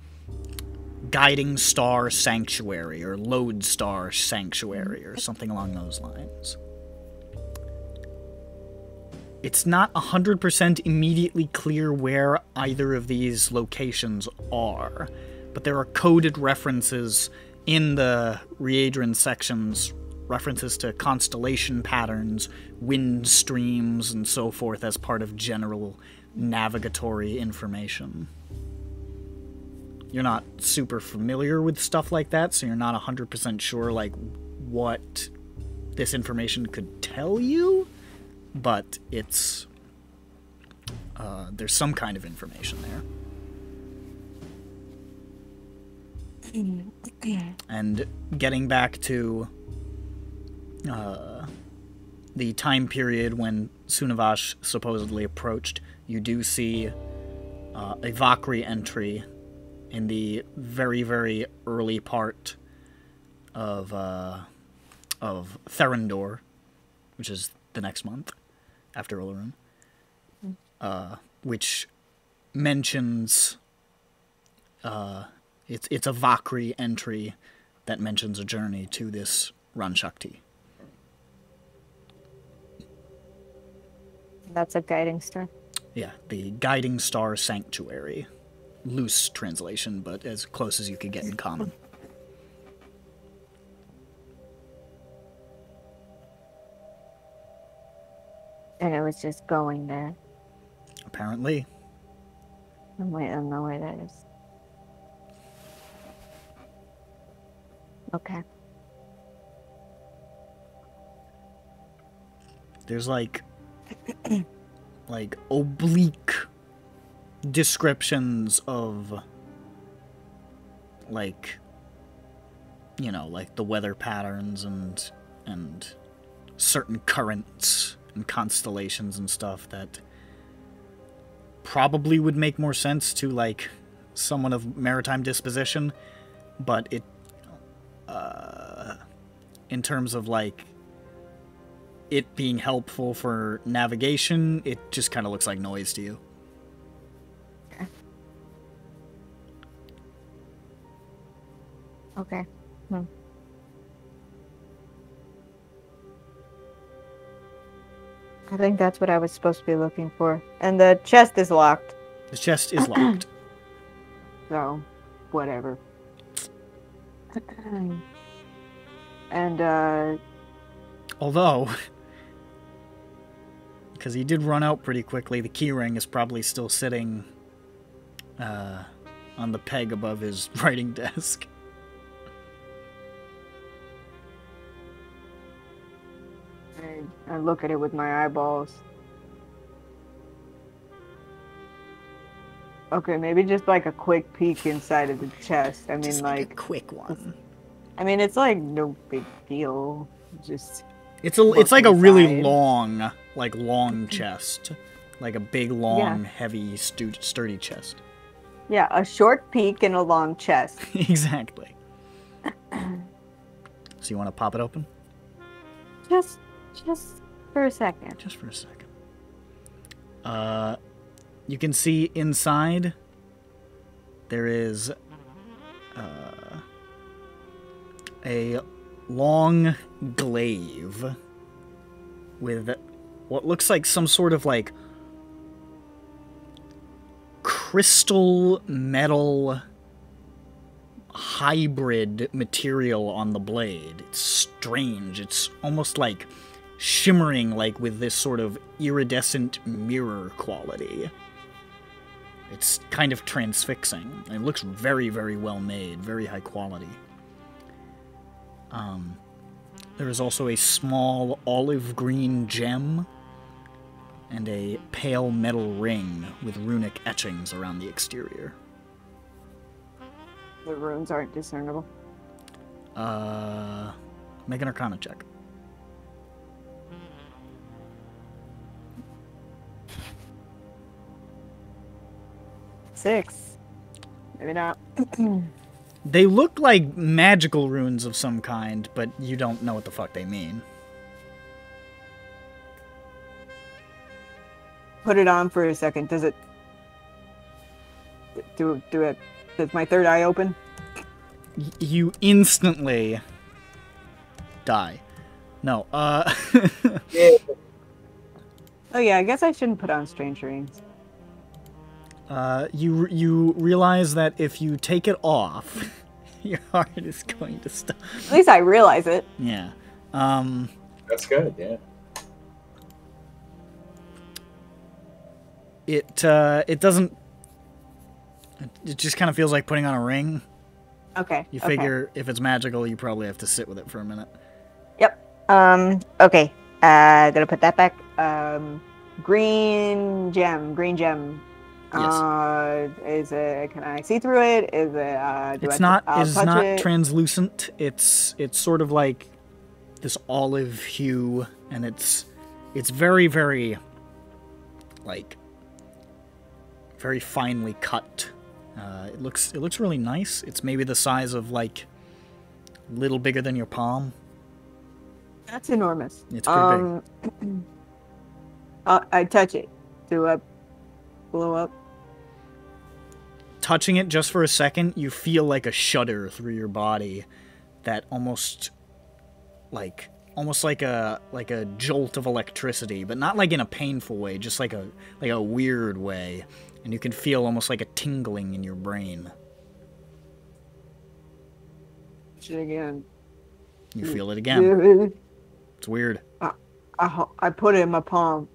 Guiding Star Sanctuary, or Lodestar Sanctuary, or something along those lines. It's not 100% immediately clear where either of these locations are, but there are coded references in the Readron sections, references to constellation patterns, wind streams, and so forth as part of general navigatory information. You're not super familiar with stuff like that, so you're not 100% sure, like, what this information could tell you, but it's... there's some kind of information there. And getting back to the time period when Sunavash supposedly approached, you do see a Valkyrie entry in the very, very early part of Therendor, which is the next month after Ullarun, which mentions it's a Valkyrie entry that mentions a journey to this Ran Shakti. That's a guiding star. Yeah, the Guiding Star Sanctuary. Loose translation, but as close as you could get in common. And it was just going there. Apparently. Wait, I don't know where that is. Okay. There's like oblique descriptions of like, you know, like the weather patterns and certain currents and constellations and stuff that probably would make more sense to like someone of maritime disposition, but it in terms of like it being helpful for navigation, it just kind of looks like noise to you. Okay. I think that's what I was supposed to be looking for. And the chest is locked. The chest is locked. So, whatever. And, although, because he did run out pretty quickly, the keyring is probably still sitting on the peg above his writing desk. I look at it with my eyeballs. Okay, maybe just like a quick peek inside of the chest. I mean, just like a quick one. I mean, it's like no big deal. Just it's like a really long chest, like a big, long, heavy, sturdy chest. Yeah, a short peak and a long chest. Exactly. So you want to pop it open? Just for a second. Just for a second. You can see inside there is a long glaive with what looks like some sort of like crystal metal hybrid material on the blade. It's strange. It's almost like shimmering, like with this sort of iridescent mirror quality. It's kind of transfixing. It looks very, very well made, very high quality. There is also a small olive green gem and a pale metal ring with runic etchings around the exterior. The runes aren't discernible. Make an Arcana check. Six. Maybe not. They look like magical runes of some kind, but you don't know what the fuck they mean. Put it on for a second. Does it... Do it... Does my third eye open? You instantly die. No, Yeah. Oh yeah, I guess I shouldn't put on strange rings. You realize that if you take it off, your heart is going to stop. At least I realize it. Yeah. That's good, yeah. It doesn't. It just kind of feels like putting on a ring. Okay. You figure if it's magical, you probably have to sit with it for a minute. Yep. Okay. Gonna put that back. Green gem. Yes. Is it? Can I see through it? Is it? It's not touch it? translucent. It's sort of like this olive hue, and it's very, very like very finely cut. It looks really nice. It's maybe the size of like a little bigger than your palm. That's enormous. It's pretty big. I touch it. Do I blow up? Touching it just for a second, you feel like a shudder through your body that almost like a jolt of electricity, but not like in a painful way, just like a weird way. And you can feel almost like a tingling in your brain. Touch it again. You feel it again. It's weird. I put it in my palm.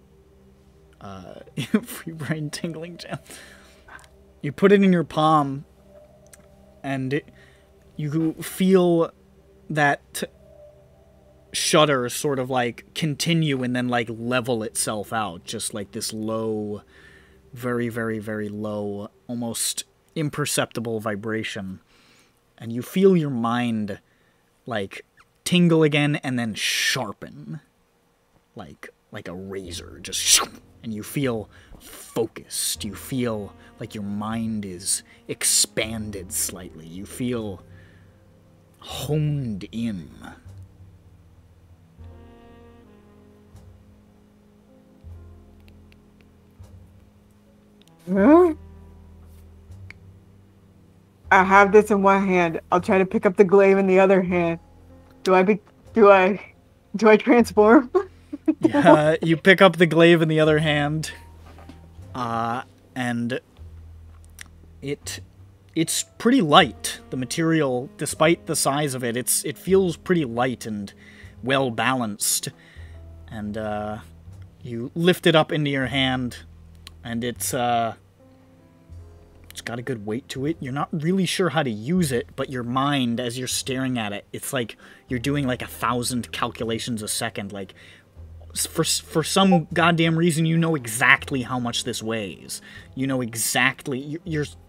Free brain tingling gem. You put it in your palm, and you feel that shudder sort of like continue and then like level itself out, just like this low, very, very, very low, almost imperceptible vibration. And you feel your mind like tingle again and then sharpen like a razor, just, and you feel focused. You feel like your mind is expanded slightly. You feel honed in. Huh? I have this in one hand. I'll try to pick up the glaive in the other hand. Do I transform? You pick up the glaive in the other hand, and it's pretty light. The material, despite the size of it, it feels pretty light and well balanced. And you lift it up into your hand, and it's got a good weight to it. You're not really sure how to use it, but your mind, as you're staring at it, it's like you're doing like 1,000 calculations a second. Like, for some goddamn reason, you know exactly how much this weighs. You know exactly.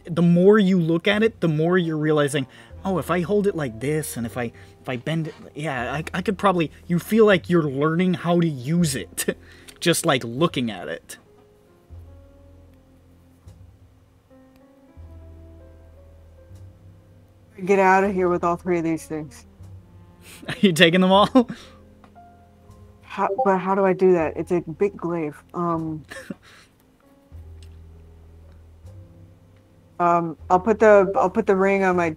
The more you look at it, the more you're realizing, oh, if I hold it like this, and if I bend it, yeah, I could probably. You feel like you're learning how to use it, just like looking at it. Get out of here with all three of these things. Are you taking them all? But how do I do that? It's a big glaive. I'll put the ring on my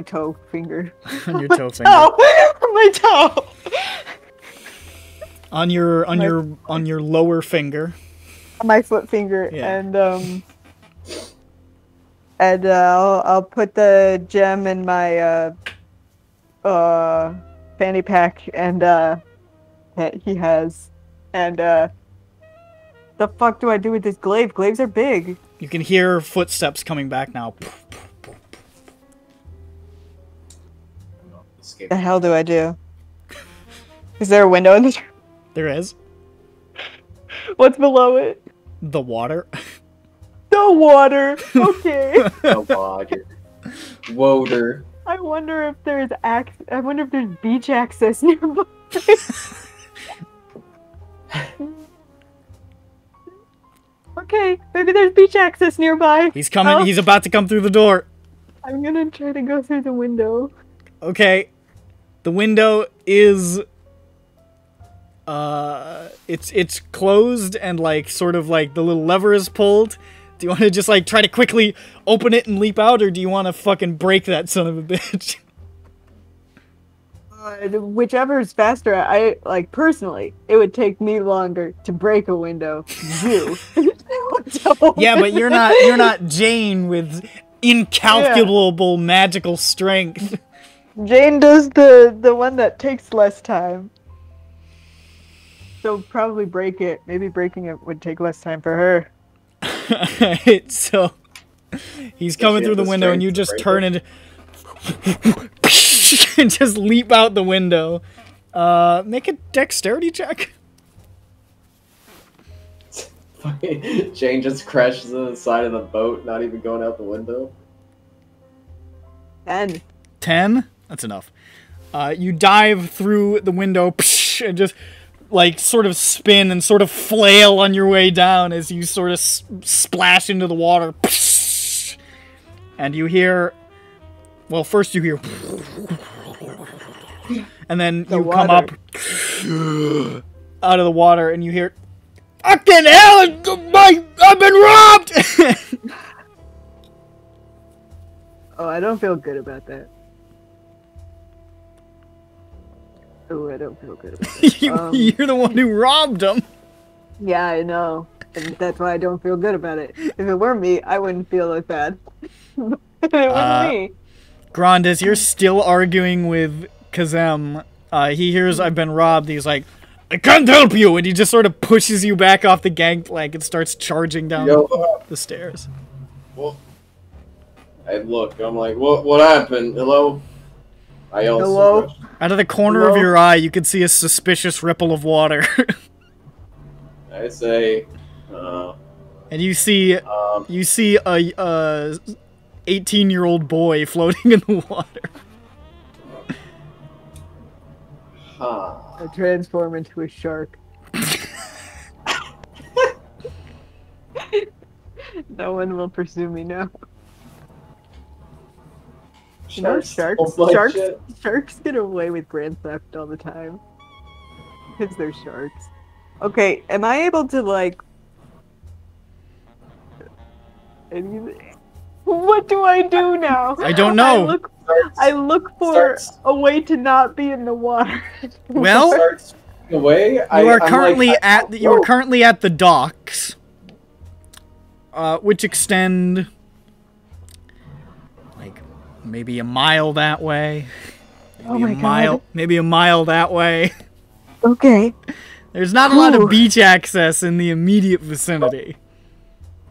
toe finger. On your toe finger. My toe. On your lower finger. On my foot finger, yeah. And I'll put the gem in my fanny pack and that he has. And the fuck do I do with this glaive? Glaives are big. You can hear footsteps coming back now. The hell do I do? Is there a window in this room? There is. What's below it? The water. The water. Okay. The water. Water. I wonder if there's beach access nearby. Okay, maybe there's beach access nearby. He's coming. Oh. He's about to come through the door. I'm gonna try to go through the window. Okay. The window is it's closed and like sort of like the little lever is pulled. Do you want to just like try to quickly open it and leap out, or do you want to fucking break that son of a bitch? Whichever is faster, I like personally. It would take me longer to break a window. You. Yeah, but you're not Jane with incalculable magical strength. Jane does the one that takes less time. So probably break it. Maybe breaking it would take less time for her. So he's coming through the window, and you just turn and just leap out the window. Make a dexterity check. Jane just crashes on the side of the boat, not even going out the window. 10. 10? That's enough. You dive through the window and just, like, sort of spin and sort of flail on your way down as you sort of splash into the water. And you hear... Well, first you hear... And then you come up out of the water and you hear... Fucking hell! I've been robbed! Oh, I don't feel good about that. Oh, I don't feel good about that. You're the one who robbed him. Yeah, I know. And that's why I don't feel good about it. If it were me, I wouldn't feel as bad. If it wasn't me. Grandes, you're still arguing with Kazem. He hears I've been robbed. He's like, I can't help you! And he just sort of pushes you back off the gangplank and starts charging down the stairs. Well, I look, I'm like, what happened? Hello? I also Hello? Out of the corner of your eye, you can see a suspicious ripple of water. I say, and you see a 18-year-old boy floating in the water. Huh. I transform into a shark. No one will pursue me now. You know, sharks get away with grand theft all the time. Because they're sharks. Okay, am I able to, like... What do I do now? I don't know. I look for a way to not be in the water. Well, away. You are currently at the docks, which extend like maybe a mile that way. Maybe a mile that way. Okay. There's not a lot of beach access in the immediate vicinity.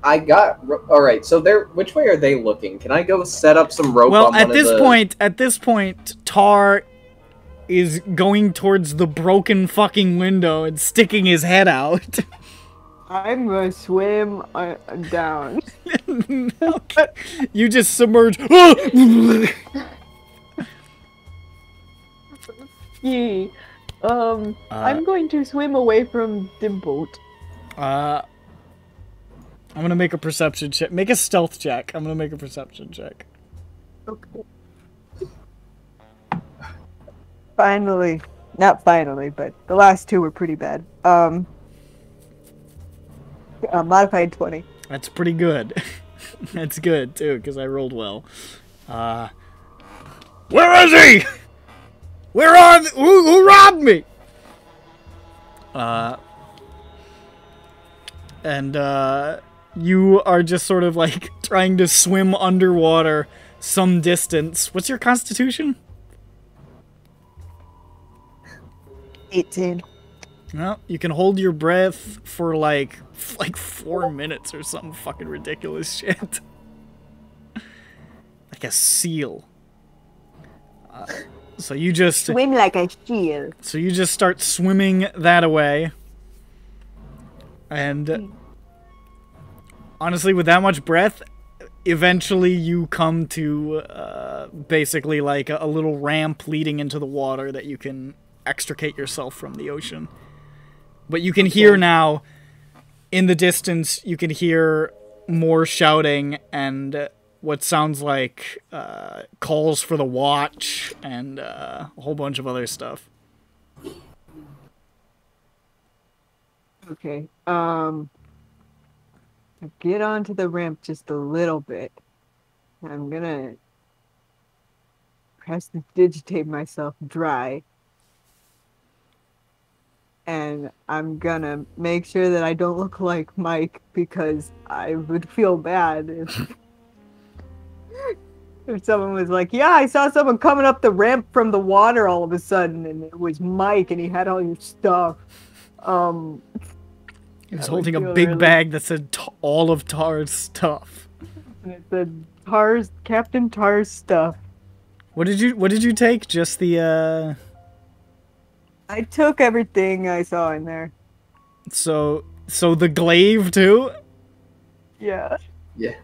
All right. So which way are they looking? Can I go set up some rope? Well, at this point, Tar is going towards the broken fucking window and sticking his head out. I'm gonna swim down. You just submerge. Yee. I'm going to swim away from the boat. I'm gonna make a perception check. Make a stealth check. I'm gonna make a perception check. Okay. Finally. Not finally, but the last two were pretty bad. Modified 20. That's pretty good. That's good, too, because I rolled well. Where is he? Who robbed me? You are just sort of like trying to swim underwater some distance. What's your constitution? 18. Well, you can hold your breath for like 4 minutes or something fucking ridiculous shit. Like a seal. So you just swim like a seal. So you just start swimming that away. And honestly, with that much breath, eventually you come to basically like a little ramp leading into the water that you can extricate yourself from the ocean. But you can hear now, in the distance, you can hear more shouting and what sounds like calls for the watch and a whole bunch of other stuff. Okay. Get onto the ramp just a little bit. I'm gonna prestidigitate myself dry. And I'm gonna make sure that I don't look like Mike, because I would feel bad if someone was like, yeah, I saw someone coming up the ramp from the water all of a sudden, and it was Mike, and he had all your stuff. He was holding a big bag that said all of Tar's stuff. And it said Captain Tar's stuff. What did you take? Just the I took everything I saw in there. So the glaive too? Yeah. Yeah.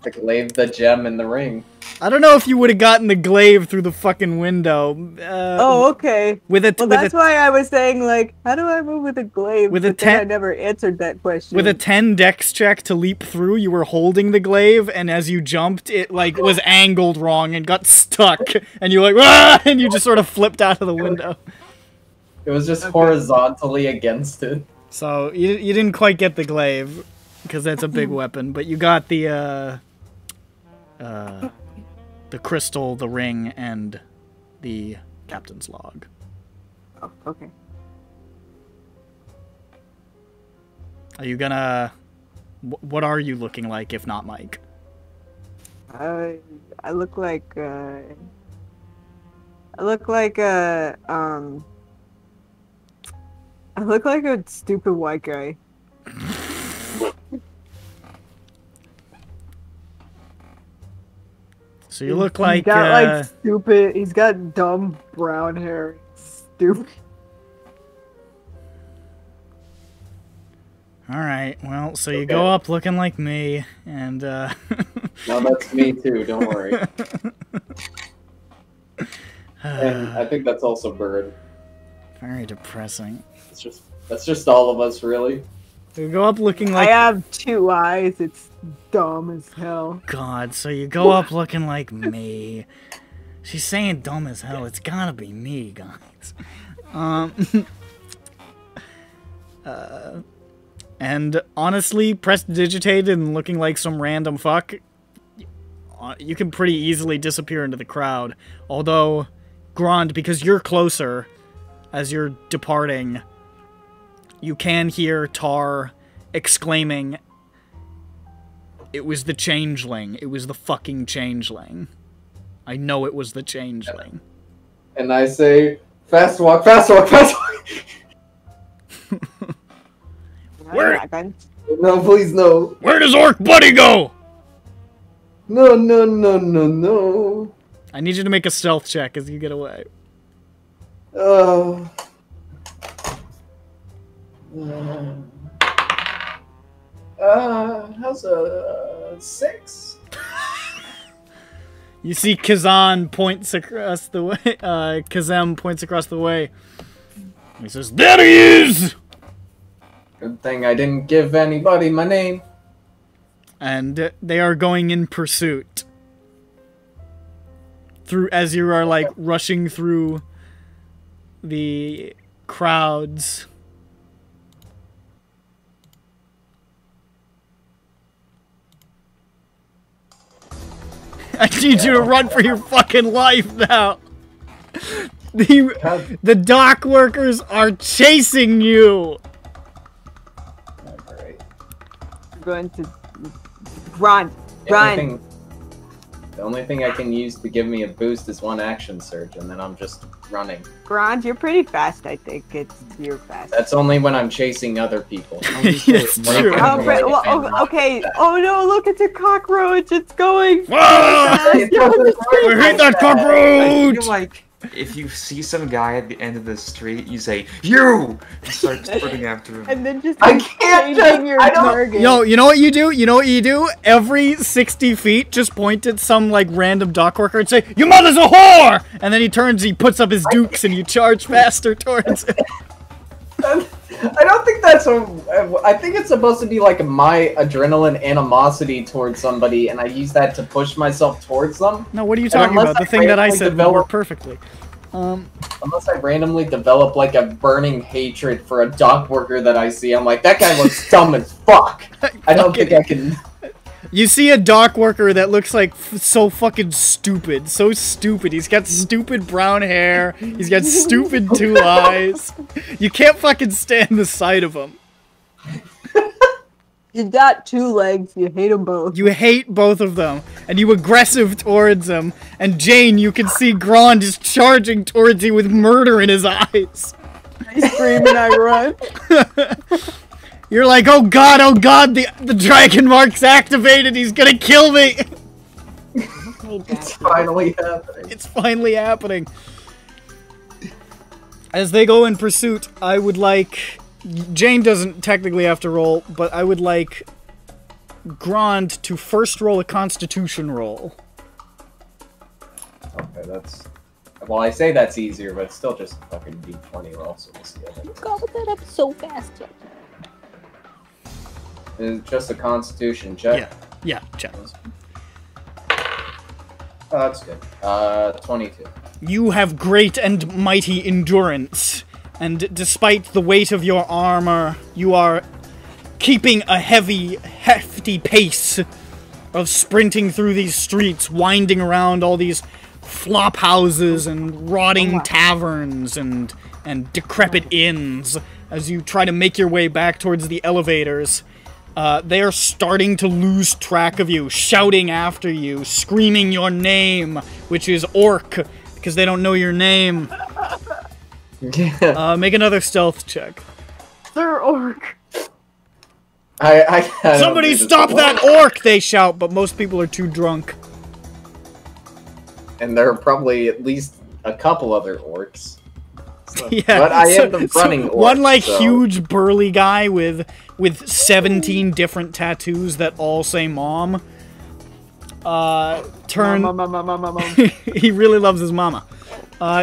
The glaive, the gem, and the ring. I don't know if you would have gotten the glaive through the fucking window. Oh, okay. That's why I was saying, like, how do I move with a glaive? I never answered that question. With a 10 dex check to leap through, you were holding the glaive, and as you jumped, it, like, was angled wrong and got stuck. And you were like, ah! And you just sort of flipped out of the window. It was just horizontally against it. So, you didn't quite get the glaive, because that's a big weapon, but you got the crystal, the ring, and the captain's log. Oh, okay. Are you gonna... What are you looking like, if not Mike? I look like, I look like a stupid white guy. So you look like... He's got, like, stupid... He's got dumb brown hair. Stupid. Alright, well, so you go up looking like me, and, No, that's me too, don't worry. And I think that's also Bird. Very depressing. That's just all of us, really. You go up looking like... I have 2 eyes, it's dumb as hell. God, so you go up looking like me. She's saying dumb as hell, it's gotta be me, guys. And honestly, prestidigitated and looking like some random fuck, you can pretty easily disappear into the crowd. Although, Grand, because you're closer, as you're departing, you can hear Tar exclaiming, "It was the changeling. It was the fucking changeling. I know it was the changeling." And I say, fast walk, fast walk, fast walk! Where? No, please, no. Where does Orc Buddy go? No, no, no, no, no. I need you to make a stealth check as you get away. How's a 6? You see Kazan points across the way. Kazem points across the way. He says, "There he is!" Good thing I didn't give anybody my name. And they are going in pursuit. As you are, like, rushing through the crowds. I need you to run for your fucking life now. The dock workers are chasing you. I'm going to run. Run. The only thing I can use to give me a boost is 1 action surge, and then I'm just running. Grand, you're pretty fast, I think. You're fast. That's only when I'm chasing other people. It's true. Okay. Oh no, look, it's a cockroach. It's going. I hate that cockroach! I feel like if you see some guy at the end of the street, you say, "You!" and start sprinting after him. And then just I can't just, your target. Yo, you know what you do? You know what you do? Every 60 feet, just point at some, like, random dock worker and say, "Your mother's a whore!" And then he turns, he puts up his dukes, and you charge faster towards him. I don't think that's I think it's supposed to be like my adrenaline animosity towards somebody, and I use that to push myself towards them. No, what are you talking about? The thing that I said worked perfectly. Unless I randomly develop like a burning hatred for a dock worker that I see, I'm like, that guy looks dumb as fuck. I don't think I can. You see a dock worker that looks like so fucking stupid. So stupid. He's got stupid brown hair. He's got stupid 2 eyes. You can't fucking stand the sight of him. You've got 2 legs. You hate them both. You hate both of them. And you aggressive towards him. And Jane, you can see Grand is charging towards you with murder in his eyes. I scream and I run. You're like, oh god, the dragon mark's activated, he's gonna kill me! It's finally happening. It's finally happening. As they go in pursuit, I would like... Jane doesn't technically have to roll, but I would like Grand to first roll a Constitution roll. Okay, that's... Well, I say that's easier, but it's still just a fucking D20 roll, so we'll see. You got that up so fast. It's just a Constitution check. Yeah, check. Oh, that's good. 22. You have great and mighty endurance, and despite the weight of your armor, you are keeping a hefty pace of sprinting through these streets, winding around all these flop houses and rotting taverns and decrepit inns as you try to make your way back towards the elevators. They are starting to lose track of you, shouting after you, screaming your name, which is Orc, because they don't know your name. Make another stealth check. Sir Orc. I Somebody stop that Orc, they shout, but most people are too drunk. And there are probably at least a couple other orcs. So, Yeah, but I am the running orc. One like so. huge burly guy with 17 different tattoos that all say mom. He really loves his mama.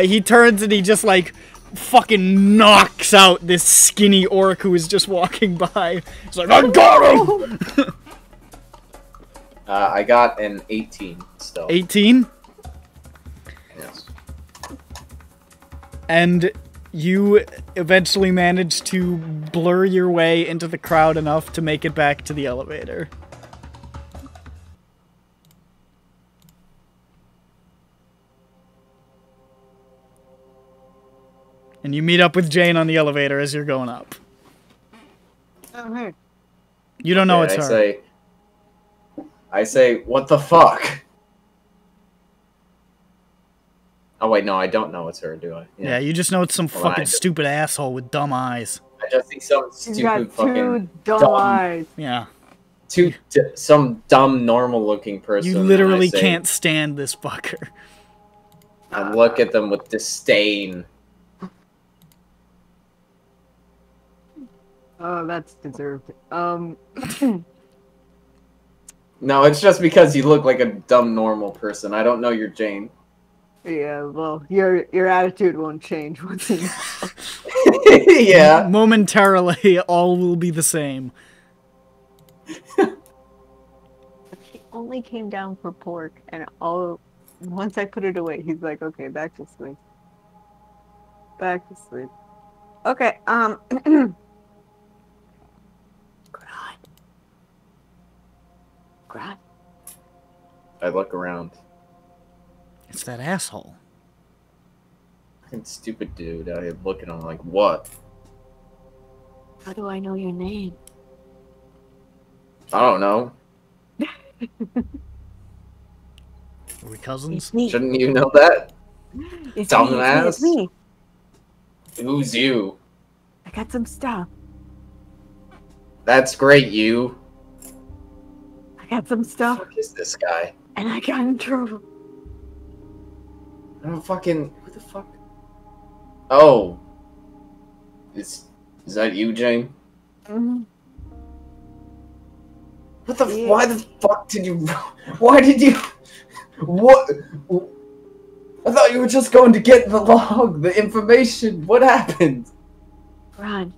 He turns and he just like fucking knocks out this skinny orc who is just walking by. He's like, I got him! I got an 18 still. 18? Yes. And you eventually manage to blur your way into the crowd enough to make it back to the elevator. And you meet up with Jane on the elevator as you're going up. Oh, hey. You don't know it's her. I say, what the fuck? Oh wait, no, I don't know it's her, do I? Yeah, you just know it's some Well, fucking stupid asshole with dumb eyes. I just see some She's stupid got fucking two dumb eyes. Yeah. Some dumb normal looking person. You and literally I say- can't stand this fucker. I look at them with disdain. Oh, that's deserved. No, it's just because you look like a dumb normal person. I don't know you're Jane. Yeah, well, your attitude won't change once you... Yeah. Momentarily, all will be the same. He only came down for pork, and once I put it away, he's like, okay, back to sleep. Back to sleep. Okay, Grant. I look around. It's that asshole. Fucking stupid dude. I look at him like, what? How do I know your name? I don't know. Are we cousins? It's me. Shouldn't you know that? It's Dumbass. It's me. Who's you? I got some stuff. That's great, you. I got some stuff, What is this guy? and I got in trouble. I don't fucking... Who the fuck? Oh. Is that you, Jane? Mm-hmm. What the... Yeah. Why the fuck did you... Why did you... What? I thought you were just going to get the log, the information. What happened? Ron,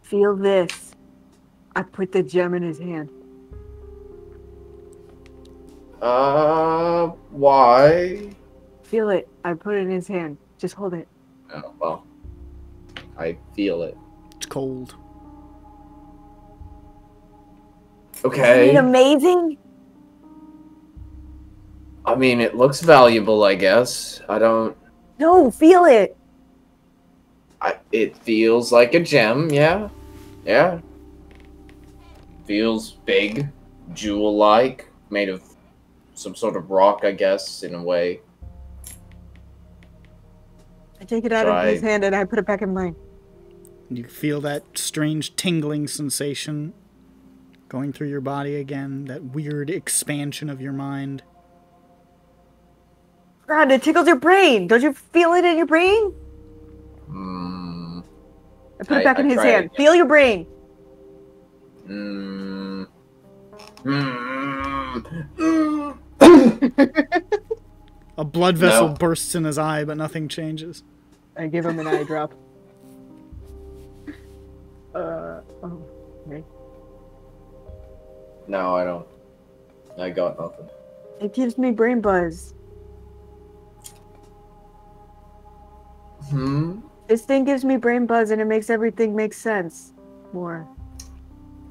feel this. I put the gem in his hand. Why? Feel it. I put it in his hand. Just hold it. Oh, well. I feel it. It's cold. Okay. Isn't it amazing? I mean, it looks valuable, I guess. I don't... No, feel it. It feels like a gem, yeah. Yeah. Feels big, jewel-like, made of some sort of rock, I guess, in a way. I take it out of his hand and I put it back in mine. You feel that strange tingling sensation going through your body again, that weird expansion of your mind. God, it tickles your brain. Don't you feel it in your brain? I put it back in his hand. Feel your brain. A blood vessel bursts in his eye, but nothing changes. I give him an eye drop. Okay. No, I don't. I got nothing. It gives me brain buzz. This thing gives me brain buzz and it makes everything make sense more.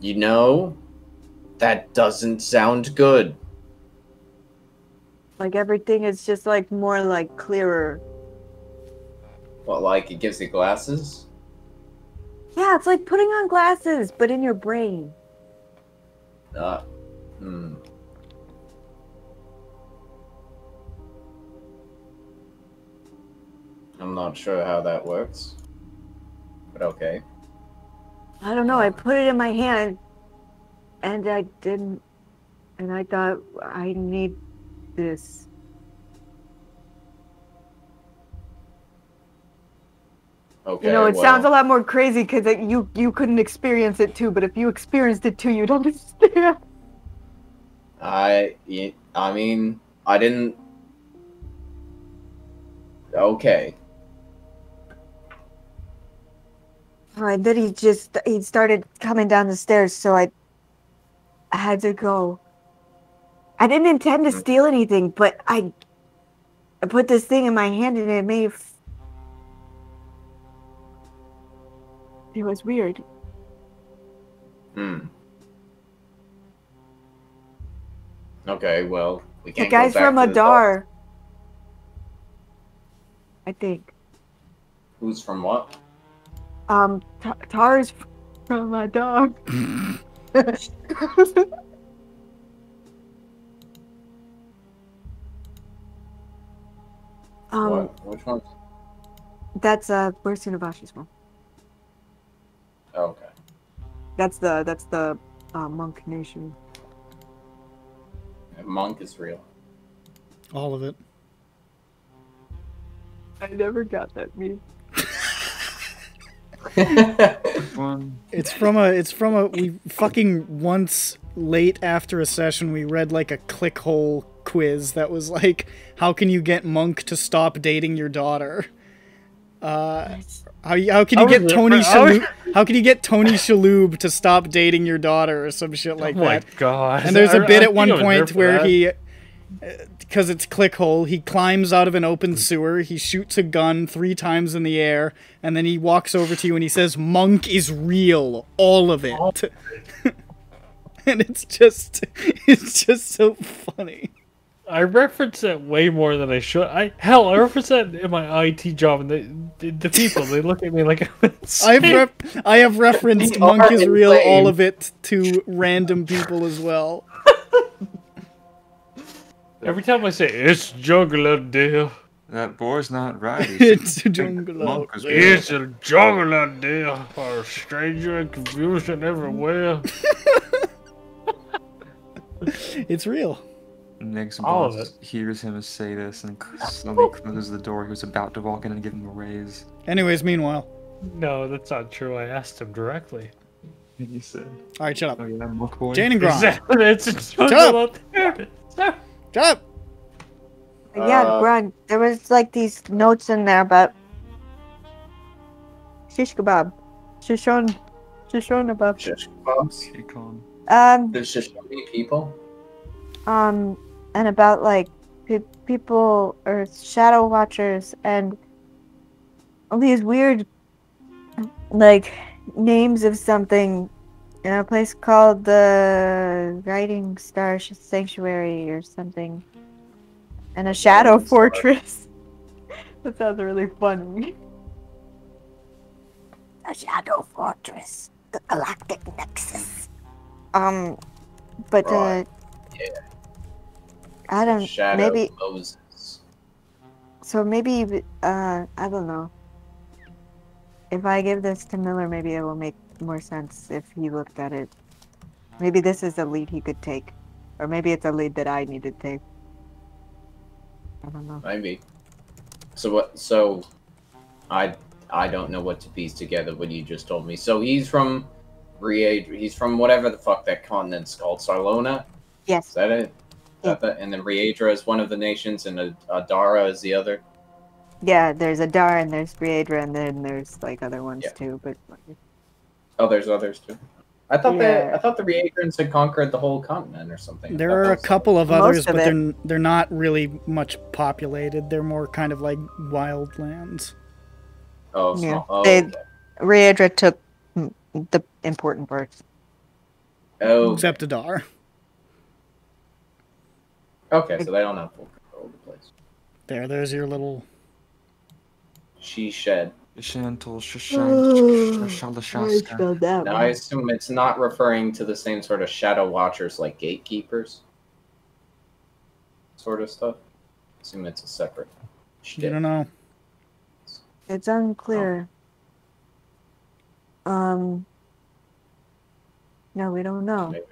You know, that doesn't sound good. Like everything is just like more like clearer. What, like it gives you glasses? Yeah, it's like putting on glasses, but in your brain. I'm not sure how that works, but okay. I don't know, I put it in my hand, and I didn't, and I thought, I need this. Okay, you know, it sounds a lot more crazy because you couldn't experience it too, but if you experienced it too, you'd understand. I mean, I didn't... Okay. Alright, then he started coming down the stairs, so I had to go. I didn't intend to steal anything, but I put this thing in my hand and it made... It was weird. Okay, well, we The can't guy's go back from to the Adar. I think. Who's from what? Tar's from my dog. What? Which one? That's where's Sunabashi's from? Okay. That's the monk nation. Monk is real. All of it. I never got that meme. It's from a we fucking once late after a session we read like a clickhole quiz that was like, how can you get Monk to stop dating your daughter? How can you get Tony Shalhoub? How can you get Tony Shalhoub to stop dating your daughter or some shit like that? Oh my god! And there's a bit at one point where he, because it's clickhole, he climbs out of an open sewer, he shoots a gun 3 times in the air, and then he walks over to you and he says, "Monk is real, all of it." And it's just so funny. I reference that way more than I should. I reference that in my IT job, and the people, they look at me like I'm insane. I have referenced Monk is real, all of it to random people as well. Every time I say, it's jungle out there. That boy's not right. It's a jungle out there. It's a jungle out there. For stranger and confusion everywhere. It's real. Next All of boss hears him say this and slowly closes the door. He was about to walk in and give him a raise. Anyways, meanwhile. No, that's not true. I asked him directly. He said. Alright, shut up. Oh, yeah, Mook boy. Jane and Gron. It's a jungle out there. Shut up! Yeah, Gron, there was like these notes in there about shish kebab. Shishon kebab. Shish kebabs? There's Shoshone people? And about like people or shadow watchers and all these weird like names of something In a place called the Guiding Star Sanctuary or something. And a shadow Guiding Star. fortress. That sounds really funny. The Shadow Fortress. The Galactic Nexus. But Right. Yeah. I don't Shadow maybe Moses. so maybe I don't know. If I give this to Miller, maybe it will make more sense if he looked at it. Maybe this is a lead he could take. Or maybe it's a lead that I need to take. I don't know. Maybe. So what? So, I don't know what to piece together what you just told me. So he's from he's from whatever the fuck that continent's called. Sarlona? Yes. Is that it? Yeah. And then Riedra is one of the nations, and Adara is the other. Yeah, there's Adar and there's Briadra and then there's like other ones Yeah. too, but Oh, there's others too. I thought Yeah. the Riedrans had conquered the whole continent or something. There are a couple of Most others, of but it. they're not really much populated. They're more kind of like wild lands. Oh, yeah. small. Oh, They okay. Briadra took the important parts. Oh, Except Adar. okay. So they don't have full control of the place. There's your little... She shed. Shantel, I Shashan, spelled that Now one. I assume it's not referring to the same sort of shadow watchers like gatekeepers, sort of stuff. I assume it's a separate. You don't know. It's unclear. No, we don't know. Maybe,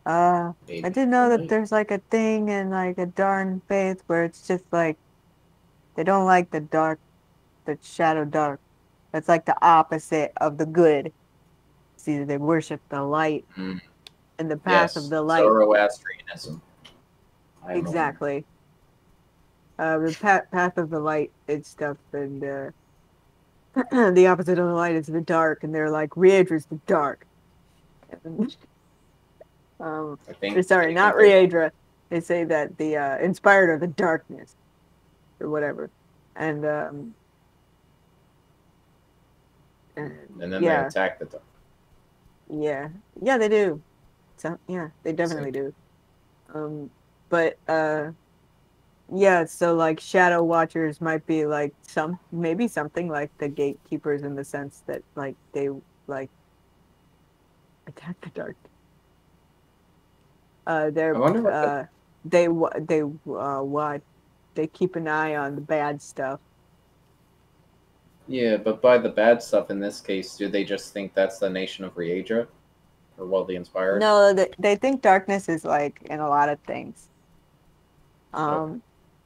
I maybe. did know that there's like a thing in like a darn faith where it's just like they don't like the dark, the shadow dark. That's like the opposite of the good. See, they worship the light Mm. and the path of the light. Zoroastrianism. I am Exactly. The path of the light and stuff, and the opposite of the light is the dark, and they're like Riedra's the dark. And, I think, or sorry, not Riedra. They say that the inspired are the darkness, or whatever, and And then yeah. they attack the dark. Yeah, they do. So yeah, they definitely do. But yeah. So like shadow watchers might be like maybe something like the gatekeepers in the sense that like they like attack the dark. They're I wonder what they keep an eye on the bad stuff. Yeah, but by the bad stuff in this case, do they just think that's the nation of Riedra? Or well, the Inspired? No, they think darkness is like in a lot of things.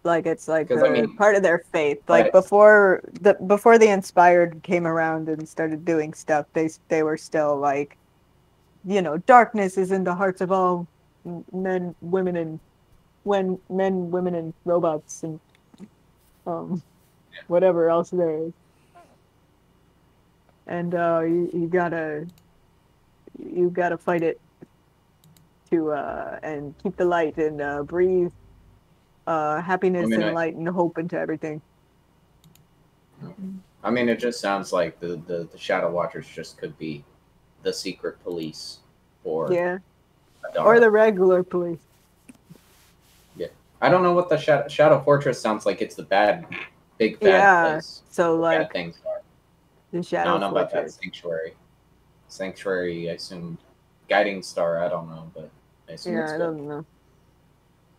Like it's like 'Cause, I mean, part of their faith. Like right. before the Inspired came around and started doing stuff, they were still like, darkness is in the hearts of all men, women, and women, and robots, and whatever else there is. And you gotta fight it to and keep the light and breathe happiness and light and hope into everything. I mean, it just sounds like the Shadow Watchers just could be the secret police or Yeah, Adara. or the regular police. Yeah, I don't know what the Shadow Fortress sounds like. It's the big bad place. So where like bad things are. the Shadow I don't know about that Fortress. sanctuary. Sanctuary, I assume. Guiding Star, I don't know, but I assume it's I good. don't know.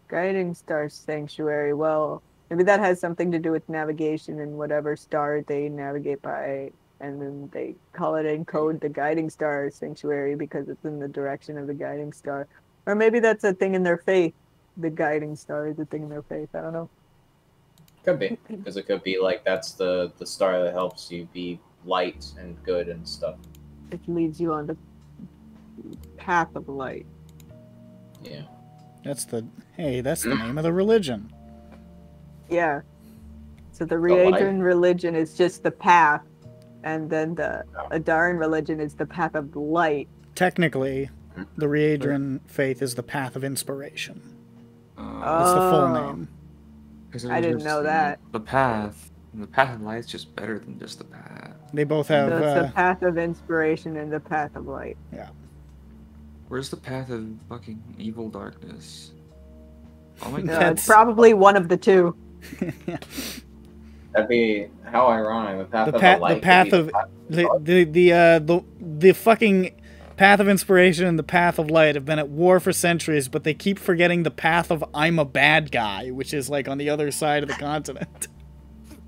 Guiding Star Sanctuary. Well, maybe that has something to do with navigation and whatever star they navigate by, and then they call it in code the Guiding Star Sanctuary because it's in the direction of the guiding star. Or maybe that's a thing in their faith. The Guiding Star is a thing in their faith. I don't know. Could be, because it could be like that's the star that helps you be light and good and stuff. It leads you on the path of light. Yeah. That's the name of the religion. Yeah. So the light. Riedran religion is just the path, and then the Adaran religion is the path of light. Technically, the Riedran faith is the path of inspiration. It's the full name. I didn't know that. The path. The path of light is just better than just the path. They both So have. it's the path of inspiration and the path of light. Yeah. Where's the path of fucking evil darkness? Oh my It's god. probably one of the two. That'd be how ironic. The path The, of pa- the light. the path could of be the path the fucking path of inspiration and the path of light have been at war for centuries, but they keep forgetting the path of I'm a bad guy, which is like on the other side of the continent.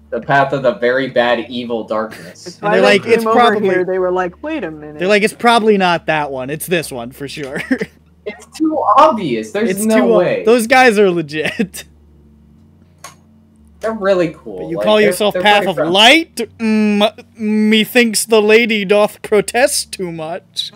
the path of the very bad evil darkness. And they're like, it's probably. Here, they were like, wait a minute. They're like, it's probably not that one. It's this one for sure. It's too obvious. There's It's no too. way. Those guys are legit. They're really cool. But you Like, call they're- yourself they're Path pretty of friendly. Light? Methinks the lady doth protest too much.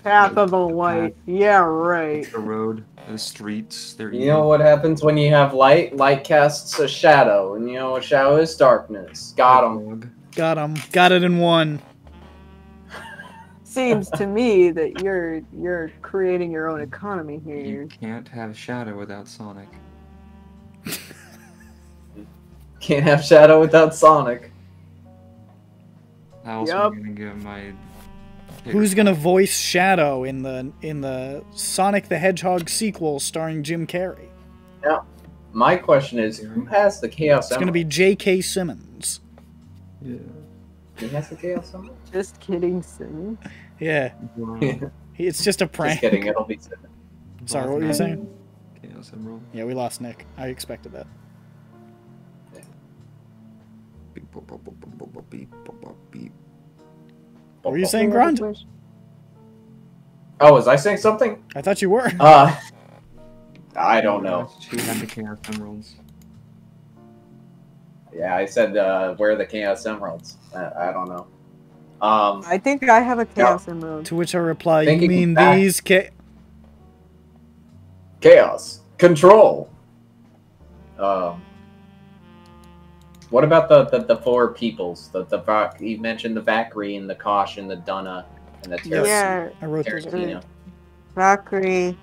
Path of the light. Yeah, right. The road, the streets, they're You know what happens when you have light? Light casts a shadow, and you know what shadow is? Darkness. Got him. Got him. Got it in one. Seems to me that you're creating your own economy here. You can't have shadow without Sonic. Can't have shadow without Sonic. How else Yup. am I gonna get my... Who's gonna voice Shadow in the Sonic the Hedgehog sequel starring Jim Carrey? Now, my question is, who has the Chaos It's gonna be J.K. Simmons. Yeah. Who has the Chaos Emerald? Just kidding, Simmons. Yeah. It's just a prank. Just kidding, it'll be Simmons. Sorry, what were you saying? Chaos Emerald. Yeah, we lost Nick. I expected that. What were you saying, Grund? Oh, was I saying something? I thought you were. I don't know. She had the Chaos Emeralds. Yeah, I said, where are the Chaos Emeralds? I don't know. I think I have a Chaos Emerald. To which I reply, you Thinking mean back- these Chaos. Control. What about the four peoples? You mentioned the Valkyrie and the Kosh and the Dunna and the Terra. Yeah. I wrote those down. Tarantino. Valkyrie,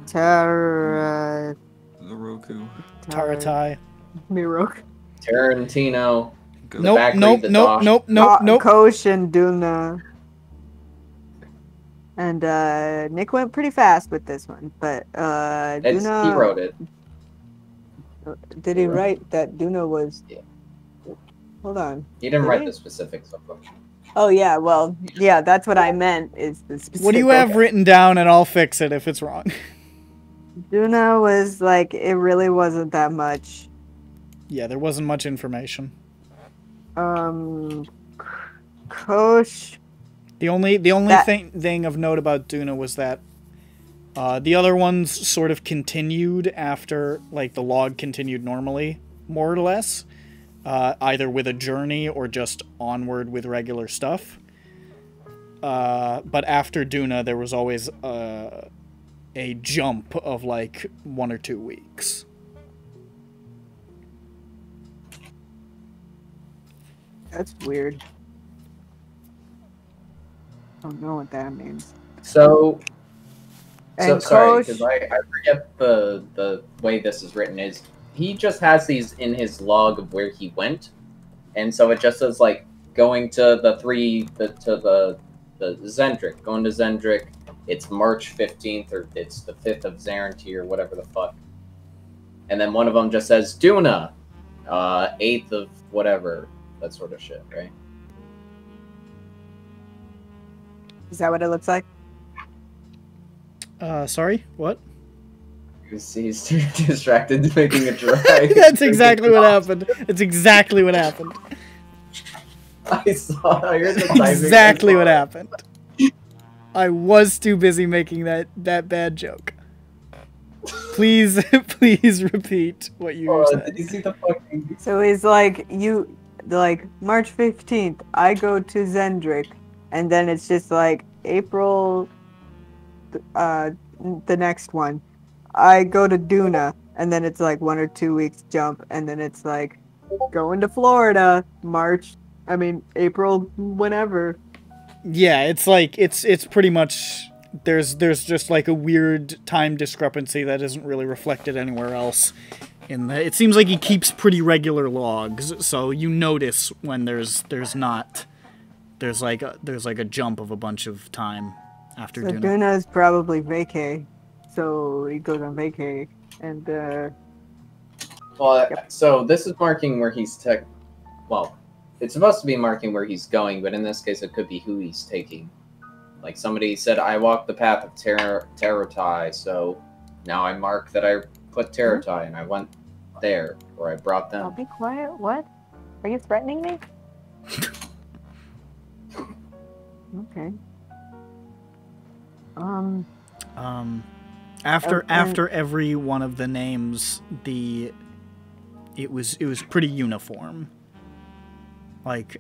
Terra, The Roku. Taratai. Mirok, Tarantino. The Nope, Valkyrie, nope, the nope, Dosh. nope, nope, nope. Kosh and Duna. And Nick went pretty fast with this one, but He Duna. wrote it. Did he write that Duna was? Yeah. Hold on. He didn't Did write he? the specifics of them. Oh yeah, well, yeah, that's what I meant. Is the specific. What do you have written down, and I'll fix it if it's wrong. Duna was like it really wasn't that much. Yeah, there wasn't much information. Kosh. The only That- thing of note about Duna was that the other ones sort of continued after, like, the log continued normally, more or less, either with a journey or just onward with regular stuff. But after Duna, there was always a jump of like 1 or 2 weeks. That's weird. I don't know what that means. So And sorry, Kosh- because I forget the way this is written is he just has these in his log of where he went, and so it just says like going to the Zendrick, going to Zendrick. It's March 15th or it's the 5th of Zarenty or whatever the fuck, and then one of them just says Duna, 8th of whatever, that sort of shit, right? Is that what it looks like? Sorry, what? He's too distracted making a drive. That's exactly what happened. It's exactly what happened. I heard the timing. Exactly what happened. I was too busy making that bad joke. Please, please repeat what you were saying. Did you see the fucking... So he's like, March 15th, I go to Zendrick, and then it's just like April, the next one, I go to Duna, and then it's like 1 or 2 weeks jump, and then it's like going to Florida, April, whenever. Yeah, it's like it's pretty much there's just like a weird time discrepancy that isn't really reflected anywhere else It seems like he keeps pretty regular logs, so you notice when there's like a jump of a bunch of time after So Duna. Duna's probably vacay, so he goes on vacay, and Well, Yep. so this is marking where he's well, it's supposed to be marking where he's going, but in this case it could be who he's taking. Like somebody said, I walked the path of Teratai, so now I mark that I put Teratai and I went there, or I brought I'll them. be quiet. What? Are you threatening me? Okay. After every one of the names, it was pretty uniform. Like,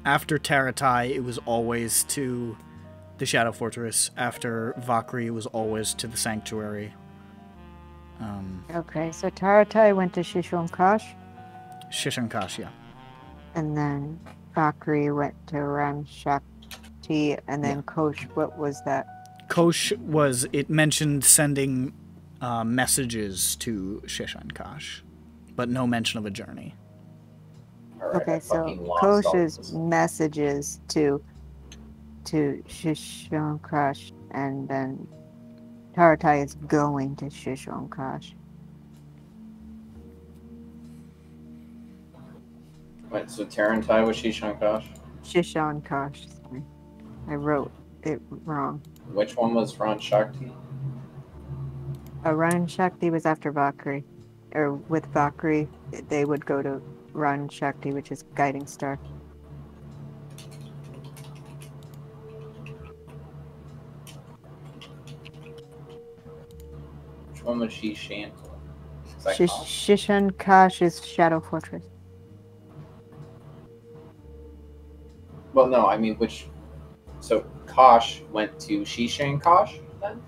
after Teratai, it was always to the Shadow Fortress. After Vakri, it was always to the Sanctuary. Okay, so Taratai went to Shishonkash, Shishankash, yeah. and then Bakri went to Ramshakti, and then Kosh, what was that? Kosh it mentioned sending messages to Shishankash, but no mention of a journey. Alright, Okay, I fucking so lost all Kosh's this. messages to Shishonkash, and then Taratai is going to Shishonkash. Wait, so Tarantai was Shishankash? Shishonkash, sorry. I wrote it wrong. Which one was Ran Shakti? Ran Shakti was after Vakri. Or with Vakri, they would go to Ran Shakti, which is Guiding Star. Which one was Shishan? Shishankash is Shadow Fortress. Well, no, I mean which. So Kosh went to Shishankash then?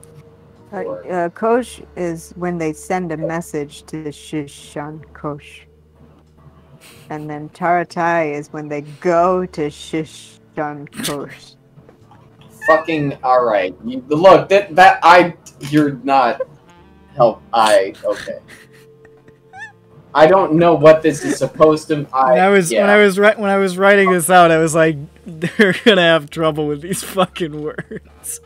Kosh is when they send a message to Shishankosh. And then Taratai is when they go to Shishankosh. Fucking alright. Look, you're not okay. I don't know what this is supposed to. When I was writing this out, I was like, they're gonna have trouble with these fucking words.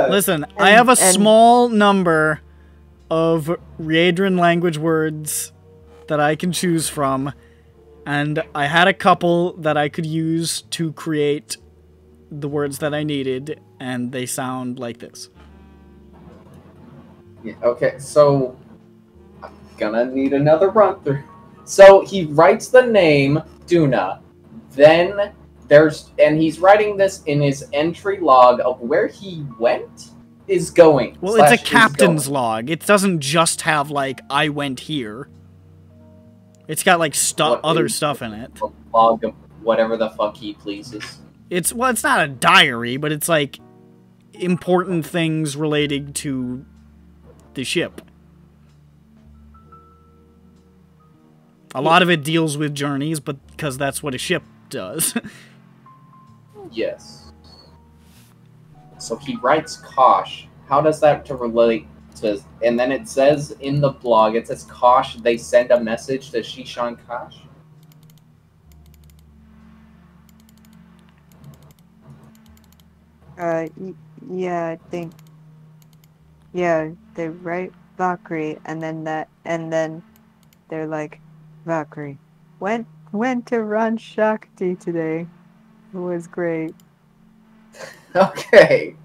Listen, I have a small number of Riedran language words that I can choose from, and I had a couple that I could use to create the words that I needed, and they sound like this. Yeah, okay, so I'm gonna need another run through. So he writes the name Duna, then he's writing this in his entry log of where he went is going. Well, it's a captain's log. It doesn't just have like I went here. It's got like other stuff in it. A log of whatever the fuck he pleases. It's not a diary, but it's like important things relating to the ship. A lot of it deals with journeys, but because that's what a ship does. Yes. So he writes Kosh. How does that relate to? And then it says in the blog, it says Kosh. They send a message to Shishan Kosh. Yeah, I think. Yeah, they write Valkyrie, and then they're like, Valkyrie went to Ran Shakti today. It was great. Okay.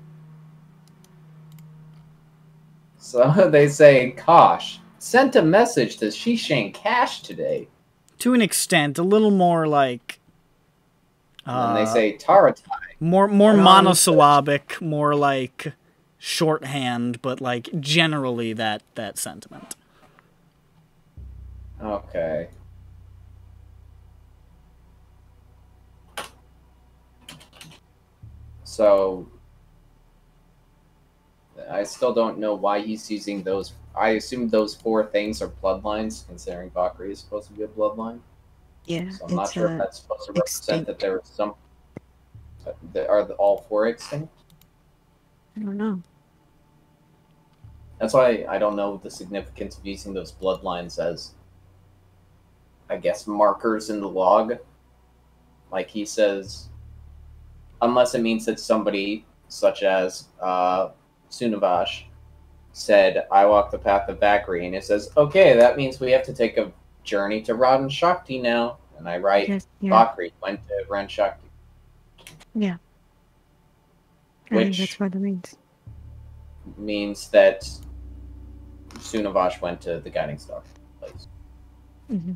So they say Kosh sent a message to Shishan Cash today. To an extent, a little more like. And they say Taratai. More monosyllabic, more like shorthand, but like generally that sentiment. Okay. So I still don't know why he's using those. I assume those 4 things are bloodlines, considering Valkyrie is supposed to be a bloodline. Yeah. So I'm not sure if that's supposed to represent that there was some. Are all 4 extinct? I don't know. That's why I don't know the significance of using those bloodlines as, I guess, markers in the log. Like he says, unless it means that somebody, such as Sunavash, said, I walk the path of Vakri, and it says, okay, that means we have to take a journey to Radhan Shakti now. And I write, Yes, yeah. Vakri went to Radhan Shakti. Yeah. I think that's what it means that Sunavash went to the Guiding Star place. Mm-hmm.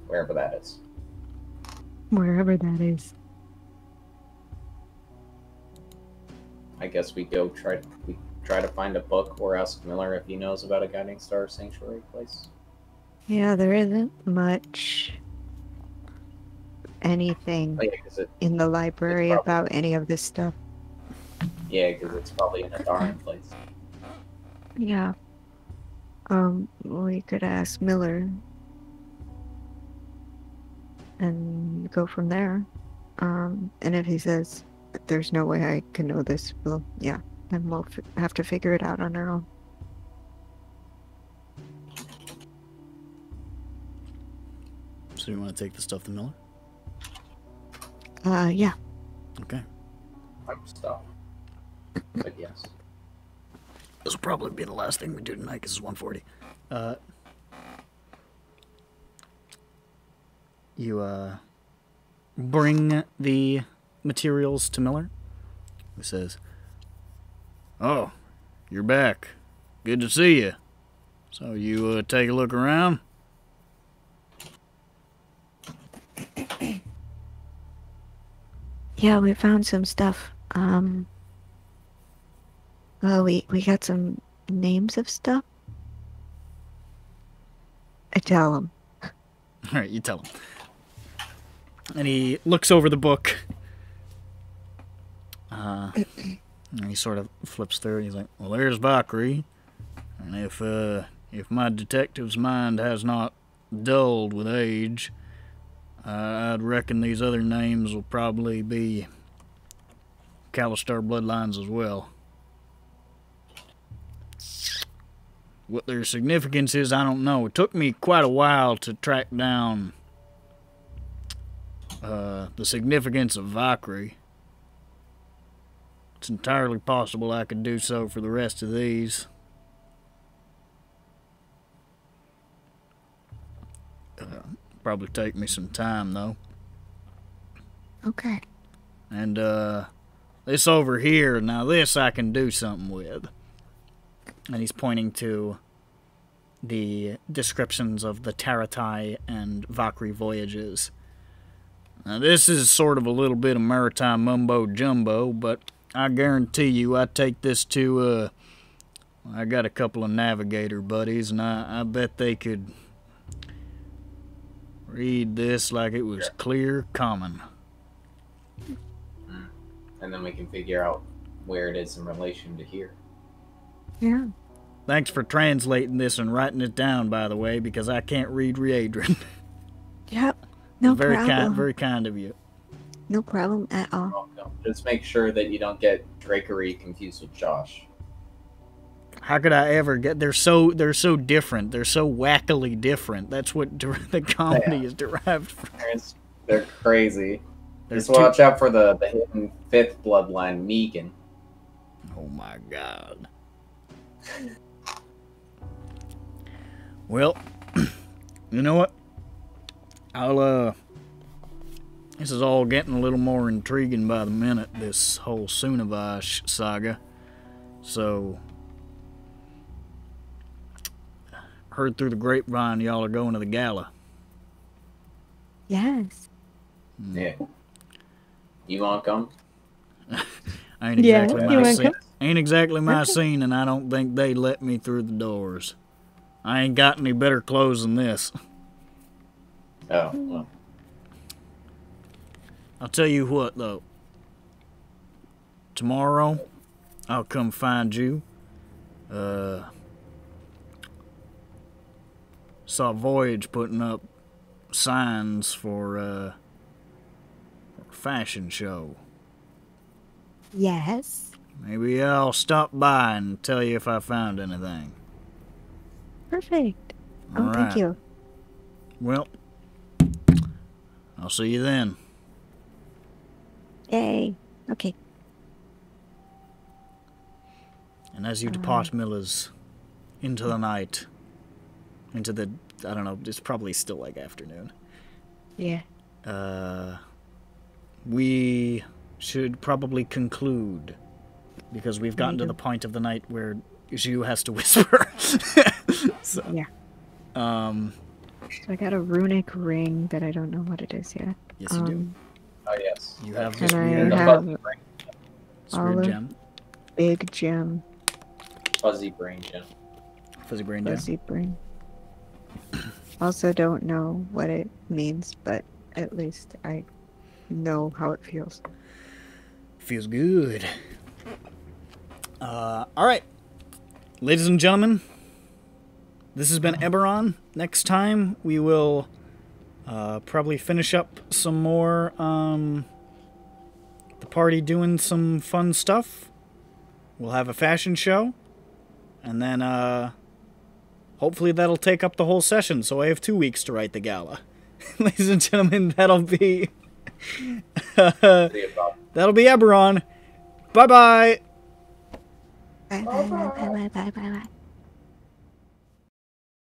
Wherever that is. Wherever that is. I guess we try to find a book or ask Miller if he knows about a Guiding Star sanctuary place. Yeah, there isn't much anything in the library about any of this stuff. Yeah, because it's probably in a darn place. Yeah. We could ask Miller and go from there. And if he says there's no way I can know this, well, yeah, then we'll have to figure it out on our own. So you want to take the stuff to Miller? Yeah. Okay. I'm stuck. But yes. This will probably be the last thing we do tonight because it's 1:40. You bring the materials to Miller, who says, "Oh, you're back. Good to see you. So you take a look around." Yeah, we found some stuff. Well, we got some names of stuff. I tell him. All right, you tell him. And he looks over the book. And he sort of flips through it. He's like, "Well, there's Vakri. And if my detective's mind has not dulled with age, I'd reckon these other names will probably be Kalistar bloodlines as well. What their significance is, I don't know. It took me quite a while to track down the significance of Vakri. It's entirely possible I could do so for the rest of these. Probably take me some time, though. Okay. And, this over here, now this I can do something with. And he's pointing to the descriptions of the Taratai and Vakri voyages. Now, this is sort of a little bit of maritime mumbo-jumbo, but I guarantee you I take this to, I got a couple of navigator buddies, and I bet they could read this like it was clear common. And then we can figure out where it is in relation to here. Yeah. Thanks for translating this and writing it down, by the way, because I can't read Riedran. Yep. No very problem. Very kind of you. No problem at all. Just make sure that you don't get Drakery confused with Josh. How could I ever get? They're so different. They're so wackily different. That's what the comedy is derived from. They're crazy. Just watch out for the hidden fifth bloodline, Megan. Oh my god. Well, you know what? This is all getting a little more intriguing by the minute, this whole Sunavash saga. So, heard through the grapevine y'all are going to the gala. Yes. Yeah. You want to come? Ain't exactly my scene, and I don't think they'd let me through the doors. I ain't got any better clothes than this. Oh, well. I'll tell you what, though. Tomorrow, I'll come find you. Saw Voyage putting up signs for a fashion show. Yes. Maybe I'll stop by and tell you if I found anything. Perfect. All Thank right. you. Well, I'll see you then. Yay. Okay. And as you depart, Millers, into the night, into the, I don't know, it's probably still like afternoon. Yeah. We should probably conclude, because we've gotten to the point of the night where Zhu has to whisper. So, yeah. So I got a runic ring that I don't know what it is yet. Yes, you do. Oh, yes. You have this and weird, I have weird gem. Big gem. Fuzzy brain gem. Fuzzy brain gem. Fuzzy brain. Also don't know what it means, but at least I know how it feels. Feels good. Alright. Ladies and gentlemen, this has been EBERRON. Next time, we will probably finish up some more, the party doing some fun stuff. We'll have a fashion show. And then, hopefully that'll take up the whole session, so I have 2 weeks to write the gala. Ladies and gentlemen, that'll be... that'll be EBERRON. Bye-bye! Bye bye bye bye bye bye bye.